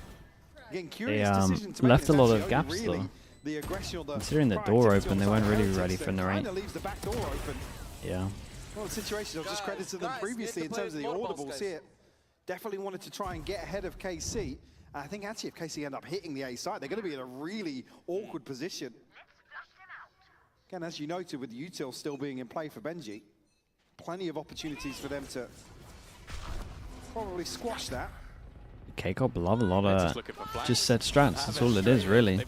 Again, They curious decision to make. left a It's lot actually of only gaps really though. the aggression or the Considering the door proactivity open, on they the weren't side of really Heretics ready that for narrate. kinda leaves the back door open. Yeah. Well, the situation I've just credited them previously in terms of the audibles here. Definitely wanted to try and get ahead of KC. I think actually if KC end up hitting the A side, they're going to be in a really awkward position. Again, as you noted, with the util still being in play for Benji, plenty of opportunities for them to probably squash that. K-Corp love a lot of just set strats. That's all it is, really.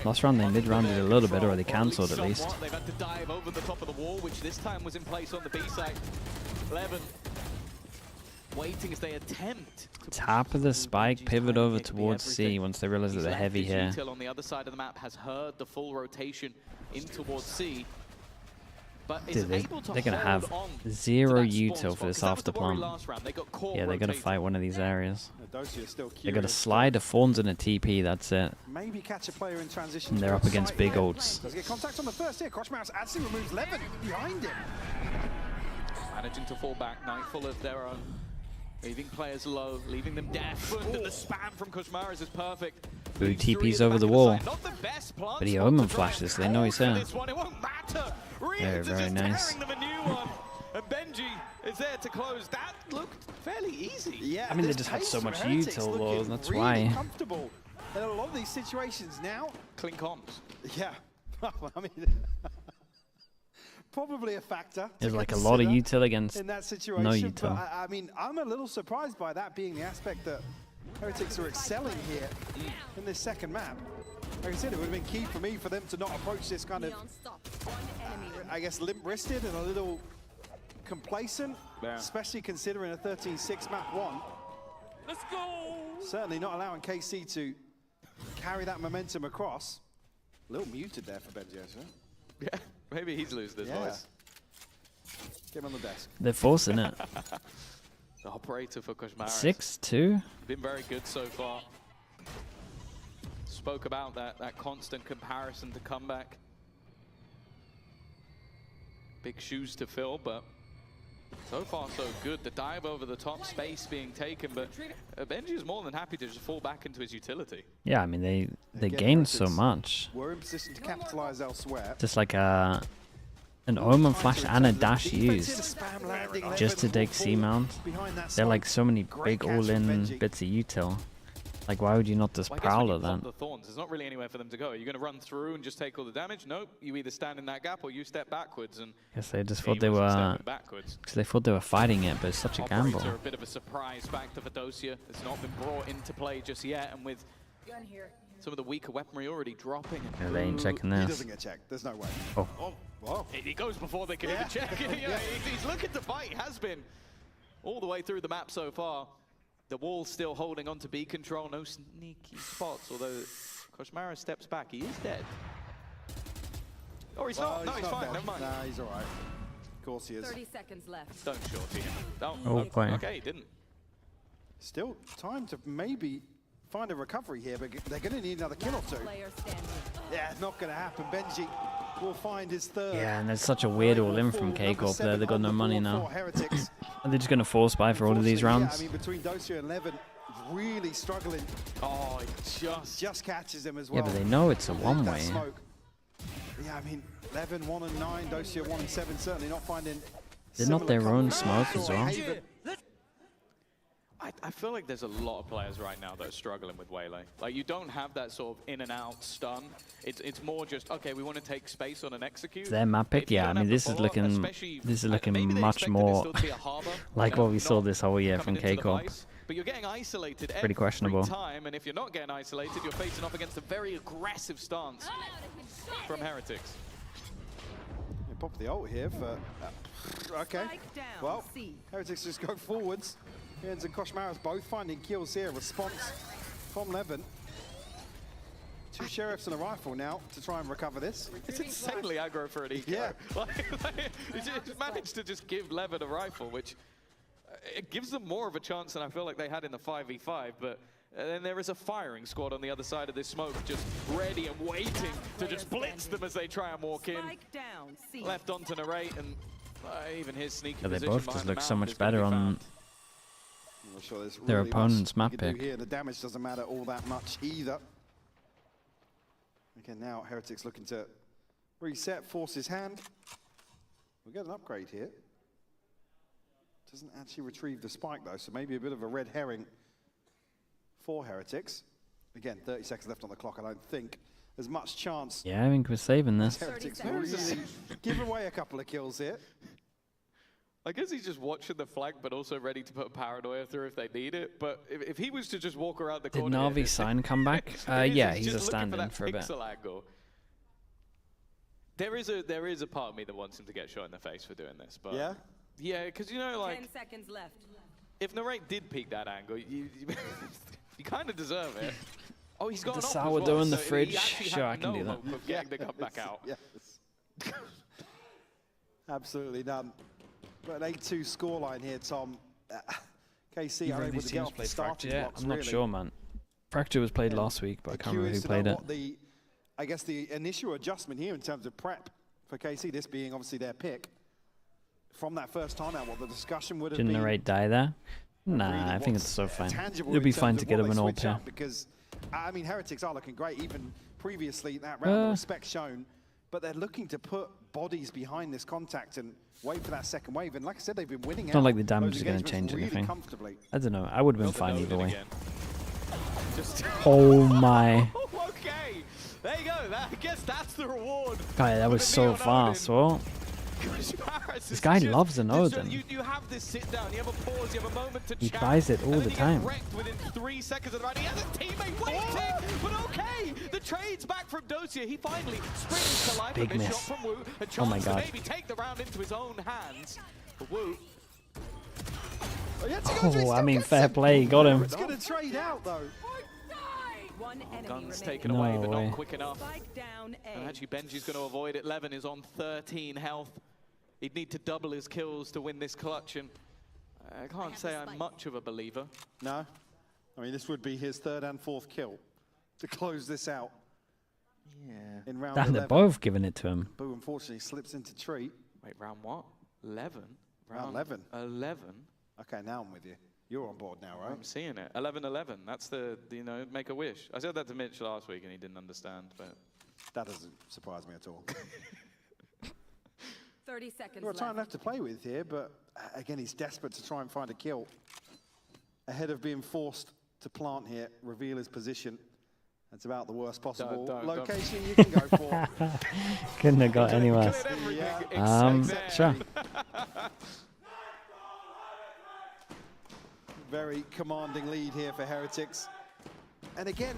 Last round they mid-rounded a little bit, or they cancelled at least. They've had to dive over the top of the wall, which this time was in place on the B side. 11 waiting as they attempt. Tap of the spike, pivot over towards C once they realize that they're heavy here. Util on the other side of the map has heard the full rotation in towards C. But Dude, they're going to have 0 util for this after plant. Yeah, they're going to fight one of these areas. They're going to slide a Fawns and a TP, that's it. Maybe catch a player in transition. And they're up against big ults. Does get contact on the first here. Koshmaros actually removes Levin behind him. Managing to fall back, Nightfall of their own. Leaving players low, leaving them deaf. And the spam from Koshmaros is perfect. Boo TP's over the wall. But he Omen flashes, so they know he's there. Very, very nice. And Benji is there to close. That looked fairly easy. Yeah, I mean, they just had so much util, though, that's really why. Comfortable in a lot of these situations now. Clean comms. Yeah. I mean, probably a factor. There's like a lot of util against in that situation, no but util. I mean, I'm a little surprised by that being the aspect that Heretics are excelling here in this second map. Like I said, it would have been key for me for them to not approach this kind of, I guess, limp-wristed and a little complacent, especially considering a 13-6 map 1. Let's go! Certainly not allowing KC to carry that momentum across. A little muted there for Benji, actually. Yeah, maybe he's losing his voice. Get him on the desk. They're forcing it. The operator for Koshmaros. 6-2. Been very good so far. Spoke about that constant comparison to comeback. Big shoes to fill, but so far so good. The dive over the top, space being taken, but Benji is more than happy to just fall back into his utility. Yeah, I mean, they gained so much. We're in position to capitalize elsewhere. Just like an Omen flash and a dash used just to take C mount. They're like so many big all-in bits of util. Like, why would you not just prowl at that? The thorns, there's not really anywhere for them to go. Are you going to run through and just take all the damage? Nope. You either stand in that gap or you step backwards. And guess they just thought they were, because they thought they were fighting it, but it's such a gamble. A bit of a surprise factor for Dosia. It's not been brought into play just yet, and with some of the weaker weaponry already dropping. Yeah, they ain't checking this. He doesn't get checked. There's no way. Oh. Whoa. He goes before they can even check. He's looking to fight. He has been all the way through the map so far. The wall still holding on to B control. No sneaky spots, although Koshmaros steps back. He is dead. Or he's not. No, he's fine. Dead. Never mind. Nah, he's all right. Of course he is. 30 seconds left. Don't shorty him. Don't. Oh, boy. Okay, he didn't. Still time to maybe find a recovery here, but they're going to need another kill or two. Yeah, not going to happen. Benji will find his third. Yeah, and there's such a weird all-in from K-Corp there. They've got no money now. And they're just going to force buy for all of these rounds. Yeah, I mean, between Dosia and Levin, really struggling. Oh, he just catches him as well. Yeah, but they know it's a one-way. Yeah, I mean, Levin 1 and 9, Dosia 1 and 7, certainly not finding. They're not their own smoke as well. I feel like there's a lot of players right now that are struggling with Waylay. Like, you don't have that sort of in and out stun. It's more just, okay, we want to take space on an execute. Their map pick, yeah. I mean, this is looking much more like what we saw this whole year from K-Corp. But you're getting isolated pretty questionable. every time, and if you're not getting isolated, you're facing off against a very aggressive stance from Heretics. You pop the ult here for... okay, well, Heretics just go forwards. Jens and Koshmaros both finding kills here. Response from Levin. 2 sheriffs and a rifle now to try and recover this. It's insanely aggro for an eco. Yeah. He just managed to just give Levin a rifle, which it gives them more of a chance than I feel like they had in the 5v5, but then there is a firing squad on the other side of this smoke, just ready and waiting to just blitz them as they try and walk in. Left onto narrate, and even his sneaky Yeah, they position both just behind look the so mountain much is gonna better be on found. their opponent's map pick. pick. Here. The damage doesn't matter all that much either. Again, now Heretics looking to reset, force his hand. We'll get an upgrade here. Doesn't actually retrieve the spike though, so maybe a bit of a red herring for Heretics. Again, 30 seconds left on the clock. I don't think there's much chance. Yeah, I think we're saving this. Heretics really give away a couple of kills here. I guess he's just watching the flank, but also ready to put paranoia through if they need it. But if he was to just walk around the corner... Did Navi sign come back? Yeah, he's a stand-in for a bit. Angle. There is a part of me that wants him to get shot in the face for doing this. But yeah? Yeah, because, you know, like... 10 seconds left. If Narrate did peek that angle, you kind of deserve it. Oh, he's got the an op sourdough well, in the so fridge. he actually Sure, had I can no do that. hope of getting the comeback out. Yes. Absolutely none. But an 8-2 scoreline here, Tom. KC are able to get off the starting blocks, I'm not sure, man. Fracture was played last week, but I can't remember who played it. I guess the initial adjustment here in terms of prep for KC, this being obviously their pick, from that first time out, what the discussion would have been. Didn't Narrate die there? Nah, really I think it's so fine. Tangible It'll be in terms fine of to get what him they an all switch pair. up, because I mean, Heretics are looking great, even previously that round, the respect shown, but they're looking to put bodies behind this contact and wait for that second wave. And like I said, they've been winning. It's not like the damage is going to change anything. I don't know. I would have been fine either way. Oh my. Okay, there you go. I guess that's the reward. Guy, that was so fast. Well, this guy loves an Odin. You have this sit down, you have a pause, you have a moment to He chat, tries it all and the then time. You get wrecked within 3 seconds of the round. He has a teammate waiting, but okay. The trade's back from Dosia. He finally springs to life. Big a miss. shot from Wu. A chance Oh my God. to maybe take the round into his own hands. But Wu. Oh, I mean, fair play. He got him. It's going to trade out though. One enemy Guns remaining. taken away, but way. not quick enough. Spike down A. And actually, Benji's going to avoid it. Levin is on 13 health. He'd need to double his kills to win this clutch, and I can't say I'm much of a believer. No. I mean, this would be his third and fourth kill to close this out. Yeah. In round Damn, 11. they're both giving it to him. Boo unfortunately slips into tree. Wait, round what? 11? Round 11. 11? Okay, now I'm with you. You're on board now, right? I'm seeing it. 11-11. That's the, you know, make a wish. I said that to Mitch last week and he didn't understand, but... That doesn't surprise me at all. 30 seconds Got time left. left to play with here, but again, he's desperate to try and find a kill. Ahead of being forced to plant here, reveal his position. That's about the worst possible location you can go for. Couldn't have got any worse. Sure. Very commanding lead here for Heretics. And again,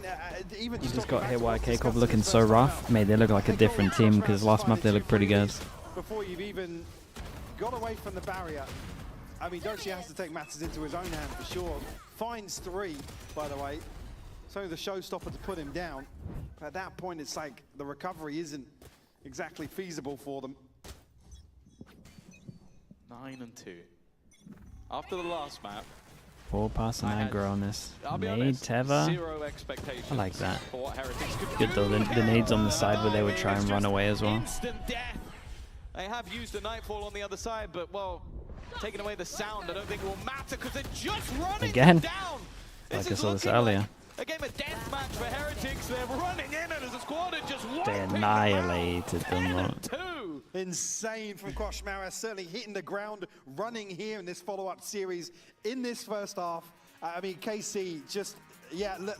even You just got hit by K-Corp looking so rough. Mate, they look like a different team because last map they looked pretty good. Before you've even got away from the barrier, I mean, Dochi has to take matters into his own hand for sure. Finds 3, by the way. So the showstopper to put him down. But at that point, it's like the recovery isn't exactly feasible for them. 9-2. After the last map, 4 pass and aggro on this. I'll be Nade, honest, Teva. 0 expectations I like that. for what Heretics could Good do. though, the nades on the side where they would try and run away as well. Instant death. They have used a Nightfall on the other side, but well, taking away the sound, I don't think it will matter because they're just running Again. down. Like I saw this earlier. A game of death match for Heretics. They're running in, and as a squad, it just They annihilated them. Lot. Insane from Koshmara, certainly hitting the ground, running here in this follow-up series in this first half. I mean, KC just,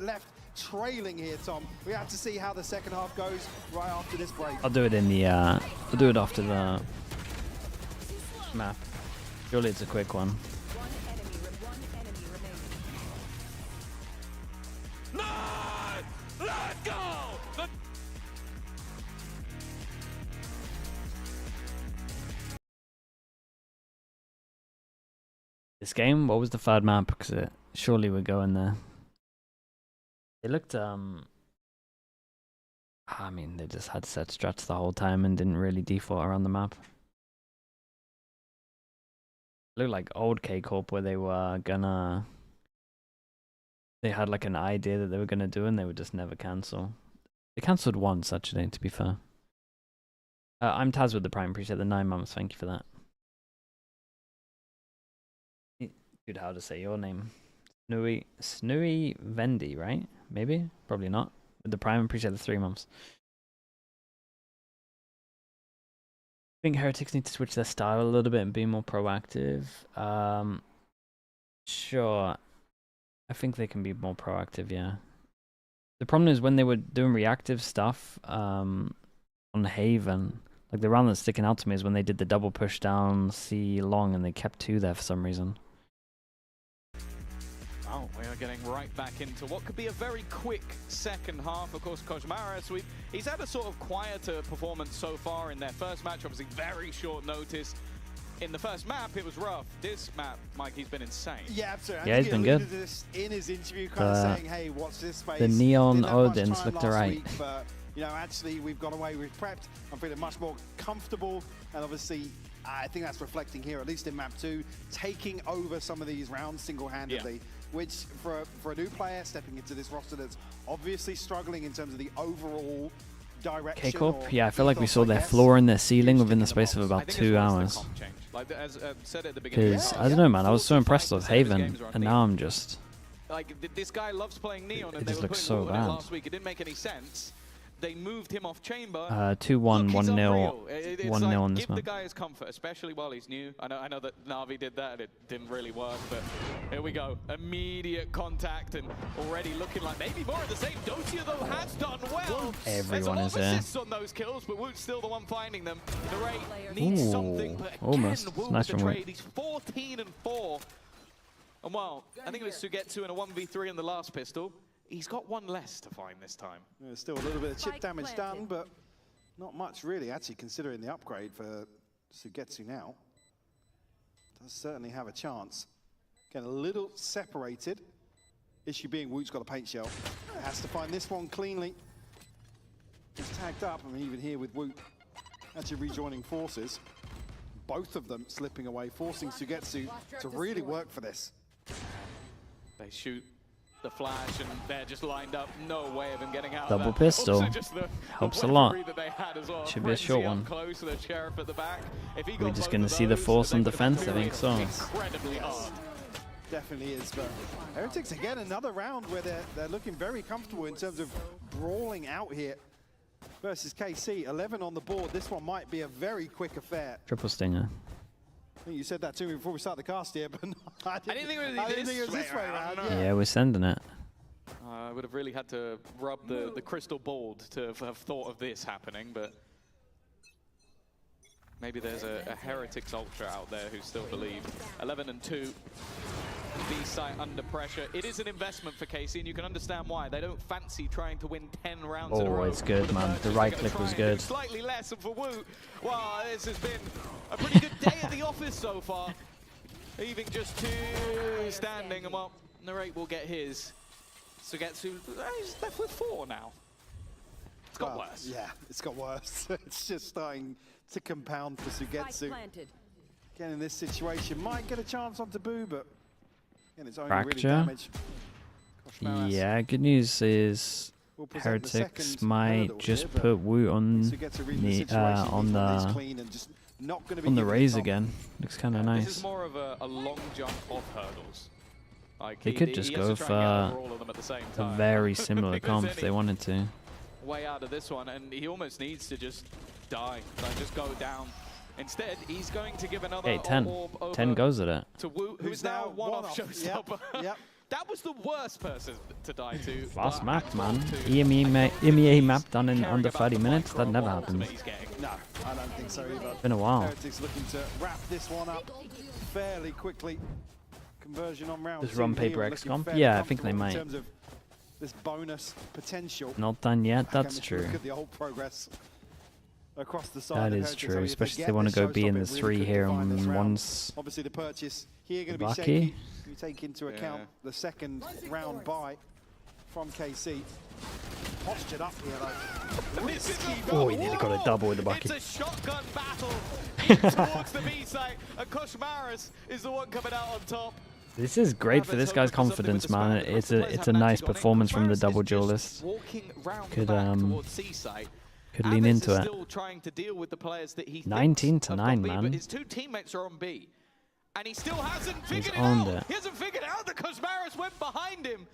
left trailing here, Tom. We have to see how the second half goes right after this break. I'll do it in the, I'll do it after the map. Surely it's a quick one. Let's go! This game, what was the third map? Because surely we're going there. They looked, I mean, they just had set strats the whole time and didn't really default around the map. It looked like old K-Corp where they were gonna... They had like an idea that they were gonna do and they would just never cancel. They cancelled once actually, to be fair. I'm Taz with the Prime, appreciate the 9 months, thank you for that. Dude, how to say your name? Snooey Vendy, right? Maybe? Probably not. With the Prime, appreciate the 3 months. think Heretics need to switch their style a little bit and be more proactive. Sure. I think they can be more proactive, yeah. The problem is when they were doing reactive stuff on Haven, like the round that's sticking out to me is when they did the double push down C long and they kept 2 there for some reason. Oh, we are getting right back into what could be a very quick second half. Of course, Koshmaras, he's had a sort of quieter performance so far in their first match, obviously very short notice. In the first map, it was rough. This map, Mike, he's been insane. Yeah, absolutely. Yeah, he's been good. This in his interview, kind of saying, "Hey, watch this space." The neon Odins looked alright. But you know, actually, we've gone away. We've prepped. I'm feeling much more comfortable, and obviously, I think that's reflecting here, at least in map 2, taking over some of these rounds single-handedly. Yeah. Which, for a new player stepping into this roster that's obviously struggling in terms of the overall direction. Corp, yeah, I feel like we saw their floor and their ceiling within the space of about 2 hours. Because, I don't know, man, I was so impressed with Haven, and now I'm just... Like, this guy loves playing Neon, and it they just were looks putting so in bad. last week. It didn't make any sense. They moved him off chamber. 2-1, 1-0, 1-0 on this give map. the guy his comfort, especially while he's new. I know that Na'Vi did that and it didn't really work, but here we go. Immediate contact and already looking like maybe more of the same. Dotia, though, has done well. Everyone There's is a lot of there. assists on those kills, but Woot's still the one finding them. The Ray needs Ooh, something, but again, almost. Woot Nice the from Woot. trade. He's 14-4. And well, I think it was Sugetsu in a 1v3 in the last pistol. He's got one less to find this time. There's still a little bit of chip damage done, but not much really, actually, considering the upgrade for Sugetsu now. Does certainly have a chance. Getting a little separated. Issue being Woot's got a paint shell. Has to find this one cleanly. He's tagged up, I mean, even here with Woot actually rejoining forces. Both of them slipping away, forcing Sugetsu to really work for this. They shoot the flash and they're just lined up. No way of him getting out Double of that. pistol. Also just the Helps a lot. that they had as well. Should be a short Frenzy one. up close to the sheriff at the back. If he We're got just both going to of see the those, force they on could have defense, I made think it so. incredibly hard. Definitely is, but Heretics again, another round where they're looking very comfortable in terms of brawling out here versus KC. 11 on the board. This one might be a very quick affair. Triple stinger. I think you said that to me before we started the cast here, but no, I didn't think it was this way around. Yeah, we're sending it. I would have really had to rub the crystal ball to have thought of this happening, but maybe there's a Heretics Ultra out there who still believe. 11-2. B site under pressure. It is an investment for KC, and you can understand why. They don't fancy trying to win 10 rounds in a row. Oh, it's good, man. The right click was good. Slightly less, and for Woot, well, this has been a pretty good day at the office so far. Leaving just 2 standing, and well, Narrate will get his. Sugetsu, he's left with 4 now. It's got worse. Yeah, it's got worse. It's just starting to compound for Sugetsu. Again, in this situation, might get a chance on Taboo, but again, it's only really damage. Yeah, good news is Heretics might just put Woot on the raise again. Looks kind of nice. This is more of a long jump off hurdles. Like They could just go for a very similar comp if they wanted to. Way out of this one, and he almost needs to just die, like just go down. Instead, he's going to give another 10. orb over 10 goes at it. to Woot, who's now one-off showstopper. Yep. That was the worst person to die to. Fast map, man. EMEA map done in under 30 minutes? That never happens. No, I don't think so either. Been a while. Heretics looking to wrap this one up fairly quickly. Conversion on round Just 2 run paper here, X looking comp? fairly Yeah, I think they comfortable might. in terms of this bonus potential. Not done yet, that's Again, if you true. Look at the old progress across the side. That of is Heretics. true, I mean, especially if they want to go B in the 3 here and once. Obviously, the purchase here going to be Lucky. shaky. You take into account the second round buy from KC. Postured up here, like. Oh, he nearly got a double with the bucket. It's a shotgun battle in towards the B site, and Koshmaras is the one coming out on top. This is great for this guy's confidence, man. It's a nice performance from the double duelist. Could lean into it. Still trying to deal with the players that he 19-9, man. But his 2 teammates are on B, and he still hasn't figured it owned out. it. He hasn't figured out that Koshmaras went behind him.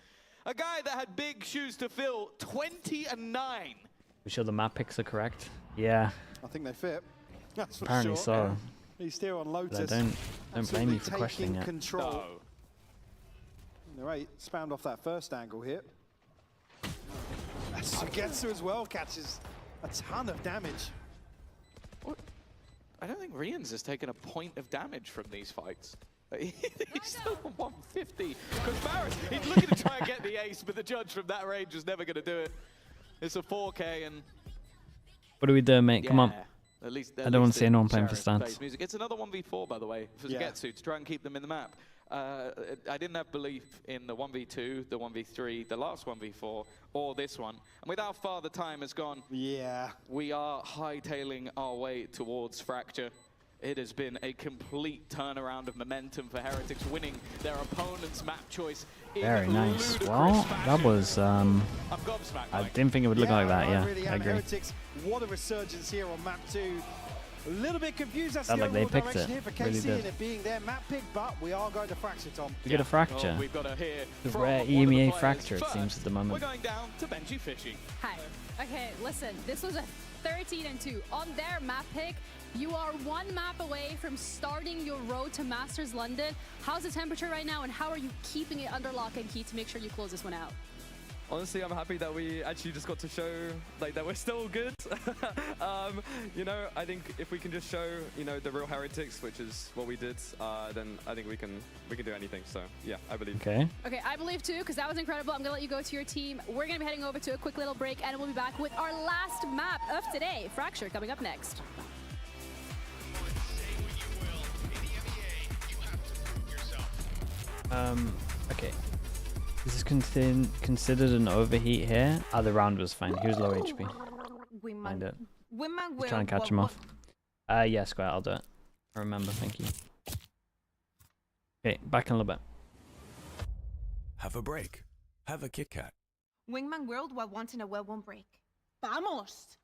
A guy that had big shoes to fill. 20-9. We sure the map picks are correct? Yeah. I think they fit. That's for Apparently sure. so. He's here on Lotus. But I don't blame you for Absolutely questioning taking it. control. Right, spammed off that first angle here. Sugetsu as well catches a ton of damage. I don't think Rians has taken a point of damage from these fights. He's still on 150. Because Barris, he's looking to try and get the ace, but the judge from that range is never going to do it. It's a 4K and... What do we do, mate? Come on. At least, I don't want to see anyone playing for stance. Music. It's another 1v4, by the way, for Sugetsu to try and keep them in the map. I didn't have belief in the 1v2, the 1v3, the last 1v4, or this one. And with how far the time has gone, we are hightailing our way towards Fracture. It has been a complete turnaround of momentum for Heretics, winning their opponent's map choice. Very nice. Well, that was... I didn't think it would look like that, yeah. Really I agree. Heretics, what a resurgence here on map 2. A little bit confused. That's Felt the like they overall picked direction it. here for KC Really did. and it being their map pick, but we are going to Fracture, Tom. We get a Fracture. Oh, we've got to hear The from rare one of the EMEA players. Fracture, it First, seems, at the moment. We're going down to Benji Fishy. Hi. Okay, listen, this was a 13-2. On their map pick, you are one map away from starting your road to Masters London. How's the temperature right now, and how are you keeping it under lock and key to make sure you close this one out? Honestly, I'm happy that we actually just got to show like that we're still good. You know, I think if we can just show, you know, the real Heretics, which is what we did, then I think we can do anything. So yeah, I believe. Okay. Okay, I believe too, because that was incredible. I'm gonna let you go to your team. We're gonna be heading over to a quick little break, and we'll be back with our last map of today, Fracture, coming up next. Okay. Is this considered an overheat here? Ah, the round was fine. He was low HP. Find it. Just try and catch him off. Yeah, Square, I'll do it. I remember, thank you. Okay, back in a little bit. Have a break. Have a Kit Kat. Wingman World while wanting a well-won break. Vamos!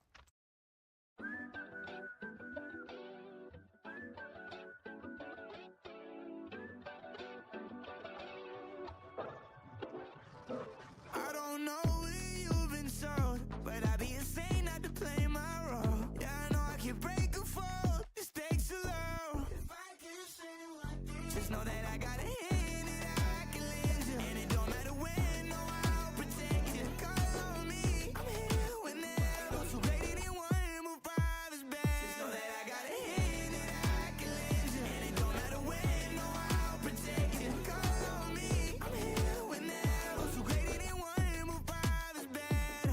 I don't know what you've been told, but I'd be insane not to play my role. Yeah, I know I can break a fall. The stakes are low. If I can say what this, just know that I got a hand that I can lend you. And it don't matter when, no, I'll protect you. Call on me, I'm here whenever. So great anyone move by this bed. Just know that I got a hand that I can lend you. And it don't matter when, no, I'll protect you. Call on me, I'm here whenever. So great anyone move by this bed.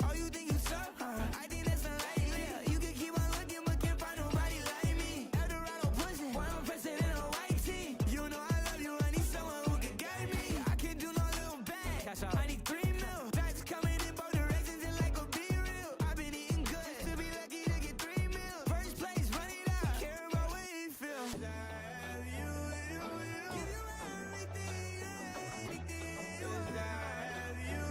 Oh, you think you tough, huh? I think that's unlikely. You can keep on looking, but can't find nobody like me. Eldorado pushing, why I'm pressing in a white tee. You know I love you, I need someone who can guide me. I can't do no little bag. Cash out. I need 3 mil. Facts coming in both directions and like a be real. I've been eating good, to be lucky to get 3 mil. First place, run it up. Care about what you feel. I have you, give you everything, anything. I have you,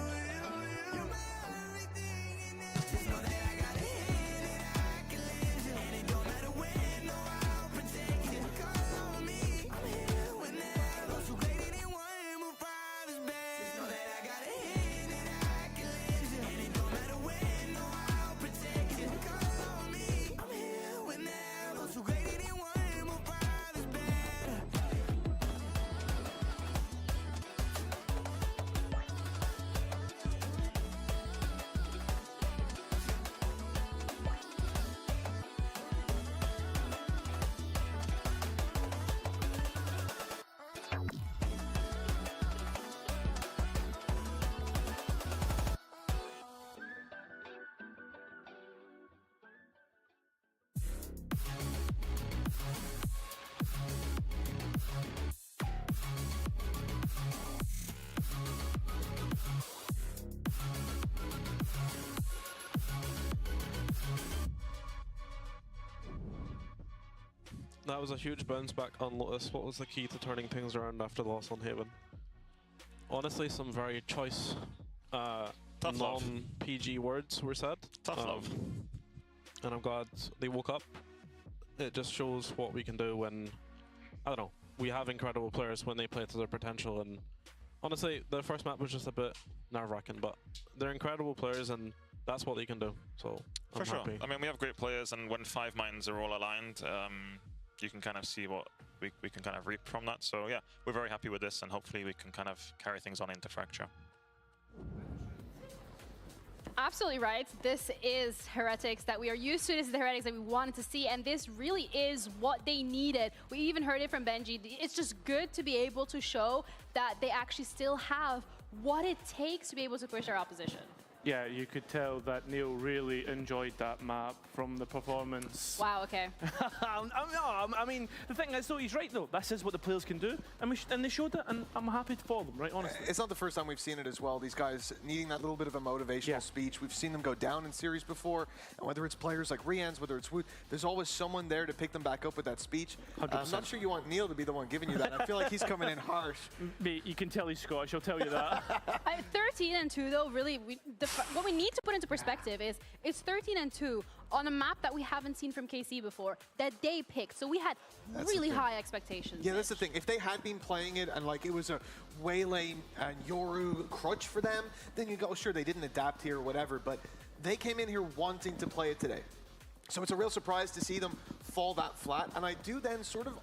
you're my everything, and just know that I got a hand that I can lend you. And it don't matter when, no, I'll protect you. Call on me, I'm here whenever. So great anyone move by this bed. Just know that I got a hand that I can lend you. And it don't matter when, no, I'll protect you. Call on me, I'm here whenever. So great anyone move by this bed. That was a huge bounce back on Lotus. What was the key to turning things around after the loss on Haven? Honestly, some very choice non-PG words were said. Tough love. And I'm glad they woke up. It just shows what we can do when, I don't know, we have incredible players when they play to their potential. And honestly, the first map was just a bit nerve-wracking, but they're incredible players, and that's what they can do. So For I'm sure. happy. I mean, we have great players, and when 5 minds are all aligned, you can kind of see what we can kind of reap from that. So yeah, we're very happy with this, and hopefully we can kind of carry things on into Fracture. Absolutely right. This is Heretics that we are used to. This is the Heretics that we wanted to see, and this really is what they needed. We even heard it from Benji. It's just good to be able to show that they actually still have what it takes to be able to push our opposition. Yeah, you could tell that Neil really enjoyed that map from the performance. Wow, okay. I mean, the thing is, though, he's right, though. This is what the players can do, and they showed it, and I'm happy for them, right, honestly. It's not the first time we've seen it as well. These guys needing that little bit of a motivational speech. We've seen them go down in series before, and whether it's players like Rian's, whether it's Wood, there's always someone there to pick them back up with that speech. 100%. I'm not sure you want Neil to be the one giving you that. I feel like he's coming in harsh. Mate, you can tell he's Scottish, I'll tell you that. 13-2, though, really, what we need to put into perspective is it's 13-2 on a map that we haven't seen from KC before, that they picked. So we had really high expectations. Yeah, that's the thing. If they had been playing it and like it was a Waylay and Yoru crutch for them, then you go, sure, they didn't adapt here or whatever, but they came in here wanting to play it today. So it's a real surprise to see them fall that flat. And I do then sort of,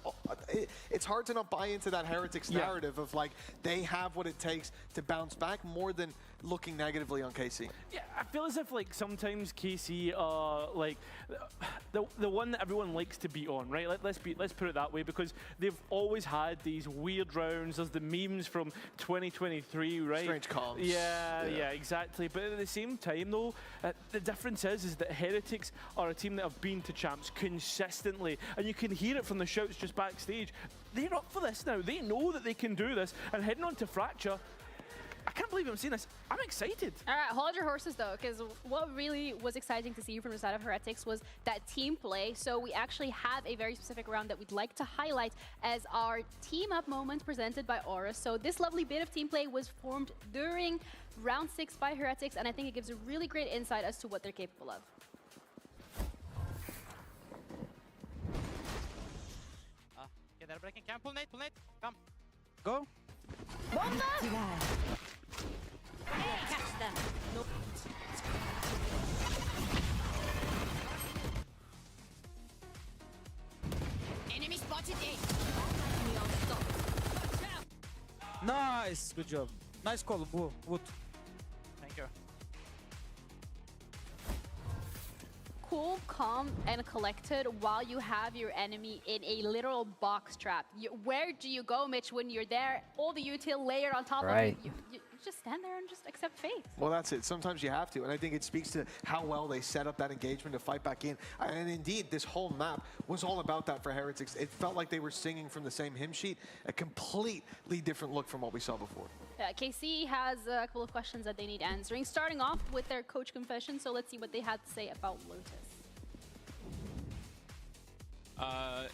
it's hard to not buy into that Heretics narrative of like, they have what it takes to bounce back more than looking negatively on KC. Yeah, I feel as if like sometimes KC are like the one that everyone likes to beat on, right? Let's put it that way, because they've always had these weird rounds. There's the memes from 2023, right? Strange comms. Yeah, exactly. But at the same time, though, the difference is that Heretics are a team that have been to champs consistently, and you can hear it from the shouts just backstage. They're up for this now. They know that they can do this, and heading on to Fracture, I can't believe I'm seeing this. I'm excited. All right, hold your horses, though, because what really was exciting to see from the side of Heretics was that team play. So we actually have a very specific round that we'd like to highlight as our team up moment presented by Aura. So this lovely bit of team play was formed during round 6 by Heretics, and I think it gives a really great insight as to what they're capable of. Okay, they're breaking camp. Pull Nate, come. Go. Hey, catch them. Nope. Enemy spotted A. Nice, good job. Nice call, Wood. Thank you. Cool, calm, and collected while you have your enemy in a literal box trap. Where do you go, Mitch, when you're there? All the util layered on top of you. You just stand there and just accept fate. Well, that's it. Sometimes you have to, and I think it speaks to how well they set up that engagement to fight back in. And indeed, this whole map was all about that for Heretics. It felt like they were singing from the same hymn sheet, a completely different look from what we saw before. KC has a couple of questions that they need answering, starting off with their coach confession. So let's see what they had to say about Lotus.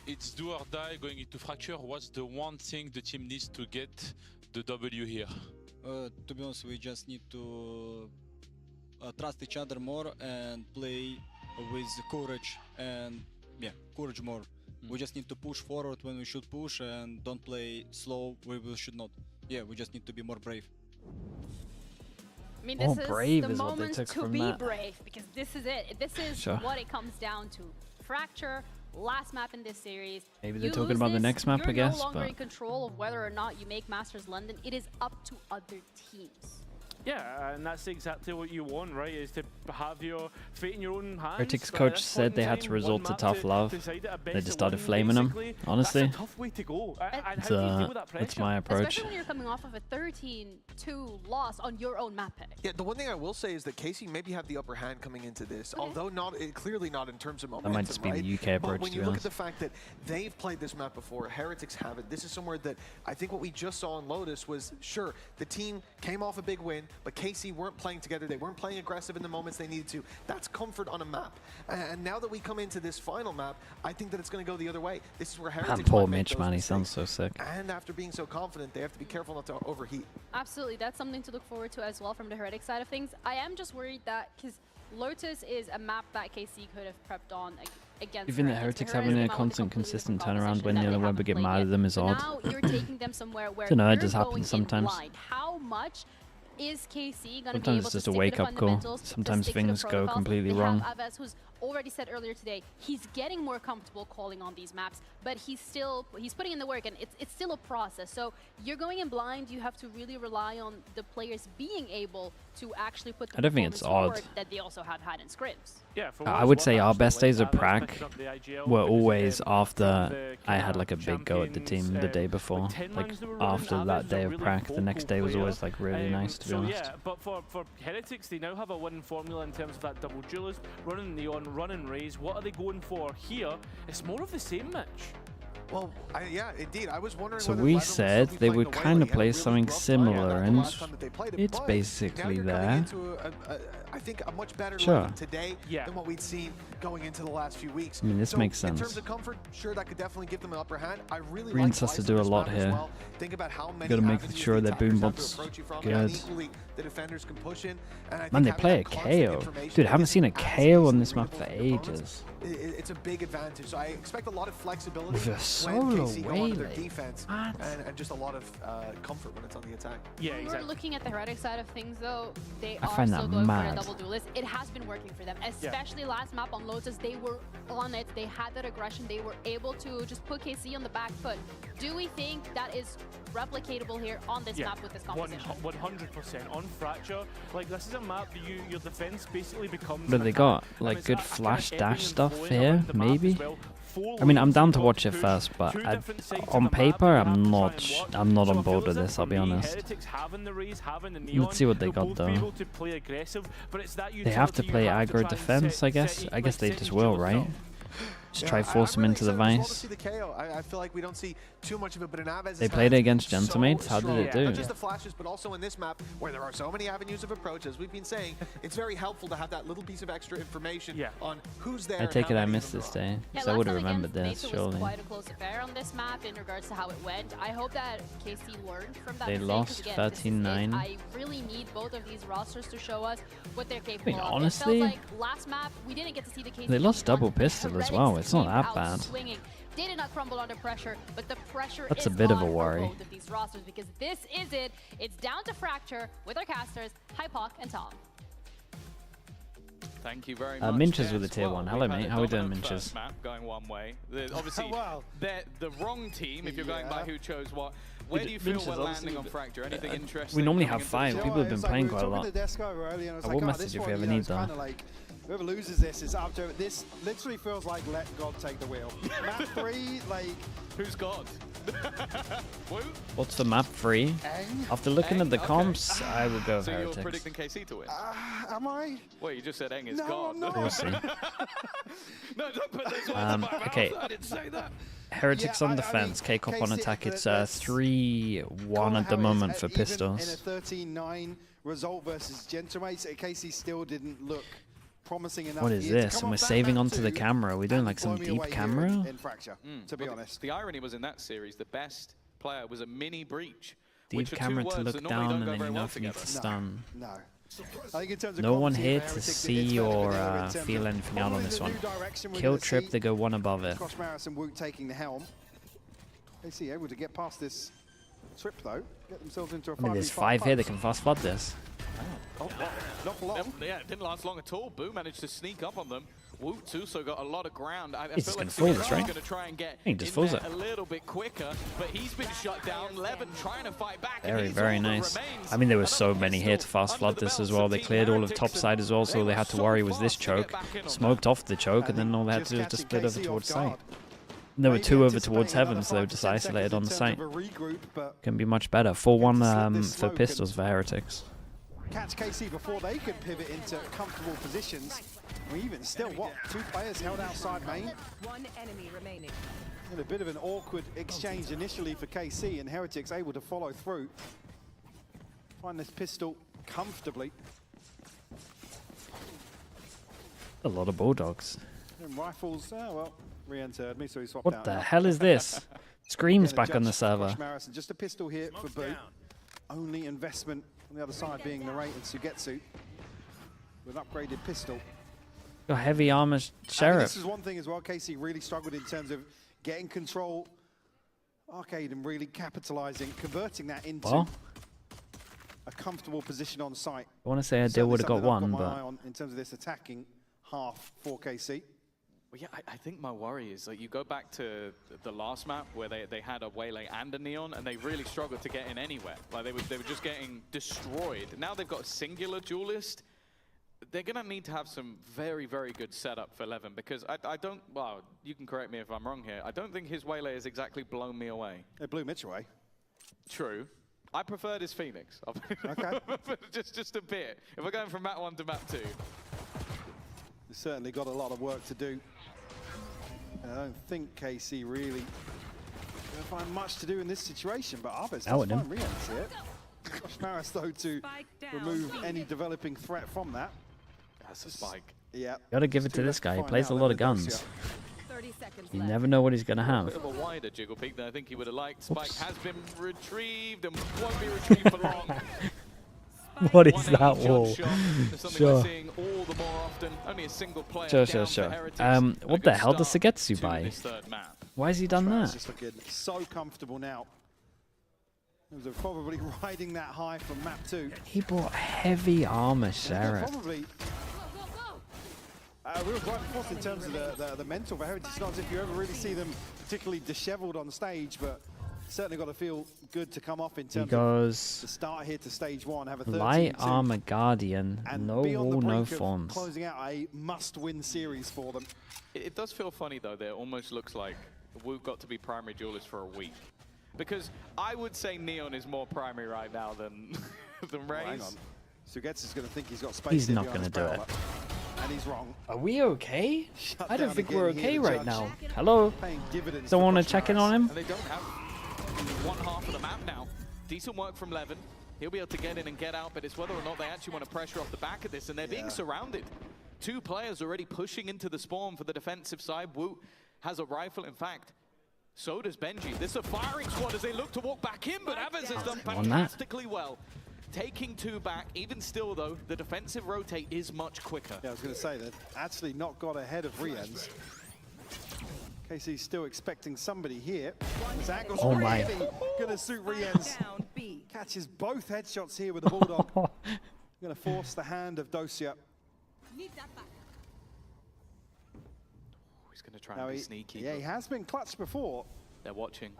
It's do or die going into Fracture. What's the one thing the team needs to get the W here? To be honest, we just need to trust each other more and play with courage and courage more. We just need to push forward when we should push and don't play slow where we should not. Yeah, we just need to be more brave. I mean, this is the moment to be brave, because this is it. This is what it comes down to. Fracture, last map in this series. Maybe they're talking about the next map, I guess. You're no longer in control of whether or not you make Masters London. It is up to other teams. Yeah, and that's exactly what you want, right? Is to have your fate in your own hands. Heretics coach said they had to resort to tough love. They just started flaming them. Honestly, that's a tough way to go. that's my approach. Especially when you're coming off of a 13-2 loss on your own map pick. Yeah, the one thing I will say is that KC maybe have the upper hand coming into this, although clearly not in terms of momentum. That might just be the UK approach. But when you look at the fact that they've played this map before, Heretics haven't. This is somewhere that I think what we just saw in Lotus was, sure, the team came off a big win, but KC weren't playing together. They weren't playing aggressive in the moments they needed to. That's comfort on a map. And now that we come into this final map, I think that it's going to go the other way. This is where Heretics poor Mitch, man, he sounds so sick. And after being so confident, they have to be careful not to overheat. Absolutely, that's something to look forward to as well from the Heretic side of things. I am just worried that, because Lotus is a map that KC could have prepped on against Even the Heretics having a constant, consistent turnaround when Neil and Weber get mad at them is odd. Now you're taking them somewhere where I don't know, it just you're happens going in sometimes. blind. How much is KC going to be Sometimes able it's to just a stick to the wake-up call. fundamentals, to Sometimes stick to the things go protocols? completely They wrong. have Aves, who's already said earlier today he's getting more comfortable calling on these maps, but he's putting in the work, and it's still a process. So you're going in blind. You have to really rely on the players being able to actually put the I don't think it's performance odd. forward that they also have had in scrims. Yeah, I would say our best days of prac were always after I had like a big go at the team the day before. Like after that day of prac, the next day was always like really nice, to be honest. Yeah, but for Heretics, they now have a winning formula in terms of that double duelist, running Neon, running Raze. What are they going for here? It's more of the same, Mitch. Well, yeah, indeed. I was wondering. So we said they would kind of play something similar, and it's basically there. I think a much better Sure. level today than what we'd seen going into the last few weeks. I mean, this makes In sense. terms of comfort, sure, that could definitely give them an upper hand. I really Reens like has to Bison do a this lot map as here. well. Think about how many Gotta make avenues sure the their attackers boom have to bot's approach you from, good. and equally the defenders can push in. And I Man, think they play a having that constant KO. information Dude, I haven't gives seen a them as KO easily on this map for opponents. ages. It's a big advantage. So I expect a lot of flexibility With a when solo KC go onto their Waylay. defense, and just a lot of comfort when it's on the attack. Yeah, When we're looking at the Heretic side of things, though, they I are find still that going for mad. a double duelist. It has been working for them, especially last map on Lotus. They were on it. They had that aggression. They were able to just put KC on the back foot. Do we think that is replicatable here on this map with this composition? 100% on Fracture. Like, this is a map that your defense basically becomes. But they got like good flash dash stuff here, maybe. I mean, I'm down to watch it first, but on paper, I'm not on board with this. I'll be honest. Let's see what they got though. They have to play aggro defense, I guess. I guess they just will, right? Just try force them into the vice. I feel like we don't see too much of it, but in Aves They played it against Gentlemates. How did it do? Not just the flashes, but also in this map where there are so many avenues of approach, as we've been saying, it's very helpful to have that little piece of extra information on who's there. I take it I missed this day, because I would have remembered this, It was surely. quite a close affair on this map in regards to how it went. I hope that KC learned from that They mistake, 'cause lost again, this is it. 13-9. I really need both of these rosters to show us what they're capable of. honestly, it felt like last map we didn't get to see the KC. They lost double pistol as well. It's not that bad. Swinging. They did not crumble under pressure, but the pressure That's is a bit of a on for worry. both of these rosters, because this is it. It's down to Fracture with our casters, Hypoc and Tom. Thank you very much. Minches with a Yes, tier well, 1. we've Hello, had mate. a How we doing, dominant Minches? first map going one way. Obviously, they're the wrong team if you're going by who chose what. Where do you feel we're landing on Fracture? Anything interesting? We normally have coming into 5. this People game? have been playing quite a lot. I will "Oh, message if we ever need that. Whoever loses this is up to it. This literally feels like let God take the wheel. Map 3, like... Who's God? What's the map 3? After looking at the comps, I would go So Heretics. you're predicting KC to win? Am I? Well, you just said Eng is No, God. I'm not. We'll see. No, don't put those words in my mouth. Okay. I didn't say that. Heretics on defense, K-Cop on attack. It's 3-1 at the moment for Pistols. In a 13-9 result versus Gentlemates, KC still didn't look promising enough. What is here to this? come And we're off that saving map onto the two camera. Are we doing like some blow me deep away here camera? in Fracture, to be honest. The irony was in that series, the best player was a mini breach. Deep which are two camera to words look that normally down, don't and go then very you know well if you need to together. stun. No. I think in terms of No one competency, here to Heretics, see it's or better in terms feel of anything out on following this the one. new direction we're Kill gonna trip, see. they go 1 above it. Cross Maris and Woot taking the helm. KC able to get past this trip though, get themselves into a 5v5. I mean, there's 5 here that can fast flood this. Oh, not for long. Yeah, it didn't last long at all. Boo managed to sneak up on them. Woot's also got a lot of ground. I He's feel just like gonna fool this, Sliggy's right? going to try and get He just in fools there it. a little bit quicker, but he's been shut down. Levin trying to fight back. and Very, he's very all that nice. remains. I mean, there were so many here to fast flood this as well. They cleared all of top side as well, so all they had to worry was this choke. Smoked off the choke, and then all they had to do was just split over towards site. And there were 2 over towards heaven, so they were just isolated on the site. Can be much better. 4-1 for Pistols for Heretics. Catch KC before they could pivot into comfortable positions. I mean, even still, what? 2 players held outside main. One enemy remaining. And a bit of an awkward exchange initially for KC, and Heretics able to follow through. Find this pistol comfortably. A lot of Bulldogs. And rifles, oh well, re-entered me, so he swapped What out. the hell is this? Screams back on the server. Josh Maris, and just a pistol here for Boo. Only investment on the other side being Narrate and Sugetsu with an upgraded pistol. Got heavy armor And Sheriff. this is one thing as well, KC really struggled in terms of getting control Arcade and really capitalizing, converting that into Well, a comfortable position on site. I want to say Adil would have got one, my but eye on in terms of this attacking half for KC. Well, yeah, I think my worry is like you go back to the last map where they had a Waylay and a Neon, and they really struggled to get in anywhere. Like they were just getting destroyed. Now they've got a singular duelist. They're gonna need to have some very, very good setup for 11 because I don't. Well, you can correct me if I'm wrong here. I don't think his Waylay has exactly blown me away. It blew Mitch away. True. I preferred his Phoenix. Okay. just a bit. If we're going from map 1 to map 2. He's certainly got a lot of work to do. I don't think KC really going to find much to do in this situation, but Arbes does find Riens here. Koshmaras, though, to remove any developing threat from that. That's a spike. Yeah. gotta give it to this guy. He plays a lot of guns. 30 seconds You left. never know what he's gonna have. A bit of a wider jiggle peek than I think he would have liked. Spike has been retrieved and won't be retrieved for long. What is that wall? Sure. Seeing all the more often. Only a single player Sure. Heretics. What the hell does Sugetsu buy? Why has he done that? Just looking so comfortable now. He was probably riding that high from map 2. He bought heavy armor, Sarah. Probably. We were quite forced in terms of the mental for Heretics. It's not as if you ever really see them particularly disheveled on stage, but certainly got to feel good to come off in terms of the start here to stage 1, have a 13-2. Light armor guardian, no wall, no forms. Closing out a must-win series for them. It does feel funny though. That it almost looks like Woot got to be primary duelist for a week, because I would say Neon is more primary right now than Raze. Hang on, Sugetsu is going to think he's got space. He's not going to do it. And he's wrong. Are we okay? I don't think we're okay here, right now. Hello? Don't want to check in on him? And they don't have one half of the map now. Decent work from Levin. He'll be able to get in and get out, but it's whether or not they actually want to pressure off the back of this, and they're being surrounded. 2 players already pushing into the spawn for the defensive side. Woot has a rifle. In fact, so does Benji. This is a firing squad as they look to walk back in, but Avaz has done fantastically well. Taking 2 back. Even still, though, the defensive rotate is much quicker. Yeah, I was going to say that actually not got ahead of Riens. KC's still expecting somebody here. This angle's really going to suit Riens. Catches both headshots here with the Bulldog. Going to force the hand of Dosia. He's going to try and be sneaky. Yeah, he has been clutched before. They're watching.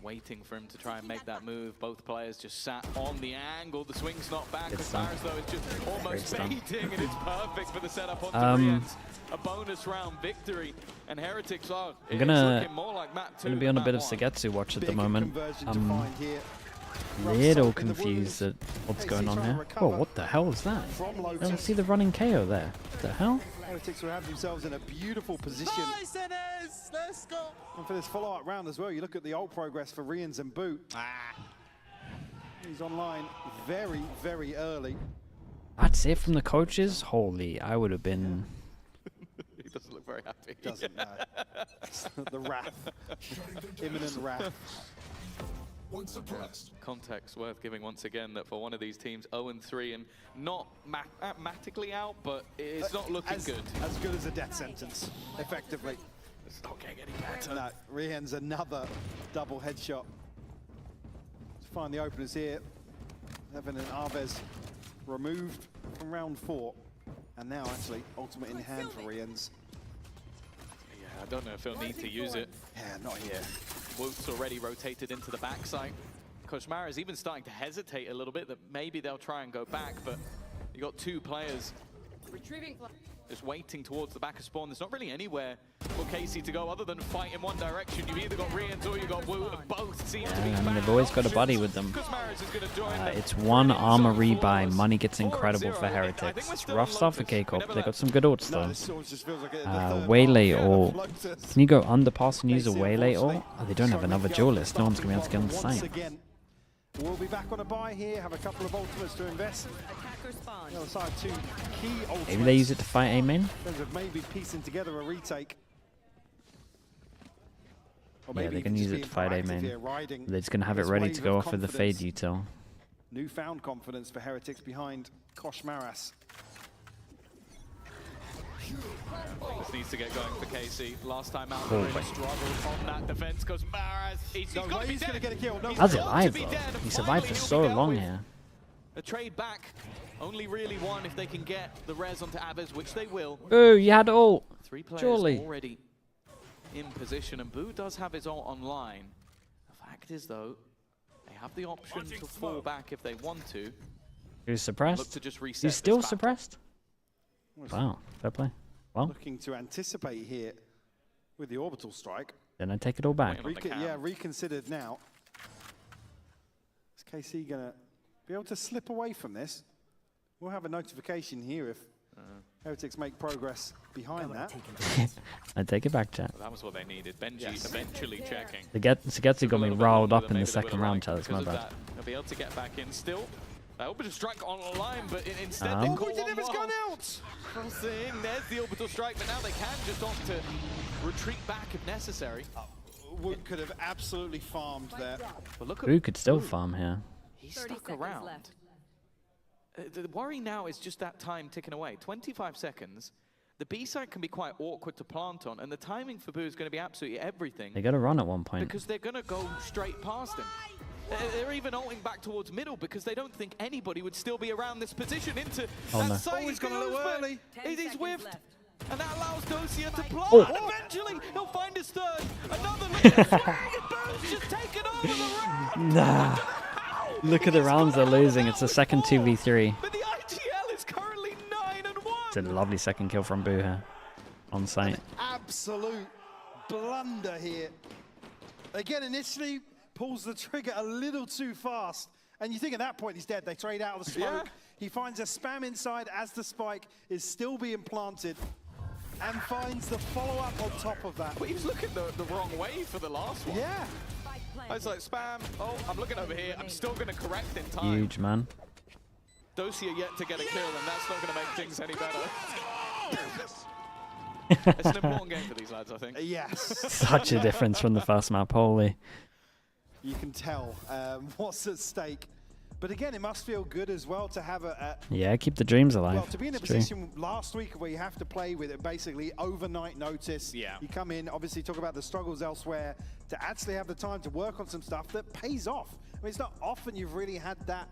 Waiting for him to try and make that move. Both players just sat on the angle. The swing's not back. Koshmaras, though, is just almost baiting, and it's perfect for the setup onto Riens. A bonus round victory, and Heretics are looking more like map 2. I'm gonna be on a bit of Sugetsu watch at the moment. I'm little confused at what's going on here. Oh, what the hell is that? I don't see the running KO there. What the hell? Heretics will have themselves in a beautiful position. Nice, Enes! Let's go! And for this follow-up round as well, you look at the ult progress for Riens and Boot. He's online very, very early. That's it from the coaches? Holy, I would have been... He doesn't look very happy. Doesn't, no. The wrath. Imminent wrath. Context worth giving once again that for one of these teams, 0-3 and not mathematically out, but it's not looking good. As good as a death sentence, effectively. It's not getting any better. No, Riens another double headshot. Let's find the openers here. Levin and Arbes removed from round 4. And now actually ultimate in hand for Riens. Yeah, I don't know if he'll need to use it. Yeah, not here. Woot's already rotated into the backside. Koshmaras is even starting to hesitate a little bit that maybe they'll try and go back, but you got 2 players just waiting towards the back of spawn. There's not really anywhere for KC to go other than fight in one direction. You've either got Riens or you've got Woot, and both seem to be I mean, they've always got a buddy with them. It's 1 armor rebuy. Money gets incredible for Heretics. It's rough stuff for K-Corp. They got some good ults though. Waylay ult. Can you go underpass and use a Waylay ult? Oh, they don't have another duelist. No one's going to be able to get on the site. We'll be back on a buy here, have a couple of ultimates to invest. The other side, 2 key ultimates. Maybe they use it to fight A-main? In terms of maybe piecing together a retake. Or Yeah, they can use it to fight A-main. They're just going to have it ready to go off with the Fade util. Newfound confidence for Heretics behind Koshmaras. needs to get going for KC. Last time out, they really struggled on that defense because Maraz, he's got to be dead. Get a kill. No, How's he alive though? He survived for so long here. A trade back, only really one if they can get the res onto Abez, which they will. Boo, you had ult. 3 players Surely. already in position, and Boo does have his ult online. The fact is, though, they have the option to fall back if they want to. He's suppressed. Look to just reset He's still this battle. suppressed? Wow, fair play. Well, Looking to anticipate here with the orbital strike. then I take it all back. Reconsidered now. Is KC going to be able to slip away from this? We'll have a notification here if Heretics make progress behind that. I take it back, chat. Well, that was what they needed. Benji eventually checking. Sagetsu got me riled up in the second round, chat. That's my Because of bad. that, they'll be able to get back in still. Orbital strike online, but instead Oh. they Oh, call it never's one gone more. out! Crossing, there's the orbital strike, but now they can just opt to retreat back if necessary. Wood could have absolutely farmed there. But look at Who could still farm here? He's stuck around. The worry now is just that time ticking away. 25 seconds. The B side can be quite awkward to plant on, and the timing for Boo is going to be absolutely everything. They got to run at one point. Because they're going to go straight past him. They're even ulting back towards middle because they don't think anybody would still be around this position into that no. side. He's gone a little early. He's whiffed. And that allows Dosia to plant. Oh. And eventually, he'll find his third. Another look at the swag, and Boo's just taken over the round. Nah. Look at the rounds they're losing. It's the second 2v3. But the IGL is currently 9-1. It's a lovely second kill from Boo here. On site. Absolute blunder here. Again, initially pulls the trigger a little too fast. And you think at that point he's dead. They trade out of the smoke. He finds a spam inside as the spike is still being planted. And finds the follow-up on top of that. But he was looking the wrong way for the last one. Yeah. I was like, spam. Oh, I'm looking over here. I'm still going to correct in time. Huge, man. Dosia yet to get a kill, and that's not going to make things any better. It's an important game for these lads, I think. Yes. Such a difference from the first map. Holy. You can tell what's at stake. But again, it must feel good as well to have Yeah, keep the dreams alive. well, to be in a It's true. position last week where you have to play with it basically overnight notice. Yeah. You come in, obviously talk about the struggles elsewhere, to actually have the time to work on some stuff that pays off. I mean, it's not often you've really had that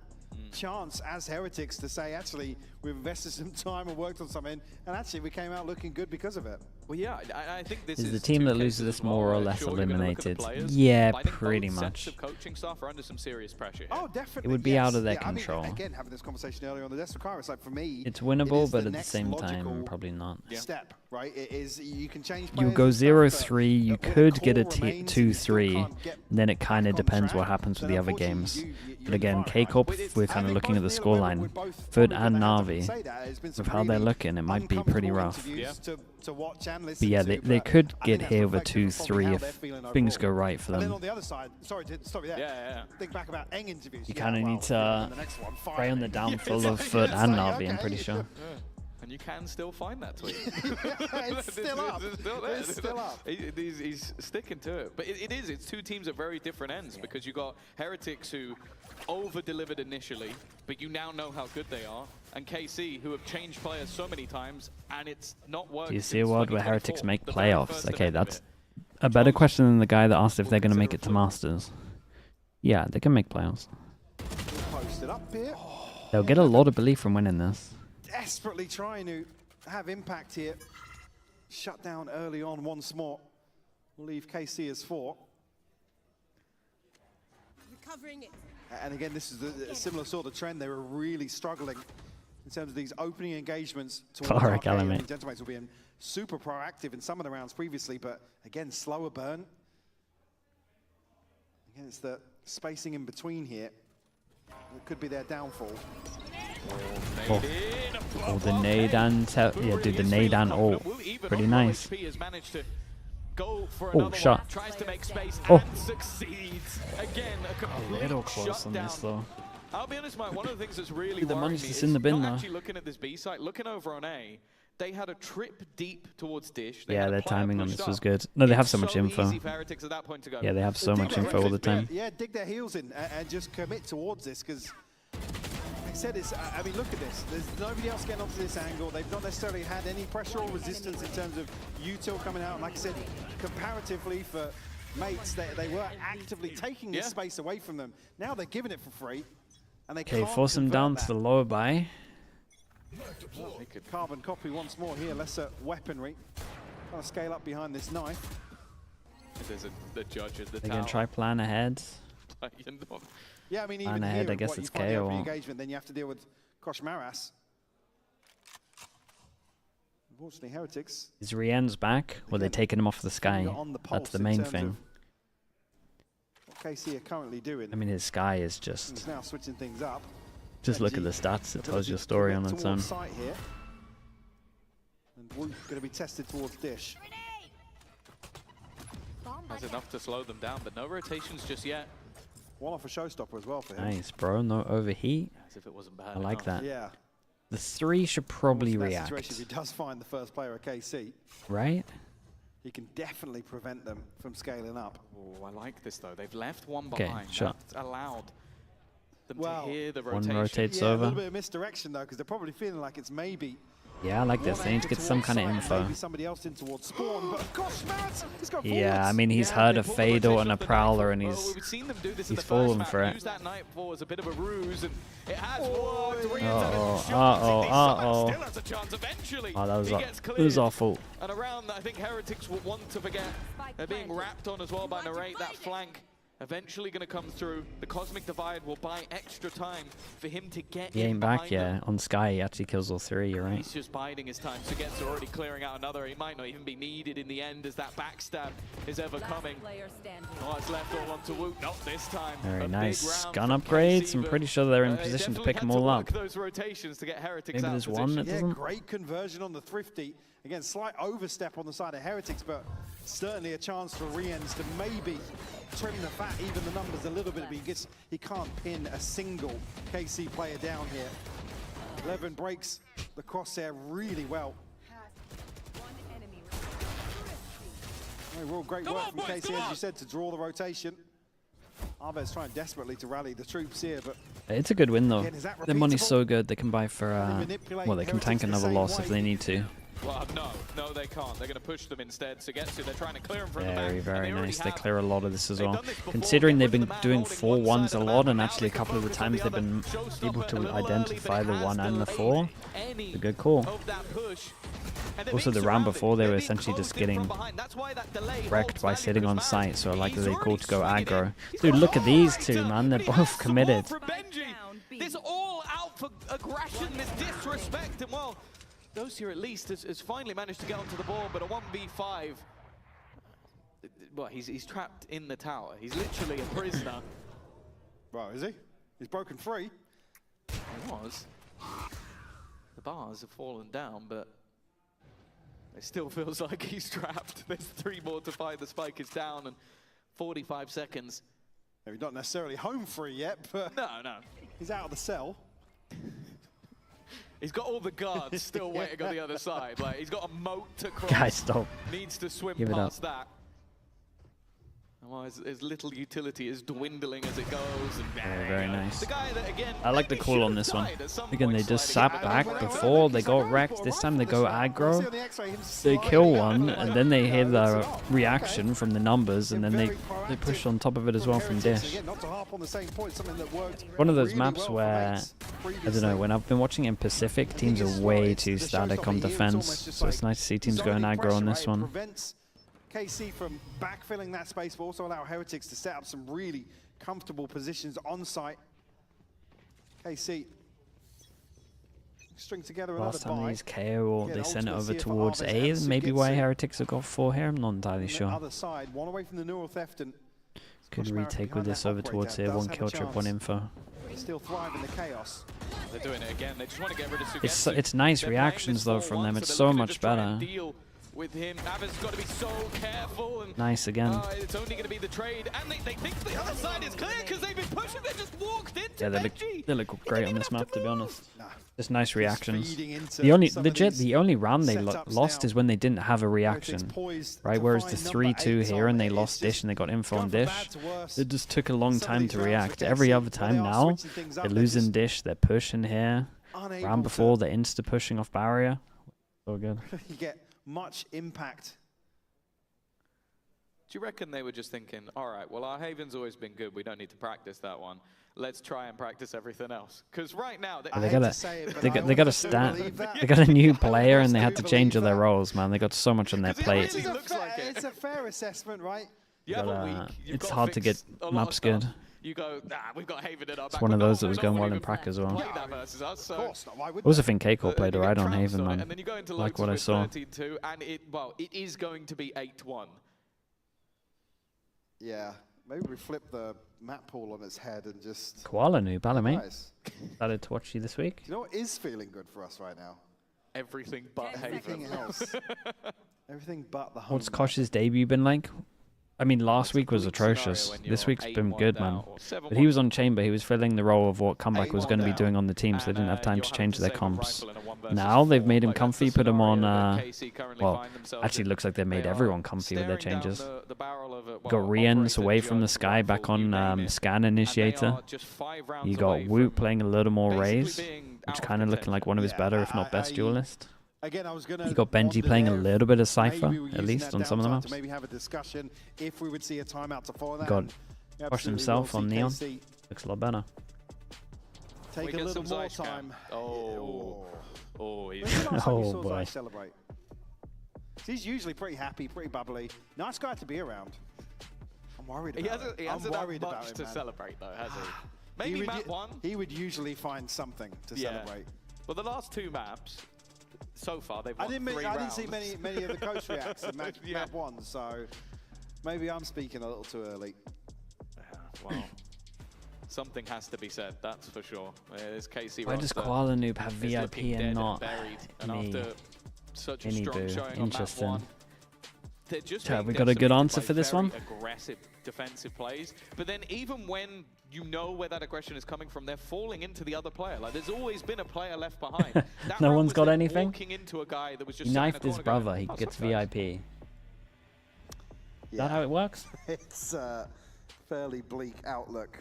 chance as Heretics to say, actually, we've invested some time and worked on something, and actually we came out looking good because of it. Well, yeah, I think this Is is the team two that cases loses this as well, more or where less sure, you're gonna look at the eliminated? players, Yeah, but I think pretty both much. sets of coaching staff are under some serious pressure here. Oh, definitely. It would be yes. out of their Yeah, I mean, control. again, having this conversation earlier on the desk with Kyra, it's like for me, It's it winnable, is but the at the next same logical time, probably not. step, right? It is, you can change You players go and stuff, 0-3, you but when could the get a core remains, 2-3, then it kind of back on depends what track, happens with then the other unfortunately games. you're But again, fine, right? K-Corp, But it's- we're I kind of think looking at the both Neil and Owen scoreline. would both Foot probably and gonna have to Na'Vi, say that. It's been with some how they're really looking, it might be pretty uncomfortable rough. interviews to watch and listen But yeah, to, they but could I get think that's here with a reflective of probably 2-3 how if they're feeling things go overall. right for And then them. on the other side, sorry to stop you there. Yeah. Think back about Eng interviews. You Yeah, kind of well, need to the next one, pray on the finally. downfall Yeah, of it's Foot like, and okay. Na'Vi, I'm pretty sure. And you can still find that tweet. It's still up. It's still there. It's still up. He's sticking to it. But it's two teams at very different ends because you got Heretics who over-delivered initially, but you now know how good they are, and KC who have changed players so many times, and it's not worked. Do you see a world where Heretics make the very playoffs? first Okay, event of that's it. a better question than the guy that asked if they're going to make it to Masters. Yeah, they can make playoffs. Posted up here. They'll get a lot of belief from winning this. Desperately trying to have impact here. Shut down early on once more. We'll leave KC as 4. Recovering it. And again, this is a similar sort of trend. They were really struggling in terms of these opening engagements towards Tarek Arcade. element. Gentlemen were being super proactive in some of the rounds previously, but again, slower burn. Again, it's the spacing in between here that could be their downfall. Oh, the nade and yeah, dude, the nade and ult, pretty nice. Go for Oh, another shot. one, tries to make space Oh. and succeeds. Again, a complete Little close on this though. I'll be honest, Mike, one of the things that's really The worrying money's me just is in the bin not though. actually looking at this B site, looking over on A. They had a trip deep towards Dish. They Yeah, had a their player timing on pushed this was up. good. No, they have It's so much info. easy for Heretics at that point to go. Yeah, they have so Dig much their info all the heels in. time. Yeah, dig their heels in and just commit towards this, because I said, I mean, look at this. There's nobody else getting onto this angle. They've not necessarily had any pressure or resistance in terms of util coming out. And like I said, comparatively for mates, they were actively taking this space away from them. Now they're giving it for free. And they can't force him down to the lower buy. Well, carbon copy once more here. Lesser weaponry. Trying to scale up behind this knife. There's the judge at the They're going to try plan ahead. Yeah, I mean, plan even ahead, here, I guess what it's you find out KO. for engagement, then you have to deal with Koshmaras. Unfortunately, Heretics. Is Rien's back? Or are they taking him off the sky? That's the main thing. What KC are currently doing. I mean, his sky is just... He's now switching things up. Just look at the stats. It tells your story on its own. Site here. And Woot going to be tested towards Dish. Has enough to slow them down, but no rotations just yet. One off a showstopper as well for him. Nice, bro. No overheat. As if it wasn't bad I like that. Yeah. The 3 should probably react. If he does find the first player at KC, right? He can definitely prevent them from scaling up. Oh, I like this though. They've left one Okay, behind. shot. That's allowed them to hear the rotation. One rotates yeah, over. A little bit of misdirection though, because they're probably feeling like it's maybe. Yeah, I like this. They need to get some kind of info. Maybe somebody else in towards spawn, but gosh, Matt, he's got Yeah, I mean, he's heard a Fader and a Prowler, and he's fallen for it. Use that Nightfall as a bit of a ruse, and it has worked. Uh-oh. Still has a chance eventually. Oh, that was, He gets it was cleared. awful. And around, I think Heretics will want to forget. They're being wrapped on as well by Narrate. That flank eventually going to come through. The Cosmic Divide will buy extra time for him to get He in ain't back behind yet. them. On Sky, he actually kills all 3, you're right. He's just biding his time. Suget's already clearing out another. He might not even be needed in the end as that backstab is ever coming. Oh, it's left all onto Woot. Not this time. Very A nice. big Gun round from upgrades. KC, I'm but, pretty sure they're in position to definitely pick them had all work up. those rotations to get Heretics Maybe out there's of one that position. doesn't. Great conversion on the Thrifty. Again, slight overstep on the side of Heretics, but certainly a chance for Riens to maybe trim the fat, even the numbers a little bit, but he can't pin a single KC player down here. 11 breaks the crosshair really well. Overall, great work from KC, as you said, to draw the rotation. Arved's trying desperately to rally the troops here, but It's a good win, though. Again, is that Their money's repeatable? so good, they can buy for, well, they can tank another loss if they need to. Well, no, they can't. They're going to push them instead. Sugetsu, they're trying to clear them from the back. Very, very and they nice. They already clear a lot of this as well. done this before. Considering they've been Get rid of the doing map, holding 4 one 1s side a of the lot, map, and now actually a they couple of the focus on times the they've been other. able Showstopper a to little identify early, the but it 1 has and the delayed 4. any A good call. of that push. And they're Also, being the round surrounded. before, they They're were being essentially just closed in getting from behind. That's why that delay wrecked holds by value, sitting on because site, so I like that they already called to go swinging in. aggro. He's Dude, got look at these right two, down, man. They're but he has both to committed. walk for Benji. This all out for aggression, this disrespect, and well, those here at least has finally managed to get onto the ball, but a 1v5. Well, he's trapped in the tower. He's literally a prisoner. Well, is he? He's broken free. He was. The bars have fallen down, but it still feels like he's trapped. There's 3 more to find. The spike is down, and 45 seconds. He's not necessarily home free yet, but no. He's out of the cell. He's got all the guards still waiting on the other side. Like, he's got a moat to cross. Guys, stop. Needs to swim Give it up. past that. Well, his little utility is dwindling as it goes. And Very, very nice. The guy that, again, I like the maybe call should on have this one. died at some Again, they point just sliding sat out. back before, they got wrecked. This time they go aggro, they kill one, and then they hear the reaction from the numbers, and then they push on top of it as well from Dish. One of those maps where, I don't know, when I've been watching in Pacific, teams are way too static on defense, so it's nice to see teams going aggro on this one. KC from backfilling that space, but also allow Heretics to set up some really comfortable positions on site. KC string together another Last time buy. these KO, or Again, they sent it ultimate over here for towards Arves A, and maybe why Sugetsu. Heretics have got 4 here, I'm not entirely On the sure. other side, one away from the neural theft, and Could Koshmar retake behind with this that over operator towards here, does 1 have a kill trip, 1 chance. info. Still thrive in the chaos. They're doing it again. They just want to get rid of Sugetsu. It's nice They're playing reactions this though 4-1, from them, it's they're so looking to much just try and better. deal with him. Nava's got to be so careful. And, Nice again. It's only going to be the trade, and they think the other side is clear because they've been pushing. They just walked into Yeah, they look great on this map, to be honest. Nah, Just nice reactions. feeding into The only some of legit, these the only round they setups lost now. is when they didn't have a reaction, poised right? to Whereas the find number 3-2 8 here on and they it. lost It's dish just and they got info on gone from dish. bad to worse. It just took a long Some of time these to rounds react. for Every KC, other when time they are now, switching things they're up, they're losing just dish, they're pushing here. unable Round to- before, they're insta pushing off barrier. So good. You get much impact. Do you reckon they were just thinking, all right, well, our Haven's always been good. We don't need to practice that one. Let's try and practice everything else. Because right now, They got a stat. They got a new player and they had to change all their roles, man. They got so much on their plate. It's a fair assessment, right? It's hard to get maps good. You go, nah, we've got Haven in our It's one of those that was going well in prac as well. play that versus us. So I also think K-Corp played alright on Haven, and man. then you go into Like what I saw. 13-2, and it is going to be 8-1. Yeah, maybe we flip the map pool on its head and just... Koala noob, hello mate. Nice. Started to watch you this week. Do you know what is feeling good for us right now? Everything but Everything Haven. else. Everything but the home. What's Kosh's debut been like? I mean, last week was atrocious. This week's been good, man. But he was on Chamber. He was filling the role of what Comeback was going to be doing on the team, so they didn't have time to change their comps. Now they've made him comfy, put him on... well, actually looks like they made everyone comfy with their changes. Got Riens away from the sky, back on Scan Initiator. You got Woot playing a little more Raze, which kind of looking like one of his better, if not best, duelist. Again, I was gonna You got Benji playing a little bit of Cypher, maybe we're at using least that on some of the downtime maps. to maybe have a discussion if we would see a timeout to follow that. Got and we Kosh absolutely himself will on see Neon. KC Looks a lot better. Take a little more time. He's When's the last time you saw boy. Zai celebrate? He's usually pretty happy, pretty bubbly. Nice guy to be around. I'm worried about him. He I'm hasn't had worried much about him, to man. celebrate, though, has he? He Maybe would map u- 1. He would usually find something to celebrate. Well, the last 2 maps, so far, they've I won didn't, 3 I didn't rounds. see many of the coach reacts in map 1, so maybe I'm speaking a little too early. Well, something has to be said, that's for sure. This KC Why does roster Koala Noob have is VIP looking dead and not buried. And me? after such a Any strong boo. showing on map Interesting. 1, they're just Have we being got a good decimated answer by for this very one? aggressive defensive plays. But then even when you know where that aggression is coming from, they're falling into the other player. Like, there's always been a player left behind. That No round one's was got them anything? walking into a guy that was just He sat in a knifed his corner going, brother, he "Oh, gets sup, guys?" VIP. Is that how it works? It's a fairly bleak outlook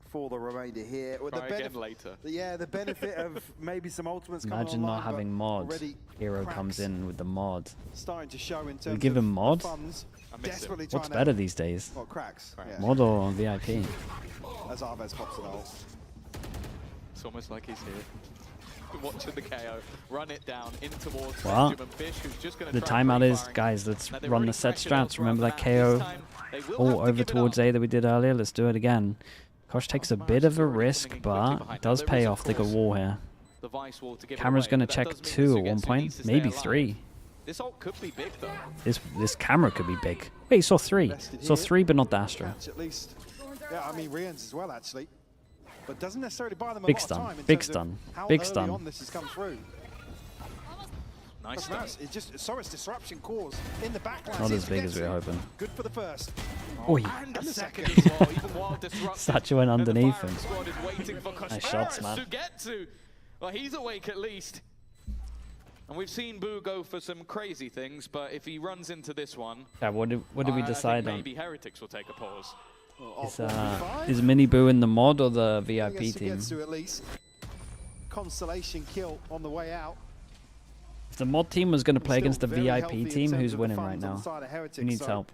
for the remainder here. With Try again later. Yeah, the benefit of maybe some ultimates coming Imagine online, not having but mod. already Hero cracks comes in with the mod. starting to show in terms We give him of mod? funds. Desperately What's trying better to, these days? Well, cracks. Yeah. Mod or VIP? As Arvez pops it out. It's almost like he's here. Watching the KO, run it down in towards Well, Benjamin Fish, who's just going the to try timeout is, pre-firing. guys, let's Now, they're run really the set pressured all strats. throughout Remember the that map. This KO time, they will have all to over give it towards up. A that we did earlier? Let's do it again. Kosh takes a bit of a risk, but it does pay off. They got wall here. The Vice wall to give it Camera's away, going to but that check does mean 2 at Sugetsu one needs point, to stay maybe alive. 3. This ult could be big, though. This camera could be big. Wait, you saw 3. Saw 3, but not the Astra. At least. Yeah, I mean, Riens as well, actually. But doesn't necessarily buy them a Big lot stun, of time in big terms of stun, how big early stun. on this has come through. Nice Nice. It's just Soros disruption cause in the backline. Not seems as to big get as we were to. hoping. Good for the first. Oi. And the second as well, even while disrupted. Sacha went And the underneath firing him. squad is waiting for Nice shots, man. Sugetsu. Well, he's awake at least. And we've seen Boo go for some crazy things, but if he runs into this one, Yeah, what did we I decide think on? maybe Heretics will take a pause. Is Mini Boo in the mod or the VIP team? Sugetsu at least. Consolation kill on the way out. If the mod team was going to play Still against the very healthy VIP in team, terms who's of the winning right funds on now? the side of Heretics, Who needs so help?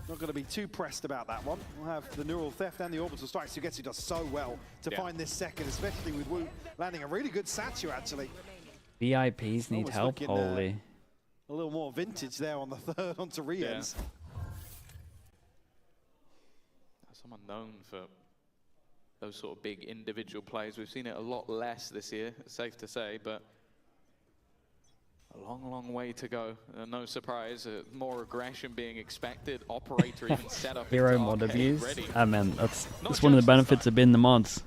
Not going to be too pressed about that one. We'll have the neural theft and the orbital strike. Sugetsu does so well to find this second, especially with Wu landing a really good Satchu, actually. VIPs need Almost help? looking, Holy. A little more vintage there on the third onto Riens. Someone known for those sort of big individual plays. We've seen it a lot less this year, it's safe to say, but a long, long way to go. No surprise, more aggression being expected. Operator even set up Hero into mod arcade abuse? ready. Ah man, that's one of the benefits of being the mods.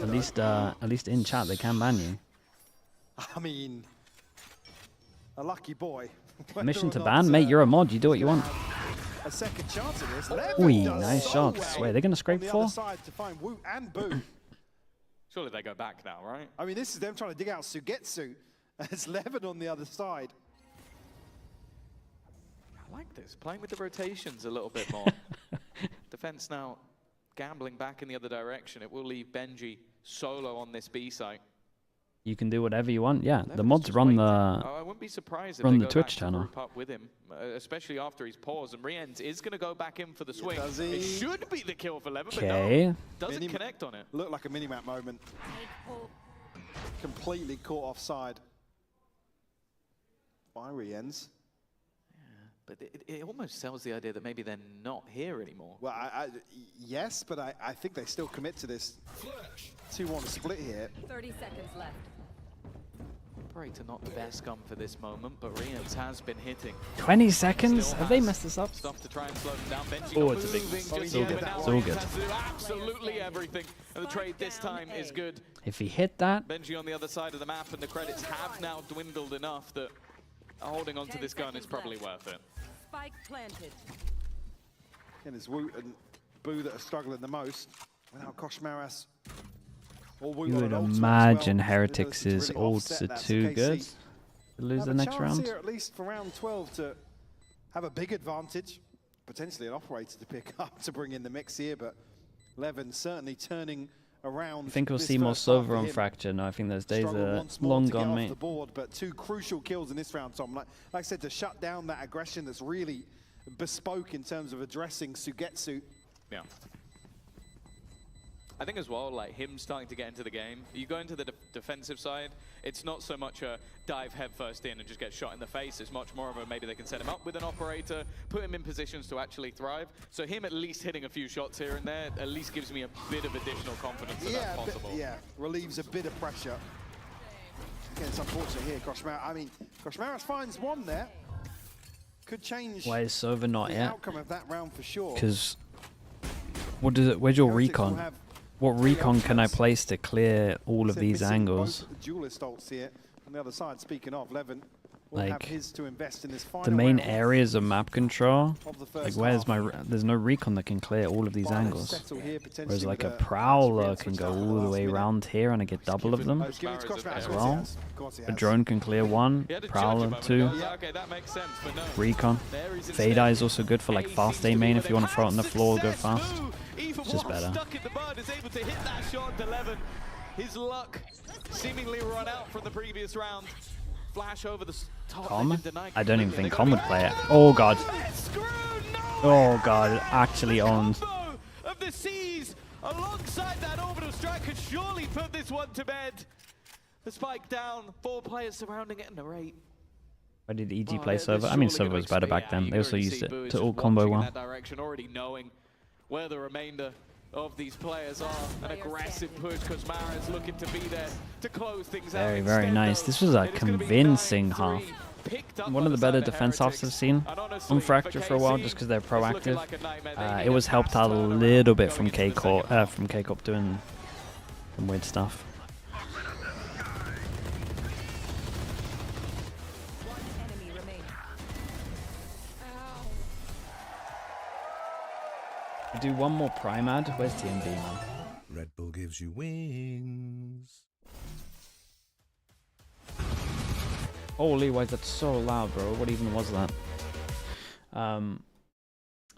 At least in chat they can ban you. I mean, a lucky boy. Mission to ban? Mate, you're a mod, you do what you want. A second chance at this. Oi, Levin does nice so shots. well Wait, they're going to on scrape the 4? other side to find Wu and Boo. Surely they go back now, right? I mean, this is them trying to dig out Sugetsu. It's Levin on the other side. I like this, playing with the rotations a little bit more. Defense now gambling back in the other direction. It will leave Benji solo on this B site. You can do whatever you want. Yeah, Levin's the mods just run waiting. the I wouldn't be surprised if run they the go Twitch back to channel. group up with him, especially after he's paused. And Rienz is going to go back in for the swing. Does he? It should be the kill for Levin, but Okay. no, doesn't connect on it. Looked like a mini-map moment. Completely caught offside. Fiery ends. But it almost sells the idea that maybe they're not here anymore. Well, yes, but I think they still commit to this 2-1 split here. 30 seconds left. Operator not the best gun for this moment, but Rienz has been hitting. 20 seconds? Still Have they has messed this up? Stuff to try and slow them down. Benji Oh, not it's a big moving miss. just It's all yet, good. but now It's all Rienz good. has to do absolutely everything. And the trade this time is good. If he hit that, Benji on the other side of the map, and the credits have now dwindled enough that holding onto this gun is probably worth it. Spike planted. And it's Woot and Boo that are struggling the most. Without Koshmaras. Or Woot you on would an ultimate as imagine well. Heretics' Ability to really ults offset are that too KC. good to lose Have the a next chance round. here, at least for round 12, to have a big advantage. Potentially an operator to pick up to bring in the mix here, but Levin certainly turning around. I think we'll this see more first half Silver for on him. Fracture. No, I think those days Struggled are once more long to get gone, off mate. the board, but 2 crucial kills in this round, Tom. Like I said, to shut down that aggression that's really bespoke in terms of addressing Sugetsu. Yeah. I think as well, like him starting to get into the game, you go into the defensive side, it's not so much a dive head first in and just get shot in the face. It's much more of a maybe they can set him up with an operator, put him in positions to actually thrive. So him at least hitting a few shots here and there at least gives me a bit of additional confidence that that's possible. Yeah, relieves a bit of pressure. Again, it's unfortunate here, Koshmaras. I mean, Koshmaras finds one there. Could change Why is Silver not the yet? outcome of that round for sure. Because what does it? Where's your Heretics will recon? have What recon can I place to clear all of Said these missing angles? both of the duelist ults here. On the other side, speaking of, Levin will have Like his to invest in this final the main round areas of map control. of the first Like where's half. my? There's no recon that can clear all of these Final angles. settle here, potentially Whereas like a with a Prowler real can switch go down at the all the last way minute. around here and I get double of them Oh, it's given to Koshmaras, as of course he well. has. Of course he A has. drone can clear one, He had a judge Prowler moment 2. ago. Yeah, okay, that makes sense, but no. Recon. There he's Fade instead. Eye is also good for like fast aim main if you want to throw it on the floor, go Success, fast. Boo, even It's just while better. stuck in the mud, is able to hit that shot to Levin. His luck seemingly run out from the previous round. Flash over the top. Com? I don't even think Com would play it. Oh god. Oh god, actually owned. Of the seas alongside that orbital strike could surely put this one to bed. The spike down, 4 players surrounding it, and a rate. Why did EG Well, play they're Silver? I surely mean, gonna Silver was better back expect- then. you They also already used see it Boo is to just all combo watching in well. that direction, already knowing where the remainder of these players are. An aggressive push because Mara's looking to be there to close things out. Very, very Instead, nice. though, This was a it is gonna be convincing 9-3, half. picked up One by of the side better of defense halves Heretics. I've seen And honestly, on Fracture for a while, KC, just because they're it's looking proactive. like a nightmare. They need It a was helped fast out a turnaround little bit going from into the second half. K-Corp doing some weird stuff. Do one more Prime ad. Where's TMB, man? Red Bull gives you wings. Holy, why is that so loud, bro? What even was that?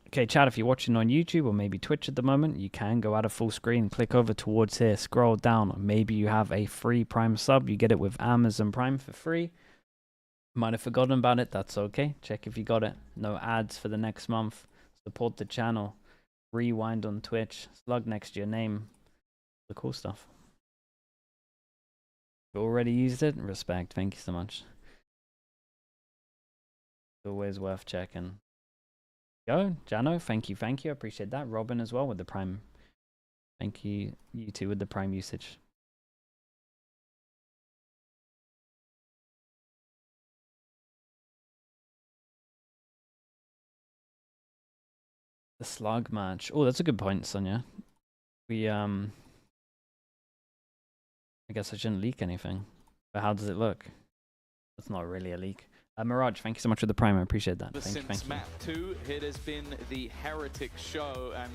Okay, chat, if you're watching on YouTube or maybe Twitch at the moment, you can go out of full screen, click over towards here, scroll down, or maybe you have a free Prime sub. You get it with Amazon Prime for free. Might have forgotten about it, that's okay. Check if you got it. No ads for the next month. Support the channel. Rewind on Twitch. Slug next to your name. The cool stuff. You already used it? Respect. Thank you so much. Always worth checking. Go, Jano. Thank you. I appreciate that. Robin as well with the Prime. Thank you. You too with the Prime usage. The slug match. Oh, that's a good point, Sonia. We I guess I shouldn't leak anything. But how does it look? That's not really a leak. Mirage, thank you so much for the Prime. I appreciate that. Thank you. Since map 2, it has been the Heretics show, and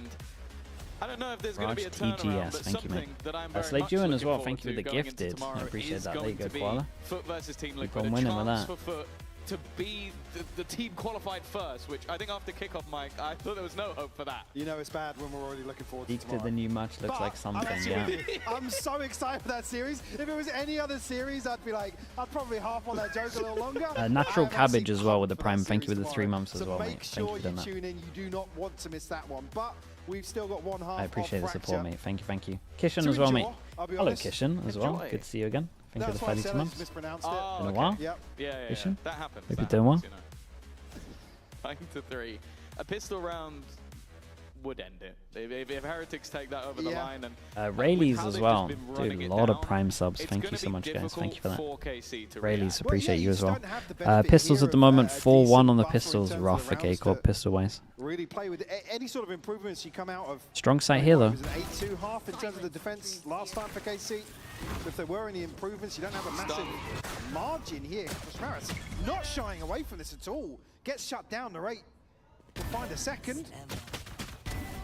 I don't know if there's going to be a turnaround, TGS, but thank you, mate. something that I'm very Slay much June as looking well, forward thank you for the to going into gifted. I tomorrow appreciate is that. There you going go, to be Koala. Foot versus Team Keep Liquid. on A winning with chance that. for Foot to be the team qualified first, which I think after kickoff, Mike, I thought there was no hope for that. You know it's bad when we're already looking forward to Peak to tomorrow. the new match looks like something, yeah. I'm so excited for that series. If it was any other series, I'd be like, I'd probably half on that joke a little longer. Natural I'm Cabbage actually as well with the pumped for Prime. that Thank you series for the 3 tomorrow. months as So well, make mate. sure Thank you for doing that. tune in. You do not want to miss that one. But we've still got one half. I appreciate the of support, Fracture. mate. Thank you, thank you. Kishan To as well, enjoy, mate. I'll be Hello, honest. Kishan as well. Enjoy. Good to see you again. Thank you for That's the why I 32 said I months. mispronounced Oh, it. Been a okay. while. Yep. Yeah, Kishan? that happens. Hope that you're doing well. happens, you know. 9-3. A pistol round would end it. If Heretics take that over the line, and Rayleighs as well. Dude, a lot of Prime subs. it's Thank you gonna so be much, guys. Thank you for that. difficult for KC to Rayleighs, react. appreciate you as well. don't have the benefit Pistols here at the of, moment, a 4-1 on the decent pistols. buffer in Rough terms for of the K-Corp rounds pistol-wise. Really play with any sort of improvements you come out of. Strong sight here, though. It was an 8-2 half in terms of the defense last time for KC. So if there were any improvements, you don't have a massive margin here. Harris not shying away from this at all. Gets shut down. The rate will find a second.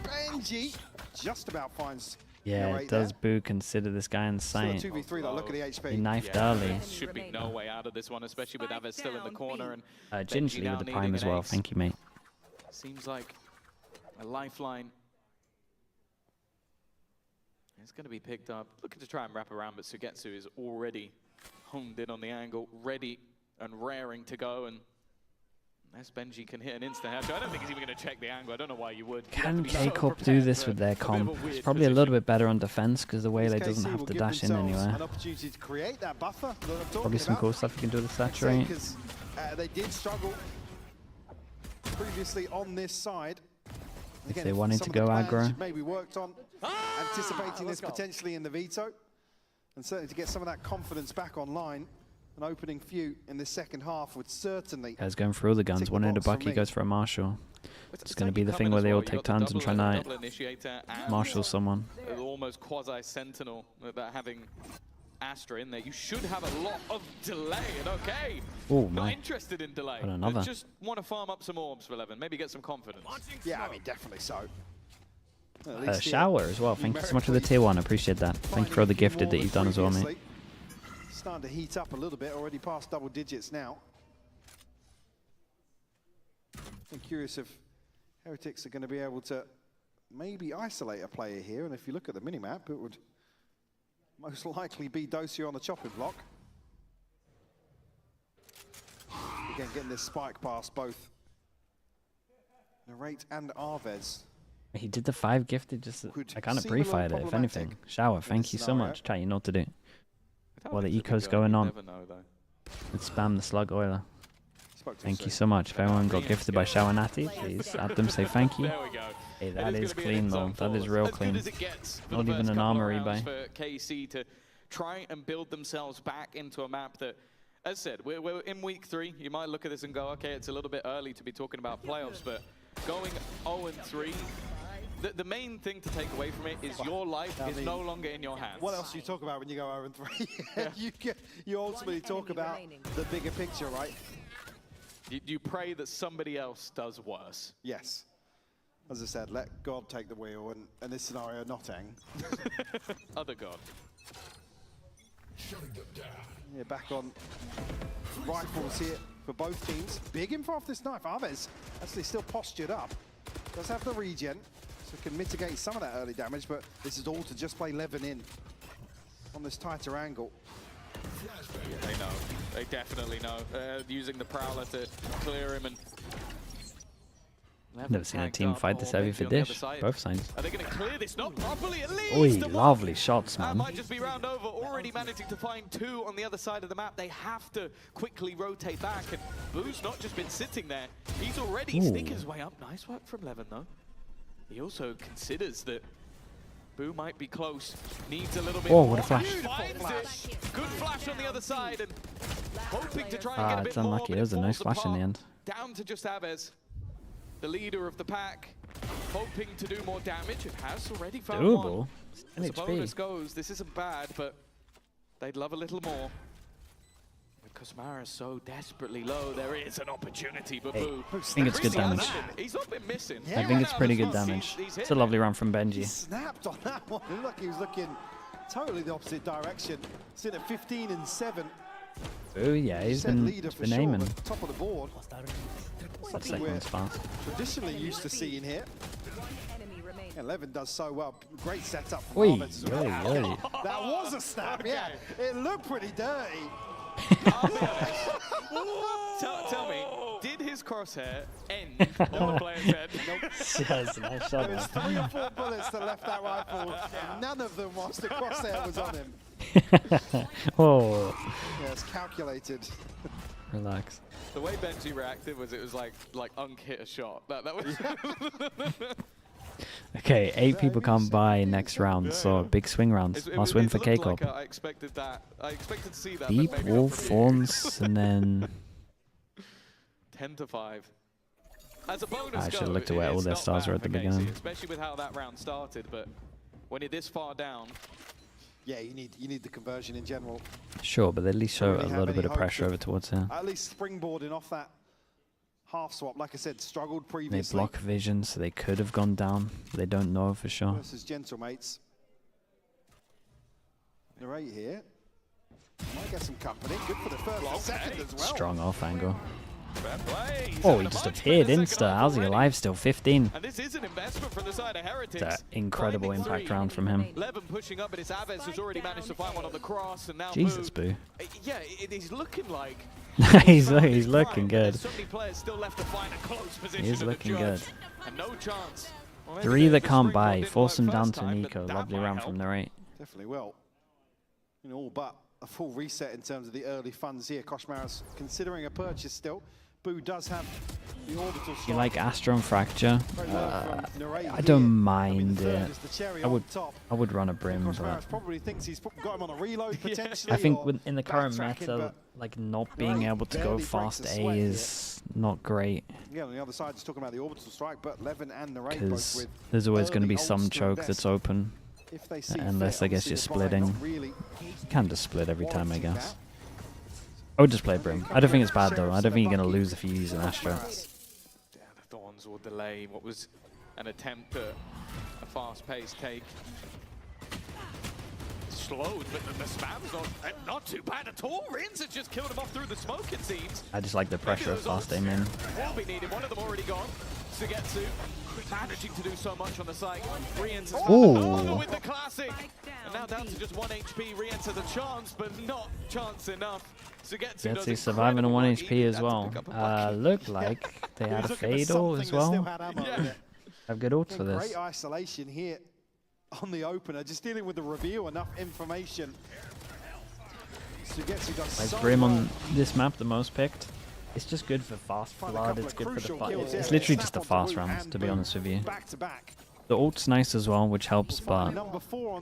Benji just about finds. Yeah, does Boo consider this guy in sight? Still a 2v3 though. Look at the HP. He knifed early. There should be no way out of this one, especially with Aves still in the corner. And Gingerly Benji with the now Prime needing as an well. ace. Thank you, mate. Seems like a lifeline. It's going to be picked up. Looking to try and wrap around, but Sugetsu is already honed in on the angle, ready and raring to go. And unless Benji can hit an instant headshot, I don't think he's even going to check the angle. I don't know why you would. You'd have Can to be so K-Corp do prepared this for with their a bit of comp? a It's weird probably a position. little bit better on defense because the Waylay KC doesn't will have to give dash in themselves anywhere. An opportunity to create that buffer that I'm talking Probably some about. cool stuff you can do to saturate. Because they did struggle previously on this side. If they wanted to go aggro. Maybe worked on anticipating this potentially in the veto, and certainly to get some of that confidence back online. An opening few in the second half would certainly. Guys going through all the guns. One in a bucky goes for a marshal. It's going to be the thing where they all take turns and try to marshal someone. Almost quasi-sentinel that having Astra in there. You should have a lot of delay, and okay. Oh, Not my. interested in delay. Got another. Just want to farm up some orbs for 11. Maybe get some confidence. Yeah, I mean, definitely so. Shower as well. Thank you so much for the tier 1. I appreciate that. Thank you for all the gifted that you've done as well, mate. Starting to heat up a little bit, already past double digits now. I'm curious if Heretics are going to be able to maybe isolate a player here, and if you look at the minimap, it would most likely be Dosia on the chopping block. Again, getting this spike past both Narrate and Arvez. He did the 5 gifted, just I kind of seem a little pre-fired it, if anything. Shower, thank you so scenario. much. Chat, you know what to do. While the eco's going on, let's spam the slug oiler. Thank you so much. If anyone got gifted by Shower Natty, please add them, say thank you. There we go. Hey, that is clean though. That is real clean. Not even an armory by. For KC to try and build themselves back into a map that, as I said, we're in week 3. You might look at this and go, okay, it's a little bit early to be talking about playoffs, but going 0-3, the main thing to take away from it is your life is no longer in your hands. What else do you talk about when you go 0-3? You ultimately talk about the bigger picture, right? You pray that somebody else does worse. Yes. As I said, let God take the wheel, and in this scenario, not Eng. Other God. Yeah, back on rifles here for both teams. Big info off this knife. Arvez actually still postured up. Does have the regen, so can mitigate some of that early damage, but this is all to just play Levin in on this tighter angle. Yeah, they know. They definitely know. Using the Prowler to clear him and... Never seen a team fight this heavy for Dish. Both sides. Are they going to clear this? Not properly, at least! Oi, lovely shots, man. That might just be round over. Already managing to find 2 on the other side of the map. They have to quickly rotate back, and Boo's not just been sitting there. He's already sneaking his way up. Nice work from Levin, though. He also considers that Boo might be close. Needs a little bit more. What a flash. Finds it. Good flash on the other side, and hoping to try and get a bit it's unlucky. more. It was a nice flash in the end. Down to just Aves, the leader of the pack, hoping to do more damage. It has already found Doable. one. As the NHP. bonus goes, this isn't bad, but they'd love a little more. With Kosmara is so desperately low. There is an opportunity, but Hey, Boo. I think it's good damage. He's not been missing. I think it's pretty good damage. It's a lovely run from Benji. He snapped on that one. It looked like he was looking totally the opposite direction. Sitting at 15 and 7. Oh yeah, he's been aiming. Top of the board. That second one's fast. Traditionally used to seeing here. 11 does so well. Great setup from Oi, Harvard as well. That was a snap, yeah. It looked pretty dirty. Tell me, did his crosshair end on the player's head? Nope. Yes, nice shot. There was 3 or 4 bullets that left that rifle. None of them whilst the crosshair was on him. Oh. Yeah, it's calculated. Relax. The way Benji reacted was it was like Unk hit a shot. That was. Okay, 8 people come by next round, so big swing rounds. Must win for K-Corp. I expected that. I expected to see that. Deep wall forms, and then 10-5. As a bonus, I should have looked at where all their stars were at the beginning. Especially with how that round started, but when you're this far down. Yeah, you need the conversion in general. Sure, but at least show Don't really a have little any bit of hope pressure of over towards here. At least springboarding off that half swap. Like I said, struggled They previously. block vision, so they could have gone down. They don't know for sure. Versus Gentlemates. Narrate here. Might get some company. Good for the first and second as well. Strong off angle. Oh, he just appeared insta. How's he alive still? 15. And this is an investment from the side of Heretics. That incredible impact round from him. Levin pushing up, but it's Aves who's already managed to find one on the cross, and now Jesus, Boo. Yeah, he's looking like he's looking good. so many players still left to find a close position. He's looking good. And no chance. Well, 3 that can't buy. Force him down to Nico. Lovely round from Narrate. Definitely will. You know, all but a full reset in terms of the early funds here. Koshmara's considering a purchase still. Boo does have the orbital strike. You like Astro and Fracture? I don't mind it. I would run a Brim, but probably thinks he's got him on a reload potentially. I think in the current meta, like not being able to go fast A is not great. Yeah, on the other side, just talking about the orbital strike, but Levin and Narrate both Because with there's always going to be early some ults to choke invest. that's open. If they see Unless fit, I guess obviously you're the buy not splitting. really You can just split every time, I warranting guess. that. I would just play Brim. I don't think it's bad though. I don't think you're going to lose if you use an Astro. Yeah, the Thorns will delay what was an attempt at a fast-paced take. Slowed, but the spam's not too bad at all. Rins has just killed him off through the smoke, it seems. I just like the pressure of fast aim in. Will be needed. One of them already gone. Sugetsu managing to do so much on the site. Riens has with the classic. And now down to just 1 HP. Riens has a chance, but not chance enough. Sugetsu Getsu surviving on 1 HP as well. Looked like they had a Fatal as well. Have good ults for this. Great isolation here on the opener, just dealing with the reveal, enough information. Sugetsu does Like so Brim well. on this map, the most picked. It's just good for fast flood. It's good for the fight. It's literally just a fast round, to be honest with you. The ult's nice as well, which helps, but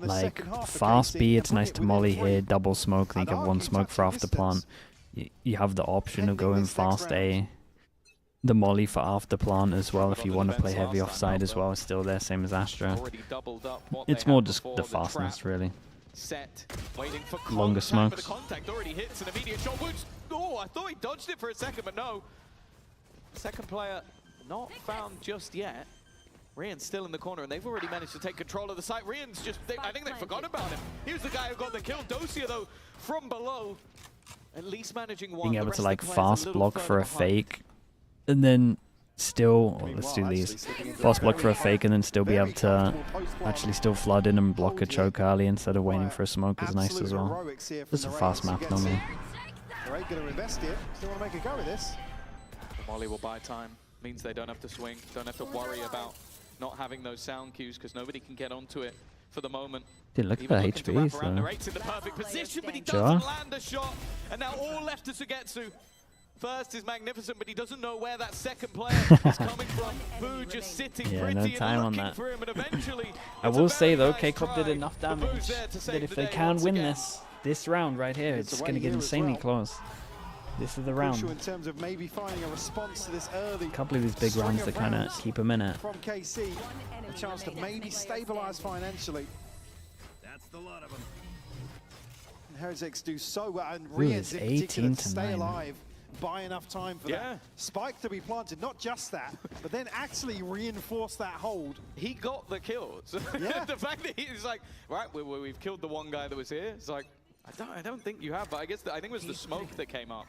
like fast B, it's nice to molly here, double smoke, then you get 1 smoke for after plant. You have the option of going fast A. The molly for after plant as well, if you want to play heavy offside as well, is still there, same as Astra. It's more just the fastness, really. Set, waiting for Longer smokes. The contact already hits an immediate shot. Oh, I thought he dodged it for a second, but no. Second player not found just yet. Rien's still in the corner, and they've already managed to take control of the site. Rien's just, I think they forgot about him. He was the guy who got the kill. Dosia, though, from below, at least managing one. Being able to like fast block for a fake, and then still, let's do these. Fast block for a fake and then still be able to actually still flood in and block a choke early instead of waiting for a smoke is nice as well. Just a fast map normally. Alright, gonna invest here. Still wanna make a go of this. The molly will buy time. Means they don't have to swing, don't have to worry about not having those sound cues because nobody can get onto it for the moment. Dude, look at the HP, so. Narrate's in the perfect position, but he doesn't land a shot. And now all left to Sugetsu. First is magnificent, but he doesn't know where that second player is coming from. Boo just sitting pretty no time and on looking that. for him, and eventually I will say though, K-Corp did enough damage that if they can win this round right here, it's going to get insanely close. This is the round. In terms of maybe finding a response to this early A couple of these big rounds that kind of keep them in it. from KC, a chance to maybe stabilize financially. That's the lot of them. Heretics do so well, and Ooh, Rians it's in particular 18 to to stay 9. alive, buy enough time for that spike to be planted. Not just that, but then actually reinforce that hold. He got the kills. Yeah. The fact that he's like, right, we've killed the one guy that was here. It's like, I don't think you have, but I guess I think it was the smoke that came up,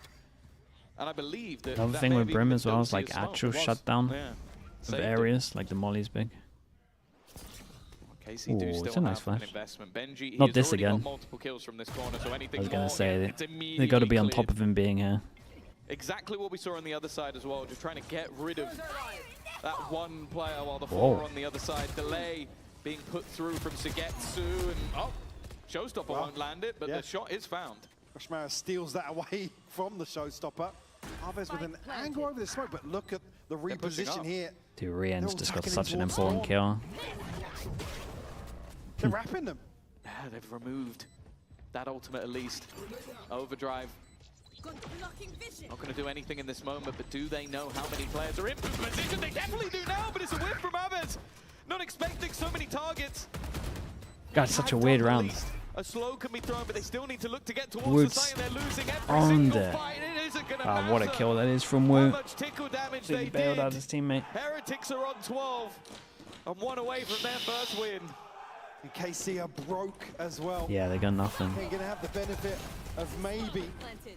and I believe that. Another that thing may with have Brim even as been well is Dozi's like smoke. actual It was. shutdown Yeah. of Saved him. areas, like the Molly's big. KC do Ooh, still it's a nice have an flash. investment. Benji, he Not has this already again. got multiple kills from this corner, so anything I was gonna more, say it's they got to be on immediately top of him being here. Exactly what we saw on the other side as well, just trying to get rid of that one player while the Whoa. four on the other side. Delay being put through from Sugetsu, and Showstopper won't land it, but the shot is found. Rashmara steals that away from the Showstopper. Alves with an angle over the smoke, but look at the reposition here. Dude, Rian's just got tucking such an in towards important kill. They're wrapping them. Yeah, they've removed that ultimate at least. Overdrive. Not going to do anything in this moment, but do they know how many players are in position? They definitely do now, but it's a whiff from Aves. Not expecting so many targets. God, such a weird round. A slow can be thrown, but they still need to look to get towards Woods the site, and they're losing every on single there. fight. It isn't going to What a matter kill that is from how Wu. much tickle damage Dude, they he bailed did. out his teammate. Heretics are on 12 and one away from their first win. And KC are broke as well. Yeah, they got nothing. They're going to have the benefit of maybe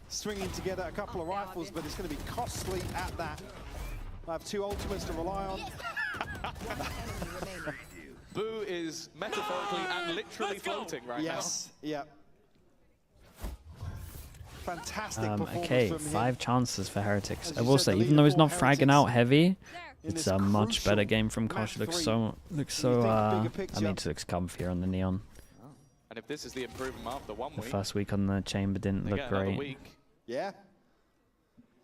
stringing together a couple of rifles, but it's going to be costly at that. I have two ultimates to rely on. Boo is metaphorically and literally floating right now. Yeah. Fantastic performance Okay, from him. 5 chances for Heretics. As I you will said, say, the even though he's not leaderboard fragging out Heretics heavy, in it's this a much better crucial game from map Kosh. Looks 3. so, I mean, it looks comfier on the Neon. And if this is the improvement after 1 The week, first week on the Chamber didn't they look get another great. week. Yeah.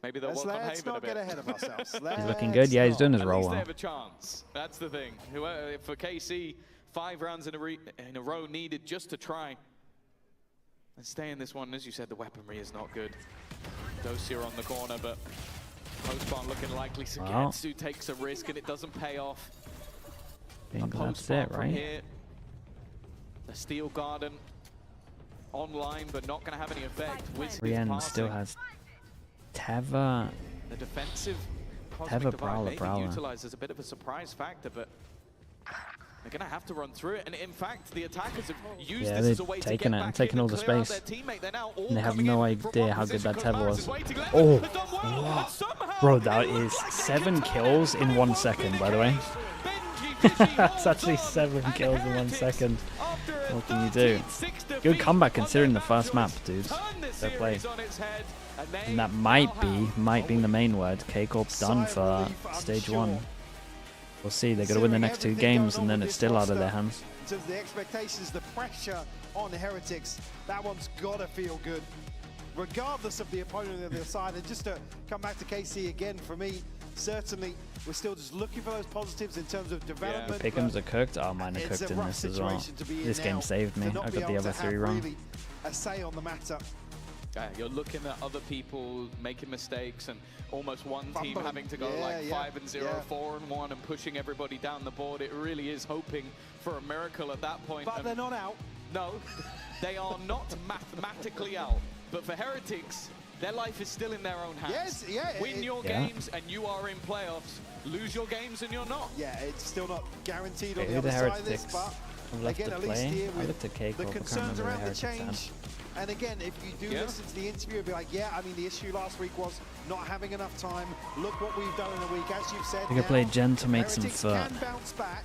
Maybe they'll Let's work on not Haven a bit. get ahead of ourselves. He's looking good. Yeah, he's doing his At role least they well. have a chance. That's the thing. For KC, 5 rounds in a row needed just to try and stay in this one. As you said, the weaponry is not good. Dozier on the corner, but Postbon looking likely. Sugetsu takes a risk and it doesn't pay off. I think that's Postbon it, from right? here. The Steel Garden online, but not going to have any effect. Rian still has Teva. The defensive Teva Cosmic Divide Prowler, may be Prowler. utilized as a bit of a surprise factor, but they're going to have to run through it. And in fact, the attackers have used Yeah, this as a they're way to taking get it and back taking in all and the clear out space. their teammate. They're now all And they have coming no in from idea one how good position. that Teva Cosmaris was. is waiting. Left Oh, has done well, wow. and somehow Bro, that is 7 kills in 1 second, by the way. That's actually 7 kills in 1 second. What can you do? Good comeback considering the first map, dude. Fair play. And that might be the main word. K-Corp's done for stage 1. We'll see. They're going to win the next 2 games, and then it's still out of their hands. In terms of the expectations, the pressure on the Heretics, that one's got to feel good, regardless of the opponent on the other side. And just to come back to KC again, for me, certainly we're still just looking for those positives in terms of development. Pickums are cooked. Oh, mine are it's cooked a in rough this as well. situation to be in This game now, saved me. to not I be got the able to other 3 have wrong. really a say on the matter. You're looking at other people making mistakes and almost one team Fumbling. having to go like 5-0, 4-1 and pushing everybody down the board. It really is hoping for a miracle at that point. But they're not out. No, they are not mathematically out. But for Heretics, their life is still in their own hands. Win your games and you are in playoffs. Lose your games and you're not. Yeah, it's still not guaranteed on Okay, the who other the side of this, Heretics but left again, to at least play? here I with looked at K-Corp, the I can't concerns remember around who the Heretics change. And again, if you do listen to the interview, it'll be like, yeah, I mean, the issue last week was not having enough time. Look what we've done in a week, as you've said. They could play Gentlemates and Heretics Foot. can bounce back.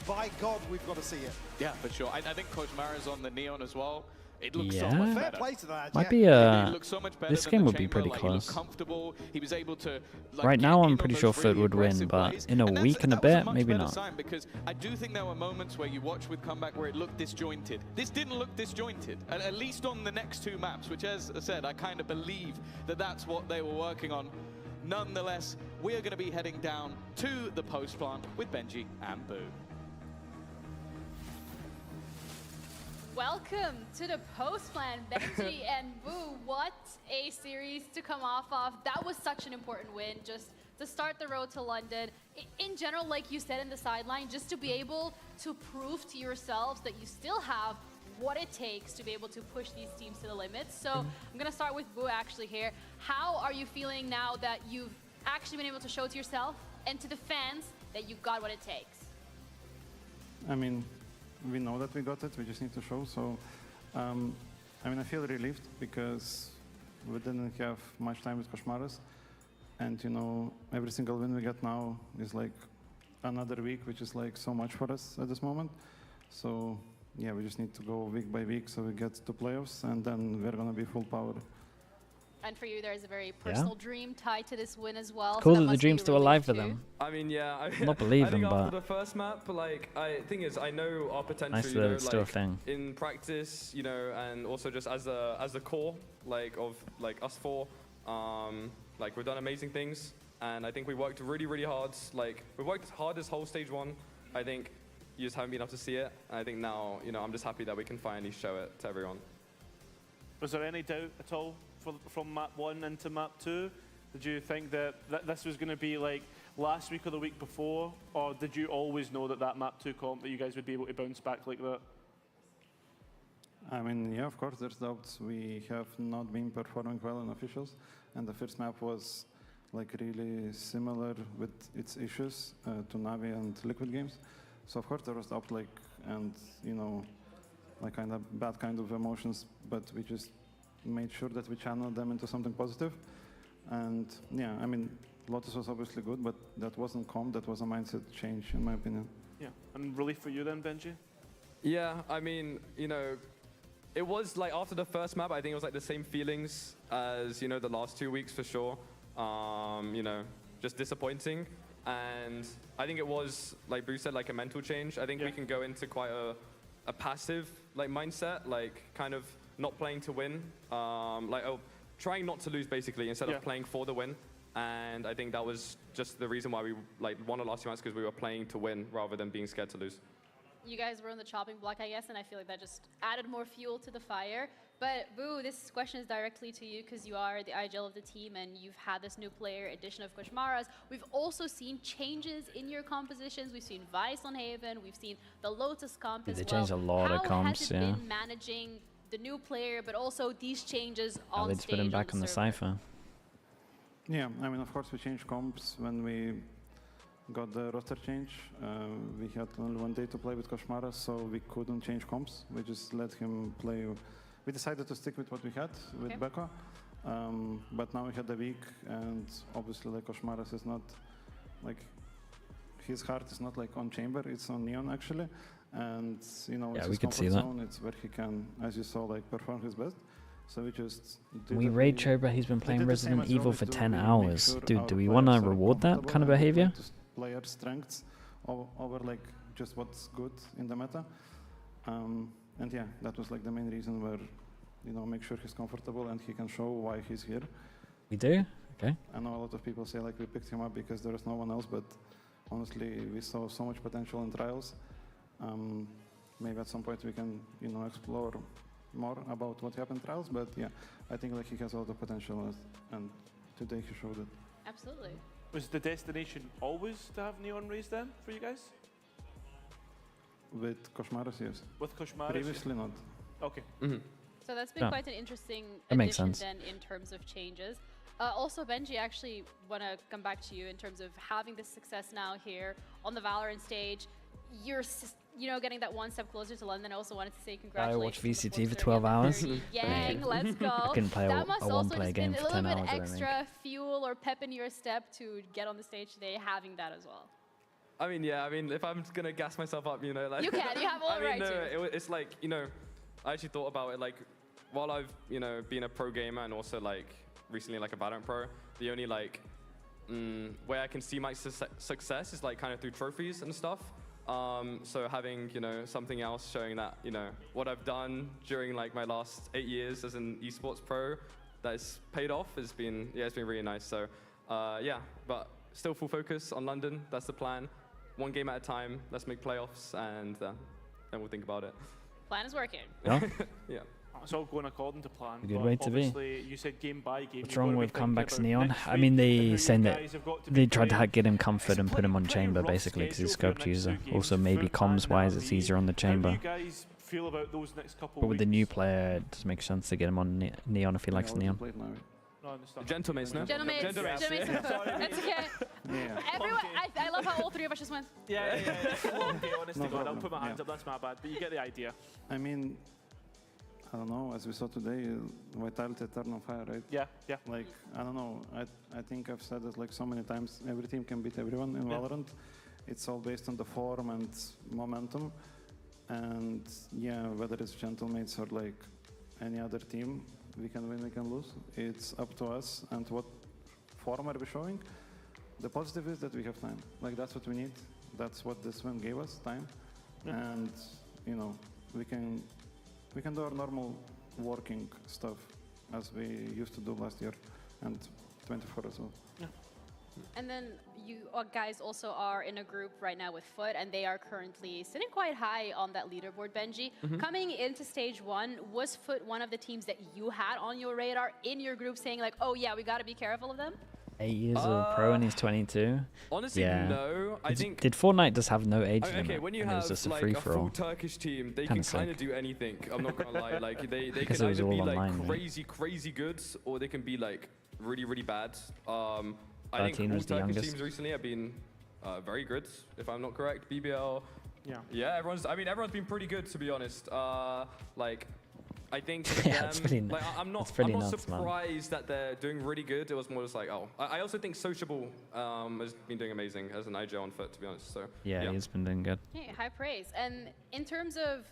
By God, we've got to see it. Yeah, for sure. I think Kojmara's on the Neon as well. It looks Yeah. so much Fair better. play to that. Might yeah. be It looks so much better this than game the would be chamber. pretty Like, he looked close. comfortable. He was able to like, Right get now, in I'm on pretty those sure Foot really would win, aggressive but plays. in a And week and a that was bit, much maybe better not. sign, because I do think there were moments where you watch with Comeback where it looked disjointed. This didn't look disjointed, at least on the next 2 maps, which, as I said, I kind of believe that that's what they were working on. Nonetheless, we are going to be heading down to the post plant with Benji and Boo. Welcome to the post plan, Benji and Boo. What a series to come off of. That was such an important win, just to start the road to London. In general, like you said in the sideline, just to be able to prove to yourselves that you still have what it takes to be able to push these teams to the limits. So I'm going to start with Boo actually here. How are you feeling now that you've actually been able to show to yourself and to the fans that you got what it takes? I mean, we know that we got it, we just need to show. So, I mean, I feel relieved because we didn't have much time with Koshmaras. And, you know, every single win we get now is like another week, which is like so much for us at this moment. So, yeah, we just need to go week by week so we get to playoffs, and then we're going to be full power. And for you, there's a very personal dream tied to this win as well. Cool so that the dream's still alive for them. I mean, yeah. I'm not believing, I think but after the first map, like, thing is, I know our potential. nice you that know, it's still a like, thing. in practice, you know, and also just as a core, like of like us four, like we've done amazing things, and I think we worked really, really hard. Like we worked hard this whole stage 1. I think you just haven't been able to see it. And I think now, you know, I'm just happy that we can finally show it to everyone. Was there any doubt at all from map 1 into map 2? Did you think that this was going to be like last week or the week before, or did you always know that map 2 comp that you guys would be able to bounce back like that? I mean, yeah, of course, there's doubts. We have not been performing well in officials, and the first map was like really similar with its issues to Navi and Liquid Games. So of course there was doubt, like, and you know, like kind of bad kind of emotions, but we just made sure that we channeled them into something positive. And yeah, I mean, Lotus was obviously good, but that wasn't comp, that was a mindset change in my opinion. Yeah, and relief for you then, Benji? Yeah, I mean, you know, it was like after the first map, I think it was like the same feelings as, you know, the last 2 weeks for sure. You know, just disappointing. And I think it was, like Bruce said, like a mental change. I think we can go into quite a passive like mindset, like kind of not playing to win, like trying not to lose basically instead of playing for the win. And I think that was just the reason why we like won the last 2 months, because we were playing to win rather than being scared to lose. You guys were on the chopping block, I guess, and I feel like that just added more fuel to the fire. But Boo, this question is directly to you because you are the IGL of the team and you've had this new player addition of Koshmaras. We've also seen changes in your compositions. We've seen Vice on Haven. We've seen the Lotus comp as well. They changed a lot of comps, How has it been managing the new player, but also these changes on let's stage? put him back on the Cypher. Yeah, I mean, of course we changed comps when we got the roster change. We had only 1 day to play with Koshmaras, so we couldn't change comps. We just let him play. We decided to stick with what we had with Beko, but now we had a week, and obviously like Koshmaras is not, like, his heart is not like on chamber, it's on neon actually, and you know, it's his comfort zone, it's where he can, as you saw, like perform his best. So we just we raid Choba, he's been playing Resident Evil for 10 hours. Dude, do we want to reward that kind of behavior? Player strengths over like just what's good in the meta. And yeah, that was like the main reason where, you know, make sure he's comfortable and he can show why he's here. We do? Okay. I know a lot of people say like we picked him up because there is no one else, but honestly, we saw so much potential in trials. Maybe at some point we can, you know, explore more about what happened in trials, but yeah, I think like he has a lot of potential, and today he showed it. Absolutely. Was the destination always to have Neon Rays then for you guys? With Koshmaras, yes. With Koshmaras? Previously not. Okay. So that's been quite an interesting that makes addition sense. then in terms of changes. Also, Benji, I actually want to come back to you in terms of having this success now here on the Valorant stage. You're, you know, getting that one step closer to London. I also wanted to say congratulations. I watched VCT for 12 hours. Yang, let's go. I couldn't play that must a also one-player just game been for a 10 little hours, bit extra fuel or pep in your step to get on the stage today, having that as well. I mean, yeah, I mean, if I'm gonna gas myself up, you know, like... You can, you have all I mean, right no, to. it's like, you know, I actually thought about it, like, while I've, you know, been a pro gamer and also, like, recently, like, a Valorant pro, the only, like, way I can see my success is, like, kind of through trophies and stuff. So having, you know, something else showing that, you know, what I've done during, like, my last 8 years as an esports pro that has paid off has been, yeah, it's been really nice. So, yeah, but still full focus on London. That's the plan. 1 game at a time. Let's make playoffs, and then we'll think about it. Plan is working. Yeah. Yeah. It's all going according to plan. A good way to be. You said game by game. What's wrong with comebacks Neon? I mean, they saying that they tried to get him comfort and put him on chamber basically because he's scoped user. Also, maybe comms wise, it's easier on the chamber. How are you guys feel about those next couple But of with weeks. the new player, it does make sense to get him on Neon if he likes Neon. No, I understand. Gentlemates, no? Gentlemates. Gentlemates, Gentlemates. yeah. It's okay. Yeah. Everyone, I love how all three of us just went. Yeah. Okay, honestly, No God, I'll problem. put my hands Yeah. up. That's my bad. But you get the idea. I mean, I don't know, as we saw today, Vitality turn on fire, right? Yeah. Like, I don't know, I think I've said it like so many times, every team can beat everyone in Valorant. It's all based on the form and momentum. And yeah, whether it's Gentlemates or like any other team, we can win, we can lose. It's up to us and what form are we showing. The positive is that we have time. Like, that's what we need. That's what this win gave us, time. And, you know, we can do our normal working stuff as we used to do last year and 24 as well. And then you guys also are in a group right now with Foot, and they are currently sitting quite high on that leaderboard, Benji. Coming into stage 1, was Foot one of the teams that you had on your radar in your group saying like, oh yeah, we got to be careful of them? 8 years of pro and he's 22. Honestly, no. I think did Fortnite just have no age limit? okay, when you and it was have just a like free a for full all. Turkish team, they Kinda can kind of sick. do anything. I'm not gonna lie. Like they Because can it was either be all like online, right? crazy good, or they can be like really bad. I think 13 all was the Turkish youngest. teams recently have been very good, if I'm not correct. BBL. Yeah. Everyone's been pretty good, to be honest. Like, I think Yeah, it's pretty like, I'm not nuts, man. surprised that they're doing really good. It was more just like, oh. I also think Sociable has been doing amazing as an IJ on Foot, to be honest. So Yeah, he's been doing good. Hey, high praise. And in terms of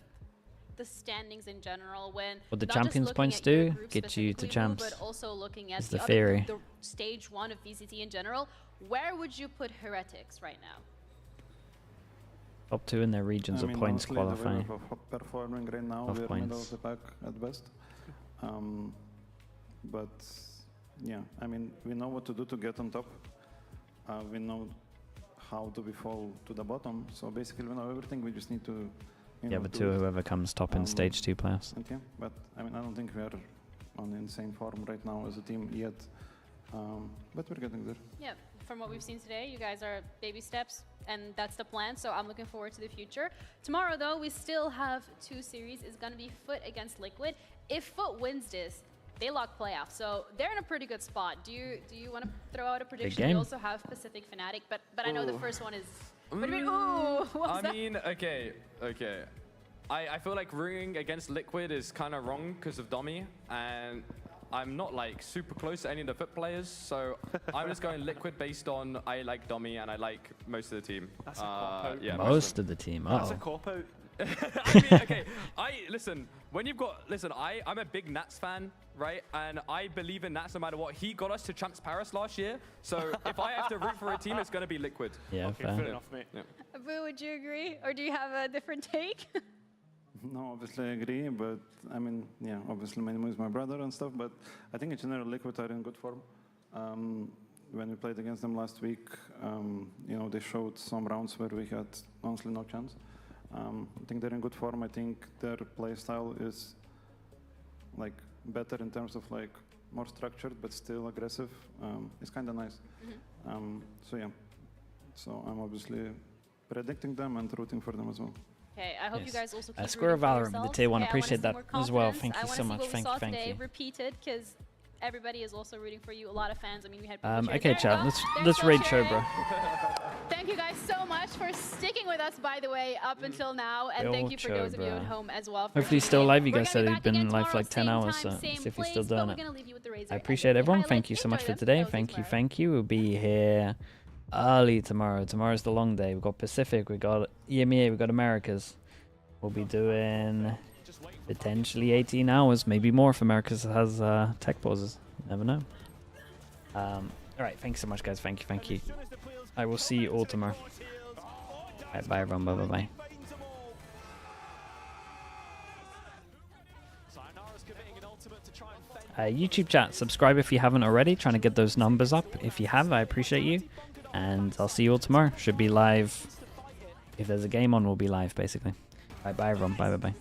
the standings in general, when What the not just champions looking points at your do, group get you to specifically, champs. but also looking at Is the the other theory. the stage 1 of VCT in general, where would you put Heretics right now? Top 2 in their regions of points honestly, the way qualifying. we're performing right now, Of we're middle points. of the pack at best. But yeah, I mean, we know what to do to get on top. We know how to fall to the bottom. So basically, we know everything. We just need to. Yeah, but to whoever comes top in stage 2 playoffs. And yeah, but I mean, I don't think we are on insane form right now as a team yet. But we're getting there. Yeah, from what we've seen today, you guys are baby steps, and that's the plan, so I'm looking forward to the future. Tomorrow, though, we still have 2 series. It's going to be Foot against Liquid. If Foot wins this, they lock playoff, so they're in a pretty good spot. Do you want to throw out a prediction? We game. also have Pacific Fnatic, but I know the Ooh. first one is... What do you mean, ooh? What's that? mean, okay. I feel like rooting against Liquid is kind of wrong because of Domi, and I'm not like super close to any of the Foot players, so I'm just going Liquid based on I like Domi and I like most of the team. That's a cop-out. Yeah, Most of the team. That's a Oh. cop-out. I mean, okay, I'm a big Nats fan, right? And I believe in Nats no matter what. He got us to Champs Paris last year, so if I have to root for a team, it's going to be Liquid. Yeah, Okay, fair. fair enough, mate. Yeah. Boo, would you agree? Or do you have a different take? No, obviously I agree, but I mean, yeah, obviously Minimu is my brother and stuff, but I think in general Liquid are in good form. When we played against them last week, you know, they showed some rounds where we had honestly no chance. I think they're in good form. I think their play style is like better in terms of like more structured, but still aggressive. It's kind of nice. So yeah, so I'm obviously predicting them and rooting for them as well. Okay, I hope you guys also keep Square rooting for Valorant, the yourselves. tier 1, Okay, I wanna appreciate see that more as well. confidence. Thank you I so wanna see much. what we Thank saw you, thank today you. repeated, because everybody is also rooting for you. A lot of fans. I mean, we had people Okay, cheering. chat, There let's you go. let's They're raid still show, bro. Thank you guys so much for sticking with us, by the way, up until now, and Yo, thank you for chill, those of you bro. at home as well. For Hopefully he's tuning still in. live. You We're guys gonna said be he'd back been again live for like tomorrow, 10 hours, same so time, same see if he's place, still but doing we're it. gonna leave you with the Razor I appreciate energy. everyone. Highlights. Thank you so much Enjoy for them. today. Those Thank you, were- thank you. We'll be here early tomorrow. Tomorrow's the long day. We've got Pacific, we've got EMEA, we've got Americas. We'll be doing potentially 18 hours, maybe more if Americas has tech pauses. Never know. All right, thanks so much, guys. Thank you, thank you. I will see you all tomorrow. All right, bye, everyone. Bye, bye, bye. YouTube chat, subscribe if you haven't already. Trying to get those numbers up. If you have, I appreciate you. And I'll see you all tomorrow. Should be live. If there's a game on, we'll be live, basically. All right, bye, everyone. Bye, bye, bye.